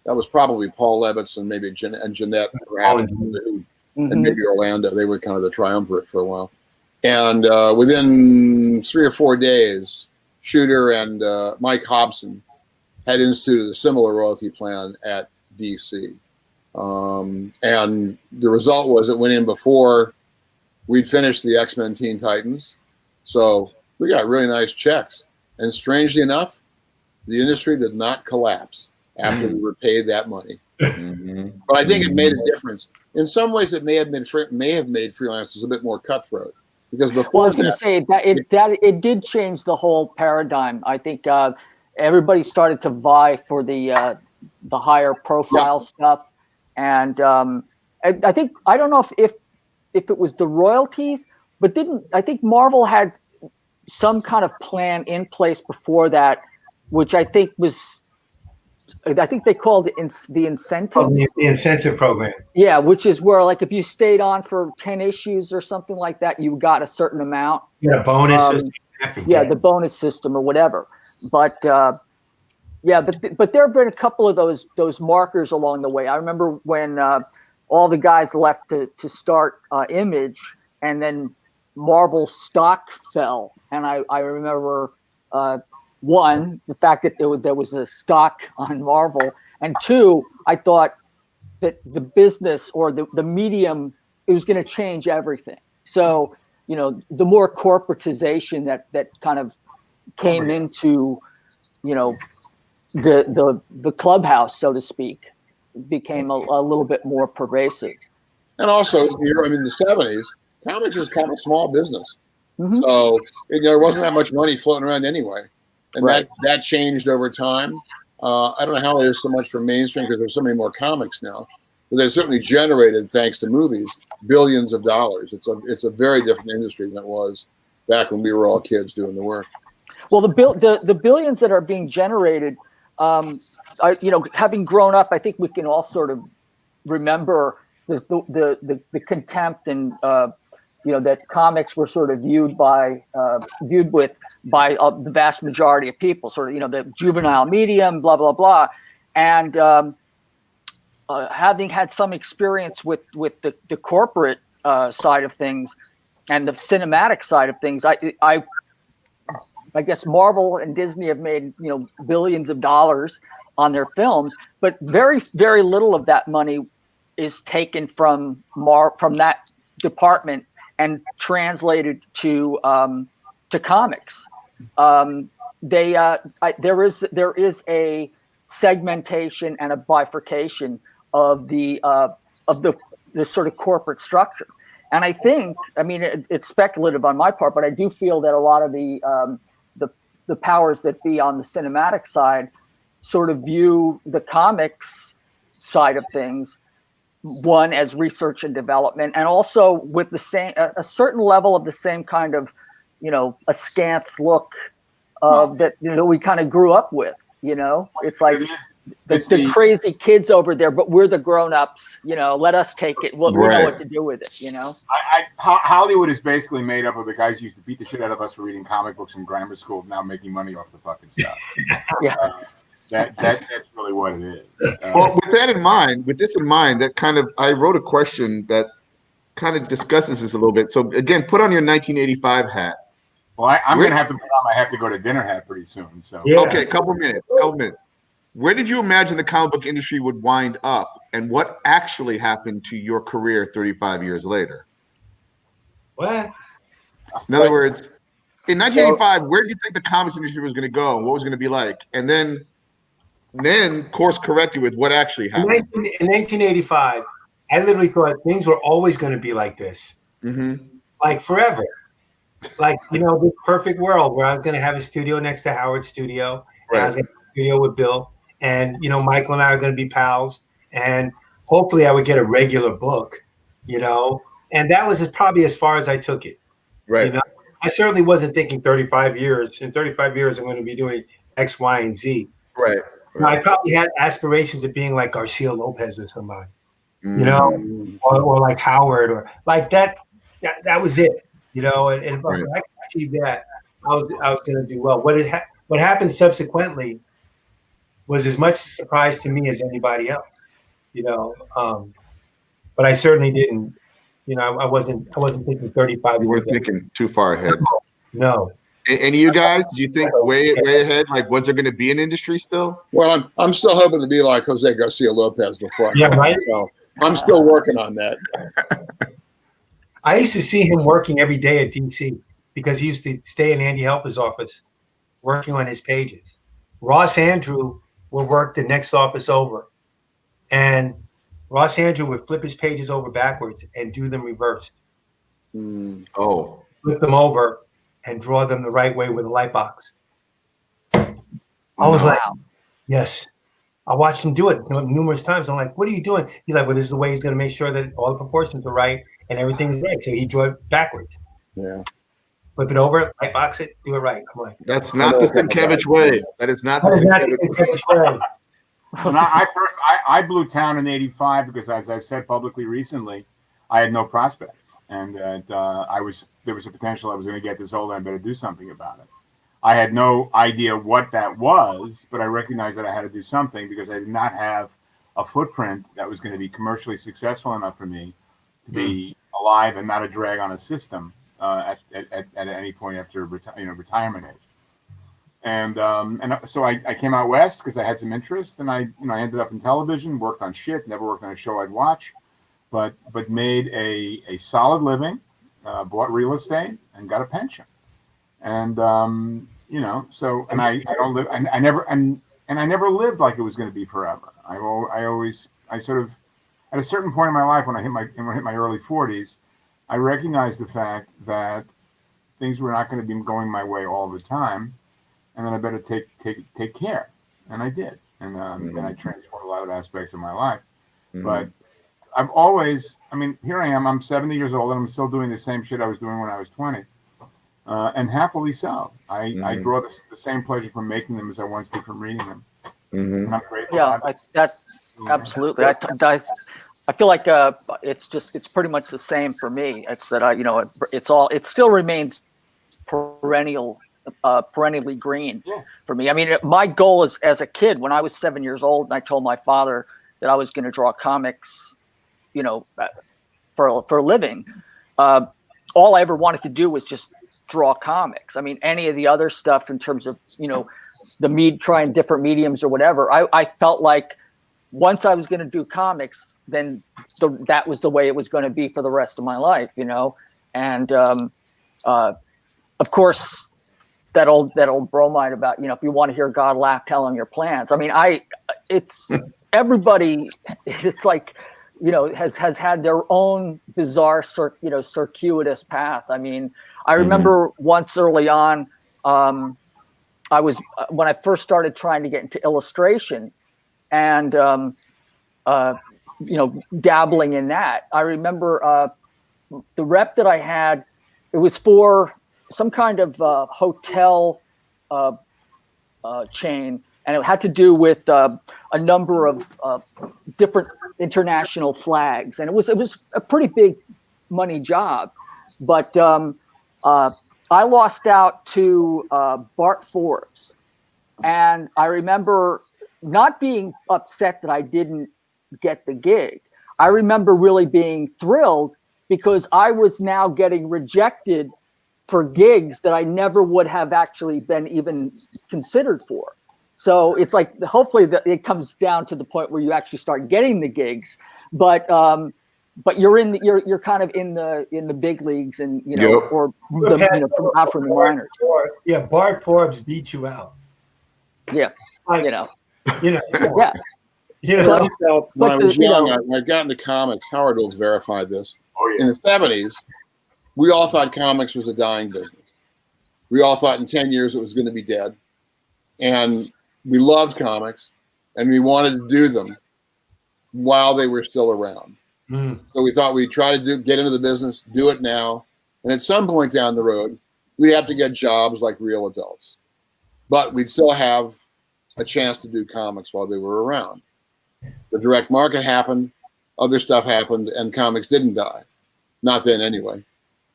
That was probably Paul Levitz and maybe Jeanette, perhaps, and maybe Orlando. They were kind of the triumvirate for a while. And within 3 or 4 days, Shooter and Mike Hobson had instituted a similar royalty plan at DC. And the result was it went in before we'd finished the X-Men Teen Titans. So we got really nice checks. And strangely enough, the industry did not collapse after we were paid that money. But I think it made a difference. In some ways, it may have made freelancers a bit more cutthroat. Because before I was going to say that it did change the whole paradigm. I think everybody started to vie for the higher profile stuff, and I think, I don't know if it was the royalties, but I think Marvel had some kind of plan in place before that, which I think they called it the incentives. The incentive program. Yeah, which is where, like, if you stayed on for 10 issues or something like that, you got a certain amount. Yeah, bonus system. Yeah, the bonus system or whatever. But but there have been a couple of those markers along the way. I remember when all the guys left to start Image, and then Marvel's stock fell, and I remember. One, the fact that there was a stock on Marvel, and two, I thought that the business or the medium, it was going to change everything. So, you know, the more corporatization that kind of came into you know, the clubhouse, so to speak, became a little bit more pervasive. And also, in the 70s, comics was kind of small business. So there wasn't that much money floating around anyway. And that changed over time. I don't know how it is so much for mainstream because there's so many more comics now. But they certainly generated, thanks to movies, billions of dollars. It's a very different industry than it was back when we were all kids doing the work. Well, the billions that are being generated, having grown up, I think we can all sort of remember the contempt and that comics were sort of viewed with by the vast majority of people, sort of the juvenile medium, blah blah blah, and having had some experience with the corporate side of things and the cinematic side of things, I guess Marvel and Disney have made billions of dollars on their films, but very very little of that money is taken from that department and translated to comics. There is a segmentation and a bifurcation of the sort of corporate structure, and I think, it's speculative on my part, but I do feel that a lot of the powers that be on the cinematic side sort of view the comics side of things, one, as research and development, and also with a certain level of the same kind of, askance look that we kind of grew up with. It's like the crazy kids over there, but we're the grown-ups. Let us take it. We know what to do with it. Hollywood is basically made up of the guys who used to beat the shit out of us for reading comic books in grammar school, now making money off the fucking stuff. That's really what it is. Well, with this in mind, I wrote a question that kind of discusses this a little bit. So again, put on your 1985 hat. Well, I'm going to have to put on my have to go to dinner hat pretty soon. So okay, couple minutes. Where did you imagine the comic book industry would wind up, and what actually happened to your career 35 years later? What? In other words, in 1985, where did you think the comics industry was going to go, and what was going to be like? And then course corrected with what actually happened. In 1985, I literally thought things were always going to be like this, like forever. Like, this perfect world where I was going to have a studio next to Howard's studio, and I was going to have a studio with Bill, and Michael and I are going to be pals, and hopefully I would get a regular book, and that was probably as far as I took it. Right. I certainly wasn't thinking 35 years. In 35 years, I'm going to be doing X, Y, and Z. Right. I probably had aspirations of being like Garcia Lopez or somebody, or like Howard, or like that. That was it, and if I could achieve that, I was going to do well. What happened subsequently was as much a surprise to me as anybody else, but I certainly didn't. I wasn't thinking 35. You weren't thinking too far ahead. No. And you guys, did you think way ahead? Like, was there going to be an industry still? Well, I'm still hoping to be like Jose Garcia Lopez before. Yeah, right. So I'm still working on that. I used to see him working every day at DC because he used to stay in Andy Helper's office working on his pages. Ross Andrew would work the next office over, and Ross Andrew would flip his pages over backwards and do them reversed. Oh. Flip them over and draw them the right way with a light box. I was like, yes. I watched him do it numerous times. I'm like, what are you doing? He's like, well, this is the way he's going to make sure that all the proportions are right and everything is right. So he drew it backwards. Yeah. Flip it over, light box it, do it right. I'm like, that's not the Sienkiewicz way. That is not the Sienkiewicz way. And I blew town in '85 because, as I've said publicly recently, I had no prospects, and there was a potential I was going to get this old, and I better do something about it. I had no idea what that was, but I recognized that I had to do something because I did not have a footprint that was going to be commercially successful enough for me to be alive and not a drag on a system at any point after retirement age. And so I came out west because I had some interest, and I ended up in television, worked on shit, never worked on a show I'd watch, but made a solid living, bought real estate, and got a pension. And you know, so, and I don't live, I never, and I never lived like it was going to be forever. I sort of, at a certain point in my life, when I hit my early 40s, I recognized the fact that things were not going to be going my way all the time, and then I better take care, and I did, and I transformed a lot of aspects of my life. But I've always, I mean, here I am. I'm 70 years old, and I'm still doing the same shit I was doing when I was 20, and happily so. I draw the same pleasure from making them as I once did from reading them. And I'm grateful. Yeah, absolutely. I feel like it's pretty much the same for me. It's that it still remains perennially green for me. I mean, my goal is, as a kid, when I was 7 years old, and I told my father that I was going to draw comics, for a living. All I ever wanted to do was just draw comics. I mean, any of the other stuff in terms of trying different mediums or whatever, I felt like once I was going to do comics, then that was the way it was going to be for the rest of my life, and of course that old bromide about, if you want to hear God laugh, tell him your plans. I mean, it's everybody, it's like, has had their own bizarre, circuitous path. I mean, I remember once early on, when I first started trying to get into illustration and, dabbling in that. I remember the rep that I had, it was for some kind of hotel chain, and it had to do with a number of different international flags, and it was a pretty big money job. But I lost out to Bart Forbes, and I remember not being upset that I didn't get the gig. I remember really being thrilled because I was now getting rejected for gigs that I never would have actually been even considered for. So it's like, hopefully it comes down to the point where you actually start getting the gigs, but you're kind of in the big leagues, and or out from the minors. Yeah, Bart Forbes beat you out. I felt when I was young, when I got into comics, Howard will verify this. In the 70s, we all thought comics was a dying business. We all thought in 10 years it was going to be dead. And we loved comics, and we wanted to do them while they were still around. So we thought we'd try to get into the business, do it now. And at some point down the road, we'd have to get jobs like real adults. But we'd still have a chance to do comics while they were around. The direct market happened, other stuff happened, and comics didn't die. Not then anyway.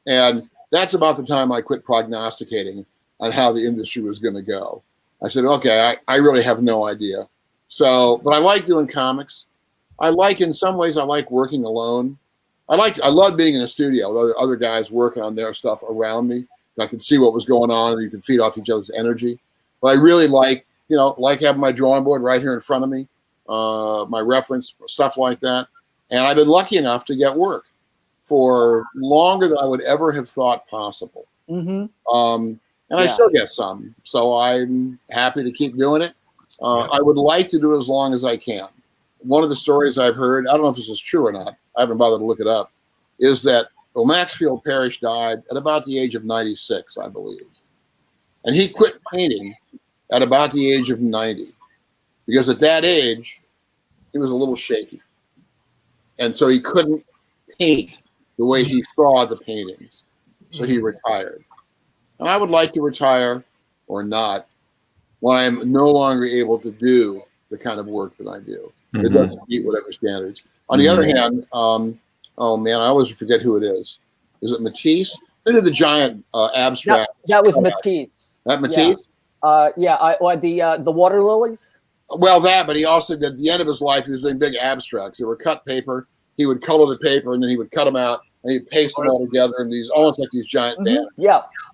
And that's about the time I quit prognosticating on how the industry was going to go. I said, okay, I really have no idea. So, but I like doing comics. In some ways, I like working alone. I love being in a studio with other guys working on their stuff around me. I could see what was going on, and you could feed off each other's energy. But I really like having my drawing board right here in front of me, my reference, stuff like that. And I've been lucky enough to get work for longer than I would ever have thought possible. And I still get some. So I'm happy to keep doing it. I would like to do it as long as I can. One of the stories I've heard, I don't know if this is true or not, I haven't bothered to look it up, is that Maxfield Parrish died at about the age of 96, I believe. And he quit painting at about the age of 90, because at that age, he was a little shaky. And so he couldn't paint the way he saw the paintings. So he retired. And I would like to retire, or not, when I'm no longer able to do the kind of work that I do. It doesn't meet whatever standards. On the other hand, oh man, I always forget who it is. Is it Matisse? They did the giant abstract. That was Matisse. That Matisse? The water lilies. Well, but he also did, at the end of his life, he was doing big abstracts. They were cut paper. He would color the paper, and then he would cut them out, and he'd paste them all together in these, almost like these giant banners.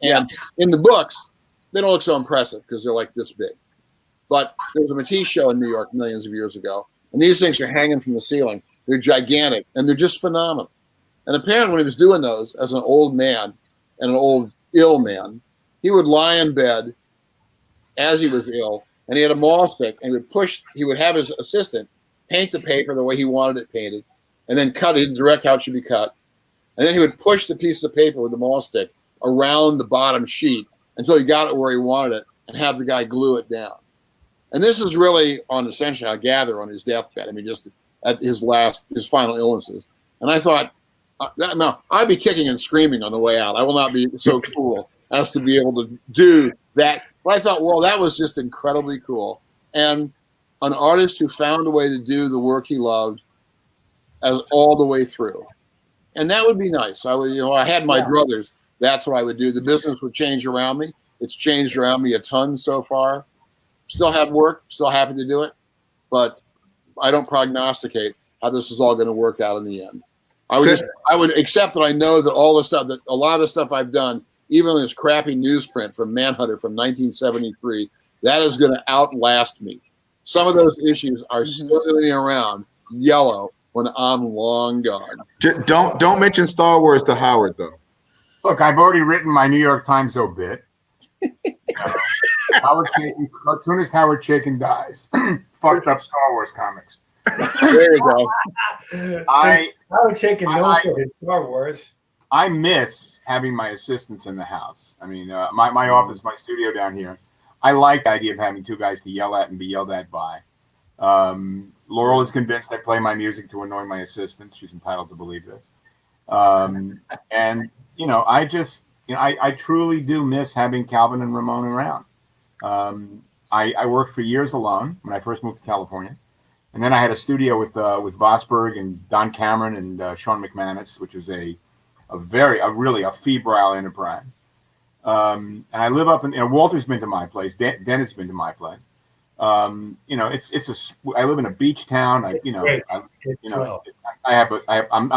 And in the books, they don't look so impressive because they're like this big. But there was a Matisse show in New York millions of years ago, and these things are hanging from the ceiling. They're gigantic, and they're just phenomenal. And apparently when he was doing those as an old man and an old ill man, he would lie in bed as he was ill, and he had a maul stick, and he would have his assistant paint the paper the way he wanted it painted, and then cut it, direct how it should be cut. And then he would push the piece of paper with the maul stick around the bottom sheet until he got it where he wanted it, and have the guy glue it down. And this is really on essentially, I gather, on his deathbed. I mean, just at his final illnesses. And I thought, no, I'd be kicking and screaming on the way out. I will not be so cool as to be able to do that. But I thought, well, that was just incredibly cool. And an artist who found a way to do the work he loved as all the way through. And that would be nice. I had my druthers. That's what I would do. The business would change around me. It's changed around me a ton so far. Still have work, still happy to do it, but I don't prognosticate how this is all going to work out in the end. I would accept that I know that a lot of the stuff I've done, even this crappy newsprint from Manhunter from 1973, that is going to outlast me. Some of those issues are still living around yellow when I'm long gone. Don't mention Star Wars to Howard, though. Look, I've already written my New York Times obit. Cartoonist Howard Chaykin dies. Fucked up Star Wars comics. There you go. Howard Chaykin known for his Star Wars. I miss having my assistants in the house. I mean, my office, my studio down here. I like the idea of having two guys to yell at and be yelled at by. Laurel is convinced I play my music to annoy my assistants. She's entitled to believe this. And I truly do miss having Calvin and Ramon around. I worked for years alone when I first moved to California, and then I had a studio with Vosberg and Don Cameron and Sean McManus, which is a really febrile enterprise. And I live up in Walter's been to my place, Dennis been to my place. I live in a beach town. I'm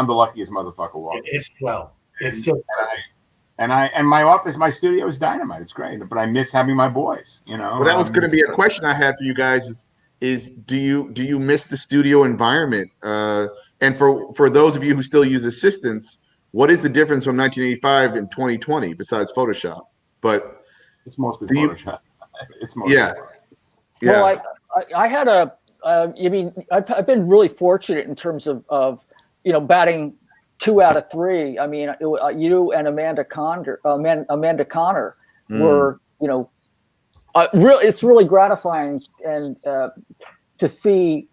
the luckiest motherfucker walking. It's swell. It's just. And my office, my studio is dynamite. It's great, but I miss having my boys. Well, that was going to be a question I had for you guys: is do you miss the studio environment? And for those of you who still use assistants, what is the difference from 1985 and 2020 besides Photoshop? But it's mostly Photoshop. It's mostly yeah. Well, I had I've been really fortunate in terms of batting 2 out of 3. I mean, you and Amanda Connor were, it's really gratifying and to see,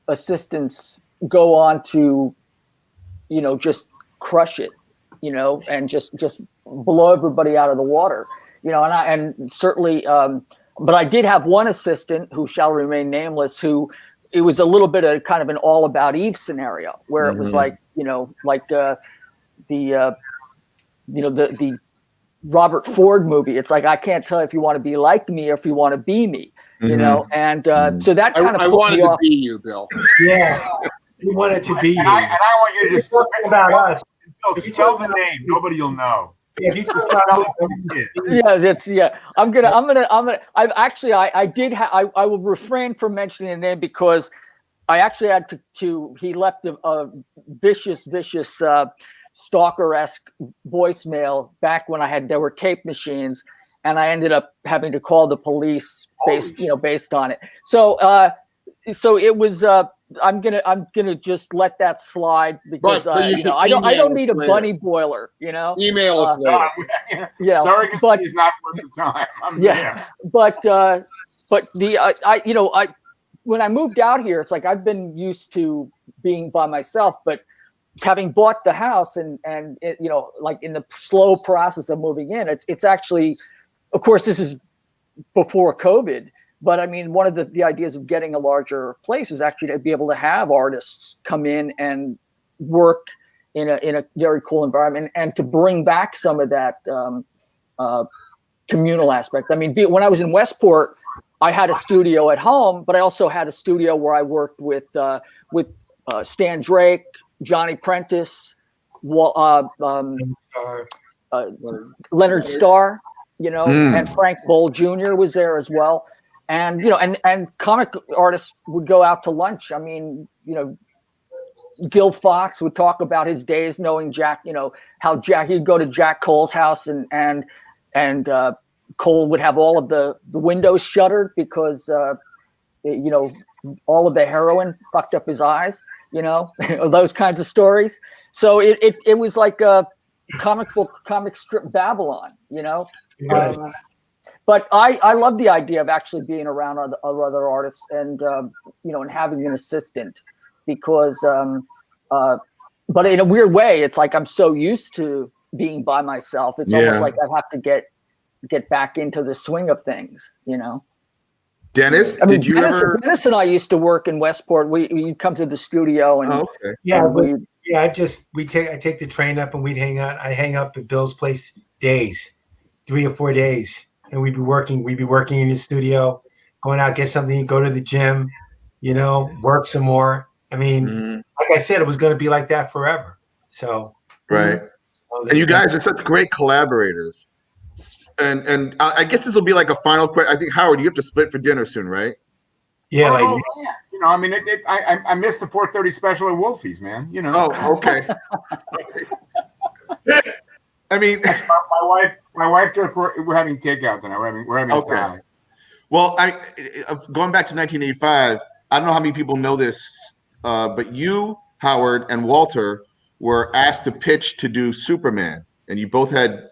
assistants go on to, just crush it, and just blow everybody out of the water, and certainly, but I did have one assistant who shall remain nameless, who it was a little bit of kind of an All About Eve scenario where it was like, the Robert Ford movie. It's like, I can't tell if you want to be like me or if you want to be me, and so that kind of I wanted to be you, Bill. Yeah, you wanted to be you. And I want you to just spell the name. Nobody will know. Yeah, he just I will refrain from mentioning the name because I actually had to he left a vicious stalker-esque voicemail back when there were tape machines, and I ended up having to call the police based on it. So it was I'm gonna just let that slide because I don't need a bunny boiler, Email us later. Yeah, sorry, but it's not worth the time. But when I moved out here, it's like I've been used to being by myself, but having bought the house and it, like in the slow process of moving in, it's actually, of course, this is before COVID. But I mean, one of the ideas of getting a larger place is actually to be able to have artists come in and work in a very cool environment and to bring back some of that communal aspect. I mean, when I was in Westport, I had a studio at home, but I also had a studio where I worked with Stan Drake, Johnny Prentice, Leonard Starr, and Frank Boll Jr. was there as well. And, and comic artists would go out to lunch. I mean, Gil Fox would talk about his days knowing Jack, how he'd go to Jack Cole's house and Cole would have all of the windows shuttered because all of the heroin fucked up his eyes, those kinds of stories. So it was like a comic strip Babylon, but I love the idea of actually being around other artists and and having an assistant because but in a weird way, it's like I'm so used to being by myself. It's almost like I have to get back into the swing of things, Dennis, did you ever? Dennis and I used to work in Westport. We'd come to the studio and I take the train up and we'd hang out. I'd hang up at Bill's place days, 3 or 4 days, and we'd be working in the studio, going out, get something, go to the gym, work some more. I mean, like I said, it was going to be like that forever. So right, and you guys are such great collaborators. And I guess this will be like a final question. I think, Howard, you have to split for dinner soon, right? Yeah, I mean, I missed the 4:30 special at Wolfie's, man. Oh, okay. I mean, my wife just we're having takeout tonight. We're having a time. Well, going back to 1985. I don't know how many people know this, but you, Howard, and Walter were asked to pitch to do Superman, and you both had,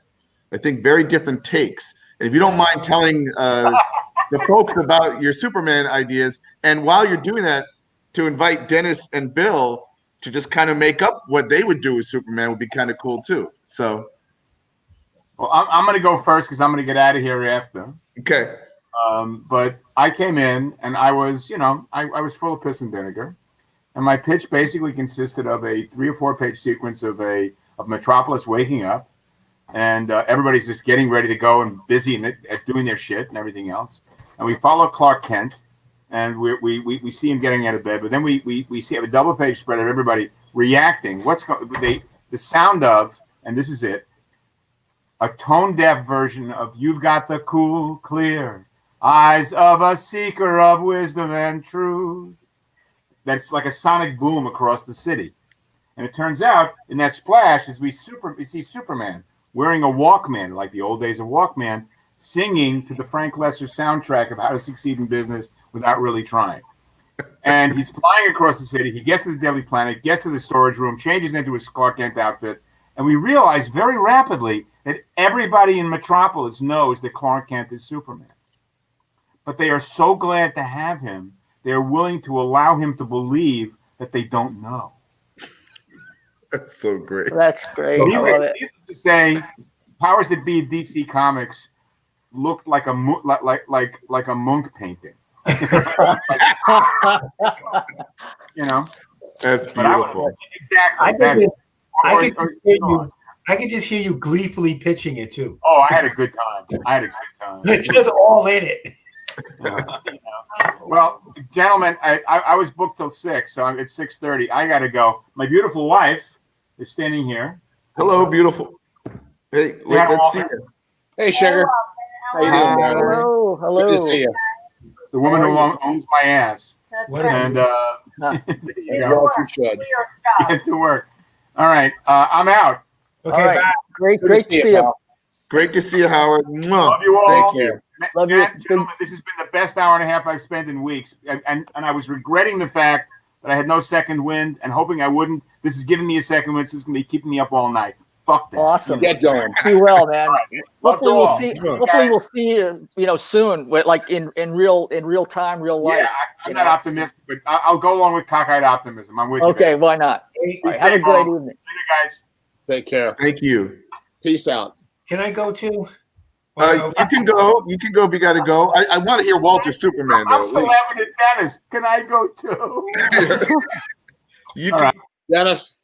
I think, very different takes. And if you don't mind telling the folks about your Superman ideas, and while you're doing that, to invite Dennis and Bill to just kind of make up what they would do with Superman would be kind of cool too. So, well, I'm going to go first because I'm going to get out of here after. Okay. But I came in and I was, I was full of piss and vinegar, and my pitch basically consisted of a 3 or 4 page sequence of Metropolis waking up. And everybody's just getting ready to go and busy and doing their shit and everything else. And we follow Clark Kent, and we see him getting out of bed. But then we see a double page spread of everybody reacting. The sound of, and this is it, a tone deaf version of "You've Got the Cool, Clear Eyes of a Seeker of Wisdom and Truth." That's like a sonic boom across the city. And it turns out in that splash is we see Superman wearing a Walkman, like the old days of Walkman, singing to the Frank Lesser soundtrack of How to Succeed in Business Without Really Trying. And he's flying across the city. He gets to the Daily Planet, gets to the storage room, changes into his Clark Kent outfit, and we realize very rapidly that everybody in Metropolis knows that Clark Kent is Superman. But they are so glad to have him, they're willing to allow him to believe that they don't know. That's so great. That's great. Needless to say, powers that be DC Comics looked like a Munch painting. That's beautiful. Exactly. I could just hear you gleefully pitching it too. Oh, I had a good time. It's just all in it. Well, gentlemen, I was booked till 6, so it's 6:30. I got to go. My beautiful wife is standing here. Hello, beautiful. Hey, let's see you. Hey, sugar. How you doing, Valerie? Hello. Good to see you. The woman who owns my ass. That's And to work. All right, I'm out. Okay, all right. bye. Great to see you. Great to see you, Howard. Love you all. Thank you. Love you. Gentlemen, this has been the best hour and a half I've spent in weeks. And I was regretting the fact that I had no second wind and hoping I wouldn't. This is giving me a second wind, so it's going to be keeping me up all night. Fuck that. Awesome. Get going. Be well, man. Love to Hopefully we'll all. see. Hopefully we'll see you, soon, like in real time, real life. Yeah, I'm not optimistic, but I'll go along with cockeyed optimism. I'm with you. Okay, man. why not? Be All right, have a safe, great all. evening. Later, guys. Take care. Thank you. Peace out. Can I go too? You can go. You can go if you got to go. I want to hear Walter Superman, though. I'm still laughing at Dennis. Can I go too? You All can right. Dennis,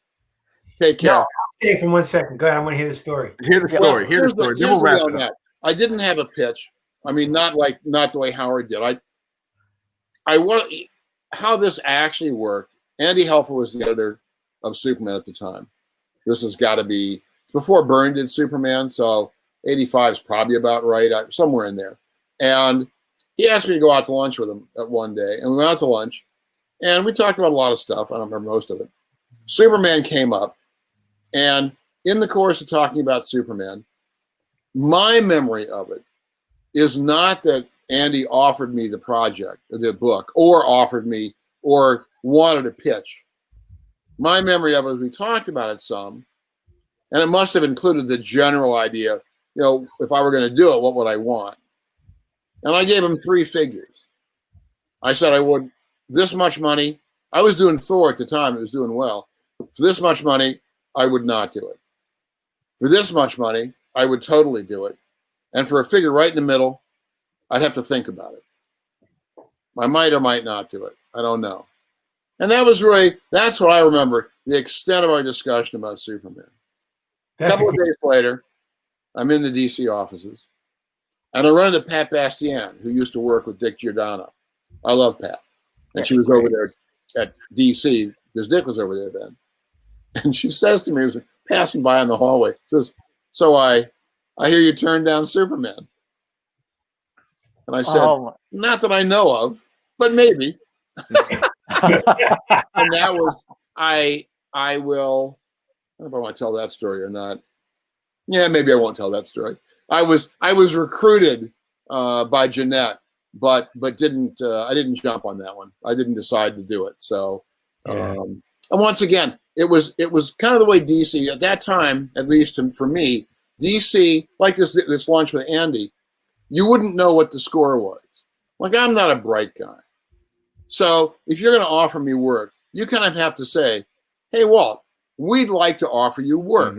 take care. No, stay for 1 second. Go ahead. I want to hear the story. hear the story. Hear the story. Then we'll wrap it up. I didn't have a pitch. I mean, not the way Howard did. I want how this actually worked. Andy Helfer was the editor of Superman at the time. This has got to be before Byrne did Superman, so 85 is probably about right, somewhere in there. And he asked me to go out to lunch with him one day, and we went out to lunch, and we talked about a lot of stuff. I don't remember most of it. Superman came up, and in the course of talking about Superman, my memory of it is not that Andy offered me the project, the book, or offered me or wanted a pitch. My memory of it, we talked about it some, and it must have included the general idea, if I were going to do it, what would I want? And I gave him 3 figures. I said I would this much money. I was doing Thor at the time. It was doing well. For this much money, I would not do it. For this much money, I would totally do it. And for a figure right in the middle, I'd have to think about it. I might or might not do it. I don't know. And that's what I remember, the extent of our discussion about Superman. A couple of days later, I'm in the DC offices, and I run into Pat Bastien, who used to work with Dick Giordano. I love Pat. And she was over there at DC, because Dick was over there then. And she says to me, I was passing by in the hallway, says, so I hear you turned down Superman. And I said, not that I know of, but maybe. And that was, I will, I don't know if I want to tell that story or not. Yeah, maybe I won't tell that story. I was recruited by Jeanette, but I didn't jump on that one. I didn't decide to do it. So, and once again, it was kind of the way DC at that time, at least for me, DC, like this lunch with Andy, you wouldn't know what the score was. Like, I'm not a bright guy. So if you're going to offer me work, you kind of have to say, hey, Walt, we'd like to offer you work,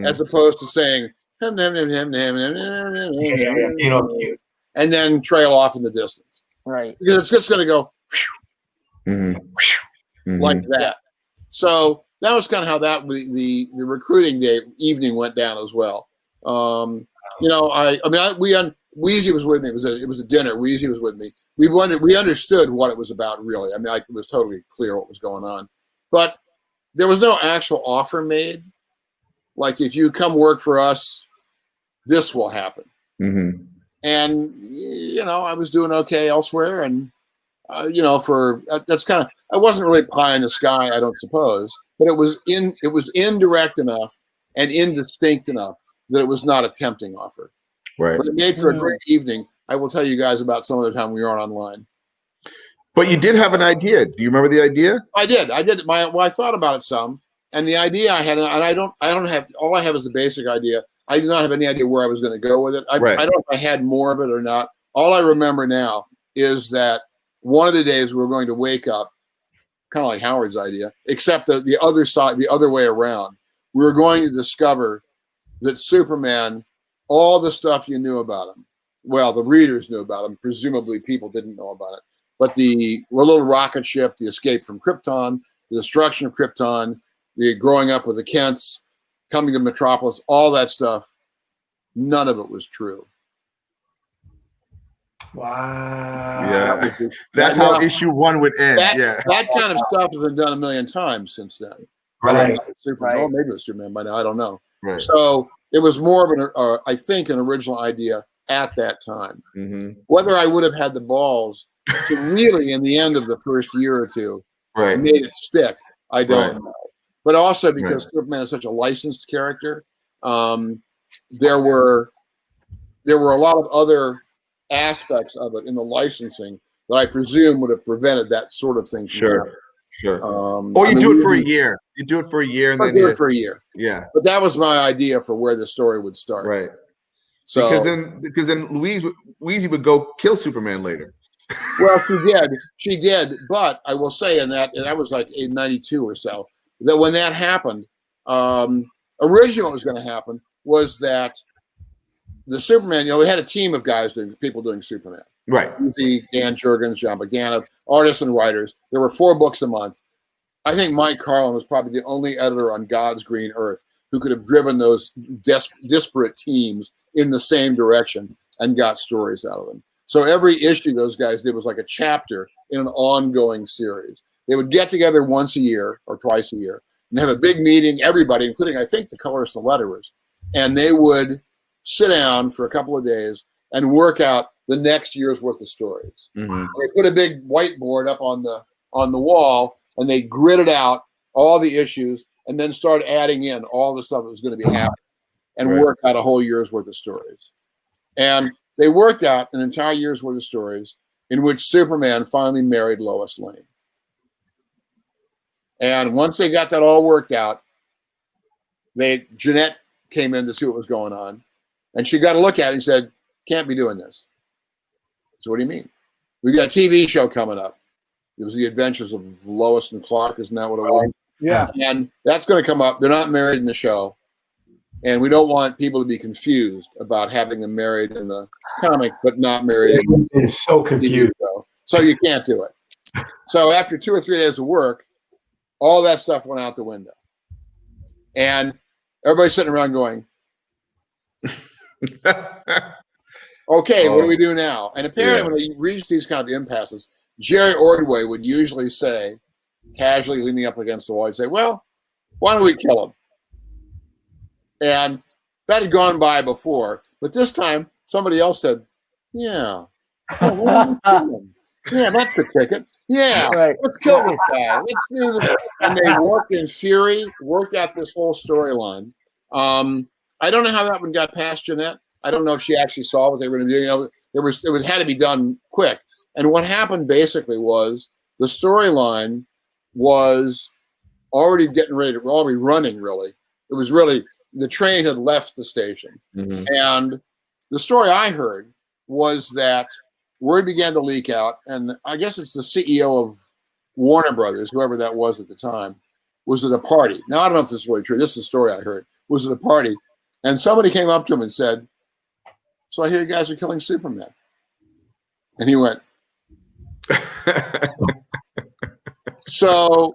as opposed to saying, and then trail off in the distance. Right. Because it's just going to go like that. So that was kind of how the recruiting day evening went down as well. Weezy was with me. It was a dinner. Weezy was with me. We understood what it was about, really. I mean, it was totally clear what was going on. But there was no actual offer made. Like, if you come work for us, this will happen. And, I was doing okay elsewhere. And, that's kind of, I wasn't really pie in the sky, I don't suppose. But it was indirect enough and indistinct enough that it was not a tempting offer. Right. But it made for a great evening. I will tell you guys about some of the time we weren't online. But you did have an idea. Do you remember the idea? I did. I thought about it some, and the idea I had, and I don't have. All I have is the basic idea. I do not have any idea where I was going to go with it. I don't know if I had more of it or not. All I remember now is that one of the days we were going to wake up, kind of like Howard's idea, except that the other side, the other way around. We were going to discover that Superman, all the stuff you knew about him, well, the readers knew about him. Presumably, people didn't know about it. But the little rocket ship, the escape from Krypton, the destruction of Krypton, the growing up with the Kents, coming to Metropolis, all that stuff, none of it was true. Wow. Yeah. That's how issue 1 would end. That kind of stuff has been done a million times since then. Right. Superman, maybe it was Superman by now, I don't know. Right. So it was more of I think, an original idea at that time. Whether I would have had the balls to really, in the end of the first year or two, made it stick, I don't know. But also because Superman is such a licensed character, there were a lot of other aspects of it in the licensing that I presume would have prevented that sort of thing. Sure. Or you do it for a year. You do it for a year, and then do it for a year. Yeah. But that was my idea for where the story would start. Right. So because then Weezy would go kill Superman later. Well, she did. But I will say, and that was like in '92 or so, that when that happened, originally what was going to happen was that the Superman, we had a team of people doing Superman. Right. Dan Jurgens, John Bogdanov, artists and writers. There were 4 books a month. I think Mike Carlin was probably the only editor on God's green earth who could have driven those disparate teams in the same direction and got stories out of them. So every issue those guys did was like a chapter in an ongoing series. They would get together once a year or twice a year and have a big meeting, everybody, including, I think, the colorists and letterers, and they would sit down for a couple of days and work out the next year's worth of stories. They put a big whiteboard up on the wall, and they gridded out all the issues and then started adding in all the stuff that was going to be happening and work out a whole year's worth of stories. And they worked out an entire year's worth of stories in which Superman finally married Lois Lane. And once they got that all worked out, Jeanette came in to see what was going on, and she got a look at it and said, "Can't be doing this." So what do you mean? We got a TV show coming up. It was The Adventures of Lois and Clark, isn't that what it was? Yeah. And that's going to come up. They're not married in the show, and we don't want people to be confused about having them married in the comic, but not married in the It's so confused. show. So you can't do it. So after 2 or 3 days of work, all that stuff went out the window. And everybody's sitting around going, okay, what do we do now? And apparently when you reach these kind of impasses, Jerry Ordway would usually say, casually leaning up against the wall, he'd say, well, why don't we kill him? And that had gone by before, but this time somebody else said, yeah, why don't we kill him? Yeah, that's the ticket. Yeah, let's kill this guy. Let's do this. And they worked in fury, worked out this whole storyline. I don't know how that one got past Jeanette. I don't know if she actually saw what they were going to do. You know, it had to be done quick. And what happened basically was the storyline was already getting ready to, already running. Really, it was really the train had left the station, and the story I heard was that word began to leak out, and I guess it's the CEO of Warner Brothers, whoever that was at the time, was at a party. Now, I don't know if this is really true. This is a story I heard. Was at a party, and somebody came up to him and said, so I hear you guys are killing Superman. And he went, so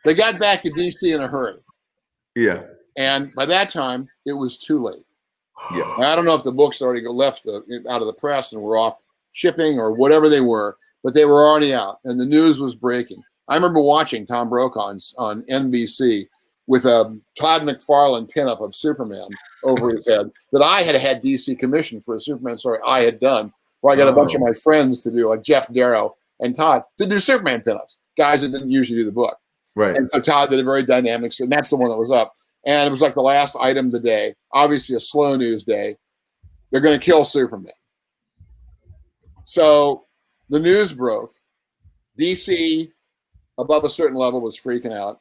they got back to DC in a hurry. Yeah. And by that time, it was too late. Yeah. I don't know if the books already left out of the press and were off shipping or whatever they were, but they were already out and the news was breaking. I remember watching Tom Brokaw on NBC with a Todd McFarlane pinup of Superman over his head that I had DC commissioned for a Superman story I had done, where I got a bunch of my friends to do, like Jeff Darrow and Todd, to do Superman pinups, guys that didn't usually do the book. Right. And so Todd did a very dynamic, and that's the one that was up. And it was like the last item of the day, obviously a slow news day. They're going to kill Superman. So the news broke. DC, above a certain level, was freaking out.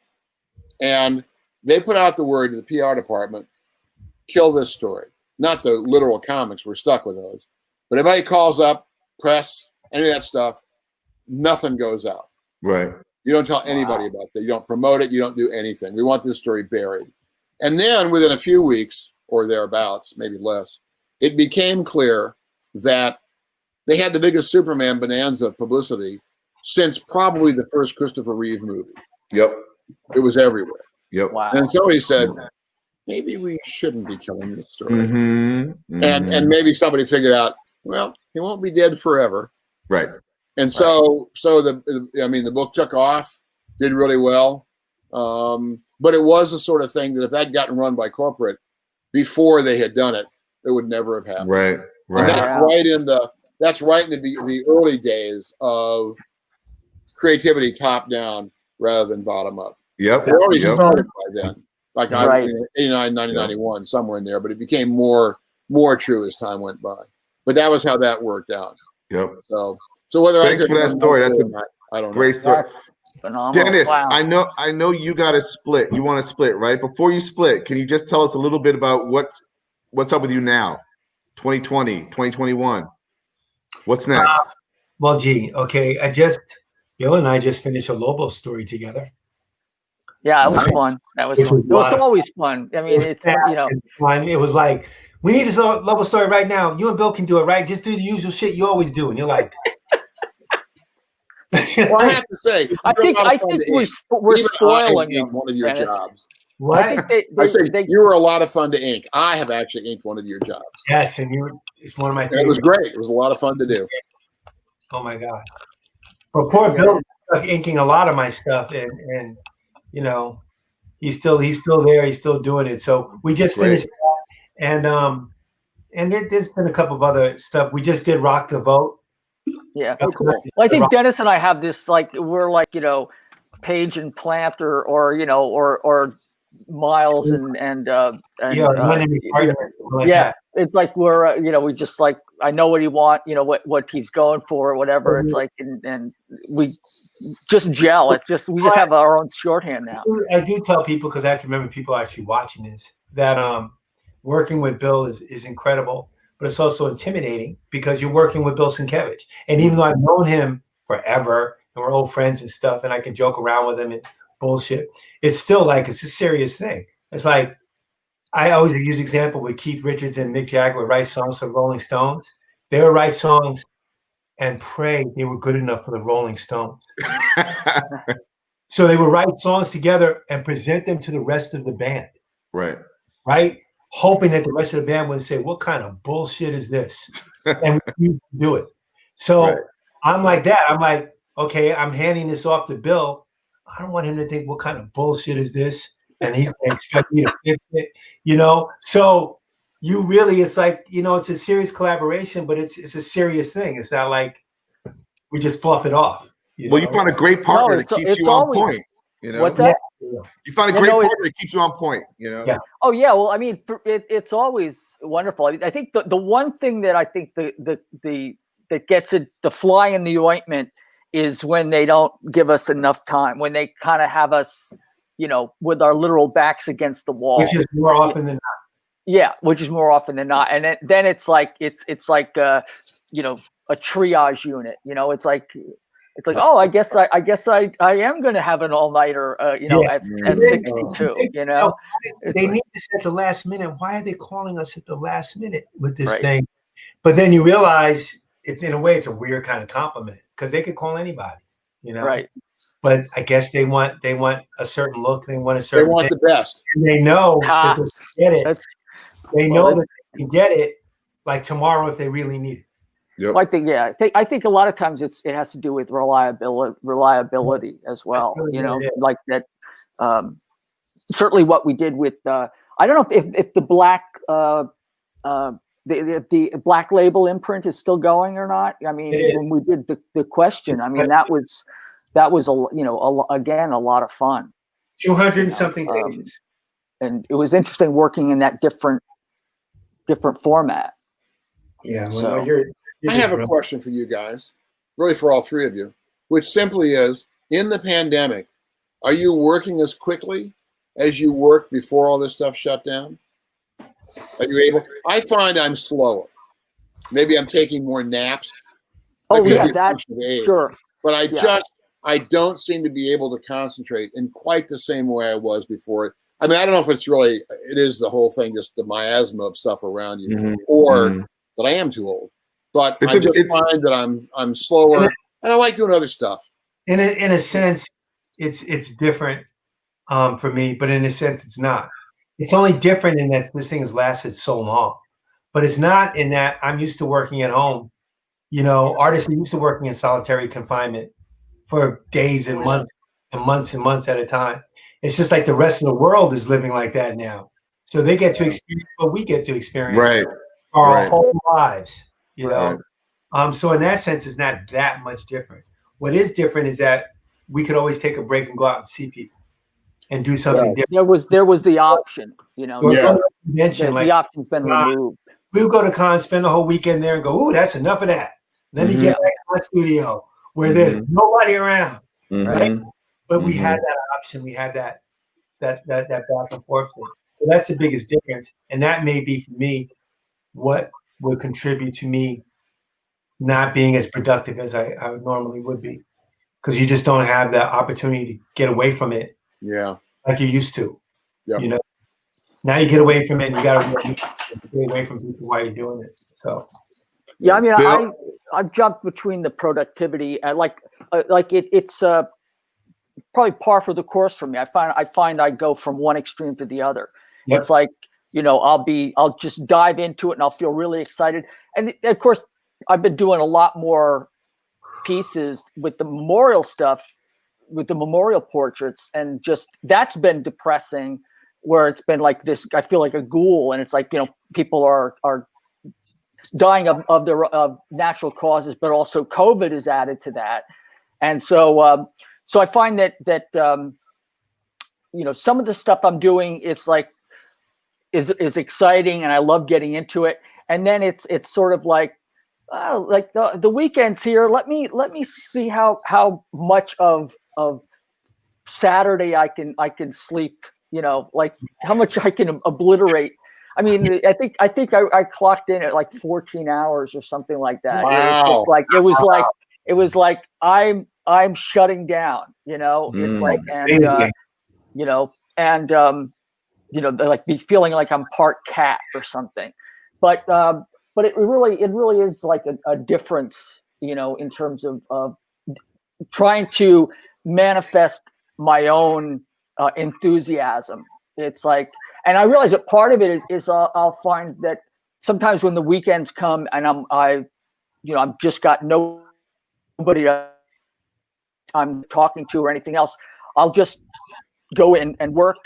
And they put out the word to the PR department, kill this story. Not the literal comics, we're stuck with those. But everybody calls up, press, any of that stuff, nothing goes out. Right. You don't tell anybody about that. You don't promote it. You don't do anything. We want this story buried. And then within a few weeks or thereabouts, maybe less, it became clear that they had the biggest Superman bonanza publicity since probably the first Christopher Reeve movie. Yep. It was everywhere. Yep. Wow. And somebody said, maybe we shouldn't be killing this story. Mm-hmm. And maybe somebody figured out, well, he won't be dead forever. Right. And so the book took off, did really well. But it was the sort of thing that if that had gotten run by corporate before they had done it, it would never have happened. Right. And that's right in the early days of creativity top down rather than bottom up. Yep. It already started by then. Like Right. 89, 90, 91, somewhere in there, but it became more true as time went by. But that was how that worked out. Yep. So whether Thanks for that story. That's a I don't know. great story. Phenomenal. Dennis, Wow. I know you got to split. You want to split, right? Before you split, can you just tell us a little bit about what's up with you now? 2020, 2021. What's next? Well, gee, okay. Bill and I just finished a Lobo story together. Yeah, it was fun. That was fun. It was always fun. I mean, it's fun. It was like, we need this Lobo story right now. You and Bill can do it, right? Just do the usual shit you always do. And you're like, well, I have to say, I think we're spoiling them. One of your Dennis. jobs. What? I said you were a lot of fun to ink. I have actually inked one of your jobs. Yes, and it's one of my favorites. It was great. It was a lot of fun to do. Oh my God. But poor Bill stuck inking a lot of my stuff, and you know, he's still there. He's still doing it. So we just finished that, and there's been a couple of other stuff. We just did Rock the Vote. Yeah. Oh, cool. Well, I think Dennis and I have this, like, we're like, Page and Plant or Miles and yeah, it's like we're we just like, I know what he want, what he's going for or whatever. It's like, and we just gel. It's just, we just have our own shorthand now. I do tell people, because I have to remember people actually watching this, that working with Bill is incredible, but it's also intimidating because you're working with Bill Sienkiewicz. And even though I've known him forever and we're old friends and stuff, and I can joke around with him and bullshit, it's still like, it's a serious thing. It's like, I always use example with Keith Richards and Mick Jagger would write songs for Rolling Stones. They would write songs and pray they were good enough for the Rolling Stones. So they would write songs together and present them to the rest of the band. Right. Right? Hoping that the rest of the band would say, what kind of bullshit is this? And we do it. So I'm like that. I'm like, okay, I'm handing this off to Bill. I don't want him to think, what kind of bullshit is this? And he's going to expect me to fix it, So you really, it's like, it's a serious collaboration, but it's a serious thing. It's not like we just fluff it off. You find a great partner that keeps you on point. What's that? You find a great partner that keeps you on point. Yeah. Oh yeah. Well, I mean, it's always wonderful. I think the one thing that I think that gets it the fly in the ointment is when they don't give us enough time. When they kind of have us, with our literal backs against the wall. Which is more often than not. Yeah, which is more often than not. And then it's like it's like a triage unit. It's like, oh, I guess I am going to have an all-nighter, at 62. They need this at the last minute. Why are they calling us at the last minute with this thing? But then you realize it's, in a way, it's a weird kind of compliment, because they could call anybody. Right. But I guess they want a certain look. They want a certain. They want the best. And they know that they can get it. They know that they can get it like tomorrow if they really need it. Yep. Well, I think a lot of times it has to do with reliability as well. Like that. Certainly, what we did with I don't know if the black the Black Label imprint is still going or not. I mean, when we did the question, I mean that was again a lot of fun. 200 something pages, and it was interesting working in that different format. Yeah. Well, So, I have a question for you guys, really for all three of you, which simply is: in the pandemic, are you working as quickly as you worked before all this stuff shut down? Are you able? I find I'm slower. Maybe I'm taking more naps. Oh yeah, that's sure. But I don't seem to be able to concentrate in quite the same way I was before. I mean, I don't know if it is the whole thing, just the miasma of stuff around you, or that I am too old. But I just find that I'm slower, and I like doing other stuff. In a sense, it's different for me, but in a sense, it's not. It's only different in that this thing has lasted so long, but it's not in that I'm used to working at home. Artists are used to working in solitary confinement for days and months and months and months at a time. It's just like the rest of the world is living like that now. So they get to experience what we get to experience our whole lives, So in that sense, it's not that much different. What is different is that we could always take a break and go out and see people and do something different. There was the option, The option's been removed. We would go to con, spend the whole weekend there and go, ooh, that's enough of that. Let me get back to my studio where there's nobody around. Right? But we had that option. We had that back and forth thing. So that's the biggest difference. And that may be for me what would contribute to me not being as productive as I normally would be. Because you just don't have the opportunity to get away from it. Yeah. Like you used to. Yep. Now you get away from it and you gotta get away from people while you're doing it. So yeah, I mean, I've jumped between the productivity. I like it's probably par for the course for me. I find I go from one extreme to the other. Yep. It's like, I'll just dive into it and I'll feel really excited. And of course, I've been doing a lot more pieces with the memorial stuff, with the memorial portraits, and just that's been depressing, where it's been like this, I feel like a ghoul, and it's like, people are dying of their natural causes, but also COVID is added to that. And so I find that some of the stuff I'm doing is exciting, and I love getting into it. And then it's sort of like, oh, like the weekend's here. Let me see how much of Saturday I can sleep. Like how much I can obliterate. I mean, I think I clocked in at like 14 hours or something like that. Wow. It was like I'm shutting down. It's like, and like be feeling like I'm part cat or something. But it really is like a difference, in terms of trying to manifest my own enthusiasm. It's like, and I realize that part of it is I'll find that sometimes when the weekends come and I've just got nobody I'm talking to or anything else, I'll just go in and work.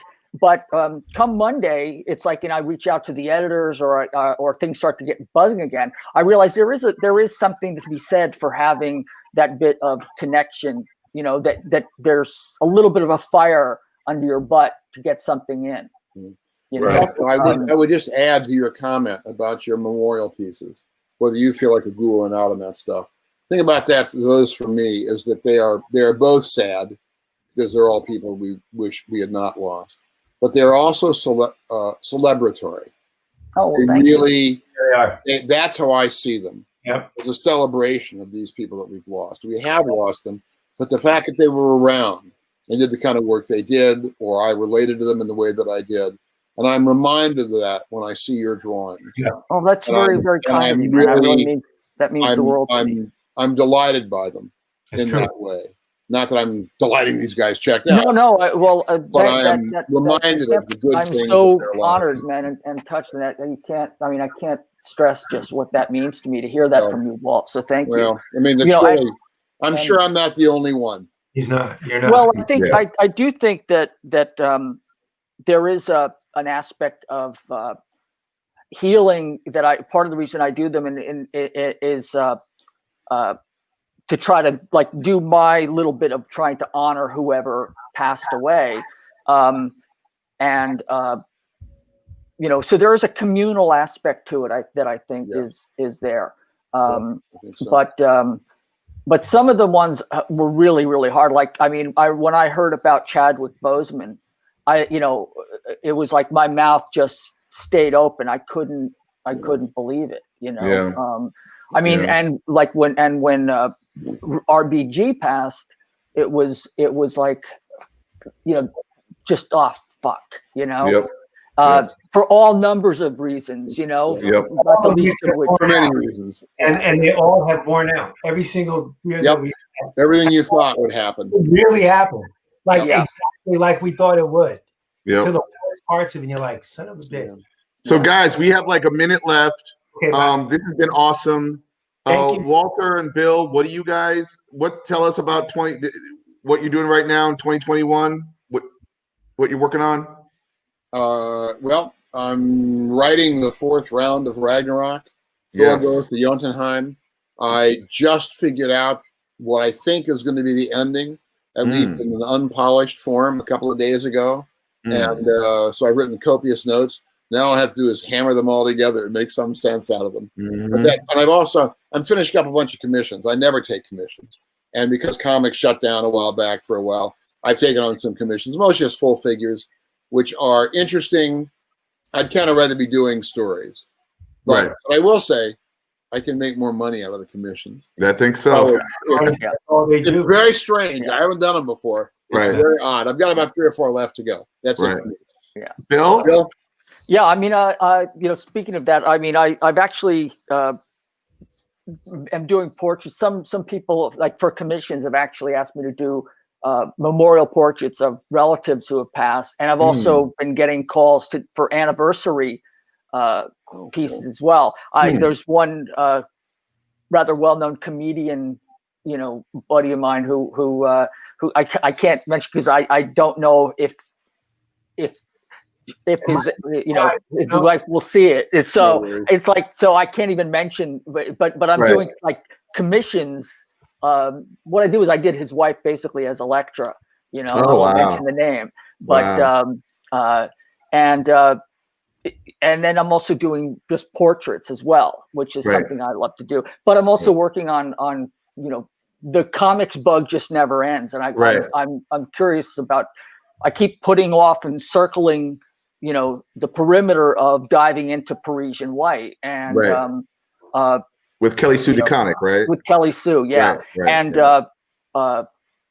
But come Monday, it's like, I reach out to the editors or things start to get buzzing again. I realize there is something to be said for having that bit of connection, that there's a little bit of a fire under your butt to get something in. Right. I would just add to your comment about your memorial pieces, whether you feel like a guru or not on that stuff. The thing about that for me is that they are both sad because they're all people we wish we had not lost, but they're also celebratory. Oh, they thank really, you. They are. That's how I see them. Yep. It's a celebration of these people that we've lost. We have lost them, but the fact that they were around and did the kind of work they did, or I related to them in the way that I did. And I'm reminded of that when I see your drawings. Yeah. Oh, that's very kind of you, man. That means the world to me. I'm delighted by them in that way. Not that I'm delighting these guys checked out. No. But I am reminded of the good I'm things. so of their lives. honored, man, and touched that. And I can't stress just what that means to me to hear that from you, Walt. So thank you. Well, I mean, I'm sure I'm not the only one. He's not. You're not. Well, I think I do think that there is an aspect of healing that part of the reason I do them is to try to like do my little bit of trying to honor whoever passed away, so there is a communal aspect to it that I think is there, so. But some of the ones were really, really hard. Like, when I heard about Chadwick Boseman, it was like my mouth just stayed open. I couldn't believe it. And like when RBG passed, it was like, just fuck. For all numbers of reasons, not the least of which. For many reasons. And they all have borne out. Every single year that we had. Everything you thought would happen. It really happened. Like exactly like we thought it would. Yep. To the worst parts of it, and you're like, son of a bitch. So guys, we have like a minute left. Okay, this has been awesome. Thank you. Walter and Bill, tell us about what you're doing right now in 2021, what you're working on? Well, I'm writing the 4th round of Ragnarok. Thor goes to Jotunheim. I just figured out what I think is going to be the ending, at least in an unpolished form, a couple of days ago. And so I've written copious notes. Now all I have to do is hammer them all together and make some sense out of them. And I'm finishing up a bunch of commissions. I never take commissions. And because comics shut down for a while, I've taken on some commissions, mostly just full figures, which are interesting. I'd kind of rather be doing stories. But I will say, I can make more money out of the commissions. I think so. It's very strange. I haven't done them before. It's very odd. I've got about 3 or 4 left to go. That's it for me. Yeah. Bill? Yeah, speaking of that, I've actually am doing portraits. Some people, like for commissions, have actually asked me to do memorial portraits of relatives who have passed, and I've also been getting calls for anniversary pieces as well. There's one rather well-known comedian, buddy of mine who I can't mention because I don't know if his his wife will see it. It's like I can't even mention, but I'm doing like commissions. What I do is I did his wife basically as Electra, I won't mention the name, But and then I'm also doing just portraits as well, which is something I love to do. But I'm also working on the comics bug just never ends, and I'm curious about. I keep putting off and circling, the perimeter of diving into Parisian White and with Kelly Sue DeConnick, right? With Kelly Sue, yeah. And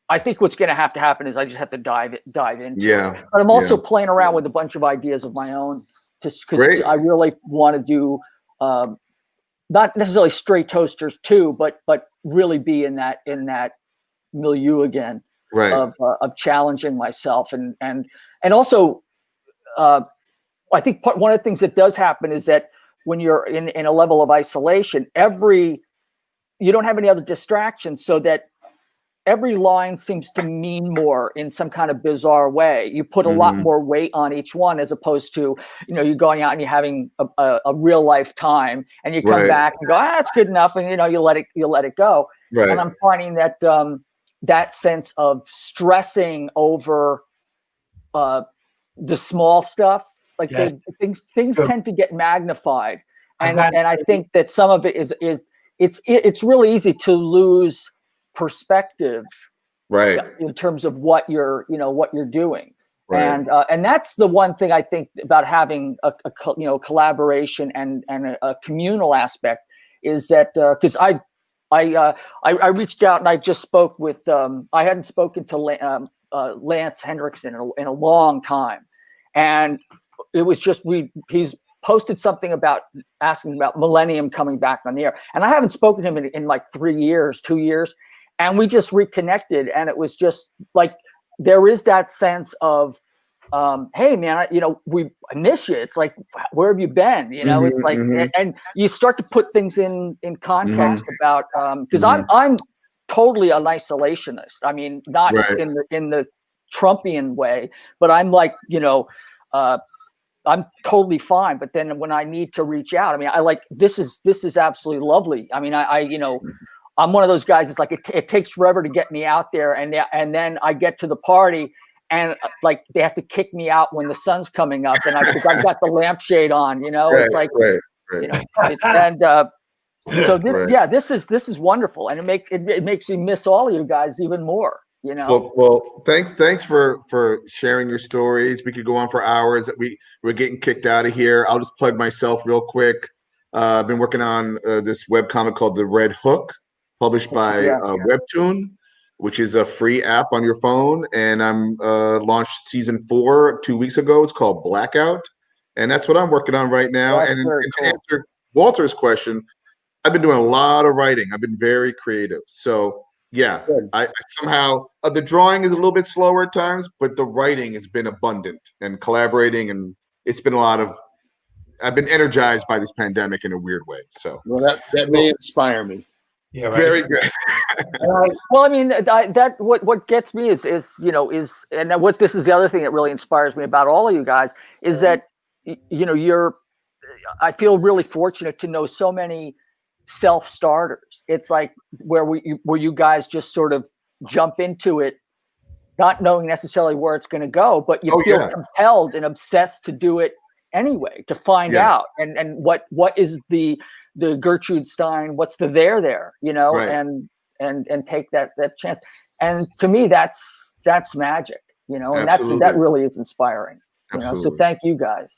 I think what's going to happen is I just have to dive into it. But I'm also playing around with a bunch of ideas of my own, just because I really want to do not necessarily straight toasters too, but really be in that milieu again of challenging myself and also I think one of the things that does happen is that when you're in a level of isolation, you don't have any other distractions, so that every line seems to mean more in some kind of bizarre way. You put a lot more weight on each one, as opposed to, you're going out and you're having a real life time, and you come back and go, it's good enough. And, you let it go. And I'm finding that, that sense of stressing over the small stuff, like things tend to get magnified. And I think that some of it is it's really easy to lose perspective in terms of what you're doing. And that's the one thing I think about having a collaboration and a communal aspect, is that because I reached out and I just spoke with I hadn't spoken to Lance Hendrickson in a long time, and it was just he's posted something about asking about Millennium coming back on the air, and I haven't spoken to him in like 2 years, and we just reconnected, and it was just like there is that sense of hey man, I miss you. It's like, where have you been? It's like and you start to put things in context about because I'm totally an isolationist. I mean, not in the Trumpian way, but I'm like, I'm totally fine. But then when I need to reach out, I mean, this is absolutely lovely. I mean, I'm one of those guys. It's like it takes forever to get me out there, and then I get to the party, and like they have to kick me out when the sun's coming up, and I've got the lampshade on. It's like so this is wonderful, and it makes me miss all of you guys even more. Well, thanks for sharing your stories. We could go on for hours. We're getting kicked out of here. I'll just plug myself real quick. I've been working on this webcomic called The Red Hook, published by Webtoon, which is a free app on your phone. And I'm launched season 4 2 weeks ago. It's called Blackout, and that's what I'm working on right now. And to answer Walter's question, I've been doing a lot of writing. I've been very creative. So yeah, I somehow the drawing is a little bit slower at times, but the writing has been abundant and collaborating, and it's been a lot of. I've been energized by this pandemic in a weird way. So that may inspire me. Yeah, right. Very good. Well, I mean, that what gets me is and what this is the other thing that really inspires me about all of you guys is that I feel really fortunate to know so many self-starters. It's like where you guys just sort of jump into it, not knowing necessarily where it's going to go, but you feel compelled and obsessed to do it anyway, to find out and what is the Gertrude Stein, what's the there, and take that chance. And to me, that's magic, and that really is inspiring. So thank you guys.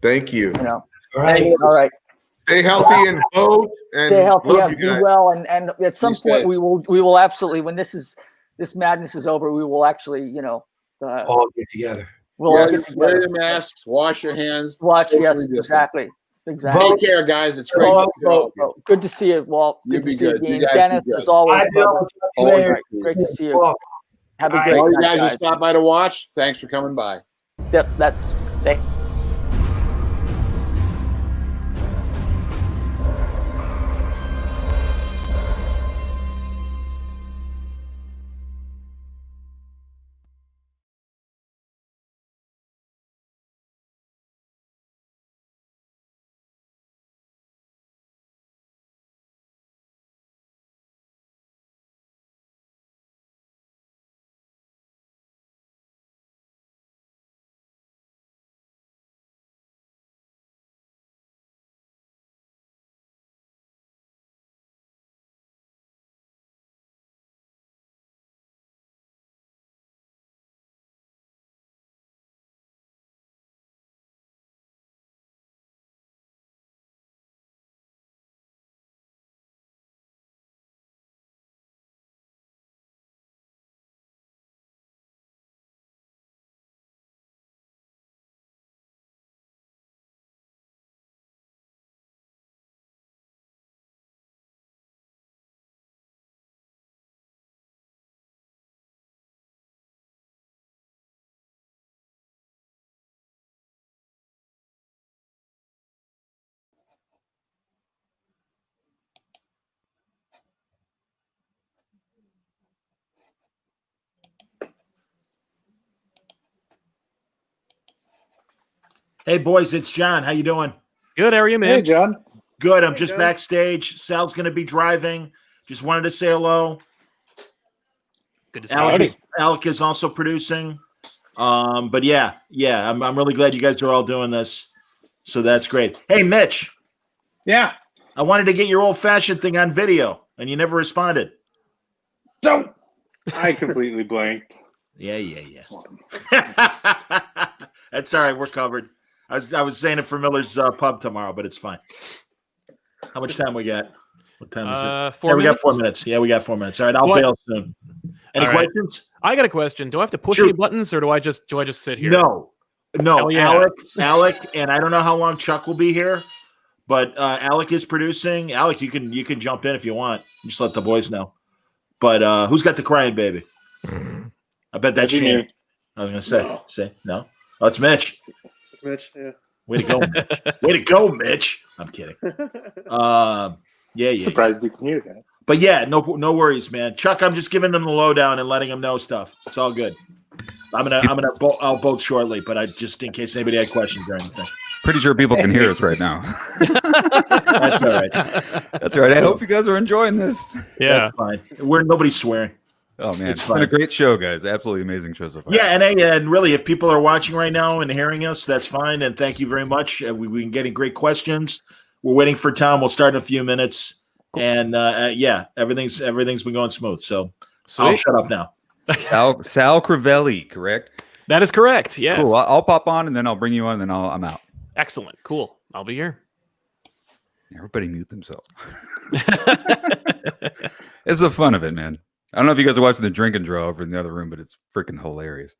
Thank you. All right. Stay healthy and vote. And stay healthy. Love Be well. And at some point we will absolutely, when this madness is over, we will actually, all get together. We'll all get together. Wear your masks. Wash your hands. Exactly. Take care, guys. It's great. Good to see you, Walt. Good to see you, Dean. Dennis, as always. Great to see you. Have a great night, all you guys who stopped by to watch, thanks for coming by. Yep, Hey, boys, it's John. How you doing? Good. How are you, man? Hey, John. Good. I'm just backstage. Sal's going to be driving. Just wanted to say hello. Good to see you. Alec is also producing. But yeah, I'm really glad you guys are all doing this. So that's great. Hey, Mitch. Yeah. I wanted to get your old-fashioned thing on video, and you never responded. Don't. I completely blanked. Yeah. That's all right. We're covered. I was saying it for Miller's Pub tomorrow, but it's fine. How much time we got? What time is it? 4 minutes. We got 4 minutes. Yeah, we got 4 minutes. All right, I'll bail soon. Any questions? I got a question. Do I have to push any buttons, or do I just sit here? No. Yeah. Alec, and I don't know how long Chuck will be here, but Alec is producing. Alec, you can jump in if you want. Just let the boys know. But who's got the crying baby? I bet that's Shane. I was gonna say. No. Say no. Oh, it's Mitch. It's Mitch. Yeah. Way to go, Mitch. Way to go, Mitch. I'm kidding. Yeah. Surprised you can hear that. But yeah, no worries, man. Chuck, I'm just giving them the lowdown and letting them know stuff. It's all good. I'll bolt shortly, but I just in case anybody had questions or anything. Pretty sure people can hear us right now. That's all right. That's all right. I hope you guys are enjoying this. Yeah, that's fine. Nobody's swearing. Oh man, it's been a great show, guys. Absolutely amazing show so far. Yeah, and really, if people are watching right now and hearing us, that's fine. And thank you very much. We've been getting great questions. We're waiting for Tom. We'll start in a few minutes. And yeah, everything's been going smooth. So I'll shut up now. Sal Crivelli, correct? That is correct. Yes. Cool. I'll pop on and then I'll bring you on and then I'm out. Excellent. Cool. I'll be here. Everybody mute themselves. It's the fun of it, man. I don't know if you guys are watching the drink and draw over in the other room, but it's freaking hilarious.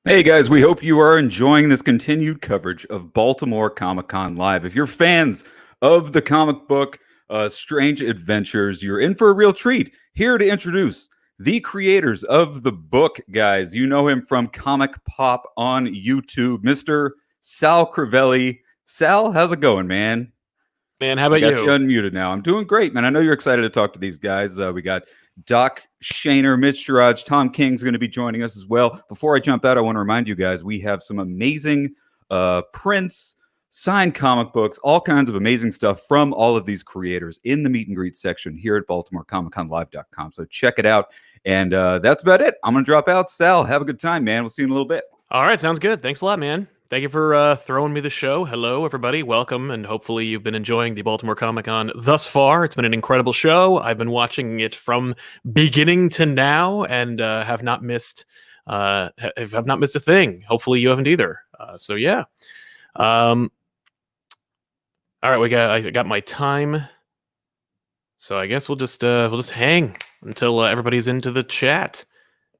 Hey guys, we hope you are enjoying this continued coverage of Baltimore Comic-Con Live. If you're fans of the comic book Strange Adventures, you're in for a real treat. Here to introduce the creators of the book, guys. You know him from Comic Pop on YouTube, Mr. Sal Crivelli. Sal, how's it going, man? Man, how about I got you? you unmuted now. I'm doing great, man. I know you're excited to talk to these guys. We got Doc Shaner, Mitch Gerard, Tom King's going to be joining us as well. Before I jump out, I want to remind you guys we have some amazing prints, signed comic books, all kinds of amazing stuff from all of these creators in the meet and greet section here at BaltimoreComicConLive.com. So check it out. And that's about it. I'm going to drop out. Sal, have a good time, man. We'll see you in a little bit. All right, sounds good. Thanks a lot, man. Thank you for throwing me the show. Hello, everybody. Welcome, and hopefully you've been enjoying the Baltimore Comic-Con thus far. It's been an incredible show. I've been watching it from beginning to now, and have not missed a thing. Hopefully you haven't either. So yeah. All right, I got my time. So I guess we'll just hang until everybody's into the chat.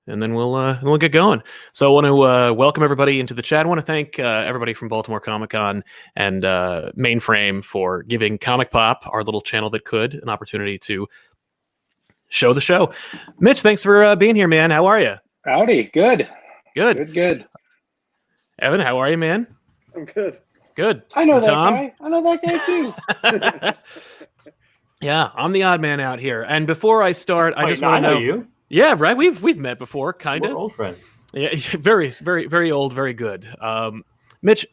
And then we'll get going. So I want to welcome everybody into the chat. I want to thank everybody from Baltimore Comic-Con and Mainframe for giving Comic Pop, our little channel that could, an opportunity to show the show. Mitch, thanks for being here, man. How are you? Howdy. Good. Good. Evan, how are you, man? I'm good. Good. I know And that Tom? guy. I know that guy too. Yeah, I'm the odd man out here. And before I start, I Wait, just no, want to I know you. Yeah, right. We've met before, kind of. We're old friends. Yeah, very, very, very old, very good. Mitch,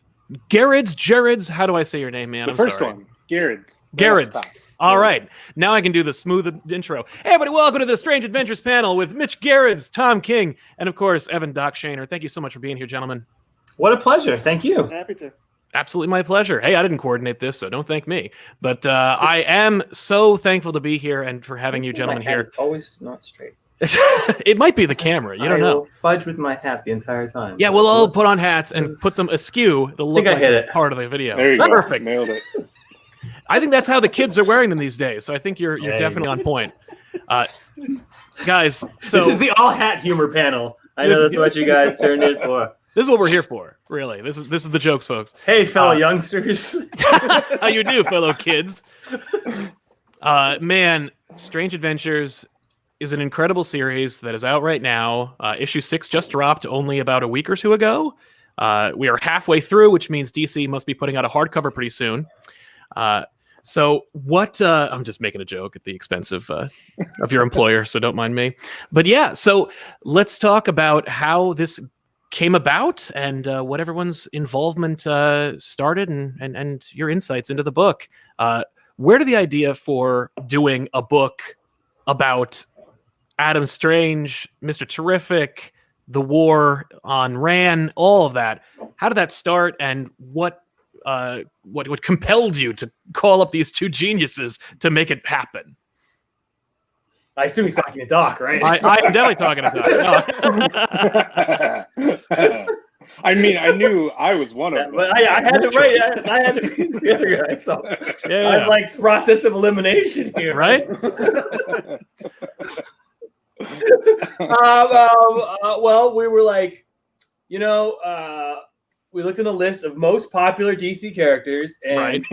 Gerrits, how do I say your name, man? The I'm first sorry. one, Gerrits. Gerrits. All right. Now I can do the smooth intro. Hey, everybody, welcome to the Strange Adventures panel with Mitch Gerrits, Tom King, and of course, Evan Doc Shaner. Thank you so much for being here, gentlemen. What a pleasure. Thank you. Happy to. Absolutely my pleasure. Hey, I didn't coordinate this, so don't thank me. But I am so thankful to be here and for having you gentlemen My hat here. is always not straight. It might be the camera. You don't I know. will fudge with my hat the entire time. Yeah, we'll all put on hats and put them askew to look I like hit it. part of the video. There you go. Perfect. Nailed it. I think that's how the kids are wearing them these days. So I think you're There you definitely go. on point. Guys, so This is the all hat humor panel. I know that's what you guys turned in for. This is what we're here for, really. This is the jokes, folks. Hey, fellow youngsters. How you do, fellow kids? Man, Strange Adventures is an incredible series that is out right now. Issue 6 just dropped only about a week or two ago. We are halfway through, which means DC must be putting out a hardcover pretty soon. So what? I'm just making a joke at the expense of your employer, so don't mind me. But yeah, so let's talk about how this came about and what everyone's involvement started and your insights into the book. Where did the idea for doing a book about Adam Strange, Mr. Terrific, the war on Ran, all of that, how did that start, and what compelled you to call up these two geniuses to make it happen? I assume he's talking to Doc, right? I am definitely talking to Doc. I mean, I knew I was one of them. But I had to write. I had to be the other guy. So Yeah. I'm like process of elimination here, Right? Well, we were like, we looked in a list of most popular DC characters, and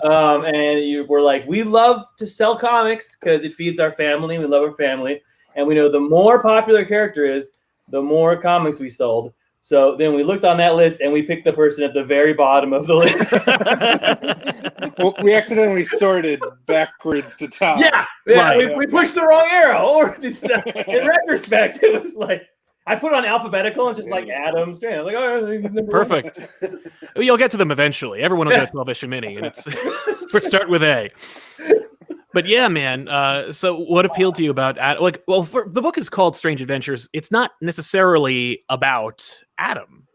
and we're like, we love to sell comics because it feeds our family. We love our family, and we know the more popular character is, the more comics we sold. So then we looked on that list and we picked the person at the very bottom of the list. Well, we accidentally sorted backwards to top. Yeah, Right. we pushed the wrong arrow. Or in retrospect, it was like I put it on alphabetical and just like Adam Strange. I was like, oh, he's number Perfect. one. You'll get to them eventually. Everyone will get a 12 issue mini, and it's start with A. But yeah, man. So what appealed to you about the book is called Strange Adventures. It's not necessarily about Adam.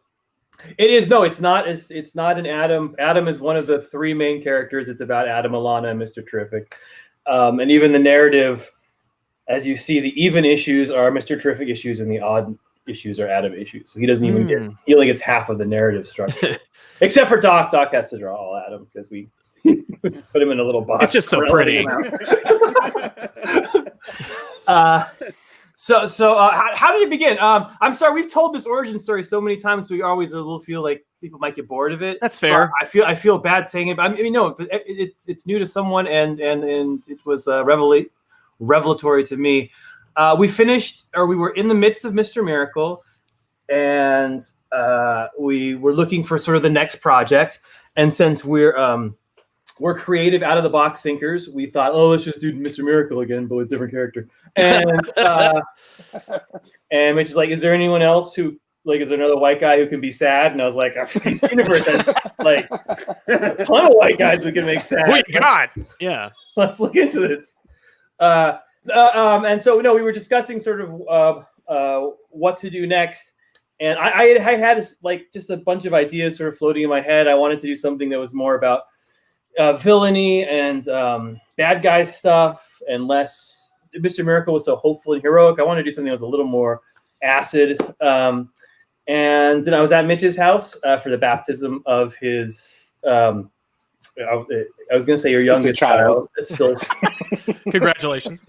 It is it's not an Adam. Adam is one of the three main characters. It's about Adam, Alana, and Mr. Terrific. And even the narrative, as you see, the even issues are Mr. Terrific issues and the odd issues are Adam issues. So he doesn't even get, he only gets half of the narrative structure. Except for Doc. Doc has to draw all Adam because we put him in a little box. It's just so pretty. So how did it begin? I'm sorry, we've told this origin story so many times, so we always a little feel like people might get bored of it. That's fair. So I feel bad saying it, but I mean, no, but it's new to someone, and it was revelatory to me. We were in the midst of Mr. Miracle, and we were looking for sort of the next project. And since we're creative, out of the box thinkers, we thought, let's just do Mr. Miracle again, but with a different character. And and Mitch is like, is there anyone else who like, is there another white guy who can be sad? And I was like, this universe has like a ton of white guys who can make sad. Oh my God. Yeah. Let's look into this. And so, no, we were discussing sort of what to do next. And I had like just a bunch of ideas sort of floating in my head. I wanted to do something that was more about villainy and bad guy stuff, and less. Mr. Miracle was so hopeful and heroic. I wanted to do something that was a little more acid. And then I was at Mitch's house for the baptism of his. I was going to say your youngest child. It's still. Congratulations.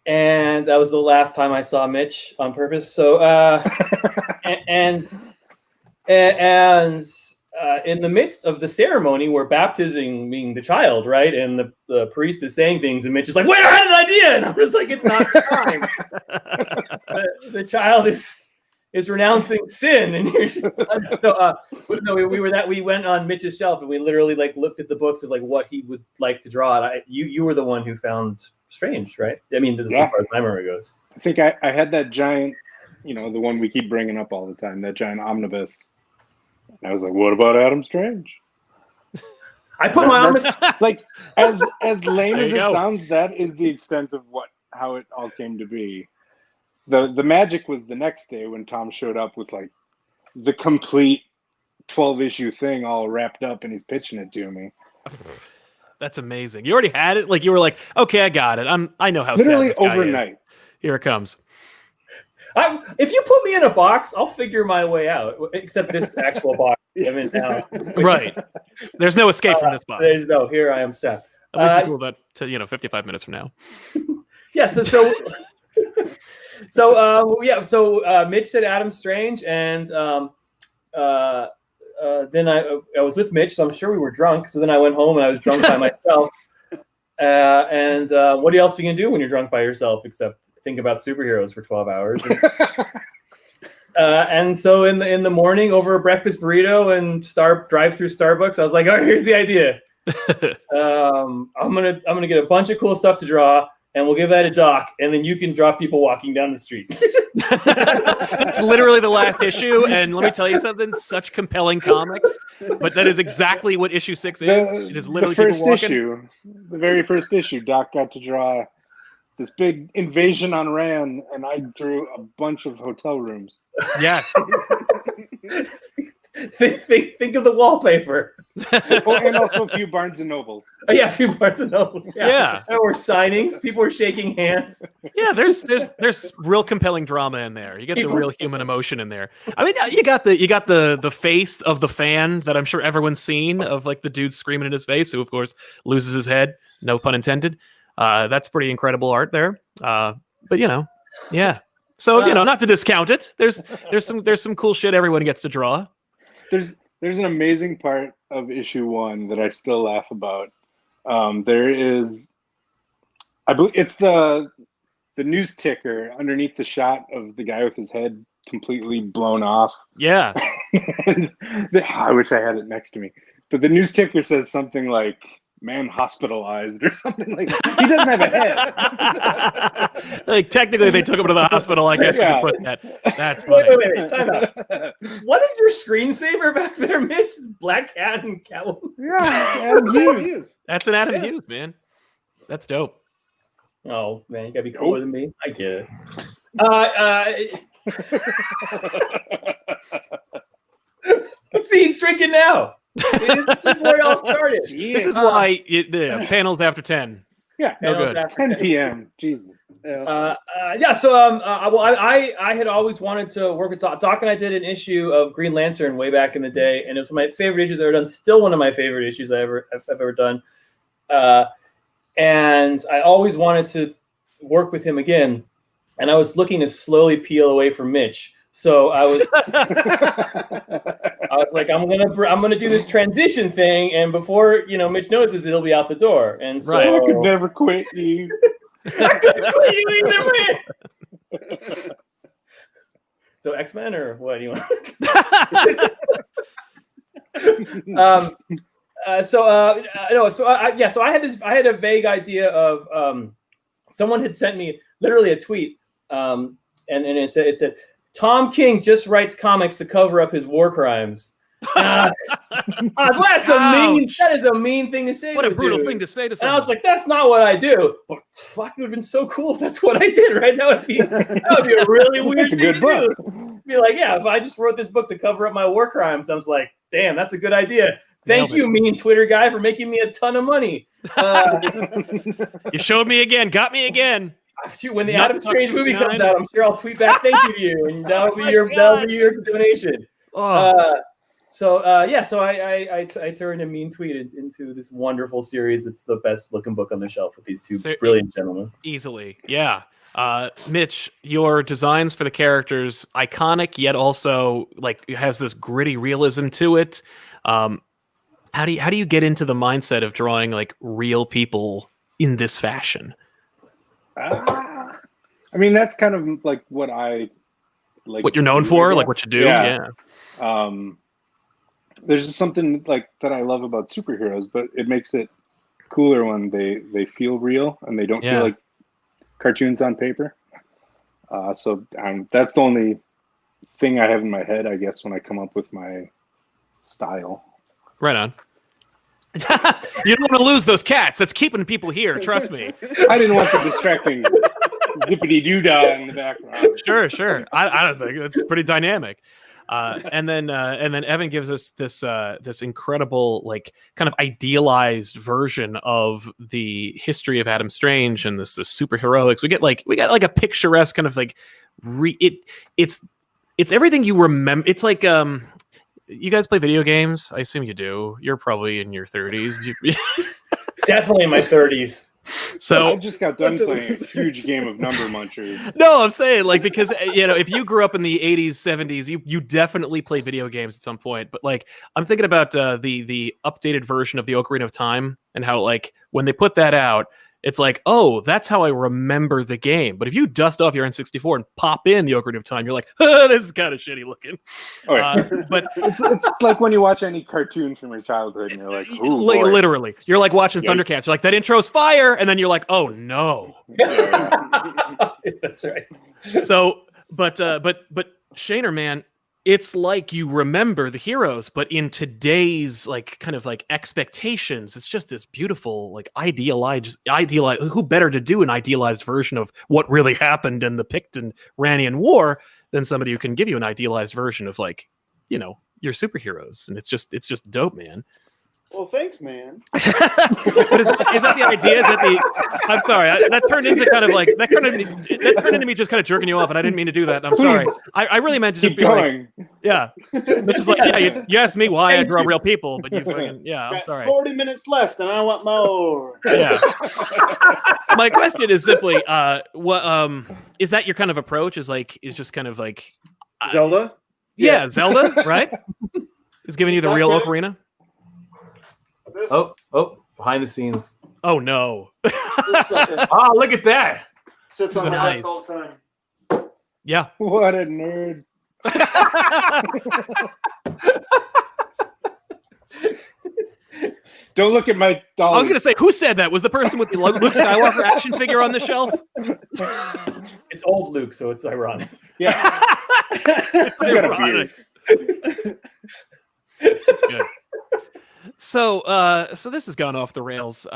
And that was the last time I saw Mitch on purpose. So, and in the midst of the ceremony, we're baptizing the child, right? And the priest is saying things, and Mitch is like, "Wait, I had an idea," and I'm just like, "It's not time." The child is renouncing sin, and we went on Mitch's shelf, and we literally like looked at the books of like what he would like to draw. And you were the one who found Strange, right? I mean, as far as my memory goes. I think I had that giant, the one we keep bringing up all the time, that giant omnibus. And I was like, what about Adam Strange? I put my omnibus like as lame as it go. sounds, that is the extent of how it all came to be. The magic was the next day when Tom showed up with like the complete 12-issue thing all wrapped up, and he's pitching it to me. That's amazing. You already had it? Like you were like, okay, I got it. I know how literally sad this guy overnight. is. Here it comes. If you put me in a box, I'll figure my way out. Except this actual box I'm in now. Right. There's no escape from this box. There's no. Here I am stuck. At least until about 55 minutes from now. Yeah. So Mitch said Adam Strange, and then I was with Mitch, so I'm sure we were drunk. So then I went home and I was drunk by myself. And what else are you gonna do when you're drunk by yourself except think about superheroes for 12 hours? And so in the morning, over a breakfast burrito and drive through Starbucks, I was like, all right, here's the idea. I'm gonna get a bunch of cool stuff to draw, and we'll give that a doc, and then you can draw people walking down the street. That's literally the last issue, and let me tell you something, such compelling comics, but that is exactly what issue 6 is. It is literally the first people walking. issue, the very first issue, Doc got to draw this big invasion on Rand, and I drew a bunch of hotel rooms. Yes. Think of the wallpaper. And also a few Barnes and Nobles. Oh, yeah, a few Barnes and Nobles. Yeah. There were signings. People were shaking hands. Yeah, there's real compelling drama in there. You get the real human emotion in there. I mean, you got the face of the fan that I'm sure everyone's seen, of like the dude screaming in his face, who of course loses his head. No pun intended. That's pretty incredible art there. But yeah. So not to discount it. There's some cool shit everyone gets to draw. There's an amazing part of issue 1 that I still laugh about. There is, I believe it's the news ticker underneath the shot of the guy with his head completely blown off. Yeah. I wish I had it next to me. But the news ticker says something like, "Man hospitalized," or something like that. He doesn't have a head. Like technically they took him to the hospital, I guess we could put that. That's funny. Wait, time out. What is your screensaver back there, Mitch? It's Black Cat and Catwoman. Yeah, Adam Hughes. That's an Adam Hughes, man. That's dope. Oh man, you gotta be cooler than me. I get it. See, he's drinking now. It's before it all started. This is why the panels after 10. Yeah, no good. 10 p.m. Jesus. I had always wanted to work with Doc. Doc and I did an issue of Green Lantern way back in the day, and it was one of my favorite issues I've ever done. Still one of my favorite issues I've ever done. And I always wanted to work with him again, and I was looking to slowly peel away from Mitch. So I was like, I'm gonna do this transition thing, and before Mitch notices, he'll be out the door. And so I could never quit you. I couldn't quit you either way. So X-Men or what do you want? So I had a vague idea of someone had sent me literally a tweet and it's a Tom King just writes comics to cover up his war crimes. That is a mean thing to say. What to a brutal dude. thing to say to And someone. I was like, that's not what I do. But fuck, it would have been so cool if that's what I did, right? That would be a really weird thing to do. Be like, yeah, if I just wrote this book to cover up my war crimes, I was like, damn, that's a good idea. Thank you, mean Twitter guy, for making me a ton of money. You showed me again, got me again. When the Adam Strange movie comes out, I'm sure I'll tweet back thank you to you, and that'll be your donation. So I turned a mean tweet into this wonderful series. It's the best looking book on the shelf with these two brilliant gentlemen. Easily, yeah. Mitch, your designs for the characters iconic, yet also like has this gritty realism to it. How do you get into the mindset of drawing like real people in this fashion? I mean, that's kind of like what I like. What you're known for, like what you do. Yeah. There's just something like that I love about superheroes, but it makes it cooler when they feel real and they don't feel like cartoons on paper. So that's the only thing I have in my head, I guess, when I come up with my style. Right on. You don't want to lose those cats. That's keeping people here. Trust me. I didn't want the distracting zippity doo dah in the background. Sure. I don't think it's pretty dynamic. And then Evan gives us this incredible, like, kind of idealized version of the history of Adam Strange and this superheroics. We got like a picturesque kind of like it's everything you remember. It's like you guys play video games? I assume you do. You're probably in your 30s. Definitely in my 30s. So I just got done playing a huge game of Number Munchers. No, I'm saying like because if you grew up in the 80s, 70s, you definitely played video games at some point. But like I'm thinking about the updated version of the Ocarina of Time and how like when they put that out, it's like, oh, that's how I remember the game. But if you dust off your N64 and pop in the Ocarina of Time, you're like, oh, this is kind of shitty looking. But it's like when you watch any cartoon from your childhood and you're like, ooh, like, boy. literally, you're like watching Yikes. Thundercats. You're like, that intro's fire, and then you're like, oh no. That's right. So, but Shaner, man, it's like you remember the heroes, but in today's like kind of like expectations, it's just this beautiful, like idealized. Who better to do an idealized version of what really happened in the Picton-Ranian War than somebody who can give you an idealized version of like, your superheroes, and it's just dope, man. Well, thanks, man. But is that the idea? I'm sorry. That turned into kind of like that turned into me just kind of jerking you off, and I didn't mean to do that. And I'm sorry. I really meant to just be going. like, yeah. It's just like, yeah, you asked me why I draw real people, but you fucking, yeah. I'm sorry. 40 minutes left, and I want more. Yeah. My question is simply, what is that your kind of approach? Is just kind of like Zelda? Yeah, Zelda, right? Is giving you the real Ocarina. Oh, behind the scenes. Oh no. Oh, look at that. Sits on my Nice. desk all the time. Yeah. What a nerd. Don't look at my doll. I was going to say, who said that? Was the person with the Luke Skywalker action figure on the shelf? It's old Luke, so it's ironic. Yeah. It's ironic. That's good. So this has gone off the rails.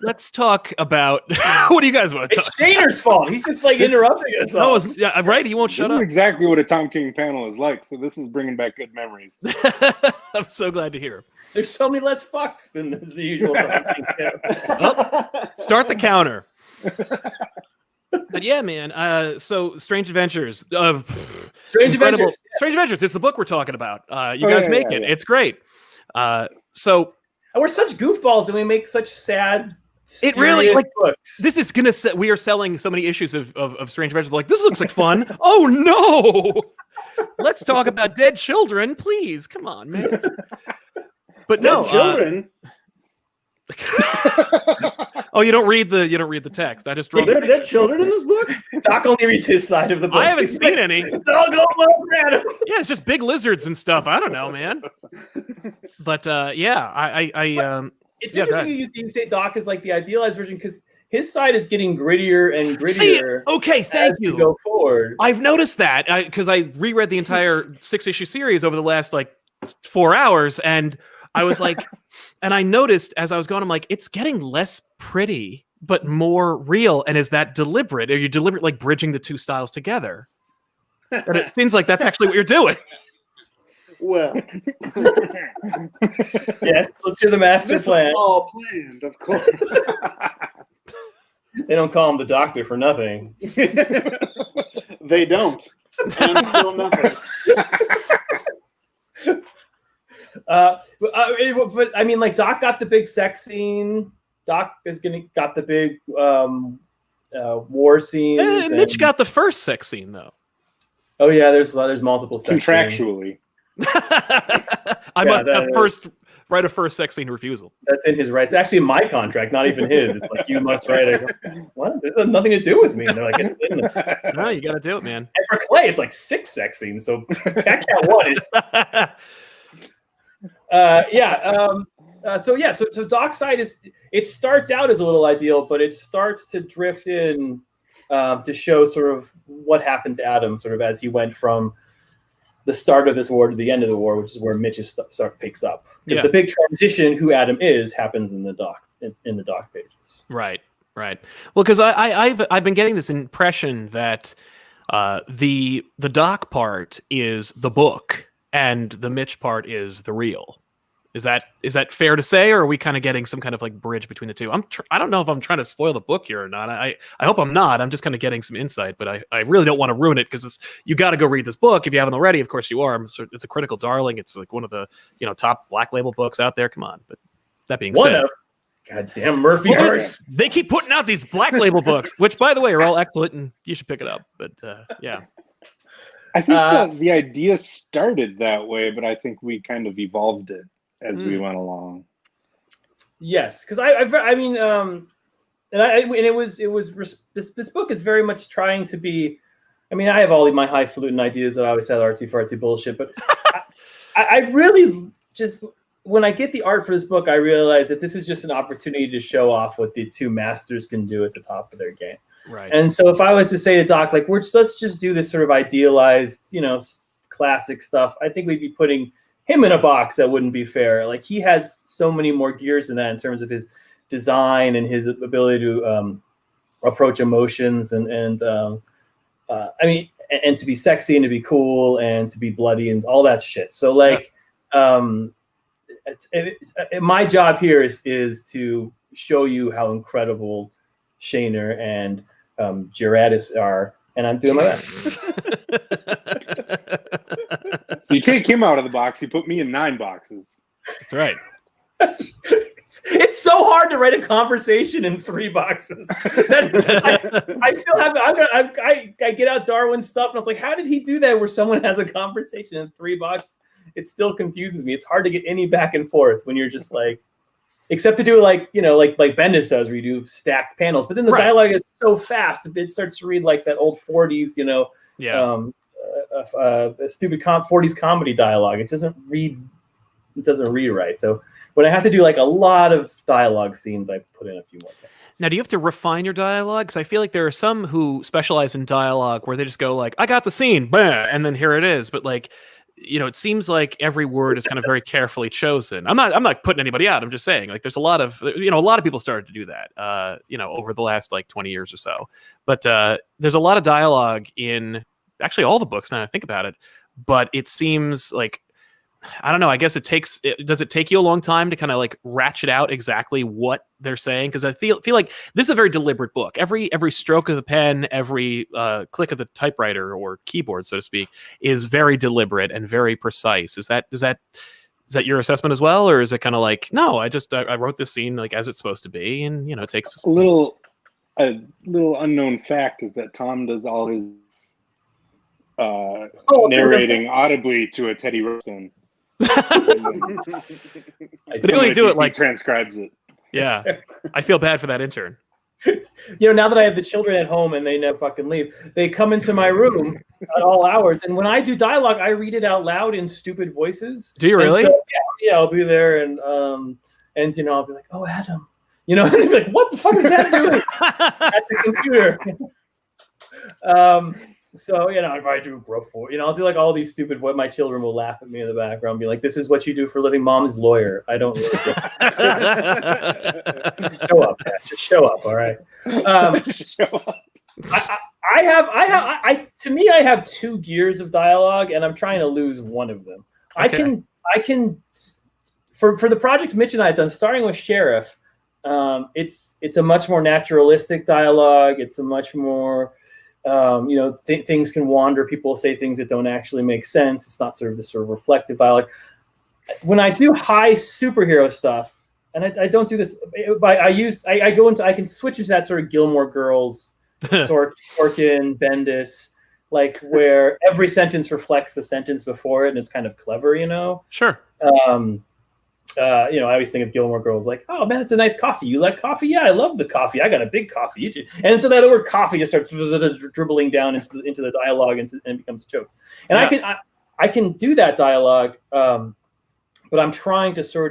Let's talk about what do you guys want to talk? It's Shaner's fault. He's just like interrupting us. No, yeah, right. He won't shut This up. is exactly what a Tom King panel is like. So this is bringing back good memories. I'm so glad to hear. There's so many less fucks than the usual Tom King panel. Oh, start the counter. But yeah, man. So Strange Adventures. Strange Adventures. Strange Adventures. It's the book we're talking about. You guys make it. It's great. So and we're such goofballs, and we make such sad. It really like books. This is gonna. We are selling so many issues of Strange Adventures. Like this looks like fun. Oh no! Let's talk about dead children, please. Come on, man. But Dead no, children. Oh, you don't read the text. I just draw. Are there dead children in this book? Doc only reads his side of the book. I haven't seen any. It's all going well, Brad. Yeah, it's just big lizards and stuff. I don't know, man. But yeah, It's interesting you say Doc is like the idealized version because his side is getting grittier and grittier. Okay, thank you. We go forward. I've noticed that because I reread the entire 6-issue series over the last like 4 hours, and I was like, and I noticed as I was going, I'm like, it's getting less pretty but more real. And is that deliberate? Are you deliberate, like bridging the two styles together? And it seems like that's actually what you're doing. Well, yes, let's hear the master this plan. is all planned, of course. They don't call him the Doctor for nothing. They don't. And still nothing. But I mean, like Doc got the big sex scene. Doc is got the big war scenes. Mitch got the first sex scene though. Oh yeah, there's multiple sex contractually. I must have write a first sex scene refusal. That's in his rights. It's actually in my contract, not even his. It's like you must write it. What? This has nothing to do with me. And they're like, it's in the... No, you got to do it, man. And for Clay, it's like 6 sex scenes. So Cat 1 is. So Doc's side is, it starts out as a little ideal, but it starts to drift in to show sort of what happened to Adam, sort of as he went from the start of this war to the end of the war, which is where Mitch's stuff picks up. Because the big transition, who Adam is, happens in the Doc in the Doc pages. Right. Well, because I've been getting this impression that the Doc part is the book and the Mitch part is the real. Is that fair to say, or are we kind of getting some kind of like bridge between the two? I don't know if I'm trying to spoil the book here or not. I hope I'm not. I'm just kind of getting some insight, but I really don't want to ruin it because you got to go read this book if you haven't already. Of course you are. It's a critical darling. It's like one of the top Black Label books out there. Come on. But that being said, goddamn Murphyverse. They keep putting out these Black Label books, which by the way are all excellent, and you should pick it up. But yeah. I think the idea started that way, but I think we kind of evolved it as we went along. Yes, because this book is very much trying to be. I mean, I have all my highfalutin ideas that I always had artsy fartsy bullshit, but I really just when I get the art for this book, I realize that this is just an opportunity to show off what the two masters can do at the top of their game. Right. And so if I was to say to Doc, like, let's just do this sort of idealized, classic stuff, I think we'd be putting him in a box that wouldn't be fair. Like, he has so many more gears than that in terms of his design and his ability to approach emotions and to be sexy and to be cool and to be bloody and all that shit. So like, my job here is to show you how incredible Shaner and Gerardus are, and I'm doing my best. So you take him out of the box, you put me in 9 boxes. That's right. It's so hard to write a conversation in 3 boxes. I still have. I get out Darwin's stuff, and I was like, "How did he do that? Where someone has a conversation in 3 boxes?" It still confuses me. It's hard to get any back and forth when you're just like, except to do like Bendis does, where you do stacked panels. But then the dialogue is so fast, it starts to read like that old 40s, stupid 40s comedy dialogue. It doesn't read right. So when I have to do like a lot of dialogue scenes, I put in a few more things. Now, do you have to refine your dialogue? Because I feel like there are some who specialize in dialogue where they just go like, I got the scene, bah, and then here it is. But like, it seems like every word is kind of very carefully chosen. I'm not putting anybody out. I'm just saying, like, there's a lot of people started to do that, over the last like 20 years or so. But there's a lot of dialogue in actually all the books now I think about it. But it seems like, I don't know, I guess does it take you a long time to kind of like ratchet out exactly what they're saying? Because I feel like this is a very deliberate book. Every stroke of the pen, every click of the typewriter or keyboard, so to speak, is very deliberate and very precise. Is that your assessment as well? Or is it kind of like, no, I wrote this scene like as it's supposed to be, and it takes a little unknown fact is that Tom does all his narrating audibly to a Teddy Ruxpin. They only do it like transcribes it. Yeah, I feel bad for that intern. Now that I have the children at home and they never fucking leave, they come into my room at all hours, and when I do dialogue, I read it out loud in stupid voices. Do you really? So, yeah, I'll be there and I'll be like, "Oh, Adam, You know, and they're like, what the fuck is that doing at the computer? So, you know, if I do gruff voice, you know, I'll do like all these stupid, what my children will laugh at me in the background, be like, this is what you do for a living. Mom's lawyer. I don't really get it. Show up, Pat. Just show up. All right. To me, I have two gears of dialogue, and I'm trying to lose one of them. Okay. I can, for the project Mitch and I have done, starting with Sheriff, it's a much more naturalistic dialogue. It's a much more, you know, things can wander. People say things that don't actually make sense. It's not sort of this sort of reflective dialogue. When I do high superhero stuff, and I don't do this, I can switch into that sort of Gilmore Girls, Sorkin, Bendis, like where every sentence reflects the sentence before it, and it's kind of clever, you know? Sure. You know, I always think of Gilmore Girls like, oh man, it's a nice coffee. You like coffee? Yeah, I love the coffee. I got a big coffee. And so that word coffee just starts dribbling down into the dialogue and becomes jokes. And yeah. I can do that dialogue, but I'm trying to throw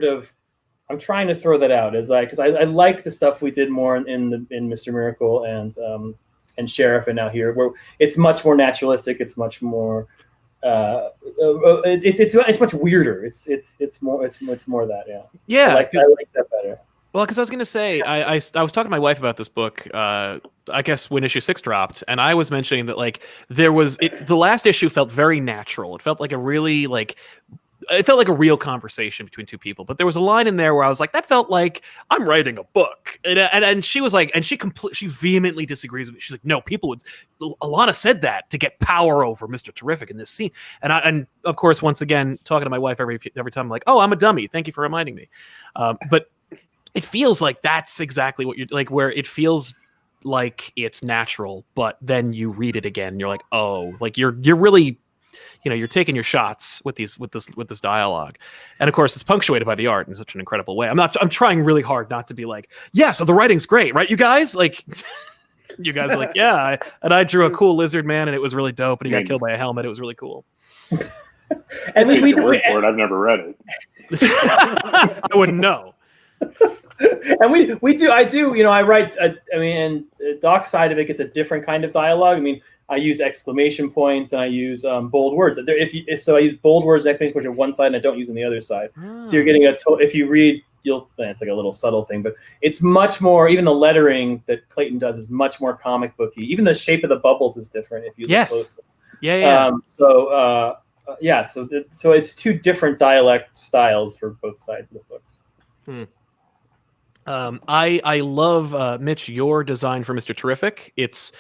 that out as because I like the stuff we did more in Mr. Miracle and Sheriff, and now here where it's much more naturalistic. It's much more. It's much weirder. It's more that, yeah. Yeah, I like that better. Well, because I was going to say, I was talking to my wife about this book, I guess when issue 6 dropped, and I was mentioning that like the last issue felt very natural. It felt like a really it felt like a real conversation between two people, but there was a line in there where I was like, that felt like I'm writing a book. And she was like, and she vehemently disagrees with me. She's like, no, Alana said that to get power over Mr. Terrific in this scene. And of course, once again, talking to my wife every time, I'm like, oh, I'm a dummy. Thank you for reminding me. But it feels like that's exactly what you're like, where it feels like it's natural, but then you read it again, and you're like, oh, like you're really, you know, you're taking your shots with this dialogue, and of course it's punctuated by the art in such an incredible way. I'm trying really hard not to be like, yeah, so the writing's great, right, you guys? Like, you guys are like, yeah, I drew a cool lizard man, and it was really dope, and he got killed by a helmet. It was really cool. And we word for it. I've never read it. I wouldn't know. And I do, you know, I write. I mean, and Doc's side of it gets a different kind of dialogue. I mean, I use exclamation points and I use bold words. So I use bold words and exclamation points on one side and I don't use on the other side. So you're getting if you read, it's like a little subtle thing, but it's much more, even the lettering that Clayton does is much more comic booky. Even the shape of the bubbles is different if you look closely. Yeah. So it's two different dialect styles for both sides of the book. I love Mitch, your design for Mr. Terrific. It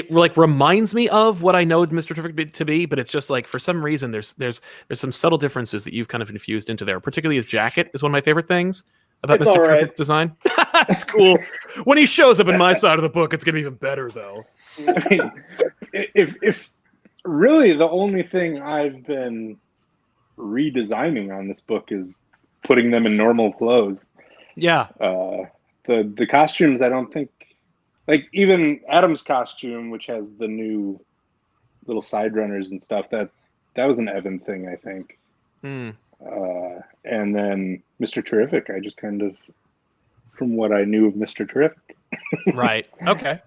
like reminds me of what I know Mr. Terrific to be, but it's just like for some reason there's some subtle differences that you've kind of infused into there. Particularly his jacket is one of my favorite things about Mr. Terrific's design. It's cool. When he shows up in my side of the book, it's gonna be even better though. I mean, if really the only thing I've been redesigning on this book is putting them in normal clothes. Yeah. The costumes, I don't think. Like even Adam's costume, which has the new little side runners and stuff, that was an Evan thing, I think. And then Mr. Terrific, I just kind of, from what I knew of Mr. Terrific. Right. Okay.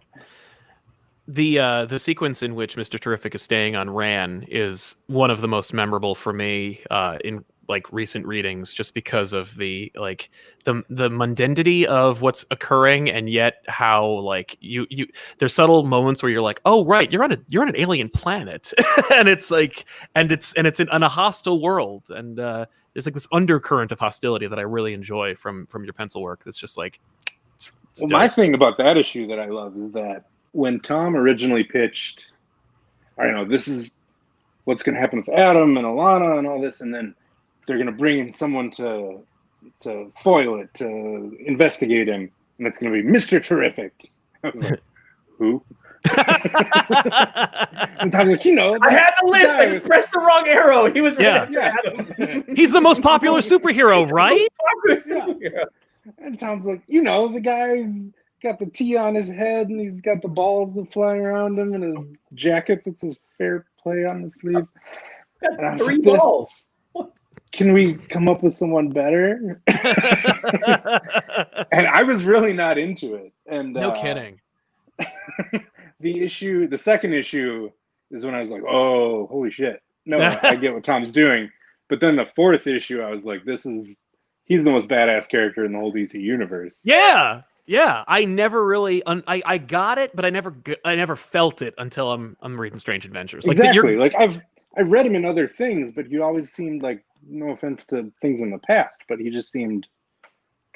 The sequence in which Mr. Terrific is staying on Ran is one of the most memorable for me in like recent readings, just because of the mundanity of what's occurring, and yet how like you there's subtle moments where you're like, oh right, you're on an alien planet, and it's like it's in a hostile world, and there's like this undercurrent of hostility that I really enjoy from your pencil work. It's just like it's my thing about that issue that I love is that when Tom originally pitched, I don't know, this is what's going to happen with Adam and Alana and all this, and then they're going to bring in someone to foil it, to investigate him, and it's going to be Mr. Terrific. I was like, who? And Tom's like, you know, I had the list. I just pressed the wrong arrow. He was right after Adam. He's the most popular superhero, right? And Tom's like, you know, the guy's got the T on his head, and he's got the balls that flying around him, and a jacket that says fair play on the sleeve. It's got 3 balls. can we come up with someone better? And I was really not into it. And no kidding. The second issue is when I was like, oh, holy shit. No, I get what Tom's doing. But then the fourth issue, I was like, he's the most badass character in the whole DC universe. Yeah. Yeah. I never really, I got it, but I never felt it until I'm reading Strange Adventures. Like exactly. Like I've read him in other things, but he always seemed like, no offense to things in the past, but he just seemed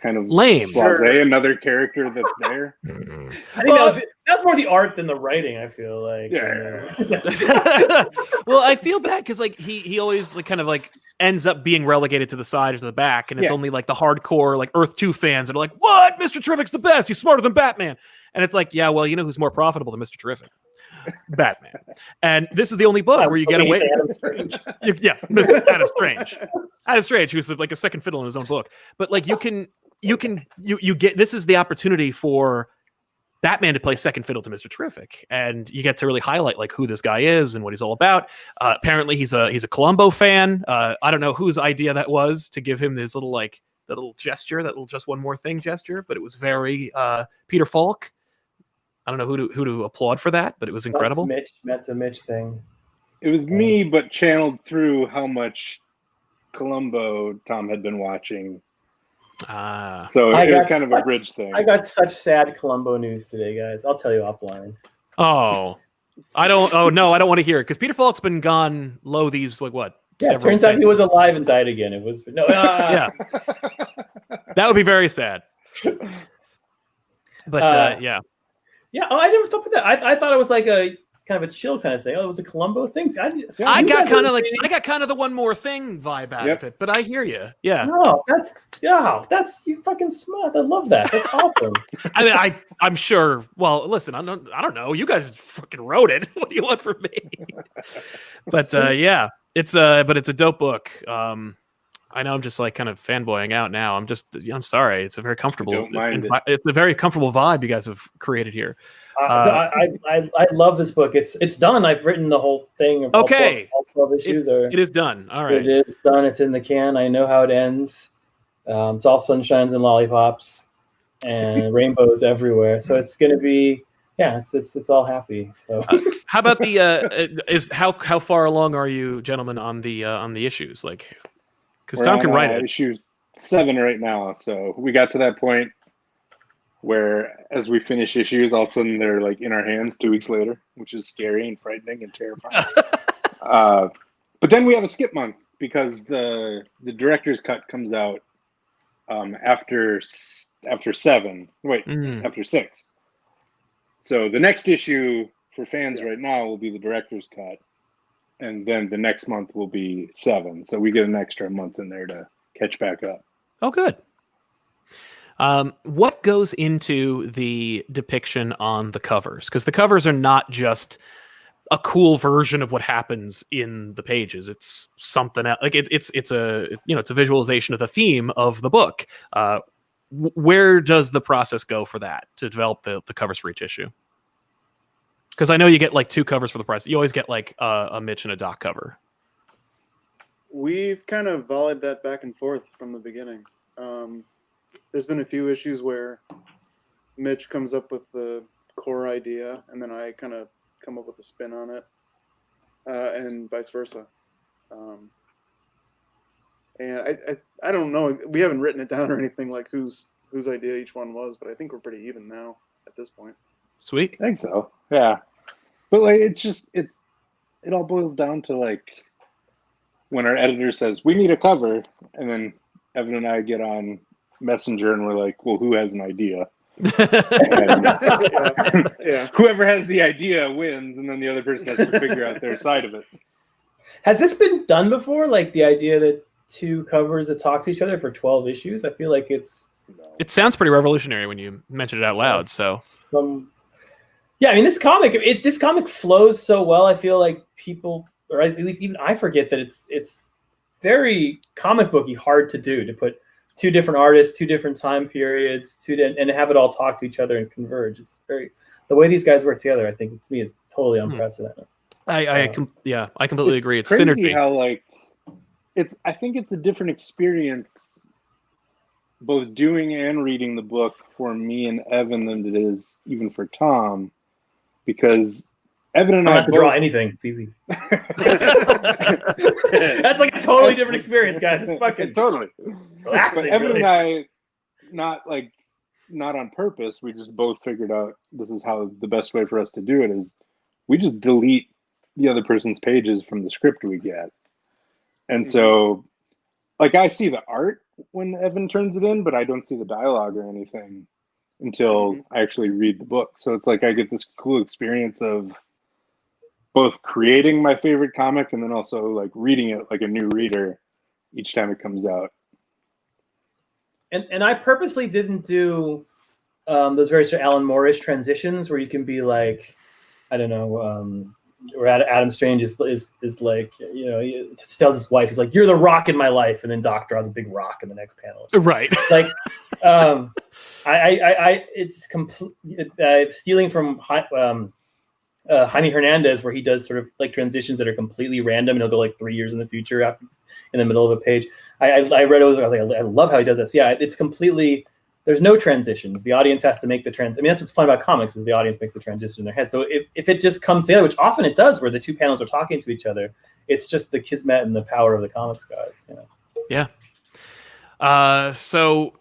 kind of lame. Blasé, another character that's there. I think that's more the art than the writing. I feel like. Yeah. Well, I feel bad because like he always like kind of like ends up being relegated to the side or to the back, and it's only like the hardcore like Earth 2 fans that are like, "What? Mr. Terrific's the best. He's smarter than Batman." And it's like, yeah, well, you know who's more profitable than Mr. Terrific? Batman. And this is the only book where you get away. Adam Strange. Yeah, Mr. Adam Strange. Adam Strange, who's like a second fiddle in his own book. But like you get this is the opportunity for Batman to play second fiddle to Mr. Terrific, and you get to really highlight like who this guy is and what he's all about. Apparently, he's a Columbo fan. I don't know whose idea that was to give him this little like that little gesture, that little just one more thing gesture, but it was very Peter Falk. I don't know who to applaud for that, but it was incredible. That's a Mitch thing. It was me, but channeled through how much Columbo Tom had been watching. So it was kind of a bridge thing. I got such sad Columbo news today, guys. I'll tell you offline. Oh, I don't. Oh no, I don't want to hear it because Peter Falk's been gone low these like what? Yeah, it turns out he was alive and died again. It was no. Yeah, that would be very sad. But yeah. Yeah, I never thought of that. I thought it was like a kind of a chill kind of thing. Oh, it was a Columbo thing. I got kind of the one more thing vibe out of it, but I hear you. Yeah. No, that's you fucking smart. I love that. That's awesome. I mean, I'm sure. Well, listen, I don't know. You guys fucking wrote it. What do you want from me? But yeah, it's a dope book. I know I'm just like kind of fanboying out now. I'm sorry. It's a very comfortable. It's a very comfortable vibe you guys have created here. I love this book. It's done. I've written the whole thing. Okay. All 12 issues it is done. All right. It is done. It's in the can. I know how it ends. It's all sunshines and lollipops and rainbows everywhere. So it's going to be, it's all happy. So how about how far along are you gentlemen on the issues? Like, because Tom can write it. Issue 7 right now. So we got to that point where as we finish issues, all of a sudden they're like in our hands 2 weeks later, which is scary and frightening and terrifying. But then we have a skip month because the director's cut comes out after 7. After 6. So the next issue for fans right now will be the director's cut. And then the next month will be 7. So we get an extra month in there to catch back up. Oh, good. What goes into the depiction on the covers? Because the covers are not just a cool version of what happens in the pages. It's something else. Like it's a visualization of the theme of the book. Where does the process go for that to develop the covers for each issue? Because I know you get like 2 covers for the price. You always get like a Mitch and a Doc cover. We've kind of volleyed that back and forth from the beginning. There's been a few issues where Mitch comes up with the core idea, and then I kind of come up with a spin on it, and vice versa. And I don't know. We haven't written it down or anything like whose idea each one was, but I think we're pretty even now at this point. Sweet. I think so. Yeah. But like it all boils down to like when our editor says we need a cover, and then Evan and I get on Messenger and we're like, well, who has an idea? Yeah. Whoever has the idea wins, and then the other person has to figure out their side of it. Has this been done before? Like the idea that 2 covers that talk to each other for 12 issues? I feel like it sounds pretty revolutionary when you mention it out loud. So yeah, I mean, this comic flows so well. I feel like people, or at least even I, forget that it's very comic booky, hard to do, to put 2 different artists, 2 different time periods, and have it all talk to each other and converge. It's the way these guys work together. I think to me is totally unprecedented. I completely agree. It's crazy synergy. How like I think it's a different experience, both doing and reading the book for me and Evan than it is even for Tom, because Evan and I I don't have to draw anything. It's easy. That's like a totally different experience, guys. It's fucking totally relaxing. But Evan really. and I, not on purpose, we just both figured out this is how the best way for us to do it is we just delete the other person's pages from the script we get. And so, like, I see the art when Evan turns it in, but I don't see the dialogue or anything until I actually read the book. So it's like I get this cool experience of both creating my favorite comic and then also like reading it like a new reader each time it comes out. And I purposely didn't do those very sort of Alan Moore-ish transitions where you can be like, I don't know, where Adam Strange is like, you know, he tells his wife, he's like, "You're the rock in my life," and then Doc draws a big rock in the next panel. Right. Like, it's complete stealing from Jaime Hernandez, where he does sort of like transitions that are completely random, and he'll go like 3 years in the future after, in the middle of a page. I read it, I was like, I love how he does this. Yeah, it's completely. There's no transitions. The audience has to make the trans. I mean, that's what's fun about comics is the audience makes the transition in their head. So if it just comes together, which often it does, where the two panels are talking to each other, it's just the kismet and the power of the comics guys. You know? Yeah. So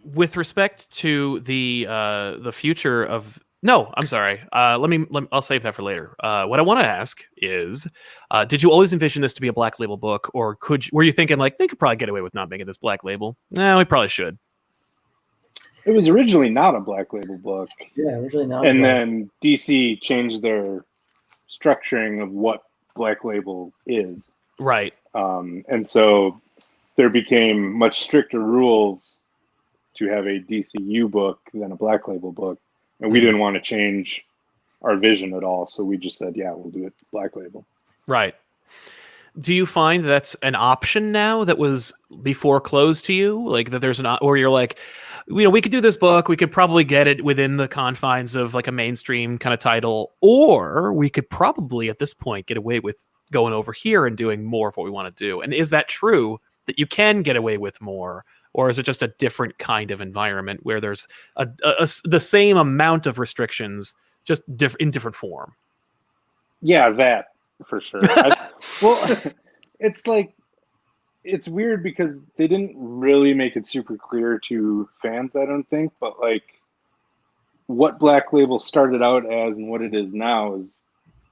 with respect to the future of I'm sorry. I'll save that for later. What I want to ask is, did you always envision this to be a Black Label book, or were you thinking like they could probably get away with not making this Black Label? No, we probably should. It was originally not a Black Label book. Yeah, originally not. And then DC changed their structuring of what Black Label is. Right. And so there became much stricter rules to have a DCU book than a Black Label book. And we didn't want to change our vision at all. So we just said, yeah, we'll do it Black Label. Right. Do you find that's an option now that was before closed to you? Like that there's or you're like, you know, we could do this book, we could probably get it within the confines of like a mainstream kind of title, or we could probably at this point get away with going over here and doing more of what we want to do. And is that true that you can get away with more? Or is it just a different kind of environment where there's the same amount of restrictions, just in different form? Yeah, that for sure. Well, it's like, it's weird because they didn't really make it super clear to fans, I don't think, but like what Black Label started out as and what it is now is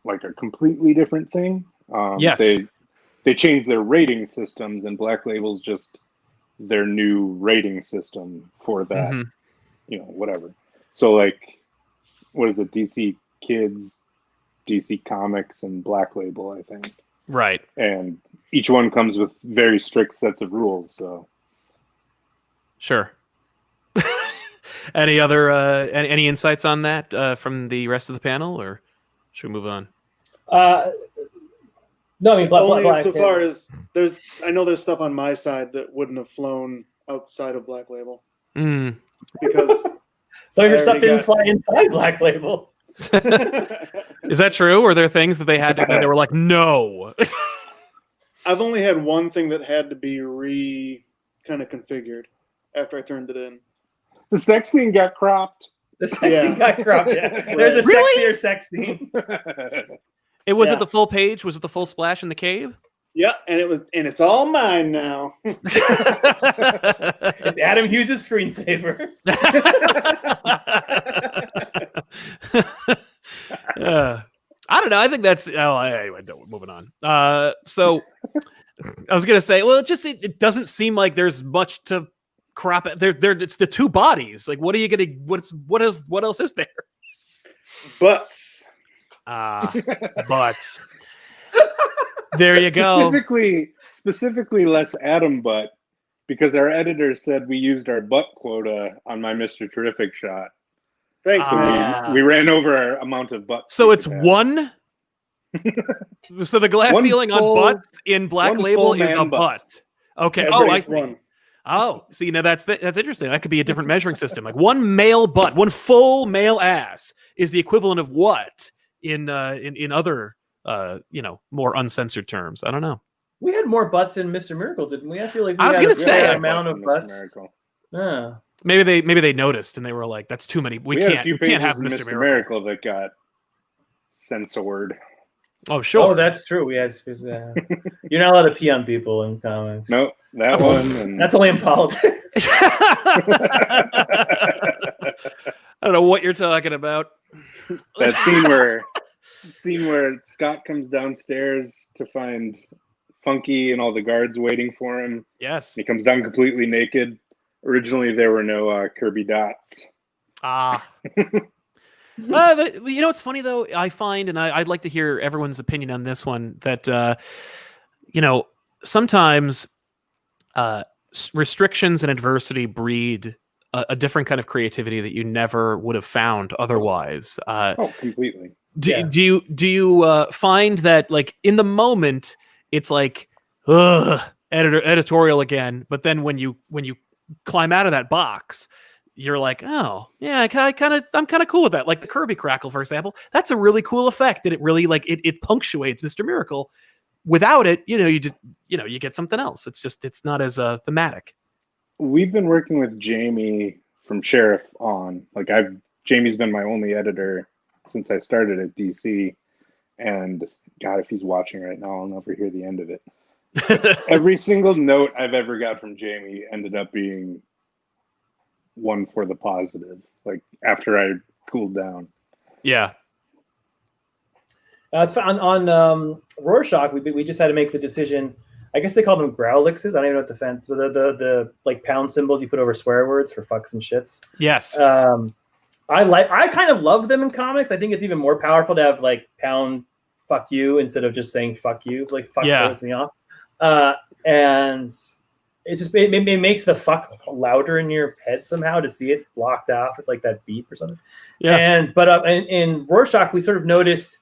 like a completely different thing. Yes. They changed their rating systems, and Black Label's just their new rating system for that, you know, whatever. So like, what is it? DC Kids, DC Comics, and Black Label, I think. Right. And each one comes with very strict sets of rules. So, sure. Any other any insights on that from the rest of the panel, or should we move on? No, I mean, only Black, insofar as I know there's stuff on my side that wouldn't have flown outside of Black Label. Because some of your stuff didn't fly inside Black Label. Is that true? Were there things that they had to? They were like, no. I've only had one thing that had to be kind of configured after I turned it in. The sex scene got cropped. The sex scene got cropped. Yeah. There's a sexier sex scene. It was it the full page? Was it the full splash in the cave? Yeah, and it's all mine now. It's Adam Hughes' screensaver. I don't know. I think that's anyway. Moving on. So I was gonna say, well, it doesn't seem like there's much to crop. It's the two bodies. Like, what are you gonna? What else is there? Butts. Butts. There you go. Specifically, less Adam butt, because our editor said we used our butt quota on my Mr. Terrific shot. Thanks, man. We ran over our amount of butts. So it's one. So the glass ceiling on butts in Black Label is a butt. Okay. I see. One. Oh, see, now that's interesting. That could be a different measuring system. Like one male butt, one full male ass is the equivalent of what in other more uncensored terms. I don't know. We had more butts in Mr. Miracle, didn't we? I feel like we I was had gonna a say, fair I- amount of Mr. butts. Miracle. Yeah. Maybe they noticed and they were like, "That's too many. We had a few We can't pages have in Mr. Mr. Miracle." Miracle that got censored. Oh, sure. Oh, that's true. We had. You're not allowed to pee on people in comics. Nope, that one. And... That's only in politics. I don't know what you're talking about. That scene where Scott comes downstairs to find Funky and all the guards waiting for him. Yes. He comes down completely naked. Originally, there were no Kirby dots. Ah. You know, it's funny though. I find, and I'd like to hear everyone's opinion on this one. That you know, sometimes restrictions and adversity breed a different kind of creativity that you never would have found otherwise. Oh, completely. Do you find that, like, in the moment it's like, ugh, editorial again, but then when you climb out of that box, you're like, oh yeah, I'm kind of cool with that. Like the Kirby crackle, for example, that's a really cool effect, and it really it punctuates Mr. Miracle. Without it, you get something else. It's not as thematic. We've been working with Jamie from Sheriff on, like, Jamie's been my only editor since I started at DC, and God, if he's watching right now, I'll never hear the end of it. Every single note I've ever got from Jamie ended up being one for the positive, like after I cooled down. Yeah. On Rorschach, we just had to make the decision. I guess they call them growlixes. I don't even know what the fence. The like pound symbols you put over swear words for fucks and shits. Yes. I kind of love them in comics. I think it's even more powerful to have like pound fuck you instead of just saying fuck you. Like fuck throws me off. And it makes the fuck louder in your head somehow to see it blocked off. It's like that beep or something. Yeah. But in Rorschach, we sort of noticed,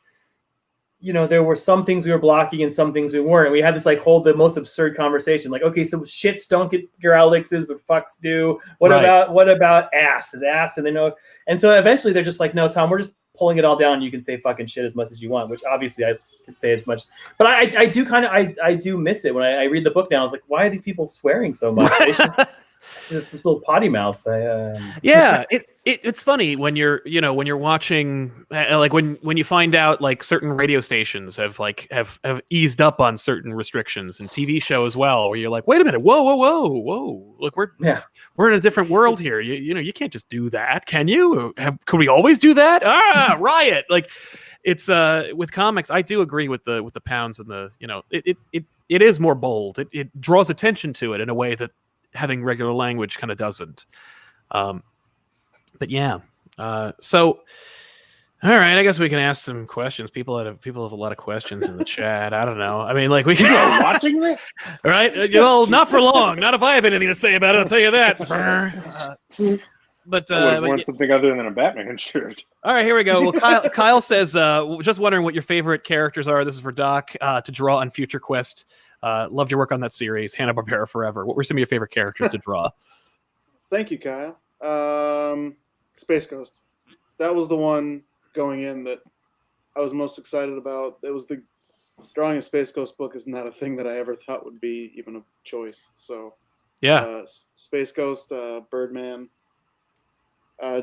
there were some things we were blocking and some things we weren't. We had this like the most absurd conversation. Like, okay, so shits don't get growlixes, but fucks do. What about ass? Is ass? And so eventually they're just like, no, Tom, we're just pulling it all down. You can say fucking shit as much as you want, which obviously I could say as much. But I do miss it when I read the book now. I was like, why are these people swearing so much? They should, these little potty mouths. Yeah, it's funny when you're watching, like when you find out like certain radio stations have eased up on certain restrictions, and TV show as well, where you're like, wait a minute, whoa, look, we're in a different world here. You can't just do that, can you? Could we always do that? Riot! Like, it's with comics, I do agree with the pounds and the it is more bold. It draws attention to it in a way that having regular language kind of doesn't. But yeah, so all right, I guess we can ask some questions. People have a lot of questions in the chat. I don't know. I mean, like, we are watching this, right? Well, not for long. Not if I have anything to say about it. I'll tell you that. But I would want something other than a Batman shirt. All right, here we go. Well, Kyle says, just wondering what your favorite characters are. This is for Doc to draw on Future Quest. Loved your work on that series, Hanna-Barbera forever. What were some of your favorite characters to draw? Thank you, Kyle. Space Ghost. That was the one going in that I was most excited about. It was drawing a Space Ghost book is not a thing that I ever thought would be even a choice. So yeah, Space Ghost, Birdman,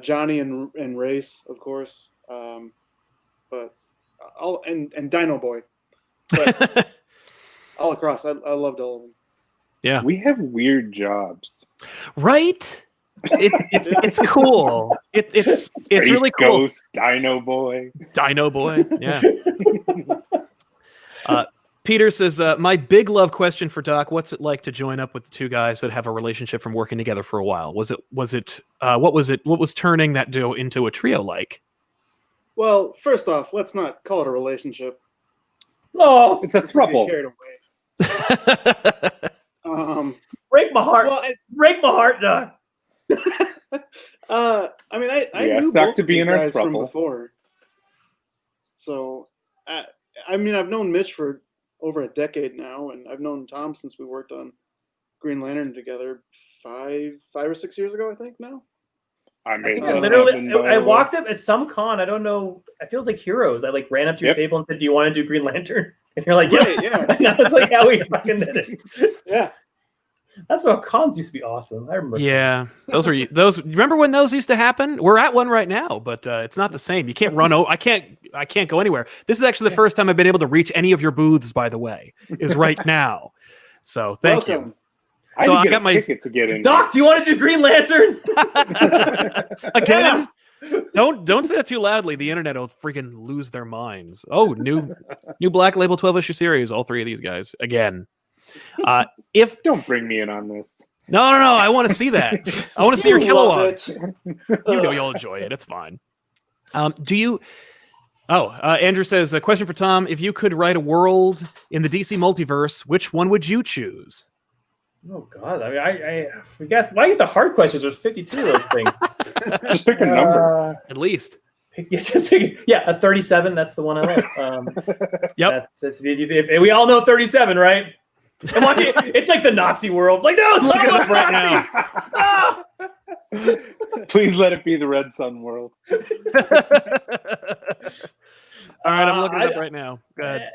Johnny and Race, of course, but and Dino Boy. But all across, I loved all of them. Yeah, we have weird jobs, right? It's cool. It's really cool. Ghost, Dino Boy, yeah. Peter says, my big love question for Doc: what's it like to join up with the two guys that have a relationship from working together for a while? What was turning that duo into a trio like? Well, first off, let's not call it a relationship. No, it's a throuple. Carried away. Break my heart. Break my heart, Doc. I mean, I knew both of these guys from throuple before. So, I mean, I've known Mitch for over a decade now, and I've known Tom since we worked on Green Lantern together 5 or 6 years ago, I think now. I walked up at some con. I don't know. It feels like Heroes. I ran up to your table and said, "Do you want to do Green Lantern?" And you're like, Right, yeah. yeah. And that was like how we fucking did it. Yeah. That's what cons used to be awesome. I remember. Yeah, those were those. Remember when those used to happen? We're at one right now, but it's not the same. You can't run. I can't go anywhere. This is actually the first time I've been able to reach any of your booths. By the way, is right now. So thank Welcome. you. I So had I to get got a my ticket to get in. Doc, do you want to do Green Lantern? again. Don't say that too loudly. The internet will freaking lose their minds. Oh, new Black Label 12-issue series. All three of these guys again. If Don't bring me in on this. no, I want to see that. I want to see your You love Kilowog. it. You know you'll enjoy it. It's fine. Do you? Oh, Andrew says a question for Tom. If you could write a world in the DC multiverse, which one would you choose? Oh God! I mean, I guess why get the hard questions? There's 52 of those things. Just pick a number. At least. A 37. That's the one I like. Yep. If we all know 37, right? And watch it. It's like the Nazi world. Like, no, it's Look not at it right now. Ah! Please let it be the Red Sun world. All right, I'm looking it up right now. Go ahead.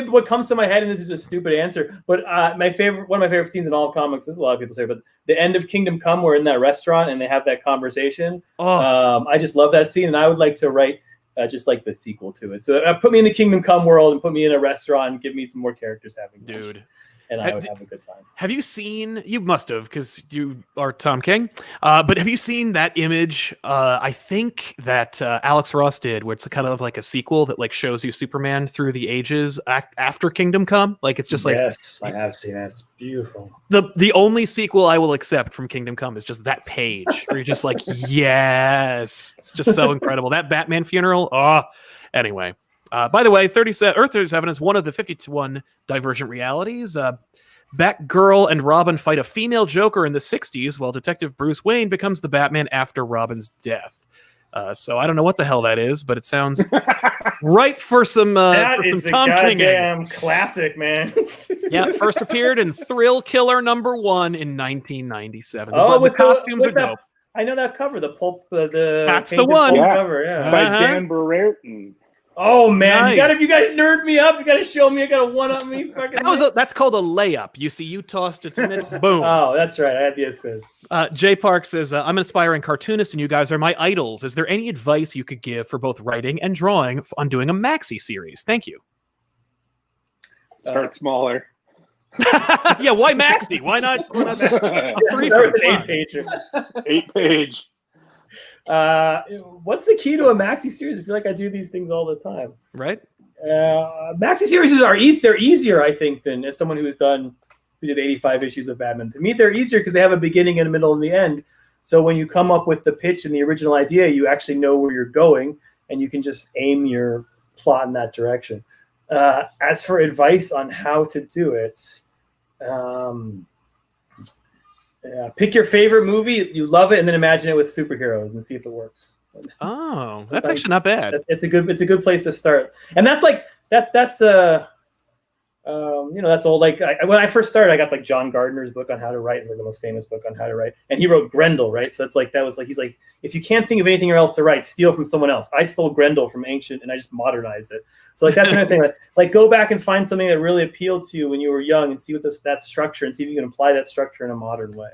What comes to my head, and this is a stupid answer, but one of my favorite scenes in all comics, there's a lot of people say, but the end of Kingdom Come, we're in that restaurant and they have that conversation. I just love that scene, and I would like to write just like the sequel to it. So put me in the Kingdom Come world and put me in a restaurant and give me some more characters having lunch. Dude. And I would have a good time. Have you seen? You must have, because you are Tom King. But have you seen that image? I think that Alex Ross did, where it's kind of like a sequel that like shows you Superman through the ages after Kingdom Come. Like it's just like yes, I have seen that. It's beautiful. The only sequel I will accept from Kingdom Come is just that page where you're just like, yes, it's just so incredible. That Batman funeral. Anyway. By the way, Earth 37 is one of the 51 divergent realities. Batgirl and Robin fight a female Joker in the 60s, while Detective Bruce Wayne becomes the Batman after Robin's death. So I don't know what the hell that is, but it sounds ripe for some That is the Tom King. goddamn classic, man. Yeah, first appeared in Thrill Killer #1 in 1997. Oh, the costumes are dope. I know that cover, the pulp. That's the painted one. pulp cover, yeah. By Dan Brereton. Oh man, Nice. you guys nerd me up. You gotta show me. You gotta one up me. Fucking. That's called a layup. You see, you tossed it to Mitch. Boom. Oh, that's right. I had the assist. Jay Park says, I'm an aspiring cartoonist and you guys are my idols. Is there any advice you could give for both writing and drawing on doing a maxi series? Thank you. Start smaller. Yeah, why maxi? Why not? A 8-pager. 8-page. What's the key to a maxi series? I feel like I do these things all the time. Right? Maxi series are they're easier, I think, than as someone who did 85 issues of Batman. To me, they're easier because they have a beginning and a middle and the end. So when you come up with the pitch and the original idea, you actually know where you're going and you can just aim your plot in that direction. As for advice on how to do it, pick your favorite movie, you love it, and then imagine it with superheroes and see if it works. Oh, that's actually not bad. It's a good place to start. And that's that's old. Like when I first started, I got like John Gardner's book on how to write. It's like the most famous book on how to write. And he wrote Grendel, right? So it's like he's like, if you can't think of anything else to write, steal from someone else. I stole Grendel from Ancient and I just modernized it. So like that's another thing. Like go back and find something that really appealed to you when you were young and see what that structure and see if you can apply that structure in a modern way.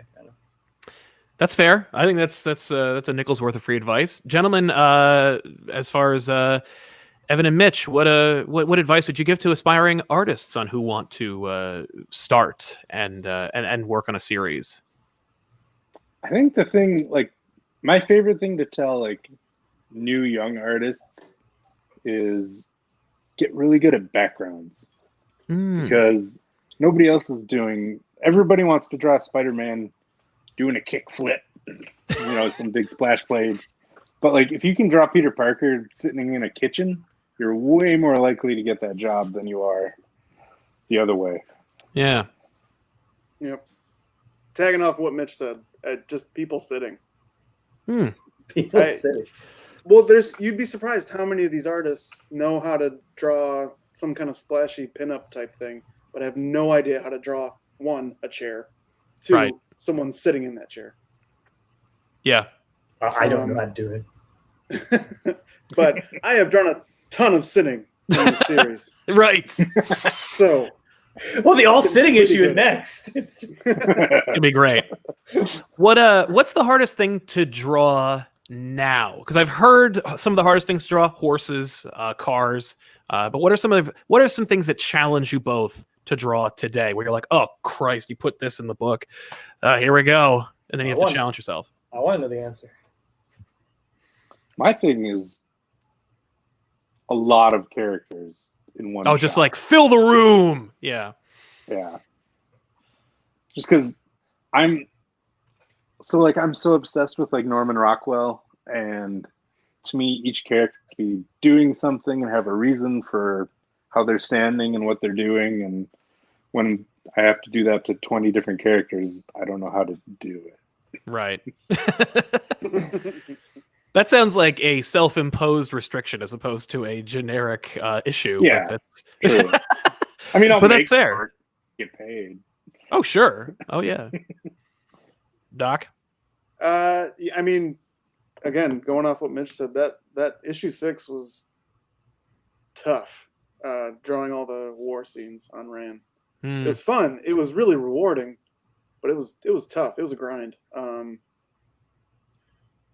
That's fair. I think that's a nickel's worth of free advice, gentlemen. As far as Evan and Mitch, what advice would you give to aspiring artists on who want to start and work on a series? I think the thing, like, my favorite thing to tell like new young artists is get really good at backgrounds because nobody else is doing. Everybody wants to draw Spider-Man doing a kick flip, some big splash blade. But like, if you can draw Peter Parker sitting in a kitchen, you're way more likely to get that job than you are the other way. Yeah. Yep. Tagging off what Mitch said, just people sitting. People sitting. Well, you'd be surprised how many of these artists know how to draw some kind of splashy pinup type thing, but have no idea how to draw, one, a chair, two, someone sitting in that chair. Yeah. I don't know how to do it. But I have drawn a ton of sitting in the series. Right. So, well, the all it's sitting pretty issue is good. next. It's gonna be great. What's the hardest thing to draw now? Because I've heard some of the hardest things to draw: horses, cars. But what are some things that challenge you both to draw today? Where you're like, oh Christ, you put this in the book. Here we go, and then you have to challenge yourself. I want to know the answer. My thing is a lot of characters in one. Oh, just like fill the room. Yeah. Yeah. Just because I'm so obsessed with like Norman Rockwell, and to me each character to be doing something and have a reason for how they're standing and what they're doing, and when I have to do that to 20 different characters, I don't know how to do it. Right. That sounds like a self-imposed restriction as opposed to a generic issue. Yeah, that's true. I mean, but that's fair. Get paid. Oh sure. Oh yeah. Doc. I mean, again, going off what Mitch said, that issue 6 was tough. Drawing all the war scenes on Ran. It was fun. It was really rewarding, but it was tough. It was a grind.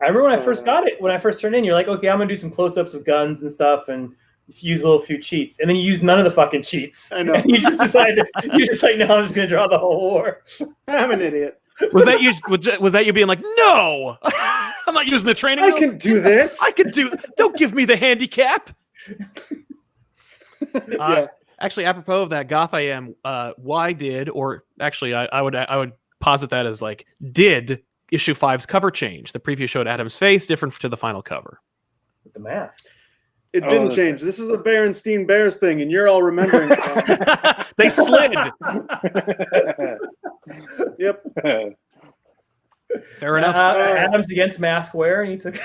I remember when I first got it, when I first turned in, you're like, okay, I'm gonna do some close-ups of guns and stuff, and use a few cheats, and then you use none of the fucking cheats. I know. And you just decided, you're just like, no, I'm just gonna draw the whole war. I'm an idiot. Was that you? Was that you being like, no, I'm not using the training? I can do this. I can do. Don't give me the handicap. Yeah. Actually, apropos of that, Goth I Am, why did, or actually, I would posit that as like, did issue 5's cover change? The preview showed Adam's face, different to the final cover. It's a mask. It didn't change. This is a Berenstein Bears thing, and you're all remembering it wrong. They slid. Yep. Fair enough. Adam's against mask wear, and he took.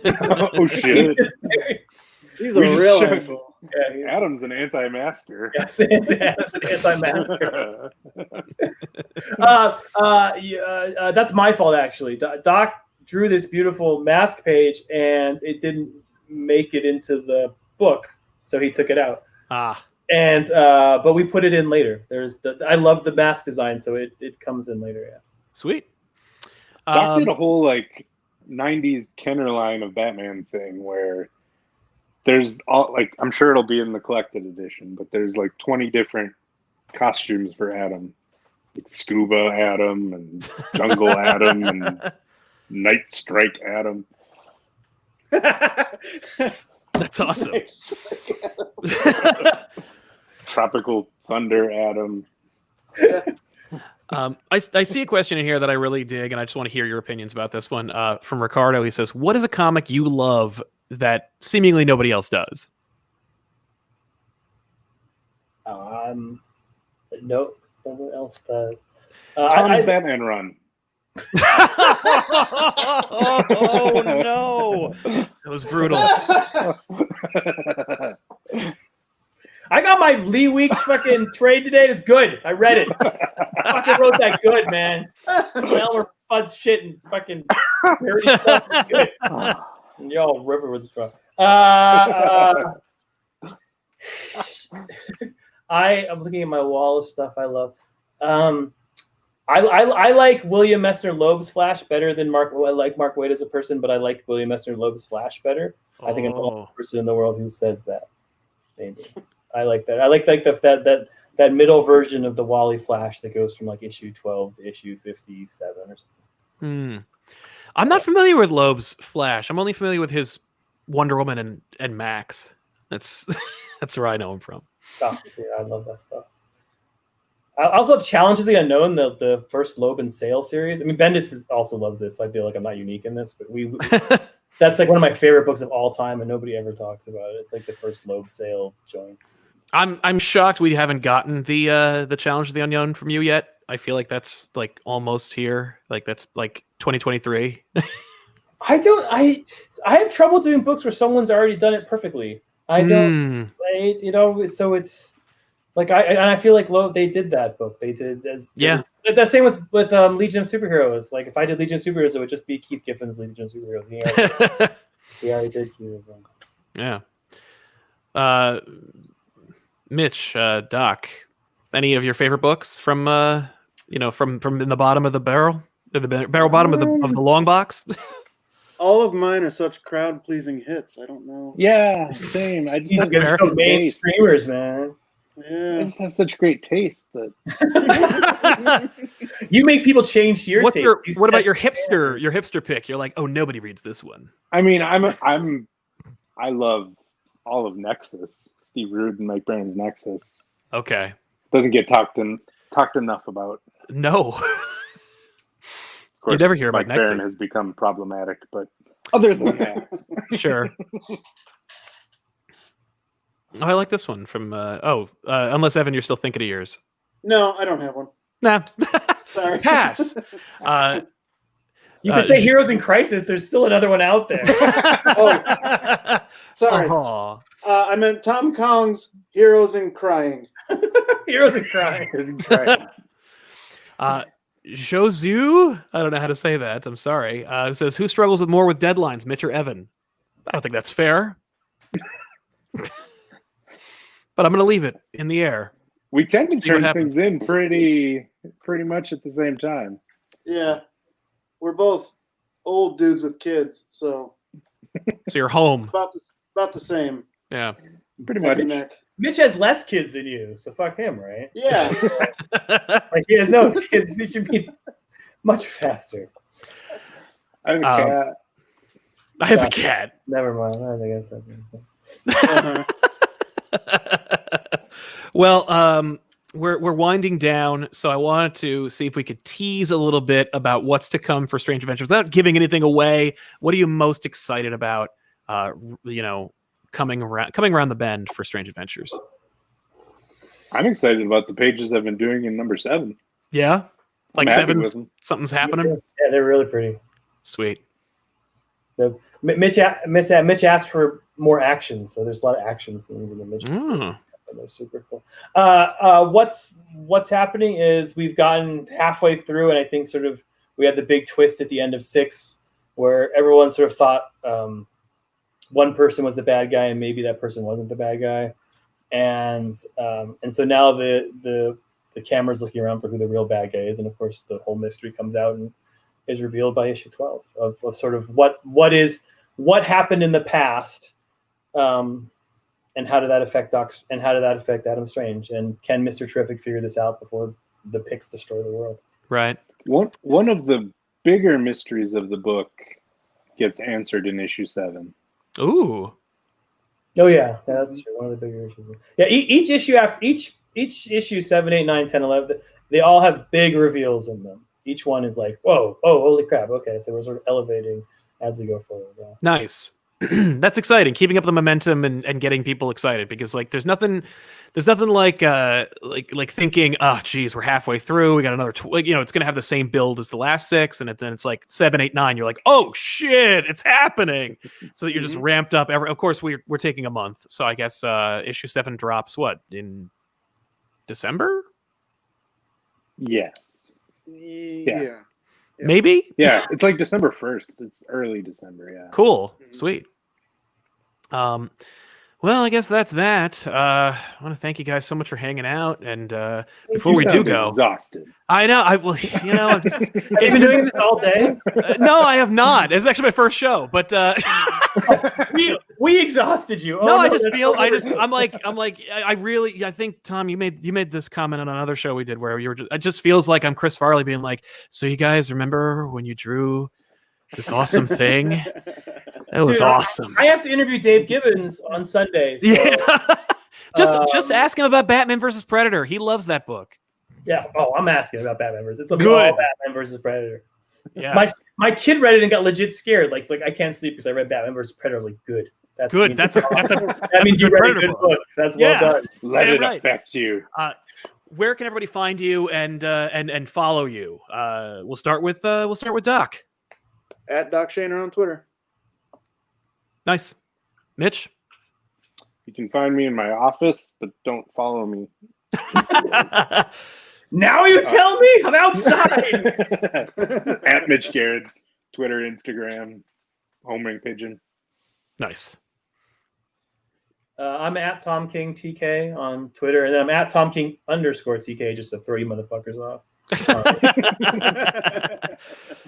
Oh shit! He's a real asshole. Yeah, Adam's an anti-masker. Yes, Adam's an anti-masker. That's my fault, actually. Doc drew this beautiful mask page, and it didn't make it into the book, so he took it out. And but we put it in later. I love the mask design, so it comes in later. Yeah. Sweet. Doc did a whole like 90s Kenner line of Batman thing where there's all like, I'm sure it'll be in the collected edition, but there's like 20 different costumes for Adam, like Scuba Adam and Jungle Adam and Night Strike Adam. That's awesome. Tropical Thunder Adam. I see a question in here that I really dig, and I just want to hear your opinions about this one. From Ricardo, he says, "What is a comic you love that seemingly nobody else does?" No one else does. Tom's Batman run. Oh no, that was brutal. I got my Lee Weeks fucking trade today. It's good. I read it. I fucking wrote that good, man. Elmer Fudd's shit and fucking dirty stuff is good. And y'all river with this I'm looking at my wall of stuff I love. I like William Messner Loeb's Flash better than Mark. Well, I like Mark Waid as a person, but I like William Messner Loeb's Flash better. I think I'm the only person in the world who says that. Maybe I like that. I like that middle version of the Wally Flash that goes from like issue 12 to issue 57 or something. I'm not familiar with Loeb's Flash. I'm only familiar with his Wonder Woman and Max. That's where I know him from. I love that stuff. I also have Challenge of the Unknown, the first Loeb and Sale series. I mean, Bendis also loves this. So I feel like I'm not unique in this, but that's like one of my favorite books of all time, and nobody ever talks about it. It's like the first Loeb Sale joint. I'm shocked we haven't gotten the Challenge of the Unknown from you yet. I feel like that's like almost here. Like that's like 2023. I have trouble doing books where someone's already done it perfectly. I don't, so it's like I feel like they did that book. They did that same with Legion of Superheroes. Like if I did Legion of Superheroes, it would just be Keith Giffen's Legion of Superheroes. He already did Keith. Yeah. Mitch, Doc, any of your favorite books from from in the bottom of the barrel, the barrel bottom of the long box? All of mine are such crowd-pleasing hits. I don't know. Yeah, same. I just These have guys such are good main taste. streamers, man. Yeah. I just have such great taste that You make people change to your What's taste. what about your hipster pick? You're like, oh, nobody reads this one. I mean, I love all of Nexus. Steve Rude and Mike Barron's Nexus. Okay. Doesn't get talked enough about. No. Of course, you never hear Mike about Nexus. Barron has become problematic, but other than that, Sure. Oh, I like this one from. Unless Evan, you're still thinking of yours. No, I don't have one. Nah. Sorry. Sorry. Pass. You could say Heroes in Crisis. There's still another one out there. Sorry. Aw. I meant Tom Kong's Heroes in Crying. Heroes in Crying. Josu, I don't know how to say that. I'm sorry. Says, who struggles with more with deadlines, Mitch or Evan? I don't think that's fair. But I'm going to leave it in the air. we tend to See what turn happens. things in pretty much at the same time. Yeah. We're both old dudes with kids, so So you're home. about the same. Yeah. Pretty Neck much. and neck. Mitch has less kids than you, so fuck him, right? Yeah. Like he has no kids. He should be much faster. I have a cat. I have a cat. Never mind. I guess that's Well, we're winding down, so I wanted to see if we could tease a little bit about what's to come for Strange Adventures without giving anything away. What are you most excited about? Coming around the bend for Strange Adventures. I'm excited about the pages I've been doing in number 7. Yeah, like I'm happy 7. with them. Something's happening. Yeah, they're really pretty. Sweet. Mitch asked for more action, so there's a lot of action scenes in the Mitch. They're super cool. What's happening is we've gotten halfway through, and I think sort of we had the big twist at the end of 6, where everyone sort of thought one person was the bad guy, and maybe that person wasn't the bad guy, and so now the camera's looking around for who the real bad guy is, and of course the whole mystery comes out and is revealed by issue 12 of sort of what happened in the past. And how did that affect and how did that affect Adam Strange? And can Mr. Terrific figure this out before the Picts destroy the world? Right. One of the bigger mysteries of the book gets answered in issue 7. Ooh. Oh yeah, that's true. One of the bigger issues. Yeah, each issue after each issue 7, 8, 9, 10, 11, they all have big reveals in them. Each one is like, whoa, oh, holy crap. Okay, so we're sort of elevating as we go forward. Yeah. Nice. That's exciting. Keeping up the momentum and getting people excited, because like there's nothing like thinking, oh geez, we're halfway through, we got another it's gonna have the same build as the last 6, and then it's like 7, 8, 9, you're like, oh shit, it's happening, so that you're just ramped up. Of course we're taking a month, so I guess issue 7 drops what, in December? Yes. Yeah. Maybe? Yeah, it's like December 1st. It's early December, yeah. Cool. Sweet. Well, I guess that's that. I want to thank you guys so much for hanging out. And before we do go, exhausted. I know. Have you been doing this all day? No, I have not. It's actually my first show, but we exhausted you. Oh, no, I think Tom, you made this comment on another show we did where you were. It just feels like I'm Chris Farley being like, so you guys remember when you drew this awesome thing? It was awesome. I have to interview Dave Gibbons on Sunday. So, yeah. Just ask him about Batman versus Predator. He loves that book. Yeah. Oh, I'm asking about Batman versus. It's all Batman versus Predator. Yeah. My kid read it and got legit scared. Like I can't sleep because I read Batman versus Predator. I was like, good. Good. That means you read a good book. That's well done. Let it affect you. Where can everybody find you and follow you? We'll start with Doc. At Doc Shaner on Twitter. Nice. Mitch? You can find me in my office, but don't follow me. Now you tell me? I'm outside. At Mitch Garrett's Twitter, Instagram, homing pigeon. Nice. I'm at Tom King TK on Twitter, and then I'm at Tom King _TK just to throw you motherfuckers off.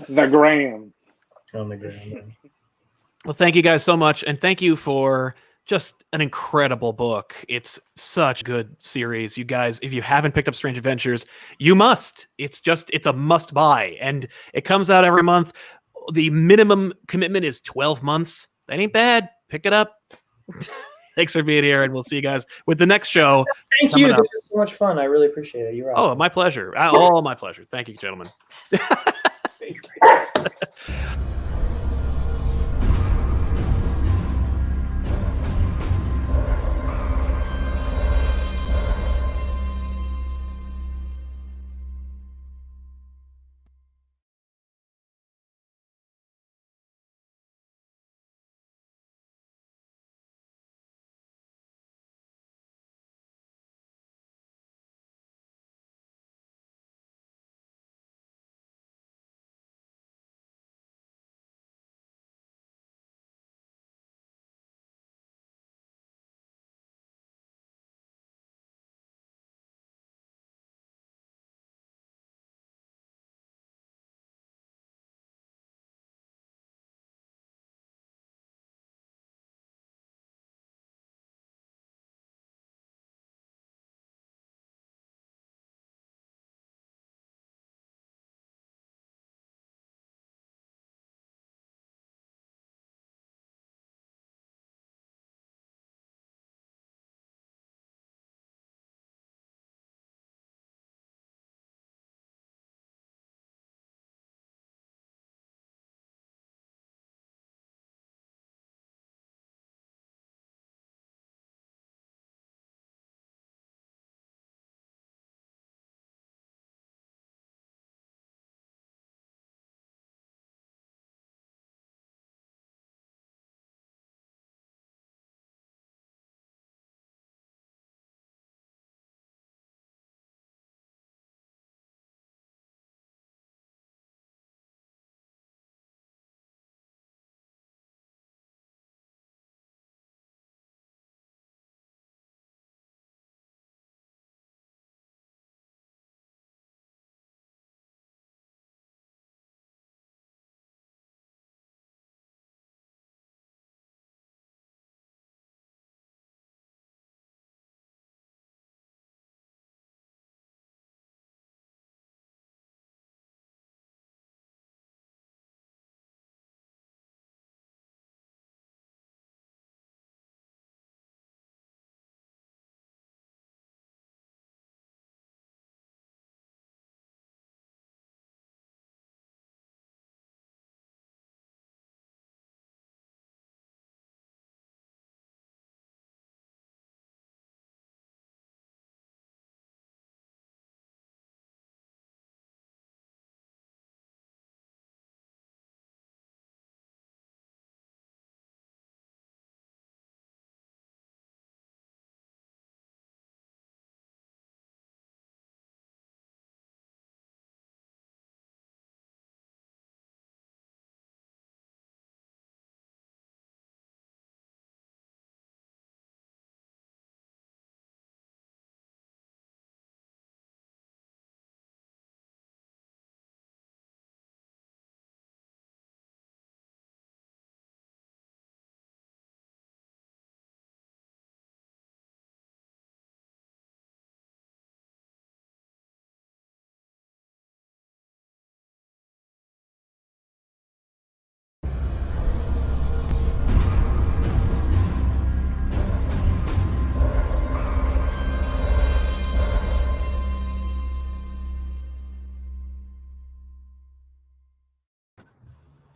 The gram. On the gram. Well, thank you guys so much, and thank you for just an incredible book. It's such a good series. You guys, if you haven't picked up Strange Adventures, you must. It's a must buy, and it comes out every month. The minimum commitment is 12 months. That ain't bad. Pick it up. Thanks for being here, and we'll see you guys with the next show. Thank you. This was so much fun. I really appreciate it. You're Oh, my pleasure. All my pleasure. Thank you, gentlemen.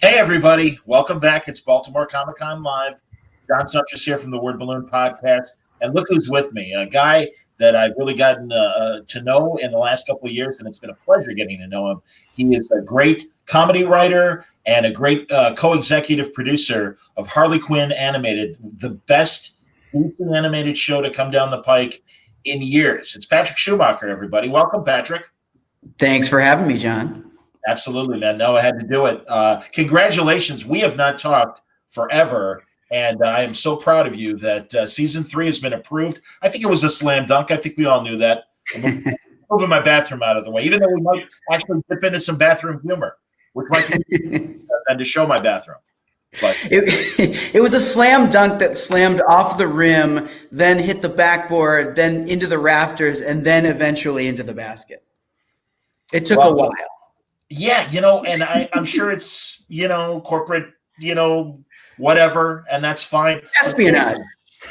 Hey, everybody. Welcome back. It's Baltimore Comic-Con Live. John Sutters here from the Word Balloon Podcast. And look who's with me, a guy that I've really gotten to know in the last couple of years, and it's been a pleasure getting to know him. He is a great comedy writer and a great co-executive producer of Harley Quinn Animated, the best decent animated show to come down the pike in years. It's Patrick Schumacher, everybody. Welcome, Patrick. Thanks for having me, John. Absolutely, man. No, I had to do it. Congratulations. We have not talked forever. And I am so proud of you that season 3 has been approved. I think it was a slam dunk. I think we all knew that. I'm moving my bathroom out of the way, even though we might actually dip into some bathroom humor, which might be and to show my bathroom. But it was a slam dunk that slammed off the rim, then hit the backboard, then into the rafters, and then eventually into the basket. It took a while. Yeah, and I'm sure it's, corporate, whatever, and that's fine. Espionage.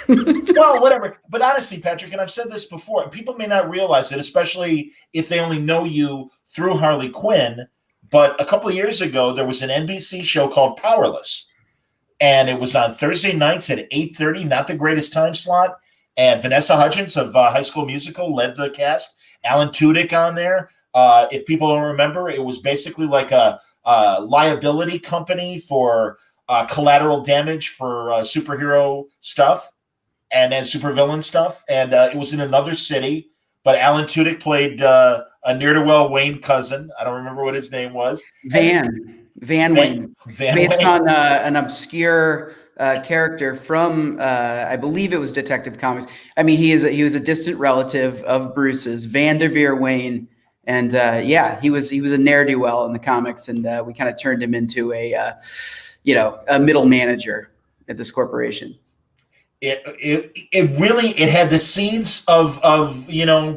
Well, whatever. But honestly, Patrick, and I've said this before, people may not realize it, especially if they only know you through Harley Quinn. But a couple of years ago, there was an NBC show called Powerless. And it was on Thursday nights at 8:30, not the greatest time slot. And Vanessa Hudgens of High School Musical led the cast. Alan Tudyk on there. If people don't remember, it was basically like a liability company for collateral damage for superhero stuff and then supervillain stuff. And it was in another city. But Alan Tudyk played a ne'er-do-well Wayne cousin. I don't remember what his name was. Van Wayne, based on an obscure character from, I believe it was Detective Comics. I mean, he was a distant relative of Bruce's, Vanderveer Wayne, and he was a ne'er-do-well in the comics, and we kind of turned him into a middle manager at this corporation. It really had the seeds of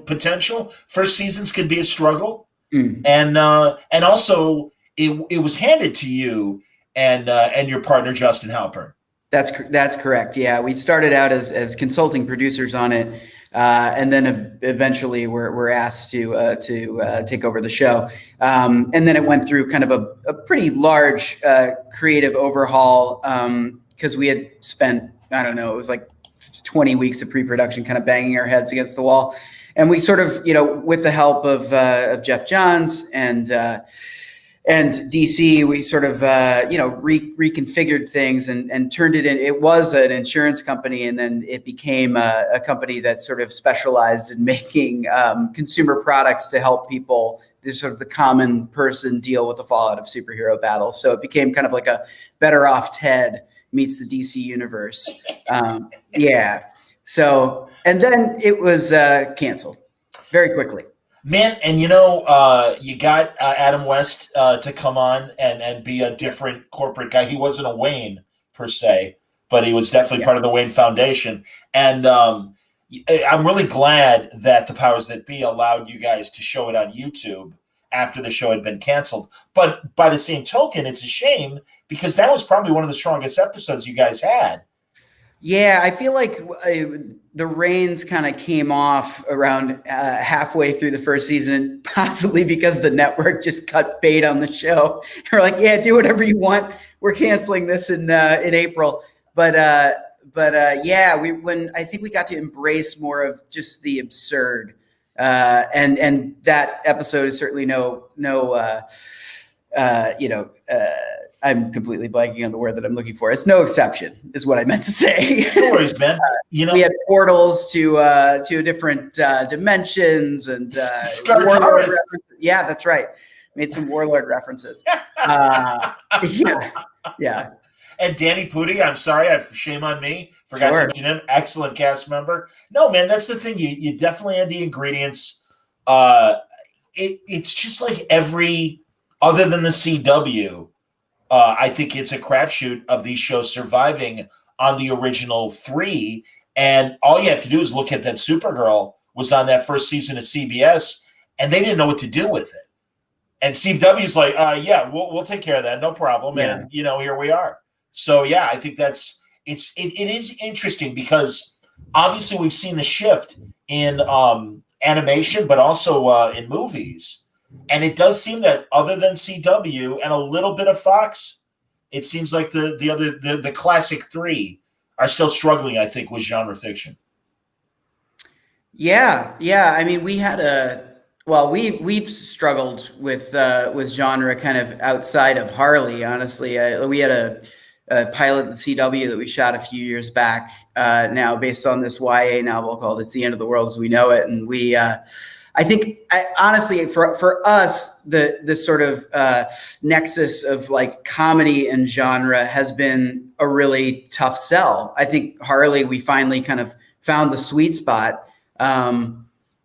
potential. First seasons could be a struggle, and also. It was handed to you and your partner Justin Halpern. That's correct. Yeah, we started out as consulting producers on it, and then eventually we're asked to take over the show. And then it went through kind of a pretty large creative overhaul because we had spent, I don't know, it was like 20 weeks of pre-production, kind of banging our heads against the wall, and we sort of, with the help of Jeff Johns and DC, we sort of, reconfigured things and turned it in. It was an insurance company, and then it became a company that sort of specialized in making consumer products to help people, the common person, deal with the fallout of superhero battles. So it became kind of like a Better Off Ted meets the DC universe. So, and then it was canceled very quickly. Man, and you got Adam West to come on and be a different corporate guy. He wasn't a Wayne per se, but he was definitely part of the Wayne Foundation. And I'm really glad that the powers that be allowed you guys to show it on YouTube after the show had been canceled. But by the same token, it's a shame because that was probably one of the strongest episodes you guys had. Yeah, I feel like the reins kind of came off around halfway through the first season, possibly because the network just cut bait on the show. We're like, yeah, do whatever you want. We're canceling this in April. But when I think we got to embrace more of just the absurd, and that episode is certainly I'm completely blanking on the word that I'm looking for. It's no exception, is what I meant to say. No worries, man. We had portals to different dimensions and warlord references. Yeah, that's right. Made some warlord references. Yeah. And Danny Pudi, I'm sorry, shame on me. Forgot to mention him. Excellent cast member. No, man, that's the thing. You definitely had the ingredients. It's just like every other than the CW. I think it's a crapshoot of these shows surviving on the original 3. And all you have to do is look at that Supergirl was on that first season of CBS, and they didn't know what to do with it. And CW's like, we'll take care of that, no problem. Yeah. And here we are. So yeah, I think it is interesting because obviously we've seen the shift in animation, but also in movies. And it does seem that other than CW and a little bit of Fox, it seems like the classic 3 are still struggling, I think, with genre fiction. Yeah. I mean, we had we've struggled with genre kind of outside of Harley. Honestly, we had a pilot in the CW that we shot a few years back. Now, based on this YA novel called "It's the End of the World as We Know It," and we. I think honestly, for us, the sort of nexus of like comedy and genre has been a really tough sell. I think Harley, we finally kind of found the sweet spot.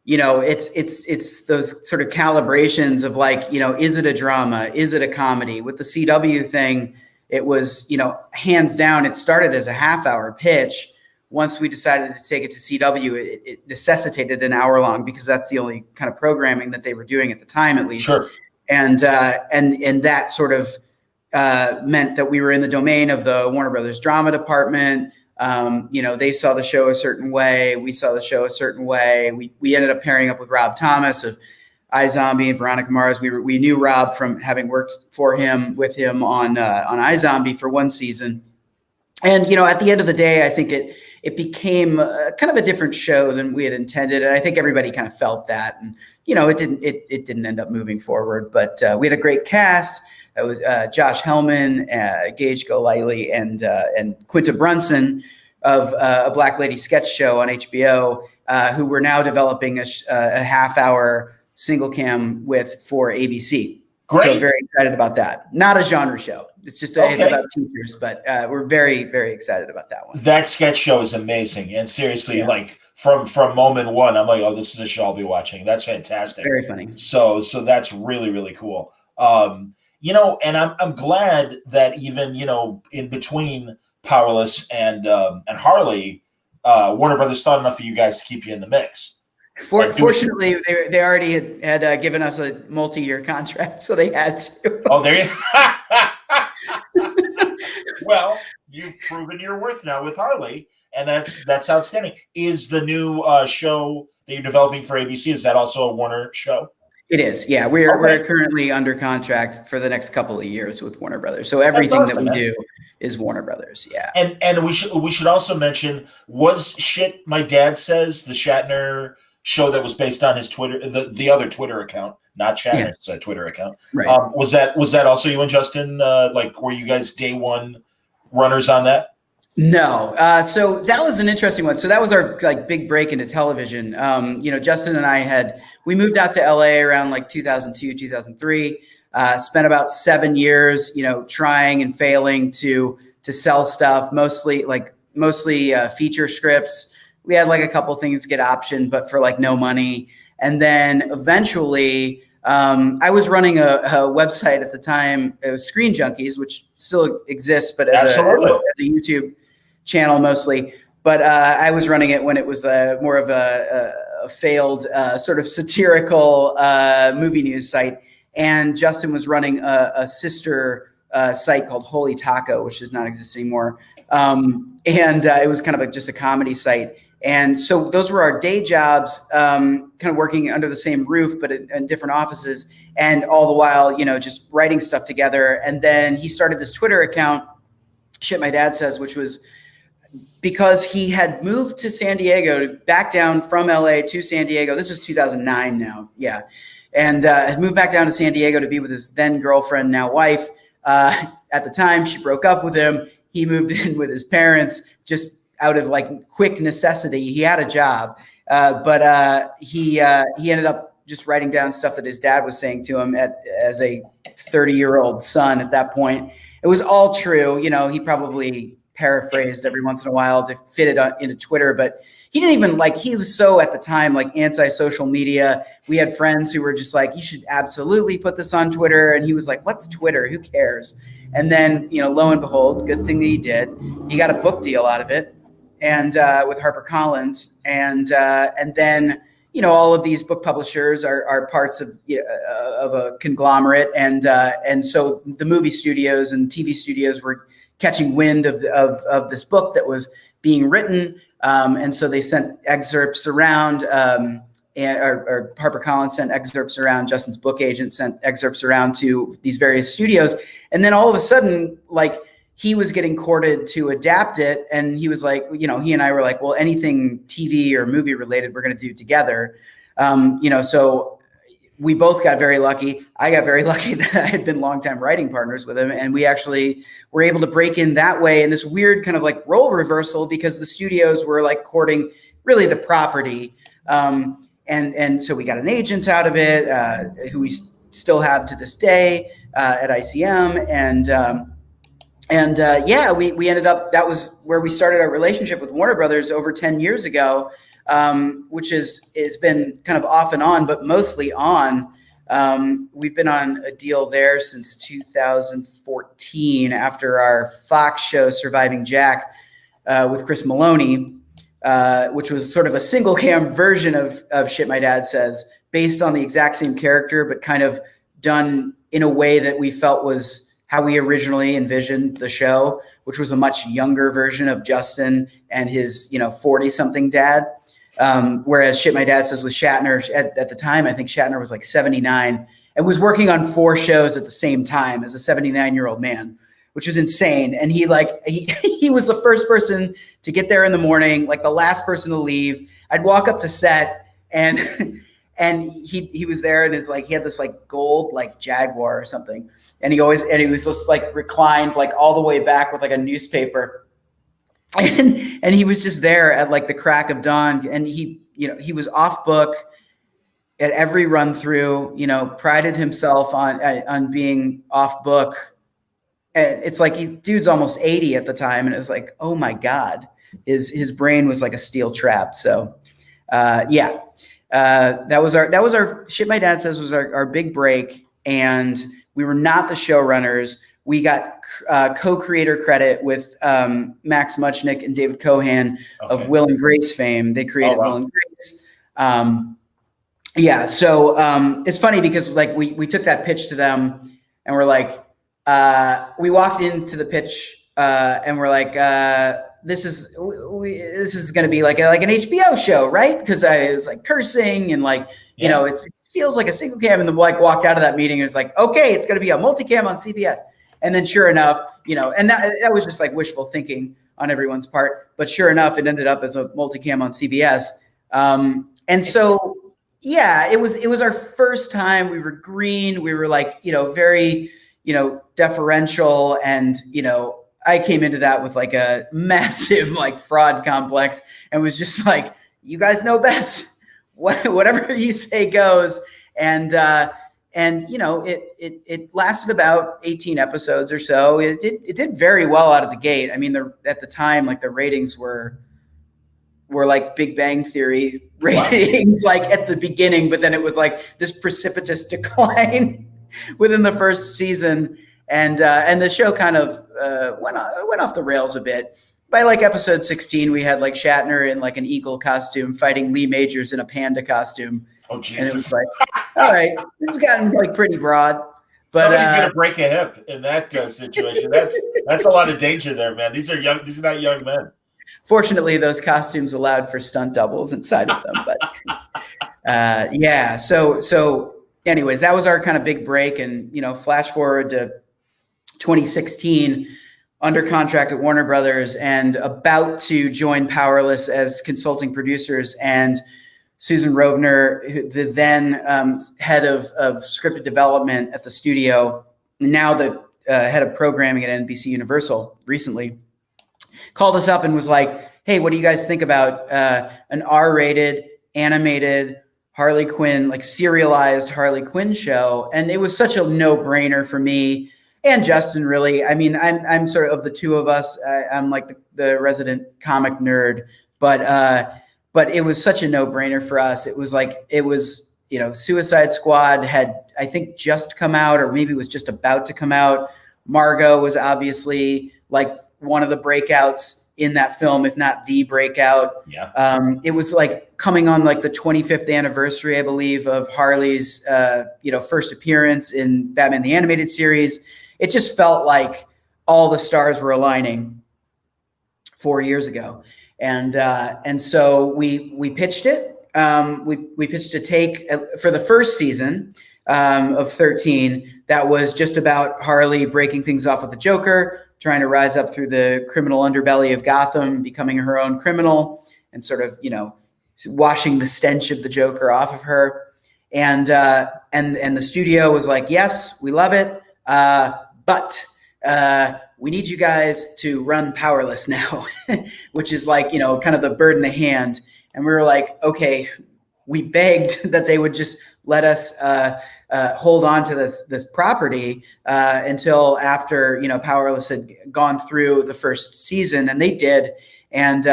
It's those sort of calibrations of like, is it a drama? Is it a comedy? With the CW thing, it was, hands down, it started as a half-hour pitch. Once we decided to take it to CW, it necessitated an hour long because that's the only kind of programming that they were doing at the time, at least. Sure. And that sort of meant that we were in the domain of the Warner Brothers drama department. They saw the show a certain way. We saw the show a certain way. We ended up pairing up with Rob Thomas of iZombie and Veronica Mars. We knew Rob from having worked with him on iZombie for one season. And, at the end of the day, I think it became kind of a different show than we had intended. And I think everybody kind of felt that. And, it didn't end up moving forward. But we had a great cast. It was Josh Hellman, Gage Golightly, and Quinta Brunson of a Black Lady sketch show on HBO, who we're now developing a half-hour single cam for ABC. Great. So very excited about that. Not a genre show. It's just it's about teachers, but we're very, very excited about that one. That sketch show is amazing. And seriously, like from moment one, I'm like, oh, this is a show I'll be watching. That's fantastic. Very funny. So that's really, really cool. And I'm glad that even, in between Powerless and Harley, Warner Brothers thought enough of you guys to keep you in the mix. Fortunately, they already had given us a multi-year contract, so they had to. Oh, there you Well, you've proven your worth now with Harley, and that's outstanding. Is the new show that you're developing for ABC, is that also a Warner show? It is, yeah. We're currently under contract for the next couple of years with Warner Brothers. So everything that we do is Warner Brothers, yeah. And we should also mention, was Shit My Dad Says, the Shatner show that was based on his Twitter, the other Twitter account, not Shatner's Twitter account. Right. Was that also you and Justin? Were you guys day one runners on that? No. So that was an interesting one. So that was our big break into television. Justin and I we moved out to LA around 2002, 2003, spent about 7 years, trying and failing to sell stuff, mostly feature scripts. We had a couple things get optioned, but for no money. And then eventually I was running a website at the time. It was Screen Junkies, which still exists, but as a YouTube channel mostly. But I was running it when it was more of a failed sort of satirical movie news site. And Justin was running a sister site called Holy Taco, which does not exist anymore. And it was kind of just a comedy site. And so those were our day jobs, kind of working under the same roof, but in different offices. And all the while, just writing stuff together. And then he started this Twitter account, Shit My Dad Says, which was because he had moved to San Diego, back down from LA to San Diego. This is 2009 now. Yeah. And had moved back down to San Diego to be with his then girlfriend, now wife. At the time, she broke up with him. He moved in with his parents just out of quick necessity. He had a job, but he ended up just writing down stuff that his dad was saying to him as a 30-year-old son at that point. It was all true. He probably paraphrased every once in a while to fit it into Twitter, but he didn't even he was so at the time anti-social media. We had friends who were just you should absolutely put this on Twitter. And he was like, what's Twitter? Who cares? And then, lo and behold, good thing that he did. He got a book deal out of it, and with HarperCollins. And then, all of these book publishers are parts of a conglomerate. And so the movie studios and TV studios were catching wind of this book that was being written. And so they sent excerpts around, or HarperCollins sent excerpts around, Justin's book agent sent excerpts around to these various studios. And then all of a sudden, he was getting courted to adapt it. And he was he and I were well, anything TV or movie related, we're going to do together. So we both got very lucky. I got very lucky that I had been longtime writing partners with him. And we actually were able to break in that way in this weird kind of role reversal, because the studios were courting really the property. And so we got an agent out of it, who we still have to this day at ICM. yeah, we ended up, that was where we started our relationship with Warner Brothers over 10 years ago, which has been kind of off and on, but mostly on. We've been on a deal there since 2014 after our Fox show Surviving Jack with Chris Maloney, which was sort of a single cam version of Shit My Dad Says, based on the exact same character, but kind of done in a way that we felt was how we originally envisioned the show, which was a much younger version of Justin and his, 40-something dad. Whereas Shit My Dad Says with Shatner, at the time, I think Shatner was like 79 and was working on 4 shows at the same time as a 79-year-old man, which was insane. And he was the first person to get there in the morning, like the last person to leave. I'd walk up to set and and he was there and he had this like gold like Jaguar or something. And he was just like reclined like all the way back with like a newspaper. And he was just there at like the crack of dawn. And he was off book at every run through, prided himself on being off book. And it's like dude's almost 80 at the time. And it was like, oh my God, his brain was like a steel trap. So yeah. That was our Shit My Dad Says was our big break, and we were not the showrunners. We got co-creator credit with Max Muchnick and David Cohan of Will and Grace fame. They created Will and Grace. Yeah, so it's funny because like we took that pitch to them, and we're like, we walked into the pitch and we're like, this is going to be like an HBO show, right? Because I was like cursing and like, it feels like a single cam. And then like walked out of that meeting and it's like, okay, it's going to be a multicam on CBS. And then sure enough, and that was just like wishful thinking on everyone's part. But sure enough, it ended up as a multicam on CBS. And so, yeah, it was our first time. We were green. We were like, very, deferential and, I came into that with like a massive like fraud complex and was just like, you guys know best. Whatever you say goes. And it lasted about 18 episodes or so. It did very well out of the gate. I mean, at the time, like the ratings were like Big Bang Theory ratings, like at the beginning, but then it was like this precipitous decline within the first season. And the show kind of went off the rails a bit. By like episode 16, we had like Shatner in like an eagle costume fighting Lee Majors in a panda costume. Oh Jesus! And it was like, all right, this has gotten like pretty broad. But somebody's gonna break a hip in that situation. That's a lot of danger there, man. These are young. These are not young men. Fortunately, those costumes allowed for stunt doubles inside of them. But yeah. So anyways, that was our kind of big break. And flash forward to 2016, under contract at Warner Brothers and about to join Powerless as consulting producers. And Susan Rovner, the then head of scripted development at the studio, now the head of programming at NBC Universal recently, called us up and was like, hey, what do you guys think about an R-rated animated Harley Quinn, like serialized Harley Quinn show? And it was such a no-brainer for me and Justin, really. I mean, I'm sort of the two of us. I'm like the resident comic nerd, but it was such a no-brainer for us. It was Suicide Squad had, I think, just come out, or maybe was just about to come out. Margot was obviously like one of the breakouts in that film, if not the breakout. Yeah. It was like coming on like the 25th anniversary, I believe, of Harley's first appearance in Batman the Animated Series. It just felt like all the stars were aligning 4 years ago. And so we pitched it. We pitched a take for the first season of 13 that was just about Harley breaking things off with the Joker, trying to rise up through the criminal underbelly of Gotham, becoming her own criminal, and sort of washing the stench of the Joker off of her. And the studio was like, yes, we love it. But we need you guys to run Powerless now, which is like, kind of the bird in the hand. And we were like, okay, we begged that they would just let us hold on to this property until after, Powerless had gone through the first season, and they did. And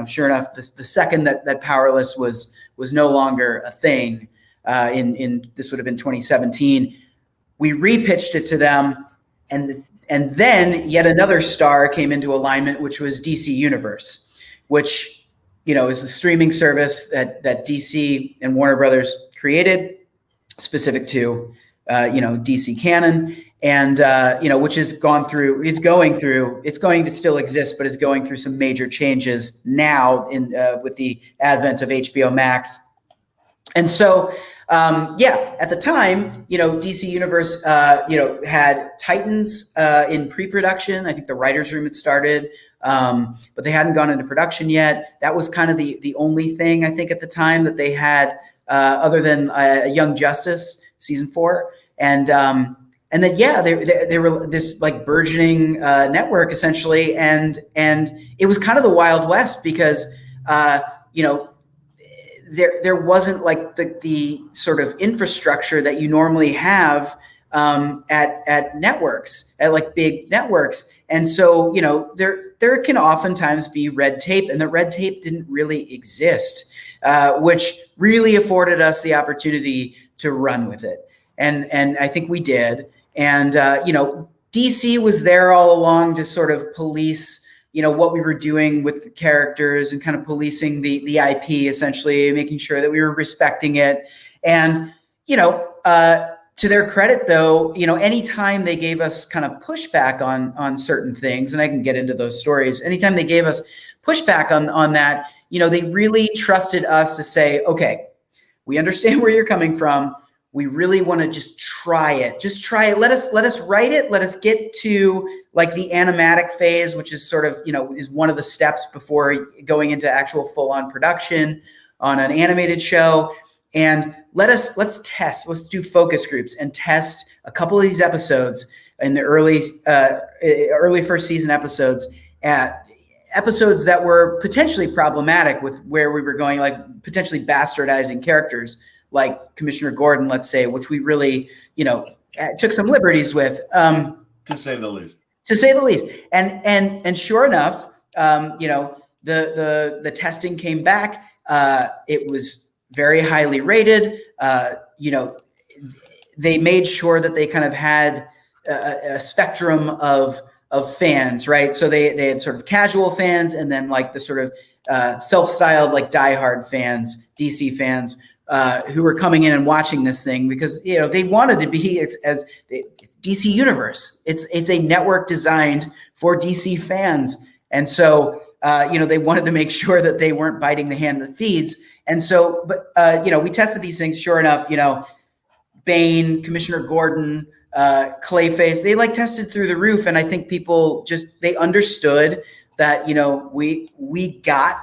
sure enough, the second that Powerless was no longer a thing, in this would have been 2017, we repitched it to them, and then yet another star came into alignment, which was DC Universe, which is the streaming service that DC and Warner Brothers created, specific to DC canon, and which is going to still exist, but is going through some major changes now with the advent of HBO Max. And so at the time, DC Universe had Titans in pre-production. I think the writers' room had started, but they hadn't gone into production yet. That was kind of the only thing, I think, at the time that they had, other than Young Justice season 4, and then they were this like burgeoning network essentially, and it was kind of the Wild West because there wasn't like the sort of infrastructure that you normally have at networks, at like big networks. And so, there can oftentimes be red tape, and the red tape didn't really exist, which really afforded us the opportunity to run with it. And I think we did. And, DC was there all along to sort of police what we were doing with the characters and kind of policing the IP, essentially, making sure that we were respecting it. And, to their credit, though, anytime they gave us kind of pushback on certain things, and I can get into those stories, anytime they gave us pushback on that, they really trusted us to say, okay, we understand where you're coming from. We really want to just try it. Just try it. Let us write it. Let us get to like the animatic phase, which is sort of, is one of the steps before going into actual full-on production on an animated show. And let's test. Let's do focus groups and test a couple of these episodes in the early first season episodes, episodes that were potentially problematic with where we were going, like potentially bastardizing characters, like Commissioner Gordon, let's say, which we really, took some liberties with, to say the least. To say the least. And sure enough, the testing came back. It was very highly rated. They made sure that they kind of had a spectrum of fans, right? So they had sort of casual fans, and then like the sort of self-styled like diehard fans, DC fans, who were coming in and watching this thing because they wanted to be as DC Universe. It's a network designed for DC fans, and so they wanted to make sure that they weren't biting the hand that feeds. And so, but we tested these things. Sure enough, Bane, Commissioner Gordon, Clayface, they like tested through the roof, and I think people they understood that we got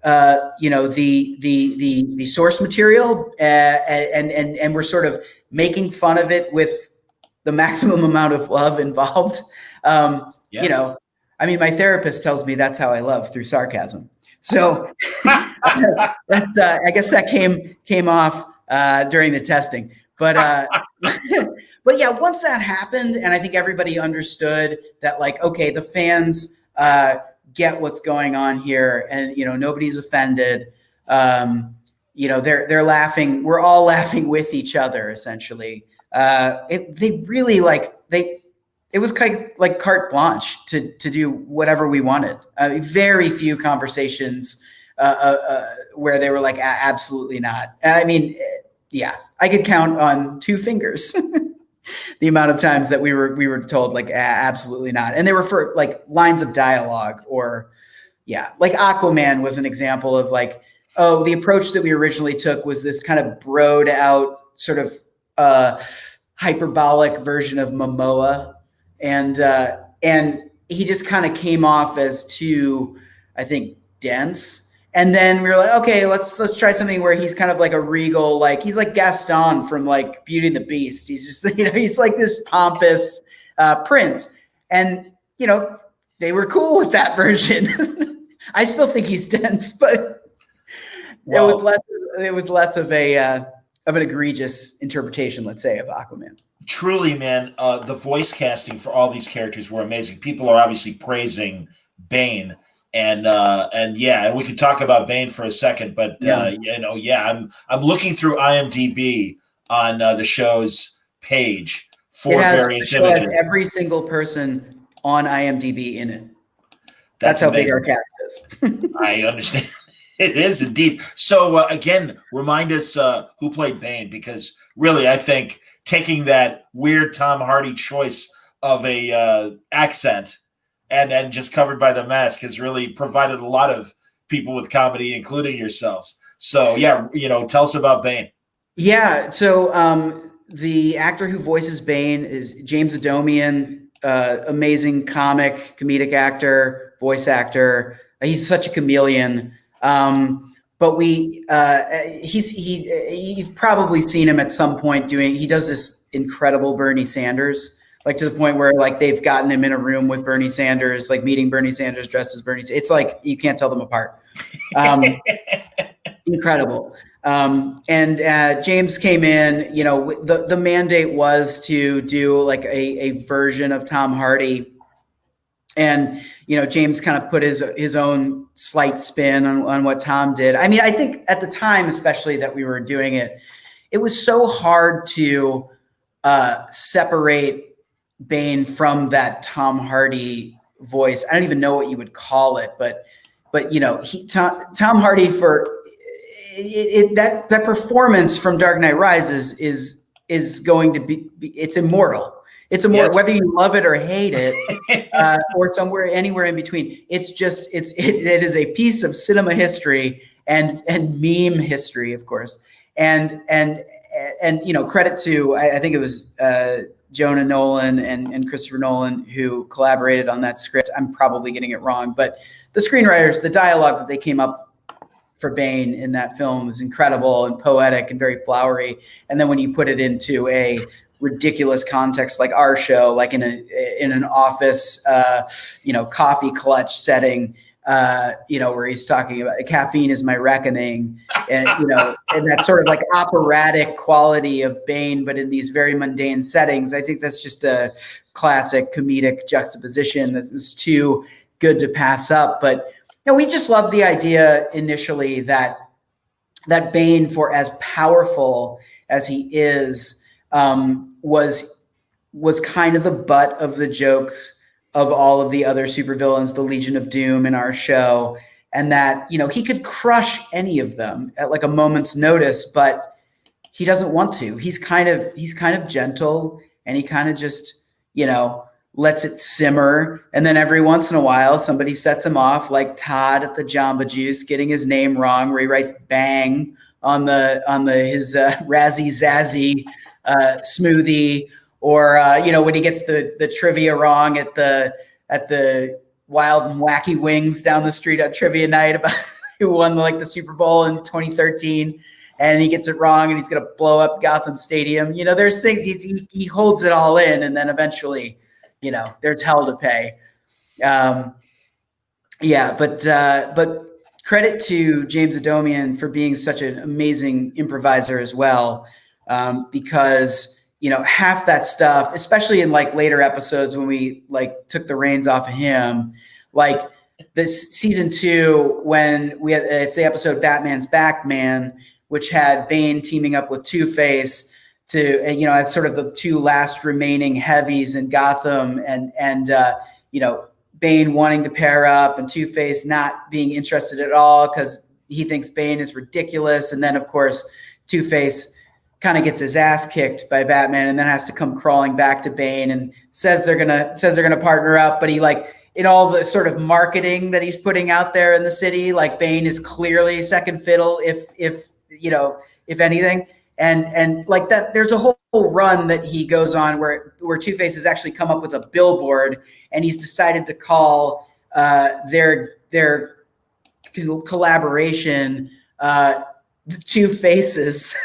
the source material, and we're sort of making fun of it with the maximum amount of love involved. I mean, my therapist tells me that's how I love, through sarcasm. So that's, I guess that came off during the testing. But but yeah, once that happened, and I think everybody understood that, like, okay, the fans get what's going on here, and nobody's offended. They're laughing. We're all laughing with each other, essentially. They really it was kind of like carte blanche to do whatever we wanted. Very few conversations where they were like, absolutely not. I mean, yeah, I could count on 2 fingers the amount of times that we were told like, absolutely not. And they were for like lines of dialogue, or like Aquaman was an example of like, oh, the approach that we originally took was this kind of broed out sort of hyperbolic version of Momoa. And he just kind of came off as too, I think, dense. And then we were like, okay, let's try something where he's kind of like a regal, like he's like Gaston from like Beauty and the Beast. He's just, he's like this pompous prince. And, they were cool with that version. I still think he's dense, but It was less of an egregious interpretation, let's say, of Aquaman. Truly, man, the voice casting for all these characters were amazing. People are obviously praising Bane, and yeah, and we could talk about Bane for a second, but I'm looking through IMDb on the show's page for various images. It has every single person on IMDb in it. That's how amazing. big our cast is. I understand. It is indeed. So again, remind us who played Bane, because really, I think taking that weird Tom Hardy choice of a accent and then just covered by the mask has really provided a lot of people with comedy, including yourselves. So yeah, tell us about Bane. Yeah. So the actor who voices Bane is James Adomian, amazing comedic actor, voice actor. He's such a chameleon. But you've probably seen him at some point he does this incredible Bernie Sanders, like to the point where like they've gotten him in a room with Bernie Sanders, like meeting Bernie Sanders dressed as Bernie. It's like, you can't tell them apart. Incredible. And James came in, the mandate was to do like a version of Tom Hardy. And, James kind of put his own slight spin on what Tom did. I mean, I think at the time, especially that we were doing it, it was so hard to separate Bane from that Tom Hardy voice. I don't even know what you would call it, but Tom Hardy for that performance from Dark Knight Rises is going to be, it's immortal. It's immortal, yes. Whether you love it or hate it, or anywhere in between. It is a piece of cinema history and meme history, of course. And credit to, I think it was Jonah Nolan and Christopher Nolan who collaborated on that script. I'm probably getting it wrong, but the screenwriters, the dialogue that they came up for Bane in that film is incredible and poetic and very flowery. And then when you put it into a ridiculous context like our show, like in an office, coffee clutch setting, where he's talking about caffeine is my reckoning, and and that sort of like operatic quality of Bane, but in these very mundane settings. I think that's just a classic comedic juxtaposition that was too good to pass up. But we just loved the idea initially that Bane, for as powerful as he is, was kind of the butt of the joke of all of the other supervillains, the Legion of Doom in our show, and that, he could crush any of them at like a moment's notice, but he doesn't want to. He's kind of gentle, and he kind of just, lets it simmer. And then every once in a while, somebody sets him off, like Todd at the Jamba Juice, getting his name wrong, where he writes bang on his Razzie Zazzy smoothie, or when he gets the trivia wrong at the Wild and Wacky Wings down the street on trivia night about who won like the Super Bowl in 2013, and he gets it wrong and he's gonna blow up Gotham Stadium. There's things he holds it all in, and then eventually, there's hell to pay. But credit to James Adomian for being such an amazing improviser as well. Because half that stuff, especially in like later episodes when we like took the reins off of him, like this season 2, when it's the episode Batman's Backman, which had Bane teaming up with Two-Face to, as sort of the two last remaining heavies in Gotham, and Bane wanting to pair up and Two-Face not being interested at all because he thinks Bane is ridiculous. And then of course, Two-Face kind of gets his ass kicked by Batman and then has to come crawling back to Bane and says they're gonna partner up. But he, like, in all the sort of marketing that he's putting out there in the city, like Bane is clearly second fiddle, if anything. And like that, there's a whole run that he goes on where Two-Face has actually come up with a billboard, and he's decided to call their collaboration the Two Faces.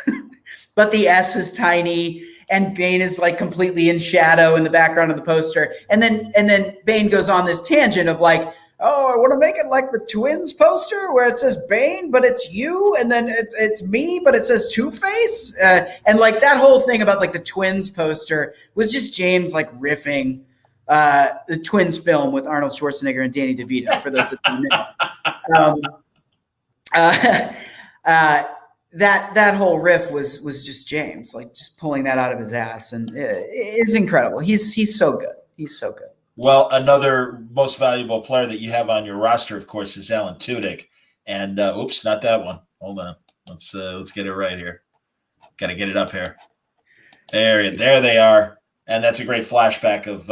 But the S is tiny, and Bane is like completely in shadow in the background of the poster. And then Bane goes on this tangent of like, oh, I want to make it like the Twins poster where it says Bane, but it's you, and then it's me, but it says Two-Face. And like that whole thing about like the Twins poster was just James like riffing the Twins film with Arnold Schwarzenegger and Danny DeVito, for those that don't know. That whole riff was just James, like just pulling that out of his ass, and it's incredible. He's so good. He's so good. Well, another most valuable player that you have on your roster, of course, is Alan Tudyk. And oops, not that one. Hold on. Let's get it right here. Got to get it up here. There they are. And that's a great flashback of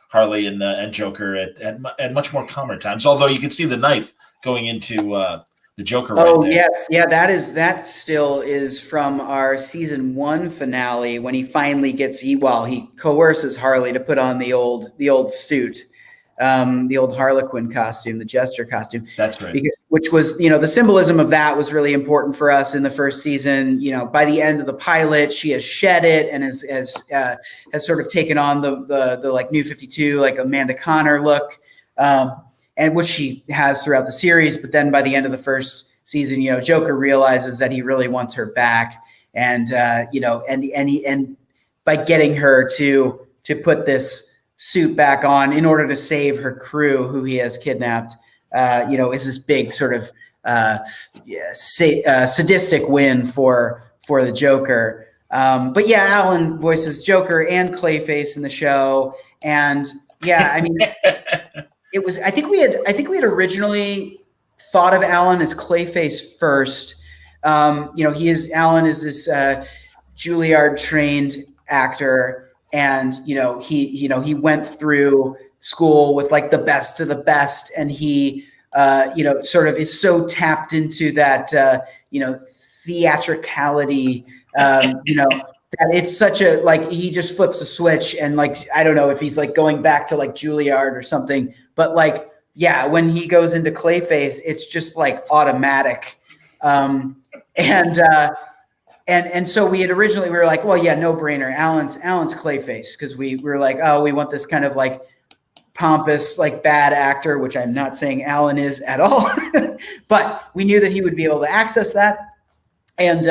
Harley and Joker at much more calmer times. Although you can see the knife going into the Joker right there. Yes, yeah, that still is from our season 1 finale when he finally he coerces Harley to put on the old suit, the old Harlequin costume, the Jester costume. That's right. Which was, the symbolism of that was really important for us in the first season. By the end of the pilot, she has shed it and has sort of taken on the like New 52, like Amanda Connor look. And which she has throughout the series. But then by the end of the first season, Joker realizes that he really wants her back. And, and by getting her to put this suit back on in order to save her crew who he has kidnapped, is this big sort of sadistic win for the Joker. But yeah, Alan voices Joker and Clayface in the show. And yeah, I mean, it was. I think we had originally thought of Alan as Clayface first. Alan is this Juilliard trained actor, and he went through school with like the best of the best, and he sort of is so tapped into that theatricality, that it's such a, like, he just flips a switch, and like, I don't know if he's like going back to like Juilliard or something, but like, yeah, when he goes into Clayface, it's just like automatic. And so we were like, well, yeah, no brainer. Alan's Clayface. Cause we were like, oh, we want this kind of like pompous, like bad actor, which I'm not saying Alan is at all, but we knew that he would be able to access that. And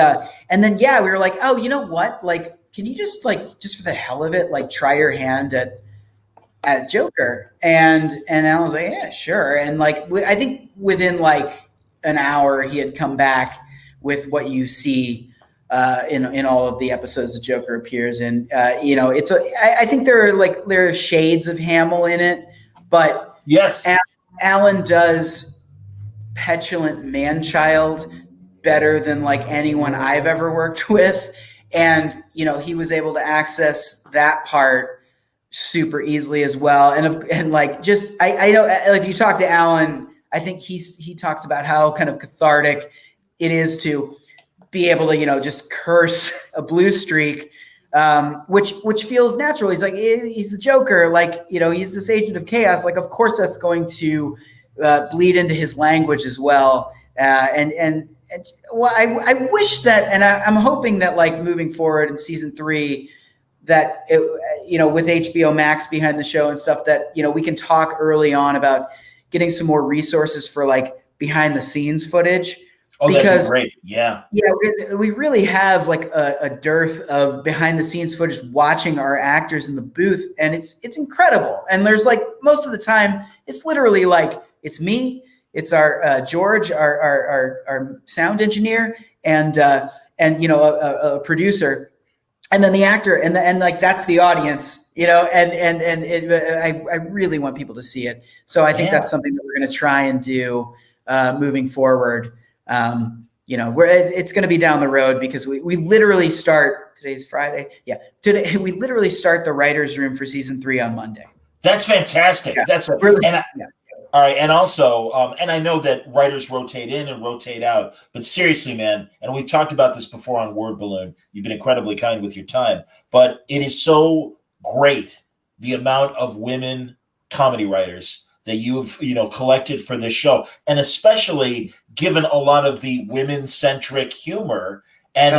then, yeah, we were like, oh, you know what? Like, can you just for the hell of it, like try your hand at Joker? And I was like, yeah, sure. And like, I think within like an hour, he had come back with what you see in all of the episodes that Joker appears in. I think there are shades of Hamill in it, but yes, Alan does petulant man-child better than like anyone I've ever worked with. And, he was able to access that part super easily as well. And like, just, I know, like, if you talk to Alan, I think he talks about how kind of cathartic it is to be able to, just curse a blue streak, which feels natural. He's like, he's the Joker. Like, he's this agent of chaos. Like, of course that's going to bleed into his language as well. Well, I wish that, and I'm hoping that, like, moving forward in season 3, that with HBO Max behind the show and stuff, that we can talk early on about getting some more resources for like behind the scenes footage. Oh, because that'd be great. Yeah, we really have like a dearth of behind the scenes footage watching our actors in the booth, and it's incredible. And there's like, most of the time, it's literally like, it's me. It's our George, our sound engineer, and a producer, and then the actor, and like, that's the audience, I really want people to see it. So I think that's something that we're going to try and do moving forward. It's going to be down the road, because we literally start, today's Friday. Yeah. Today we literally start the writer's room for season 3 on Monday. That's fantastic. Yeah. That's all right. And also, and I know that writers rotate in and rotate out, but seriously, man, and we've talked about this before on Word Balloon, you've been incredibly kind with your time, but it is so great, the amount of women comedy writers that you've, collected for this show, and especially given a lot of the women-centric humor. And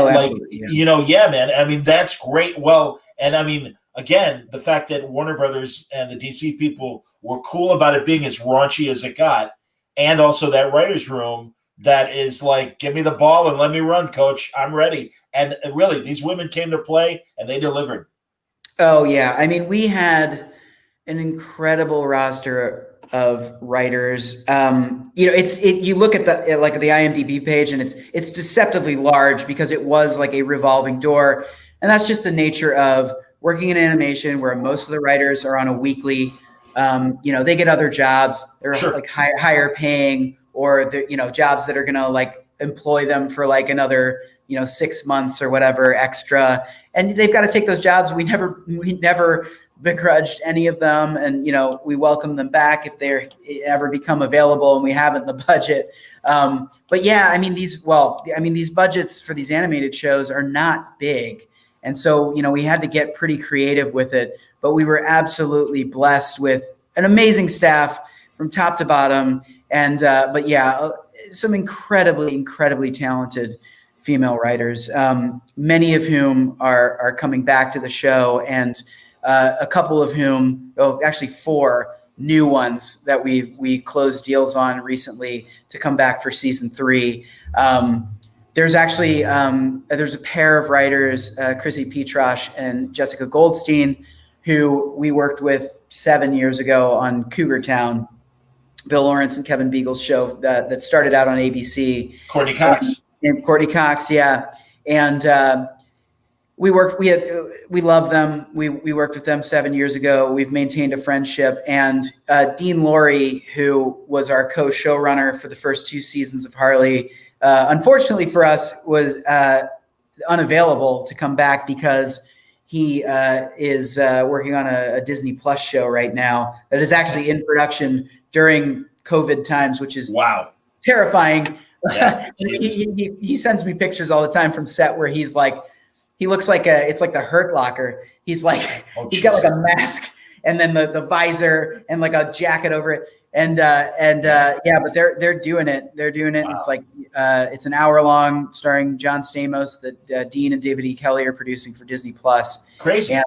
yeah, man, I mean, that's great. Well, and I mean, again, the fact that Warner Brothers and the DC people were cool about it being as raunchy as it got, and also that writer's room that is like, give me the ball and let me run, coach. I'm ready. And really, these women came to play and they delivered. Oh, yeah. I mean, we had an incredible roster of writers. You look at the IMDb page, and it's deceptively large because it was like a revolving door, and that's just the nature of working in animation, where most of the writers are on a weekly. They get other jobs. They're like higher paying, or they're jobs that are gonna like employ them for like another 6 months or whatever extra, and they've got to take those jobs. We never begrudged any of them, and we welcome them back if they ever become available and we have it in the budget. But yeah, I mean these budgets for these animated shows are not big, and so we had to get pretty creative with it. But we were absolutely blessed with an amazing staff from top to bottom, and but yeah, some incredibly talented female writers, many of whom are coming back to the show, and a couple of whom, actually 4 new ones that we closed deals on recently to come back for season 3. There's actually there's a pair of writers, Chrissy Petrosh and Jessica Goldstein, who we worked with 7 years ago on Cougar Town, Bill Lawrence and Kevin Beagle's show that started out on ABC. Courtney Cox. And Courtney Cox, yeah. And we love them. We worked with them 7 years ago. We've maintained a friendship. And Dean Laurie, who was our co-showrunner for the first 2 seasons of Harley, unfortunately for us, was unavailable to come back because he is working on a Disney Plus show right now that is actually in production during COVID times, which is terrifying. Yeah, he sends me pictures all the time from set where he looks like it's like the Hurt Locker. He's like, he's got like a mask and then the visor and like a jacket over it. And but they're doing it. They're doing it. Wow. It's like, it's an hour long starring John Stamos that Dean and David E. Kelly are producing for Disney Plus. Crazy. And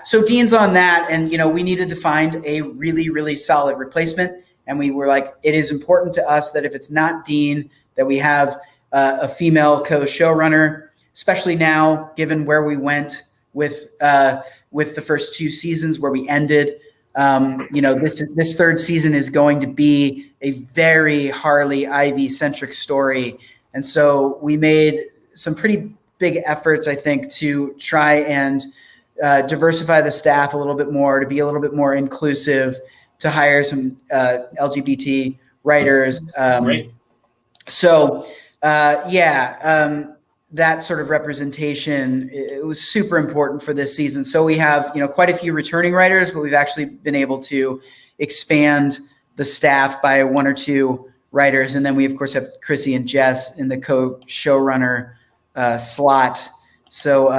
so Dean's on that. And, we needed to find a really, really solid replacement. And we were like, it is important to us that if it's not Dean, that we have a female co-showrunner, especially now, given where we went with the first 2 seasons where we ended. This 3rd season is going to be a very Harley Ivy centric story. And so we made some pretty big efforts, I think, to try and diversify the staff a little bit more, to be a little bit more inclusive, to hire some LGBT writers. Great. That sort of representation, it was super important for this season. So we have, quite a few returning writers, but we've actually been able to expand the staff by 1 or 2 writers. And then we, of course, have Chrissy and Jess in the co-showrunner slot. So,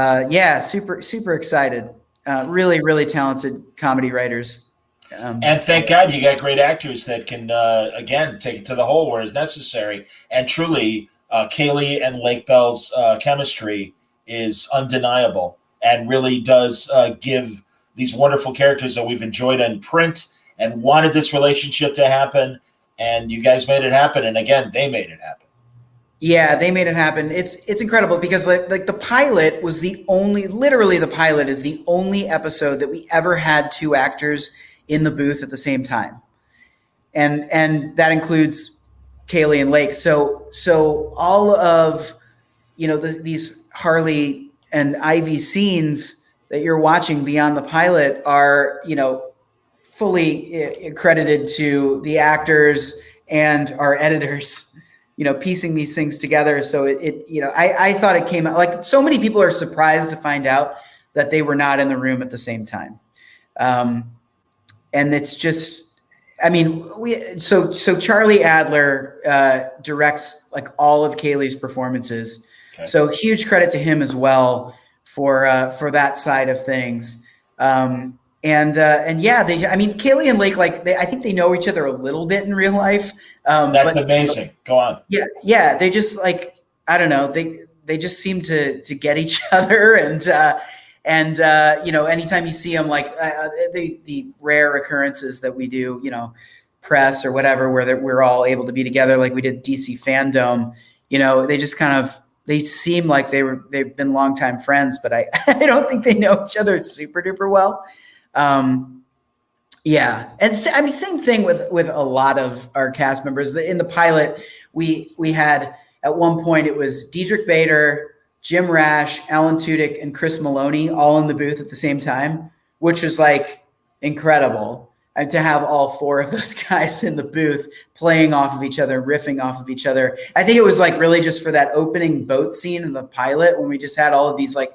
super excited. Really, really talented comedy writers. And thank God you got great actors that can, again, take it to the hole where it's necessary. And truly, Kaylee and Lake Bell's chemistry is undeniable and really does give these wonderful characters that we've enjoyed in print and wanted this relationship to happen. And you guys made it happen. And again, they made it happen. Yeah, they made it happen. It's incredible because like the pilot was literally the pilot is the only episode that we ever had 2 actors in the booth at the same time. And that includes Kaylee and Lake. So all of, these Harley and Ivy scenes that you're watching beyond the pilot are, fully credited to the actors and our editors, piecing these things together. So I thought it came out like so many people are surprised to find out that they were not in the room at the same time. And it's just, so Charlie Adler directs like all of Kaylee's performances. Okay. So huge credit to him as well for that side of things. Kaylee and Lake, I think they know each other a little bit in real life. That's amazing. Go on. Yeah. They just I don't know. They just seem to get each other And anytime you see them, like the rare occurrences that we do, press or whatever, where we're all able to be together, like we did DC Fandom, they just they seem like they've been longtime friends, but I don't think they know each other super duper well. Yeah. And same thing with a lot of our cast members. In the pilot, we had, at one point, it was Diedrich Bader, Jim Rash, Alan Tudyk, and Chris Maloney all in the booth at the same time, which was like incredible. And to have all four of those guys in the booth playing off of each other, riffing off of each other. I think it was like really just for that opening boat scene in the pilot when we just had all of these like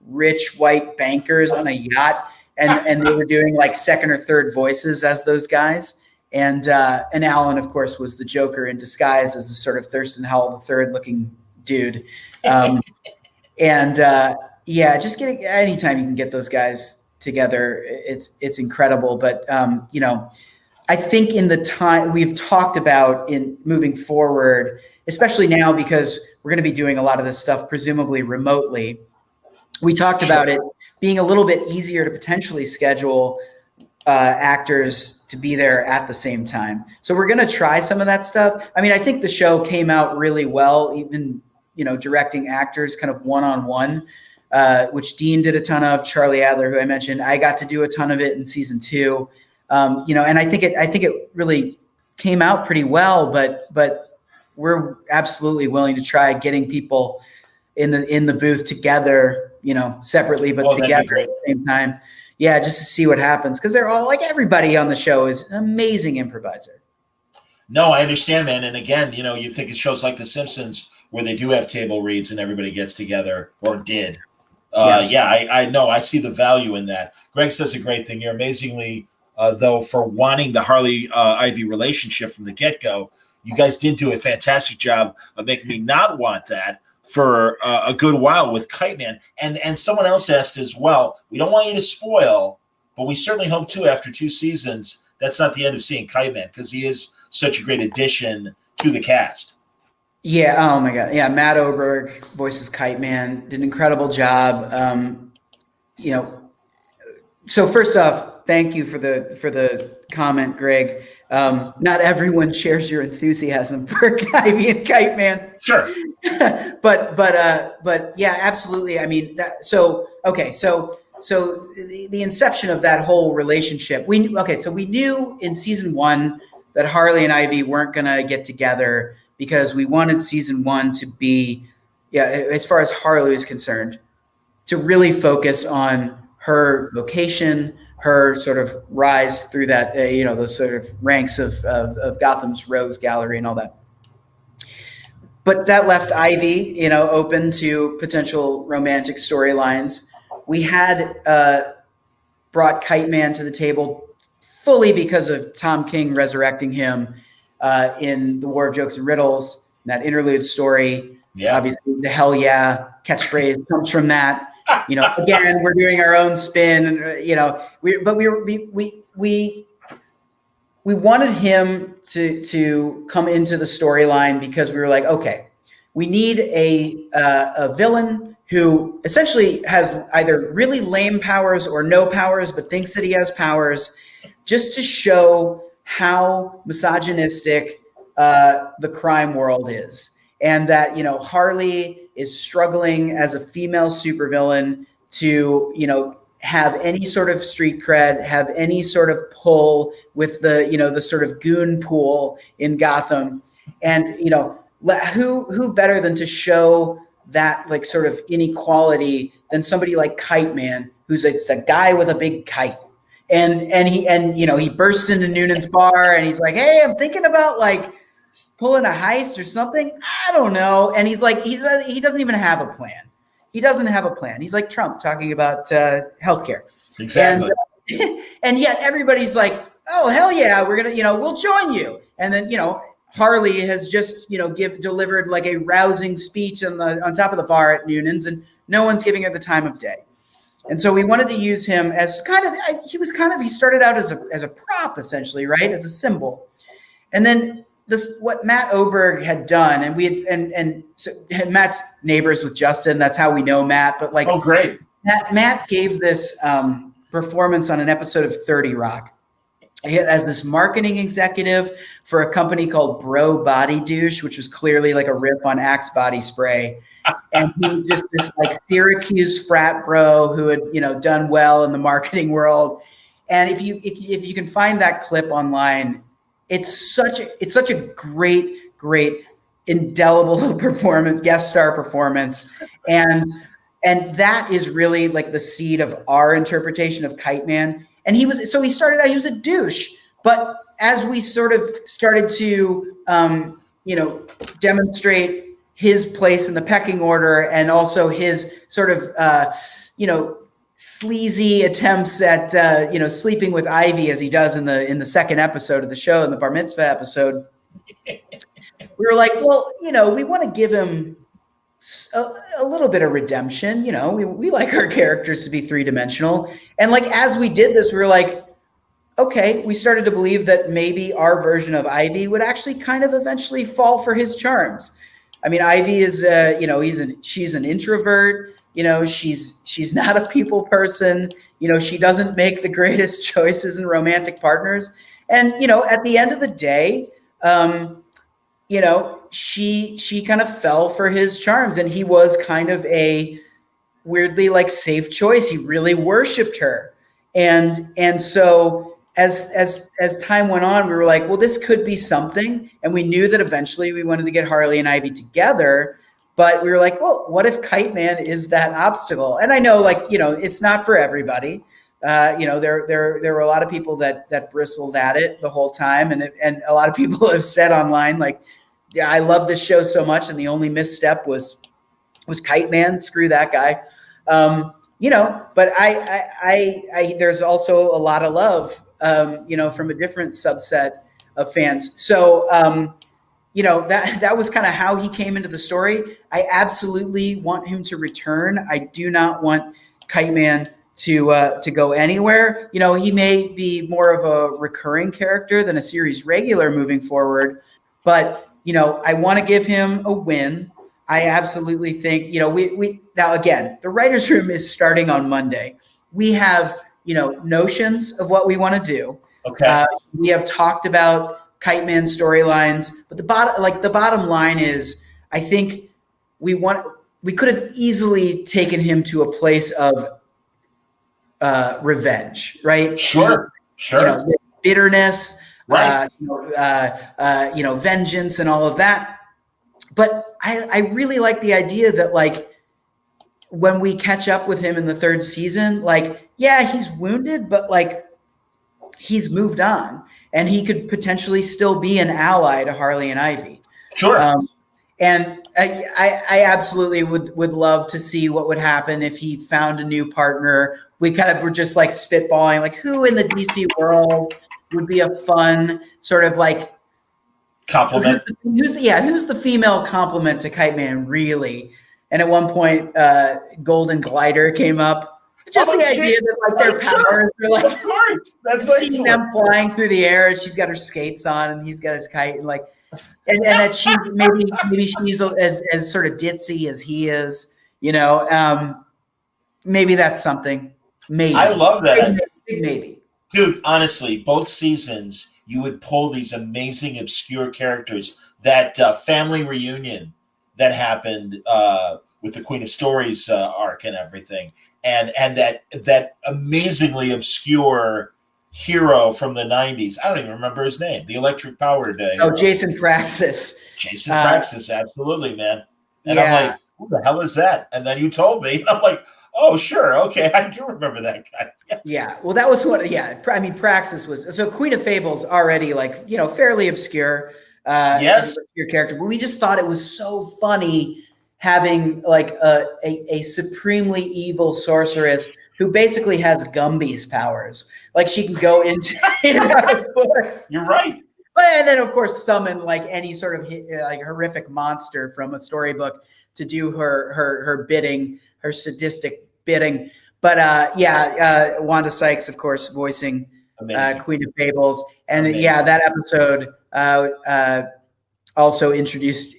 rich white bankers on a yacht, and they were doing like second or third voices as those guys. And Alan, of course, was the Joker in disguise as a sort of Thurston Howell III looking dude. Just getting, anytime you can get those guys together, it's incredible. But I think in the time we've talked about in moving forward, especially now because we're going to be doing a lot of this stuff presumably remotely, we talked about it being a little bit easier to potentially schedule actors to be there at the same time. So we're going to try some of that stuff. I mean, I think the show came out really well, even, directing actors kind of one-on-one, which Dean did a ton of, Charlie Adler, who I mentioned. I got to do a ton of it in season 2. And I think it really came out pretty well, but we're absolutely willing to try getting people in the booth together, separately, but together at the same time. Yeah, just to see what happens. Because they're all, like, everybody on the show is an amazing improviser. No, I understand, man. And again, you think of shows like The Simpsons where they do have table reads and everybody gets together, or did. I know. I see the value in that. Greg says a great thing. You're amazingly, though, for wanting the Harley Ivy relationship from the get-go. You guys did do a fantastic job of making me not want that for a good while with Kite Man. And someone else asked as well, we don't want you to spoil, but we certainly hope too, after 2 seasons, that's not the end of seeing Kite Man, because he is such a great addition to the cast. Yeah. Oh my God. Yeah. Matt Oberg voices Kite Man, did an incredible job. So first off, thank you for the comment, Greg. Not everyone shares your enthusiasm for Ivy and Kite Man. Sure. but yeah, absolutely. I mean, so the inception of that whole relationship, we knew in season 1 that Harley and Ivy weren't going to get together because we wanted season 1 to be, as far as Harley is concerned, to really focus on her vocation, her sort of rise through that, those sort of ranks of Gotham's Rogues Gallery and all that. But that left Ivy, open to potential romantic storylines. We had brought Kite Man to the table fully because of Tom King resurrecting him in The War of Jokes and Riddles, that interlude story. Yeah. Obviously, the hell yeah catchphrase comes from that. Again, we're doing our own spin. We wanted him to come into the storyline because we were like, okay, we need a villain who essentially has either really lame powers or no powers, but thinks that he has powers, just to show how misogynistic the crime world is. And that, Harley is struggling as a female supervillain to, have any sort of street cred, have any sort of pull with the sort of goon pool in Gotham. And, who better than to show that like sort of inequality than somebody like Kite Man, who's a guy with a big kite. And he bursts into Noonan's bar and he's like, hey, I'm thinking about like pulling a heist or something. I don't know. And he's like, he doesn't even have a plan. He doesn't have a plan. He's like Trump talking about healthcare. Exactly. And yet everybody's like, oh, hell yeah, we're going to, we'll join you. And then, Harley has just, delivered like a rousing speech on top of the bar at Noonan's, and no one's giving her the time of day. And so we wanted to use him as he started out as a prop, essentially, right? As a symbol. And then what Matt Oberg had done, and so Matt's neighbors with Justin. That's how we know Matt. But like, oh, great. Matt gave this performance on an episode of 30 Rock as this marketing executive for a company called Bro Body Douche, which was clearly like a rip on Axe body spray. And he was just this like Syracuse frat bro who had, done well in the marketing world. And if you can find that clip online, it's such a great indelible performance, guest star performance. And that is really like the seed of our interpretation of Kite Man. And he started out, he was a douche, but as we sort of started to, demonstrate his place in the pecking order and also his sort of, sleazy attempts at, sleeping with Ivy as he does in the second episode of the show, in the Bar Mitzvah episode, we were like, well, we want to give him a little bit of redemption. We like our characters to be three-dimensional. And like, as we did this, we were like, okay, we started to believe that maybe our version of Ivy would actually kind of eventually fall for his charms. I mean, Ivy is, she's an introvert. She's not a people person. She doesn't make the greatest choices in romantic partners. And, at the end of the day, she kind of fell for his charms, and he was kind of a weirdly like safe choice. He really worshiped her. And so as time went on, we were like, well, this could be something. And we knew that eventually we wanted to get Harley and Ivy together, but we were like, well, what if Kite Man is that obstacle? And I know, like, it's not for everybody. There were a lot of people that bristled at it the whole time. And a lot of people have said online, like, yeah, I love this show so much, and the only misstep was Kite Man. Screw that guy. But I there's also a lot of love, from a different subset of fans. So, that was kind of how he came into the story. I absolutely want him to return. I do not want Kite Man to go anywhere. He may be more of a recurring character than a series regular moving forward, but I want to give him a win. I absolutely think, we now, again, the writer's room is starting on Monday. We have, notions of what we want to do. Okay. We have talked about Kite Man storylines, but the bottom line is, I think we could have easily taken him to a place of revenge, right? Sure. Bitterness, right. Vengeance and all of that. But I really like the idea that, like, when we catch up with him in the third season, like, yeah, he's wounded, but like, he's moved on, and he could potentially still be an ally to Harley and Ivy. Sure. And I absolutely would love to see what would happen if he found a new partner. We kind of were just like spitballing, like, who in the DC world would be a fun sort of like compliment. Who's the female compliment to Kite Man, really? And at one point, Golden Glider came up. Just the idea that like their powers are like, of course, that's seeing them flying through the air, and she's got her skates on, and he's got his kite, and like, and that she maybe she's as sort of ditzy as he is, maybe that's something. Maybe I love that. Maybe. Dude, honestly, both seasons, you would pull these amazing, obscure characters. That family reunion that happened with the Queen of Stories arc and everything, and that amazingly obscure hero from the 90s. I don't even remember his name. The electric powered hero. Jason Praxis. Jason Praxis, absolutely, man. And I'm like, who the hell is that? And then you told me, and I'm like, oh, sure. Okay. I do remember that guy. Yes. Yeah. Well, that was what, I mean, Praxis was, so Queen of Fables already like, fairly obscure. Yes. Obscure character, but we just thought it was so funny having like a supremely evil sorceress who basically has Gumby's powers. Like she can go into books. You're right. And then of course summon like any sort of like horrific monster from a storybook to do her bidding, her sadistic bidding. But Wanda Sykes, of course, voicing Queen of Fables. And that episode, also introduced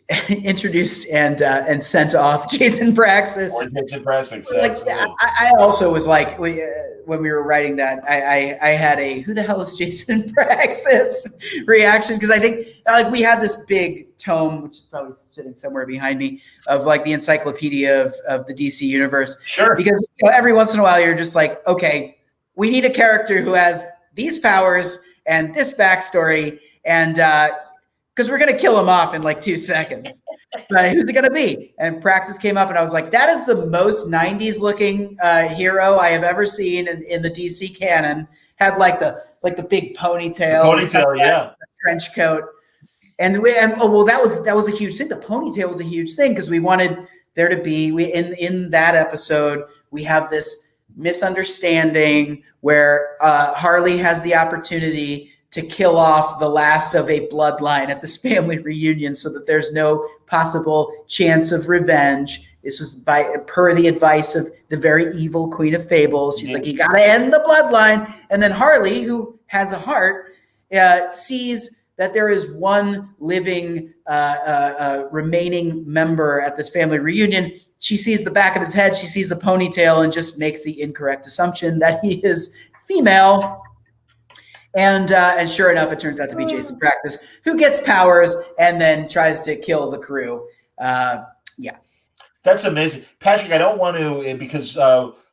and sent off Jason Praxis. Or Jason Praxis, Like, absolutely. I also was like, when we were writing that, I had a "who the hell is Jason Praxis" reaction, because I think like we had this big tome, which is probably sitting somewhere behind me, of like the encyclopedia of the DC universe. Sure. Because every once in a while you're just like, okay, we need a character who has these powers and this backstory, and because we're going to kill him off in like 2 seconds. But who's it going to be? And Praxis came up, and I was like, that is the most 90s looking hero I have ever seen in the DC canon. Had like the big ponytail, yeah, trench coat. And that was a huge thing. The ponytail was a huge thing because we wanted there to be, in that episode, we have this misunderstanding where Harley has the opportunity to kill off the last of a bloodline at this family reunion so that there's no possible chance of revenge. This was per the advice of the very evil Queen of Fables. She's like, you got to end the bloodline. And then Harley, who has a heart, sees that there is one living remaining member at this family reunion. She sees the back of his head. She sees the ponytail and just makes the incorrect assumption that he is female. And sure enough, it turns out to be Jason Praxis, who gets powers and then tries to kill the crew. Yeah. That's amazing. Patrick, I don't want to, because,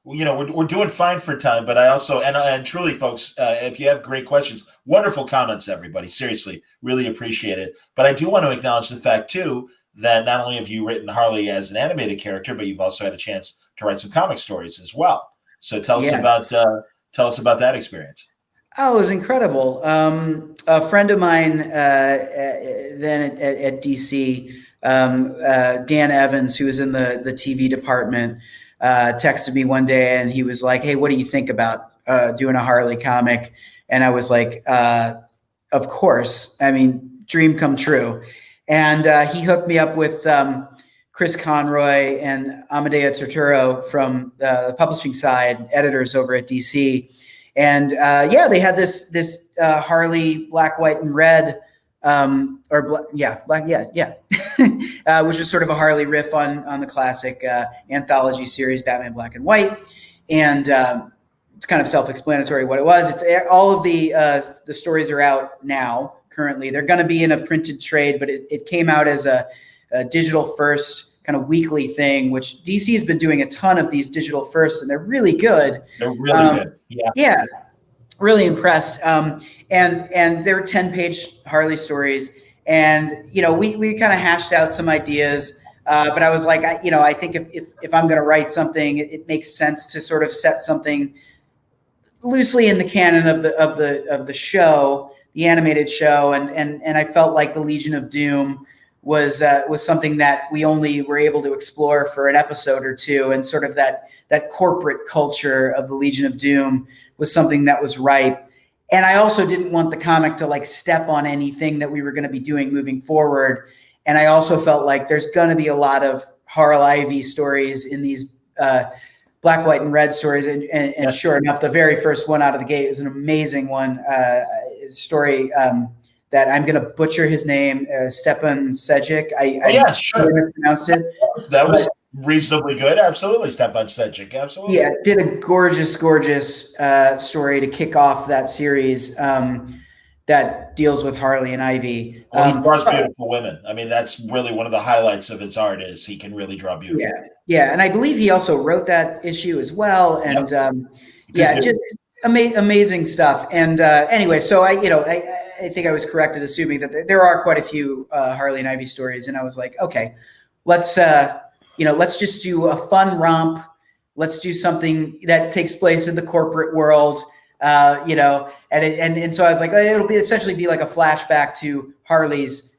we're doing fine for time, but I also, and truly, folks, if you have great questions, wonderful comments, everybody. Seriously, really appreciate it. But I do want to acknowledge the fact, too, that not only have you written Harley as an animated character, but you've also had a chance to write some comic stories as well. So tell us about that experience. Oh, it was incredible. A friend of mine then at DC, Dan Evans, who was in the TV department, texted me one day, and he was like, "Hey, what do you think about doing a Harley comic?" And I was like, "Of course. I mean, dream come true." And he hooked me up with Chris Conroy and Amadea Torturo from the publishing side, editors over at DC. And they had this Harley Black, White, and Red, which is sort of a Harley riff on the classic anthology series Batman Black and White, and it's kind of self-explanatory what it was. It's all of the stories are out now. Currently, they're going to be in a printed trade, but it came out as a digital first kind of weekly thing, which DC has been doing a ton of these digital firsts, and they're really good. They're really good. Yeah, really impressed. And they're 10-page Harley stories, and we kind of hashed out some ideas. But I was like, I think if I'm going to write something, it makes sense to sort of set something loosely in the canon of the show, the animated show, and I felt like the Legion of Doom was something that we only were able to explore for an episode or two, and sort of that corporate culture of the Legion of Doom was something that was ripe. And I also didn't want the comic to like step on anything that we were going to be doing moving forward. And I also felt like there's going to be a lot of Harl Ivy stories in these Black, White, and Red stories. And sure enough, the very first one out of the gate is an amazing one, story that I'm going to butcher his name, Stepan Sejic. I sure. Pronounced it. That was reasonably good. Absolutely, Stepan Sejic. Absolutely. Yeah, did a gorgeous story to kick off that series that deals with Harley and Ivy. Well, he draws beautiful women. I mean, that's really one of the highlights of his art is he can really draw beautiful. Yeah, and I believe he also wrote that issue as well. And just amazing stuff. And anyway, so I think I was correct in assuming that there are quite a few Harley and Ivy stories, and I was like, okay, let's just do a fun romp. Let's do something that takes place in the corporate world, and so I was like, it'll essentially be like a flashback to Harley's,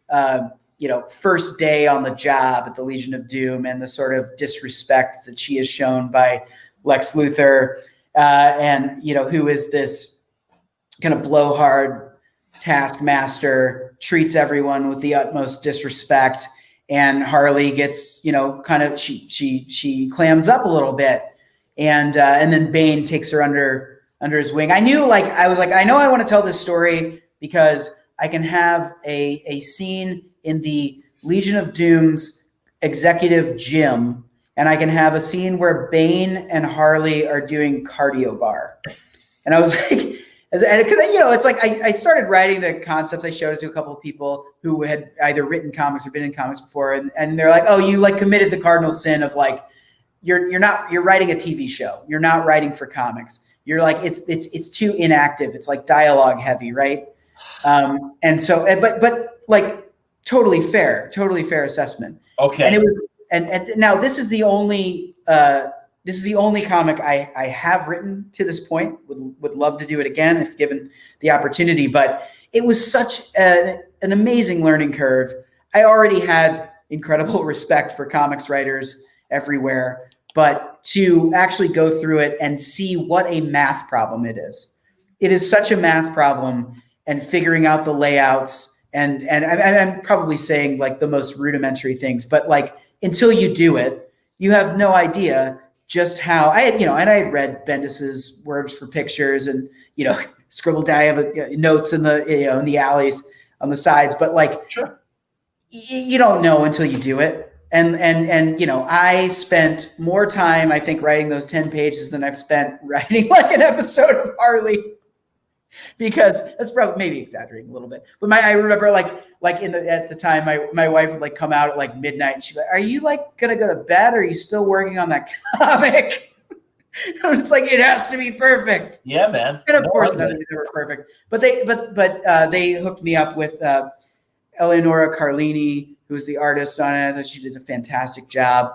first day on the job at the Legion of Doom and the sort of disrespect that she is shown by Lex Luthor, and who is this kind of blowhard taskmaster, treats everyone with the utmost disrespect. And Harley gets, kind of she clams up a little bit, and then Bane takes her under his wing. I knew, I was like, I know I want to tell this story because I can have a scene in the Legion of Doom's executive gym, and I can have a scene where Bane and Harley are doing cardio bar. And I was like, because, you know, it's like I started writing the concepts. I showed it to a couple of people who had either written comics or been in comics before, and they're like, oh, you like committed the cardinal sin of like, you're writing a TV show. You're not writing for comics. You're like, it's too inactive. It's like dialogue heavy, right? And so, but like totally fair assessment. Okay. And it was, and now this is the only comic I have written to this point. Would love to do it again if given the opportunity. But it was such an amazing learning curve. I already had incredible respect for comics writers everywhere, but to actually go through it and see what a math problem it is. It is such a math problem, and figuring out the layouts and I'm probably saying like the most rudimentary things, but like until you do it, you have no idea just how I had read Bendis's Words for Pictures and, you know, scribbled down. I have notes in the, you know, in the alleys on the sides, but like, sure, you don't know until you do it. And, you know, I spent more time, I think, writing those 10 pages than I've spent writing like an episode of Harley, because that's probably maybe exaggerating a little bit. But I remember like at the time, my wife would like come out at like midnight and she'd be like, are you like going to go to bed? Or are you still working on that comic? It's like, it has to be perfect. Yeah, man. And of course, none of these were perfect, but they hooked me up with Eleonora Carlini, who was the artist on it. I thought she did a fantastic job.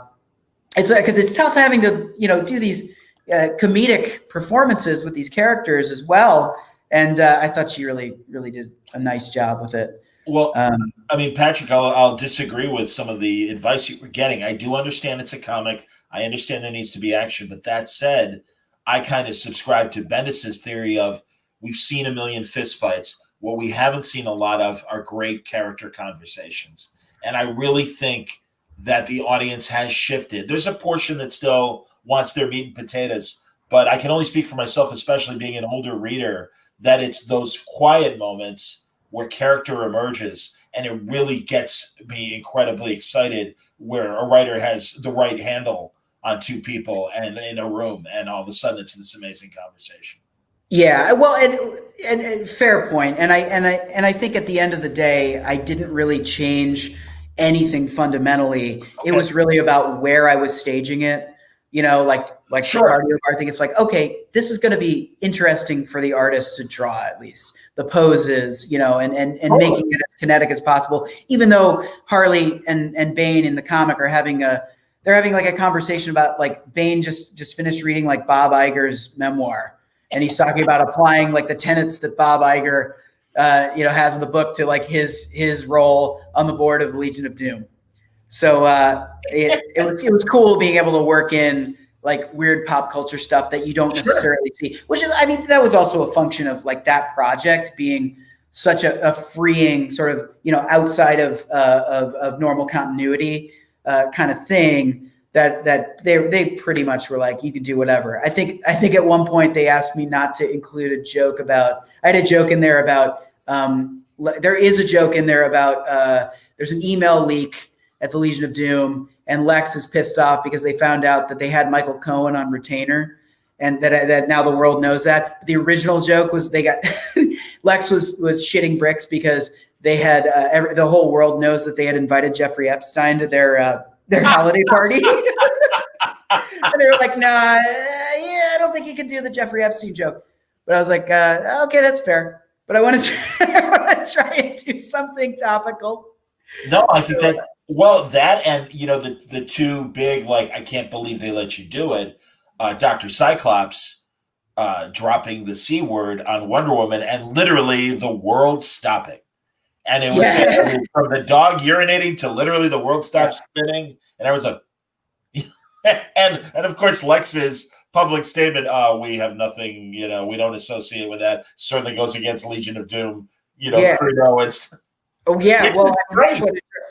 It's like, because it's tough having to, you know, do these comedic performances with these characters as well. And I thought she really, really did a nice job with it. Well, I mean, Patrick, I'll disagree with some of the advice you were getting. I do understand it's a comic. I understand there needs to be action. But that said, I kind of subscribe to Bendis's theory of we've seen a million fistfights. What we haven't seen a lot of are great character conversations. And I really think that the audience has shifted. There's a portion that still wants their meat and potatoes, but I can only speak for myself, especially being an older reader, that it's those quiet moments where character emerges and it really gets me incredibly excited, where a writer has the right handle on two people and in a room, and all of a sudden it's this amazing conversation. Yeah, well, and fair point. And I think at the end of the day, I didn't really change anything fundamentally. Okay. It was really about where I was staging it. You know, like sure. The cardio bar thing. It's like, okay, this is going to be interesting for the artist to draw, at least the poses, you know, and making it as kinetic as possible. Even though Harley and Bane in the comic are having like a conversation about, like, Bane just finished reading like Bob Iger's memoir, and he's talking about applying like the tenets that Bob Iger, you know, has in the book to like his role on the board of the Legion of Doom. So it was cool being able to work in like weird pop culture stuff that you don't necessarily see, which is, I mean, that was also a function of like that project being such a freeing sort of, you know, outside of normal continuity kind of thing that they pretty much were like, you can do whatever. I think at one point they asked me not to include a joke about, I had a joke in there about, there is a joke in there about, there's an email leak at the Legion of Doom, and Lex is pissed off because they found out that they had Michael Cohen on retainer, and that now the world knows that. But the original joke was they got Lex was shitting bricks because they had the whole world knows that they had invited Jeffrey Epstein to their holiday party. And they were like, nah, I don't think you can do the Jeffrey Epstein joke. But I was like, okay, that's fair. But I want to try and do something topical. No, I think that, well, that and, you know, the two big, like, I can't believe they let you do it, Dr. Cyclops dropping the C word on Wonder Woman and literally the world stopping. And it was I mean, from the dog urinating to literally the world stopped spinning. And I was like, and of course, Lex's public statement, we have nothing, you know, we don't associate with that. Certainly goes against Legion of Doom, you know, credo. It's, oh yeah, well,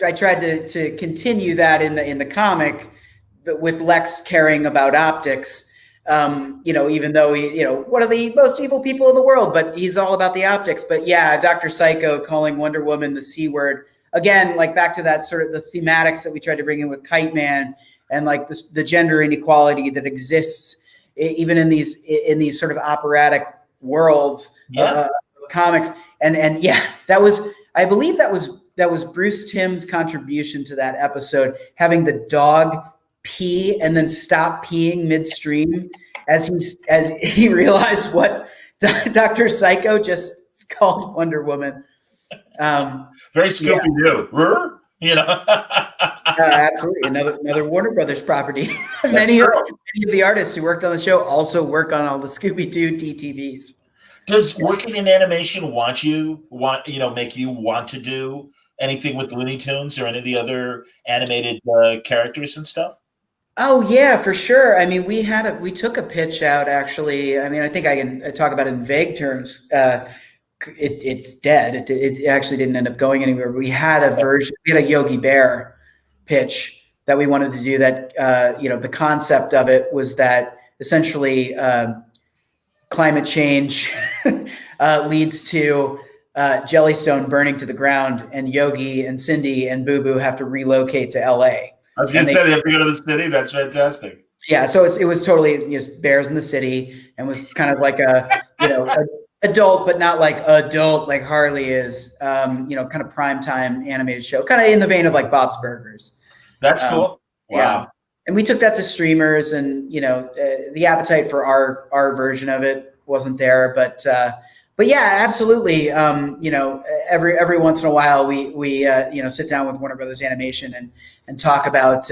I tried to continue that in the comic with Lex caring about optics. You know, even though he, you know, one of the most evil people in the world, but he's all about the optics. But yeah, Dr. Psycho calling Wonder Woman the C word. again, like back to that sort of the thematics that we tried to bring in with Kite Man and like the gender inequality that exists even in these sort of operatic worlds of comics. And yeah, I believe that was Bruce Timm's contribution to that episode, having the dog pee and then stop peeing midstream as he realized what Dr. Psycho just called Wonder Woman. Very Scooby-Doo, you know. Absolutely, another Warner Brothers property. many of the artists who worked on the show also work on all the Scooby-Doo DTVs. Does working in animation make you want to do anything with Looney Tunes or any of the other animated characters and stuff? Oh yeah, for sure. I mean, we took a pitch out actually. I mean, I think I can talk about it in vague terms. It's dead. It actually didn't end up going anywhere. We had a version. We had a Yogi Bear pitch that we wanted to do. That the concept of it was that essentially climate change leads to Jellystone burning to the ground, and Yogi and Cindy and Boo Boo have to relocate to LA. I was going to say they have to go to the city. That's fantastic. Yeah, so it was totally just bears in the city, and was kind of like a adult, but not like adult like Harley is. Kind of primetime animated show, kind of in the vein of like Bob's Burgers. That's cool. Wow. Yeah. And we took that to streamers, and the appetite for our version of it wasn't there, but yeah, absolutely. Every once in a while we sit down with Warner Brothers Animation and talk about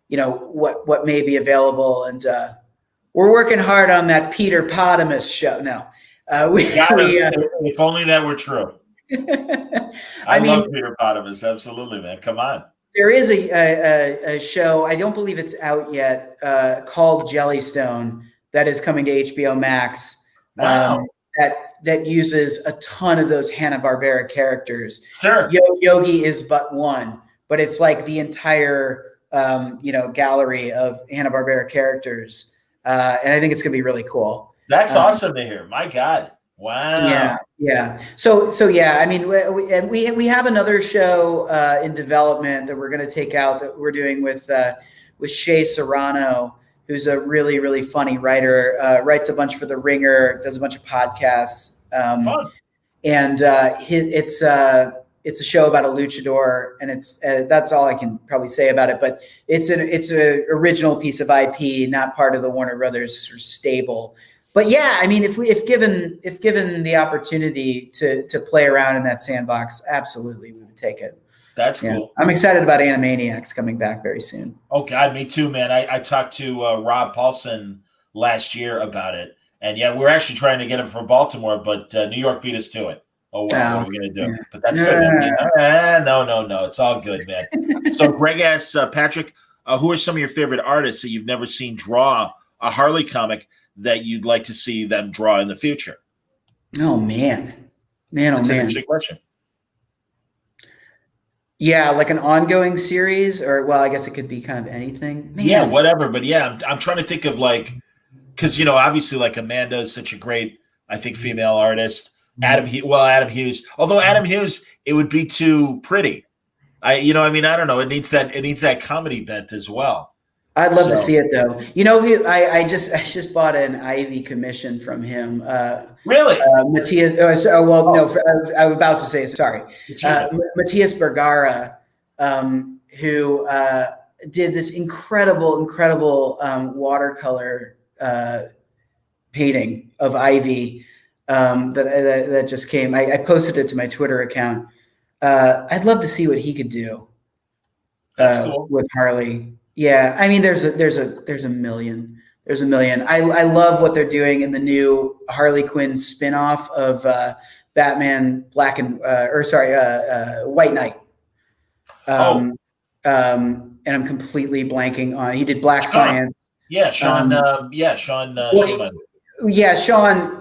what may be available, and we're working hard on that Peter Potamus show. No, if only that were true. I love Peter Potamus. Absolutely, man. Come on. There is a show, I don't believe it's out yet, called Jellystone that is coming to HBO Max. Wow. That uses a ton of those Hanna-Barbera characters. Sure. Yogi is but one, but it's like the entire gallery of Hanna-Barbera characters. And I think it's going to be really cool. That's awesome to hear. My God. Wow. Yeah. So yeah, I mean, we have another show in development that we're going to take out that we're doing with Shay Serrano, who's a really, really funny writer, writes a bunch for The Ringer, does a bunch of podcasts. Fun. And it's a show about a luchador, and it's that's all I can probably say about it. But it's an original piece of IP, not part of the Warner Brothers stable. But yeah, I mean, if given the opportunity to play around in that sandbox, absolutely, we would take it. That's cool. I'm excited about Animaniacs coming back very soon. Oh God, me too, man. I talked to Rob Paulson last year about it, and yeah, we're actually trying to get him for Baltimore, but New York beat us to it. Oh, wow, what are we gonna do? Yeah. But that's good. No, it's all good, man. So Greg asks Patrick, who are some of your favorite artists that you've never seen draw a Harley comic that you'd like to see them draw in the future? Oh man. That's an interesting question. Yeah, like an ongoing series, or well, I guess it could be kind of anything. Man. Yeah, whatever. But yeah, I'm trying to think of because obviously like Amanda is such a great, I think, female artist. Adam Hughes. Although Adam Hughes, it would be too pretty. I don't know. It needs that comedy bent as well. I'd love to see it though. I just bought an Ivy commission from him. Really? Matthias. I was about to say sorry. Matthias Bergara, who did this incredible watercolor painting of Ivy that just came. I posted it to my Twitter account. I'd love to see what he could do. That's cool. With Harley. Yeah, I mean, there's a million. I love what they're doing in the new Harley Quinn spinoff of Batman White Knight. And I'm completely blanking on. He did Black Science. Yeah, Sean. Sean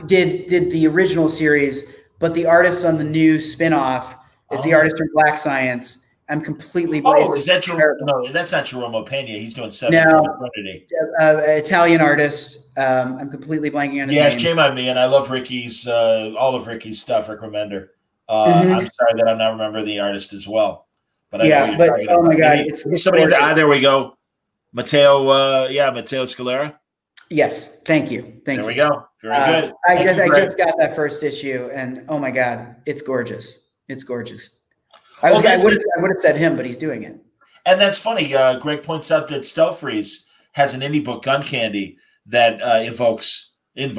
did the original series, but the artist on the new spinoff is the artist from Black Science. I'm completely. Oh, is that no? That's not Jerome Pena. He's doing Seven for Eternity. Italian artist. I'm completely blanking on his name. Shame on me. And I love Ricky's all of Ricky's stuff. Rick Remender. I'm sorry that I'm not remembering the artist as well, but I know Yeah, you're but talking oh about. my God, Maybe it's somebody. gorgeous. There we go. Matteo. Matteo Scalera. Yes, thank you. There we go. Very good. I Thank you, Greg. just got that first issue, and oh my God, it's gorgeous. It's gorgeous. I would have said him, but he's doing it. And that's funny. Greg points out that Stelfreeze has an indie book, Gun Candy, that invokes Big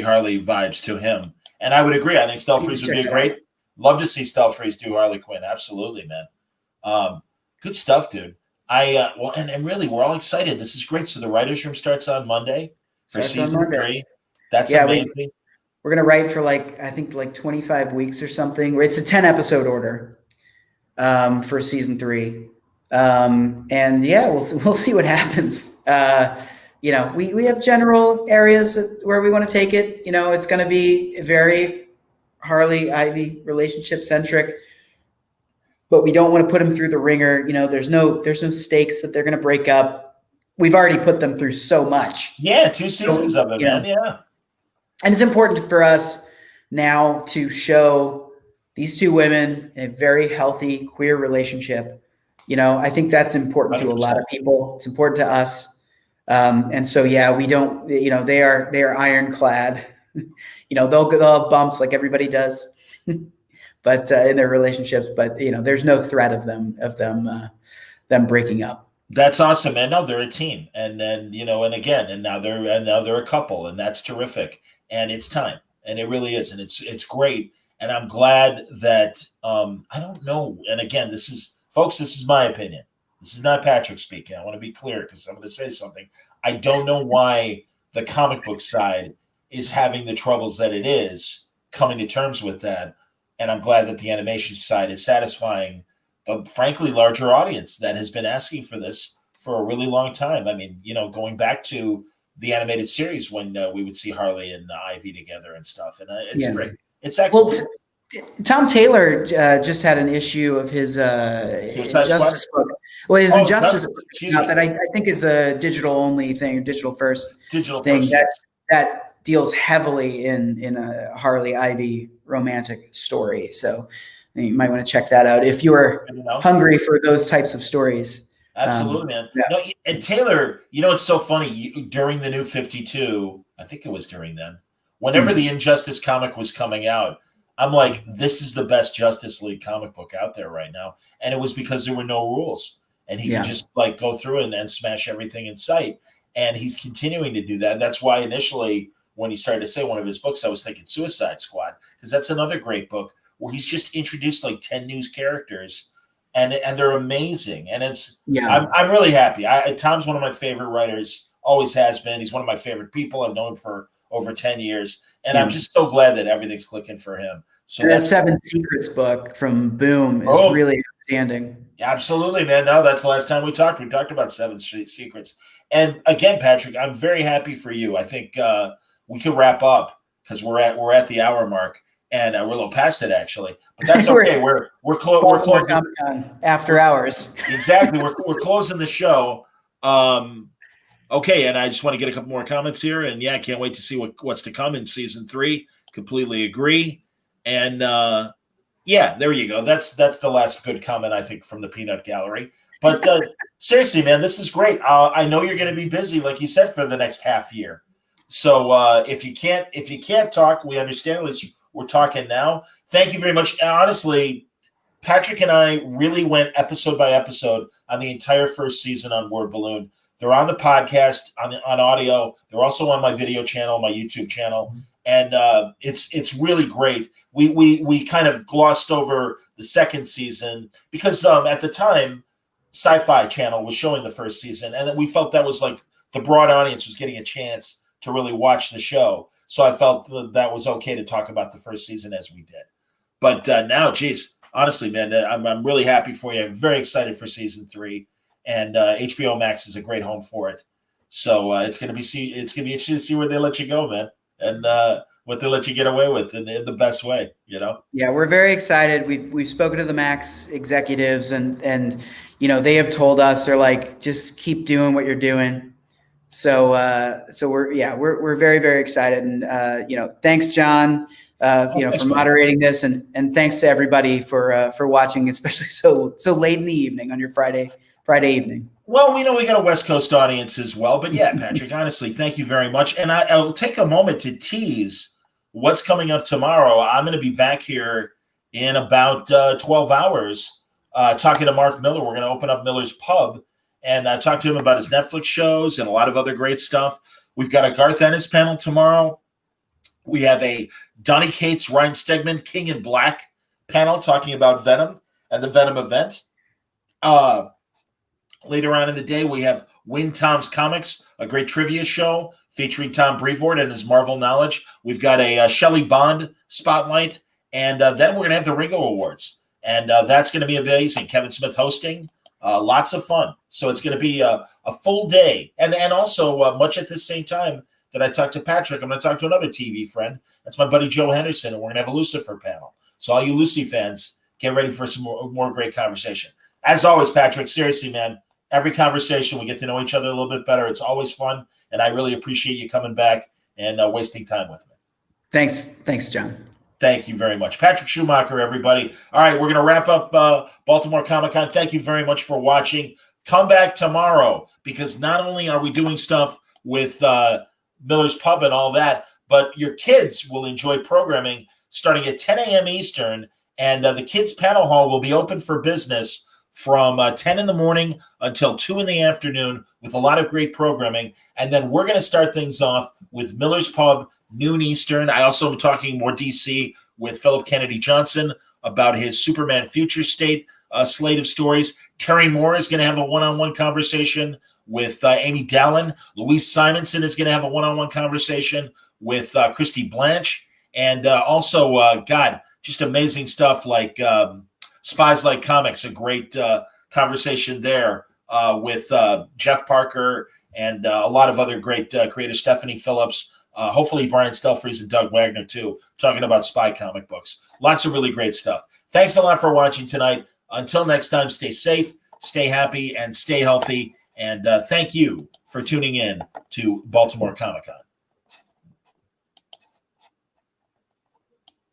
Harley vibes to him. And I would agree. I think Stelfreeze would be a great. Love to see Stelfreeze do Harley Quinn. Absolutely, man. Good stuff, dude. And really, we're all excited. This is great. So the writers' room starts on Monday for season 3. That's amazing. We're gonna write for I think 25 weeks or something. It's a 10-episode order for season 3. And yeah, we'll see what happens. We have general areas where we want to take it. It's going to be very Harley Ivy relationship centric, but we don't want to put them through the ringer. There's no stakes that they're going to break up. We've already put them through so much. Yeah, 2 seasons of it, man. Yeah. And it's important for us now to show these 2 women in a very healthy queer relationship. I think that's important 100%. To a lot of people. It's important to us. And so, yeah, we don't, they are ironclad. They'll have bumps like everybody does, but in their relationships, but there's no threat of them breaking up. That's awesome, man. No, they're a team. And then, and now they're a couple, and that's terrific. And it's time. And it really is. And it's great. And I'm glad that, I don't know. And again, folks, this is my opinion. This is not Patrick speaking. I want to be clear because I'm going to say something. I don't know why the comic book side is having the troubles that it is, coming to terms with that. And I'm glad that the animation side is satisfying the frankly larger audience that has been asking for this for a really long time. I mean, going back to the animated series when we would see Harley and Ivy together and stuff. And it's great. It's excellent. Well, Tom Taylor just had an issue of his Injustice book. Well, his Injustice book that I think is the digital only thing, digital first thing that deals heavily in a Harley Ivy romantic story. So you might want to check that out if you're hungry for those types of stories. Absolutely, man. Yeah. No, and Taylor, it's so funny. During the New 52, I think it was during then, whenever the Injustice comic was coming out, I'm like, this is the best Justice League comic book out there right now. And it was because there were no rules. And he could just go through and smash everything in sight. And he's continuing to do that. That's why initially, when he started to say one of his books, I was thinking Suicide Squad, because that's another great book where he's just introduced 10 new characters. And they're amazing. And I'm really happy. Tom's one of my favorite writers, always has been. He's one of my favorite people. I've known for over 10 years. And I'm just so glad that everything's clicking for him. So that 7 Secrets book from Boom is really outstanding. Absolutely, man. No, that's the last time we talked. We talked about 7 Secrets. And again, Patrick, I'm very happy for you. I think we could wrap up because we're at the hour mark. And we're a little past it, actually, but that's okay. We're closing after hours. Exactly. We're closing the show. Okay, and I just want to get a couple more comments here, and I can't wait to see what's to come in season 3. Completely agree. And there you go. That's the last good comment I think from the Peanut Gallery. But seriously, man, this is great. I know you're going to be busy, like you said, for the next half year. So if you can't talk, we understand. At least we're talking now. Thank you very much. And honestly, Patrick and I really went episode by episode on the entire first season on Word Balloon. They're on the podcast, on audio. They're also on my video channel, my YouTube channel. And it's really great. We kind of glossed over the second season because at the time, Sci-Fi Channel was showing the first season. And we felt that was the broad audience was getting a chance to really watch the show. So I felt that was okay to talk about the first season as we did. But now, geez, honestly, man, I'm really happy for you. I'm very excited for season 3, and HBO Max is a great home for it. So it's gonna be interesting to see where they let you go, man, and what they let you get away with in the best way. Yeah, we're very excited. We've spoken to the Max executives, and they have told us they're like, just keep doing what you're doing. So we're very, very excited. And, thanks, John. for moderating this, and thanks to everybody for watching, especially so late in the evening on your Friday evening. Well, we know we got a West Coast audience as well, but yeah, Patrick, honestly, thank you very much. And I'll take a moment to tease what's coming up tomorrow. I'm going to be back here in about 12 hours talking to Mark Miller. We're going to open up Miller's Pub and talk to him about his Netflix shows and a lot of other great stuff. We've got a Garth Ennis panel tomorrow. We have a Donny Cates, Ryan Stegman, King in Black panel talking about Venom and the Venom event. Later on in the day, we have Win Tom's Comics, a great trivia show featuring Tom Brevoort and his Marvel knowledge. We've got a Shelley Bond spotlight, and then we're going to have the Ringo Awards. And that's going to be amazing. Kevin Smith hosting. Lots of fun. So it's going to be a full day. And also, much at the same time that I talked to Patrick, I'm going to talk to another TV friend. That's my buddy Joe Henderson, and we're going to have a Lucifer panel. So all you Lucy fans, get ready for some more great conversation. As always, Patrick, seriously, man, every conversation, we get to know each other a little bit better. It's always fun, and I really appreciate you coming back and wasting time with me. Thanks, John. Thank you very much. Patrick Schumacher, everybody. All right, we're going to wrap up Baltimore Comic-Con. Thank you very much for watching. Come back tomorrow, because not only are we doing stuff with Miller's Pub and all that, but your kids will enjoy programming starting at 10 a.m. Eastern, and the kids' panel hall will be open for business from 10 in the morning until 2 in the afternoon with a lot of great programming. And then we're going to start things off with Miller's Pub, noon Eastern. I also am talking more DC with Philip Kennedy Johnson about his Superman Future State slate of stories. Terry Moore is going to have a one-on-one conversation with Amy Dallin. Louise Simonson is going to have a one-on-one conversation with Christy Blanche. And also, just amazing stuff like Spies Like Comics, a great conversation there with Jeff Parker and a lot of other great creators, Stephanie Phillips, hopefully Brian Stelfreeze and Doug Wagner too, talking about spy comic books. Lots of really great stuff. Thanks a lot for watching tonight. Until next time, stay safe, stay happy, and stay healthy. And thank you for tuning in to Baltimore Comic-Con.